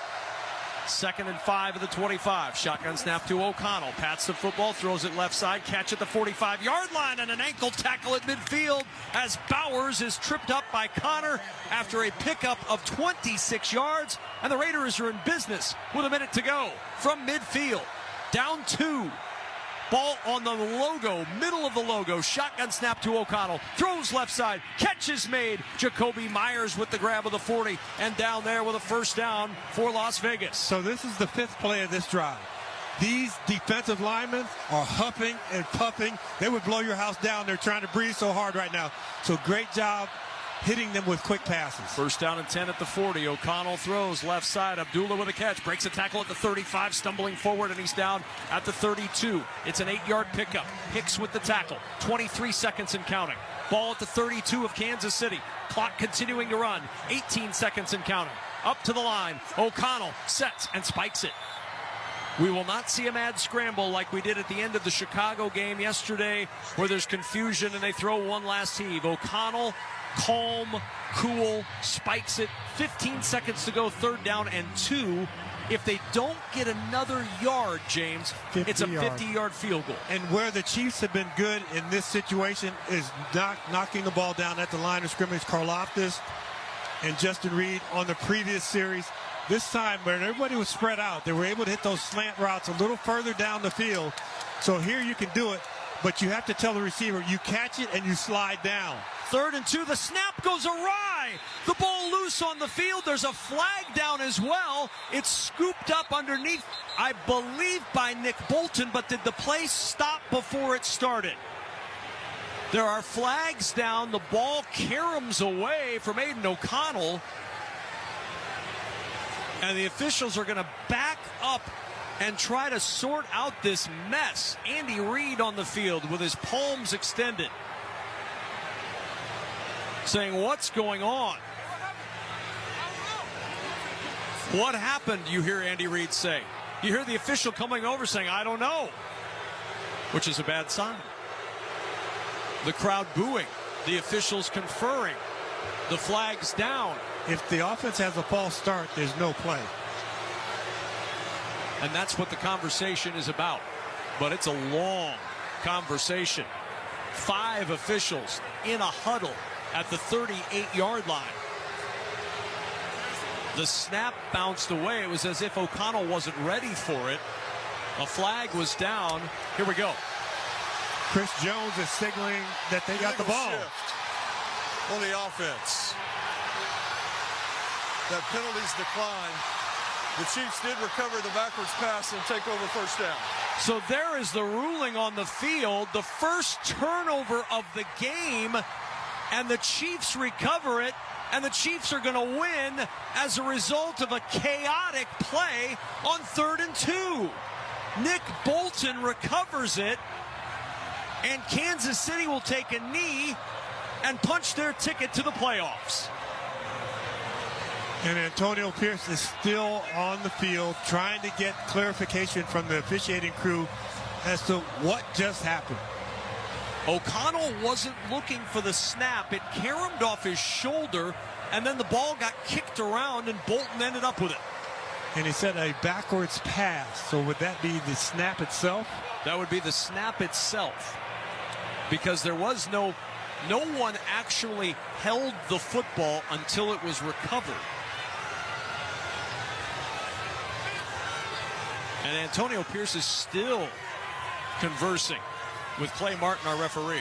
2nd and 5 at the 25. Shotgun snap to O'Connell. Pats the football, throws it left side. Catch at the 45-yard line, and an ankle tackle at midfield as Bowers is tripped up by Connor after a pickup of 26 yards. And the Raiders are in business with a minute to go from midfield. Down 2. Ball on the logo, middle of the logo. Shotgun snap to O'Connell. Throws left side. Catch is made. Jacoby Myers with the grab of the 40. And down there with a first down for Las Vegas. So this is the 5th play of this drive. These defensive linemen are huffing and puffing. They would blow your house down. They're trying to breathe so hard right now. So great job hitting them with quick passes. First down and 10 at the 40. O'Connell throws left side. Abdullah with a catch. Breaks a tackle at the 35, stumbling forward, and he's down at the 32. It's an 8-yard pickup. Hicks with the tackle. 23 seconds and counting. Ball at the 32 of Kansas City. Clock continuing to run. 18 seconds and counting. Up to the line. O'Connell sets and spikes it. We will not see a mad scramble like we did at the end of the Chicago game yesterday, where there's confusion and they throw one last heave. O'Connell, calm, cool, spikes it. 15 seconds to go, 3rd down and 2. If they don't get another yard, James, it's a 50-yard field goal. And where the Chiefs have been good in this situation is knocking the ball down at the line of scrimmage. Karlaftis and Justin Reed on the previous series. This time, when everybody was spread out, they were able to hit those slant routes a little further down the field. So here you can do it, but you have to tell the receiver, you catch it and you slide down. 3rd and 2. The snap goes awry. The ball loose on the field. There's a flag down as well. It's scooped up underneath, I believe, by Nick Bolton, but did the play stop before it started? There are flags down. The ball caroms away from Aiden O'Connell. And the officials are going to back up and try to sort out this mess. Andy Reid on the field with his palms extended, saying, what's going on? What happened, you hear Andy Reid say. You hear the official coming over saying, I don't know, which is a bad sign. The crowd booing, the officials conferring, the flag's down. If the offense has a false start, there's no play. And that's what the conversation is about. But it's a long conversation. 5 officials in a huddle at the 38-yard line. The snap bounced away. It was as if O'Connell wasn't ready for it. A flag was down. Here we go. Chris Jones is signaling that they got the ball. On the offense. That penalties decline. The Chiefs did recover the backwards pass and take over first down. So there is the ruling on the field. The first turnover of the game, and the Chiefs recover it, and the Chiefs are going to win as a result of a chaotic play on 3rd and 2. Nick Bolton recovers it, and Kansas City will take a knee and punch their ticket to the playoffs. And Antonio Pierce is still on the field trying to get clarification from the officiating crew as to what just happened. O'Connell wasn't looking for the snap. It caromed off his shoulder, and then the ball got kicked around, and Bolton ended up with it. And he said a backwards pass. So would that be the snap itself? That would be the snap itself, because there was no one actually held the football until it was recovered. And Antonio Pierce is still conversing with Clay Martin, our referee.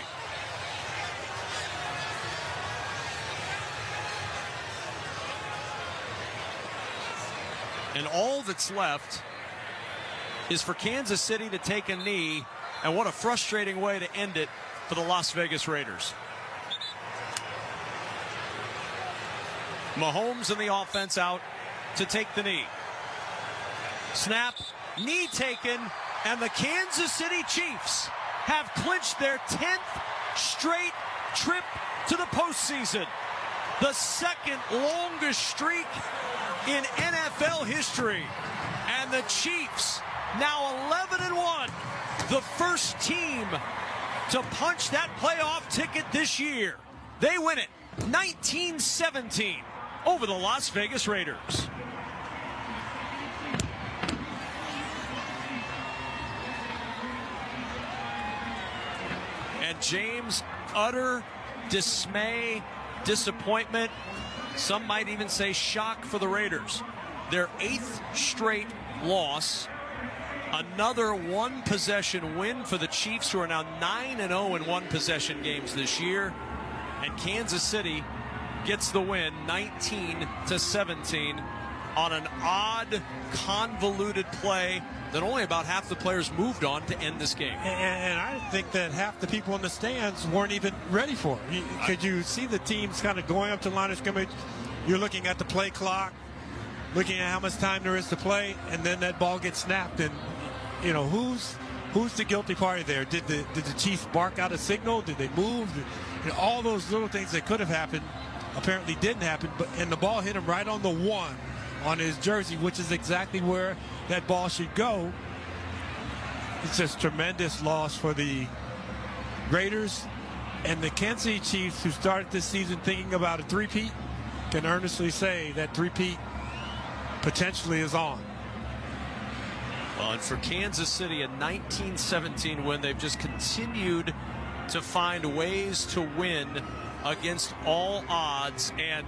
And all that's left is for Kansas City to take a knee, and what a frustrating way to end it for the Las Vegas Raiders. Mahomes and the offense out to take the knee. Snap, knee taken, and the Kansas City Chiefs have clinched their 10th straight trip to the postseason. The second longest streak in NFL history. And the Chiefs now 11-1, the first team to punch that playoff ticket this year. They win it 19-17 over the Las Vegas Raiders. And James, utter dismay, disappointment, some might even say shock for the Raiders. Their 8th straight loss, another one-possession win for the Chiefs, who are now 9-0 in one-possession games this year. And Kansas City gets the win 19-17 on an odd, convoluted play that only about half the players moved on to end this game. And I think that half the people in the stands weren't even ready for it. Could you see the teams kind of going up to the line of scrimmage? You're looking at the play clock, looking at how much time there is to play, and then that ball gets snapped. And, you know, who's the guilty party there? Did the Chiefs bark out a signal? Did they move? All those little things that could have happened apparently didn't happen. And the ball hit him right on the 1 on his jersey, which is exactly where that ball should go. It's just tremendous loss for the Raiders, and the Kansas City Chiefs, who started this season thinking about a three-peat, can earnestly say that three-peat potentially is on. Well, and for Kansas City, a 19-17 win. They've just continued to find ways to win against all odds. And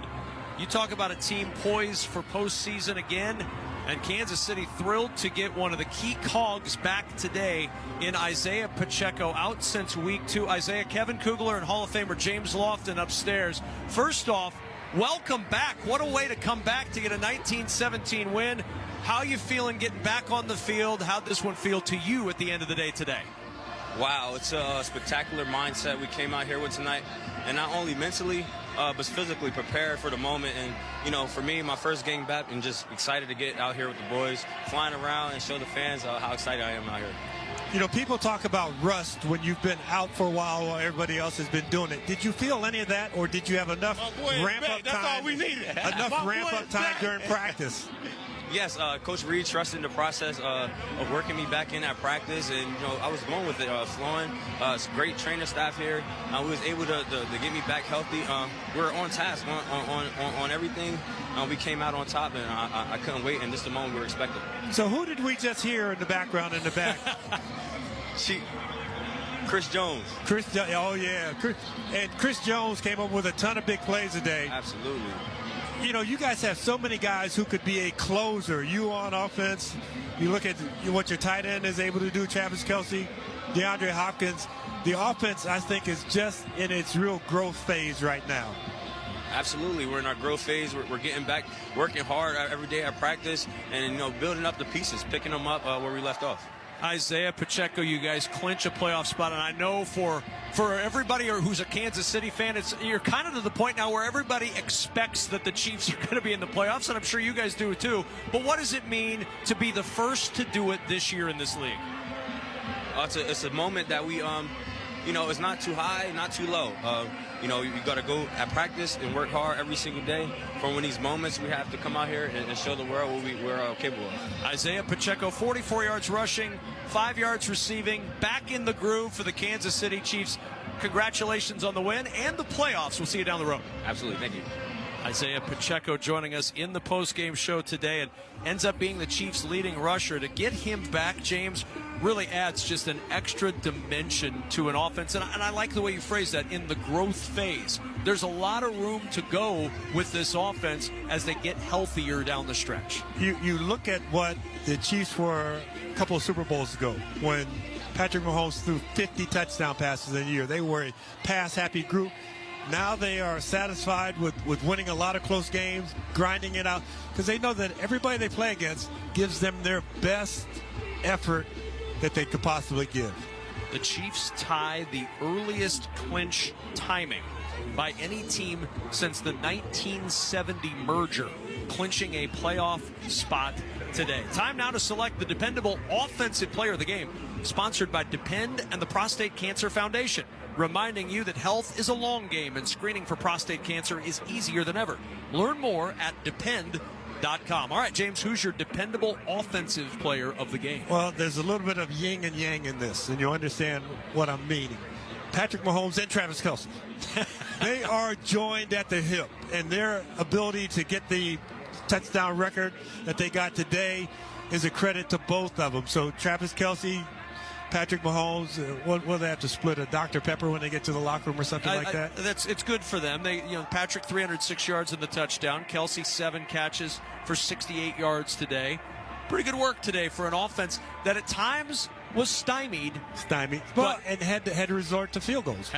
you talk about a team poised for postseason again, and Kansas City thrilled to get one of the key cogs back today in Isaiah Pacheco, out since week 2. Isaiah, Kevin Kugler and Hall of Famer James Lofton upstairs. First off, welcome back. What a way to come back to get a 19-17 win. How are you feeling getting back on the field? How'd this one feel to you at the end of the day today? Wow, it's a spectacular mindset we came out here with tonight. And not only mentally, but physically prepared for the moment. And, you know, for me, my first game back, and just excited to get out here with the boys, flying around and show the fans how excited I am out here. You know, people talk about rust when you've been out for a while everybody else has been doing it. Did you feel any of that, or did you have enough ramp-up time? That's all we needed. Enough ramp-up time during practice? Yes, Coach Reed trusted the process of working me back in at practice, and you know I was going with it, flowing. It's great trainer staff here. We was able to get me back healthy. We're on task on everything. We came out on top, and I couldn't wait, and this is the moment we were expecting. So who did we just hear in the background in the back? Chris Jones. Oh yeah, Chris Jones came up with a ton of big plays today. Absolutely. You know, you guys have so many guys who could be a closer. You on offense, you look at what your tight end is able to do, Travis Kelce, DeAndre Hopkins. The offense, I think, is just in its real growth phase right now. Absolutely. We're in our growth phase. We're getting back, working hard every day at practice, and, you know, building up the pieces, picking them up where we left off. Isaiah Pacheco, you guys clinch a playoff spot, and I know for everybody who's a Kansas City fan, you're kind of to the point now where everybody expects that the Chiefs are going to be in the playoffs, and I'm sure you guys do it too. But what does it mean to be the first to do it this year in this league? It's a moment that we it's not too high, not too low. You got to go at practice and work hard every single day. From when these moments, we have to come out here and show the world what we're capable of. Isaiah Pacheco, 44 yards rushing, 5 yards receiving, back in the groove for the Kansas City Chiefs. Congratulations on the win and the playoffs. We'll see you down the road. Absolutely. Thank you. Isaiah Pacheco joining us in the postgame show today, and ends up being the Chiefs' leading rusher. To get him back, James, really adds just an extra dimension to an offense. And I like the way you phrase that, in the growth phase. There's a lot of room to go with this offense as they get healthier down the stretch. You look at what the Chiefs were a couple of Super Bowls ago when Patrick Mahomes threw 50 touchdown passes a year. They were a pass-happy group. Now they are satisfied with winning a lot of close games, grinding it out, because they know that everybody they play against gives them their best effort that they could possibly give. The Chiefs tie the earliest clinch timing by any team since the 1970 merger, clinching a playoff spot today. Time now to select the dependable offensive player of the game, sponsored by Depend and the Prostate Cancer Foundation, reminding you that health is a long game and screening for prostate cancer is easier than ever. Learn more at depend.com. All right, James, who's your dependable offensive player of the game? Well, there's a little bit of yin and yang in this, and you'll understand what I'm meaning. Patrick Mahomes and Travis Kelce. They are joined at the hip, and their ability to get the touchdown record that they got today is a credit to both of them. So Travis Kelce, Patrick Mahomes, will they have to split a Dr. Pepper when they get to the locker room or something like that? It's good for them. Patrick 306 yards in the touchdown. Kelce 7 catches for 68 yards today. Pretty good work today for an offense that at times was stymied. But and had to resort to field goals.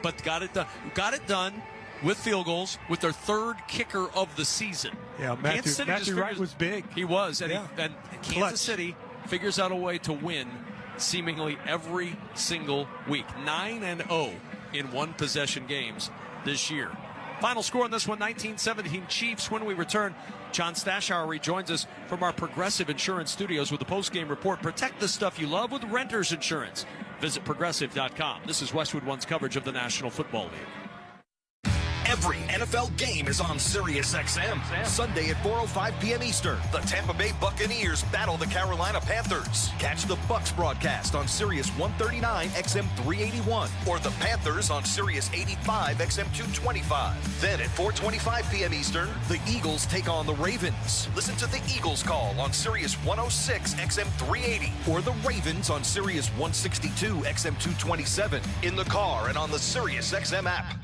But got it done. Got it done with field goals with their third kicker of the season. Yeah, Matthew Wright was big. He was, and Kansas City figures out a way to win seemingly every single week. 9-0 in one-possession games this year. Final score on this one, 19-17 Chiefs. When we return, John Stashauer rejoins us from our Progressive Insurance Studios with the post-game report. Protect the stuff you love with Renters Insurance. Visit Progressive.com. This is Westwood One's coverage of the National Football League. Every NFL game is on SiriusXM. Sunday at 4:05 p.m. Eastern, the Tampa Bay Buccaneers battle the Carolina Panthers. Catch the Bucs broadcast on Sirius 139 XM 381 or the Panthers on Sirius 85 XM 225. Then at 4:25 p.m. Eastern, the Eagles take on the Ravens. Listen to the Eagles call on Sirius 106 XM 380 or the Ravens on Sirius 162 XM 227 in the car and on the SiriusXM app.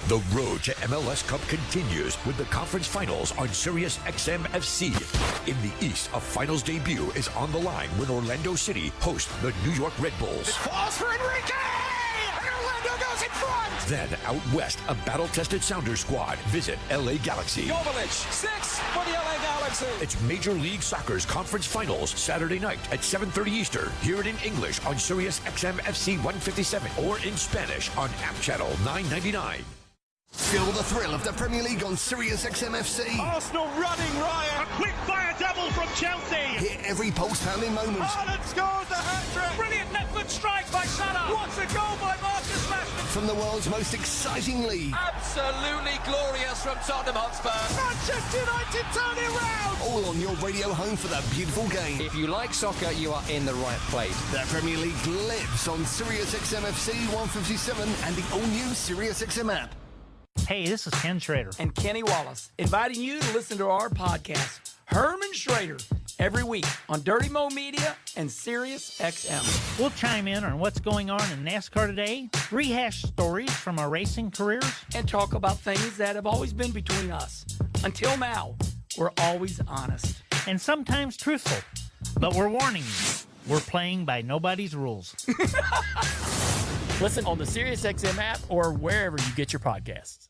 The road to MLS Cup continues with the conference finals on Sirius XM FC. In the East, a finals debut is on the line when Orlando City host the New York Red Bulls. It falls for Enrique! And Orlando goes in front! Then out west, a battle-tested Sounders squad visit LA Galaxy. Jovic, 6 for the LA Galaxy. It's Major League Soccer's conference finals Saturday night at 7:30 Eastern. Hear it in English on Sirius XM FC 157 or in Spanish on App Channel 999. Feel the thrill of the Premier League on Sirius XM FC. Arsenal running riot. A quick fire double from Chelsea. Hear every pulse-pounding moment. Haaland scores the hat-trick. Brilliant left foot strike by Salah. What a goal by Marcus Rashford. From the world's most exciting league. Absolutely glorious from Tottenham Hotspur. Manchester United turn it round. All on your radio home for that beautiful game. If you like soccer, you are in the right place. The Premier League lives on Sirius XM FC 157 and the all-new Sirius XM app. Hey, this is Ken Schrader. And Kenny Wallace, inviting you to listen to our podcast, Herman Schrader, every week on Dirty Mo Media and Sirius XM. We'll chime in on what's going on in NASCAR today, rehash stories from our racing careers, and talk about things that have always been between us. Until now, we're always honest. And sometimes truthful. But we're warning you, we're playing by nobody's rules. Listen on the SiriusXM app or wherever you get your podcasts.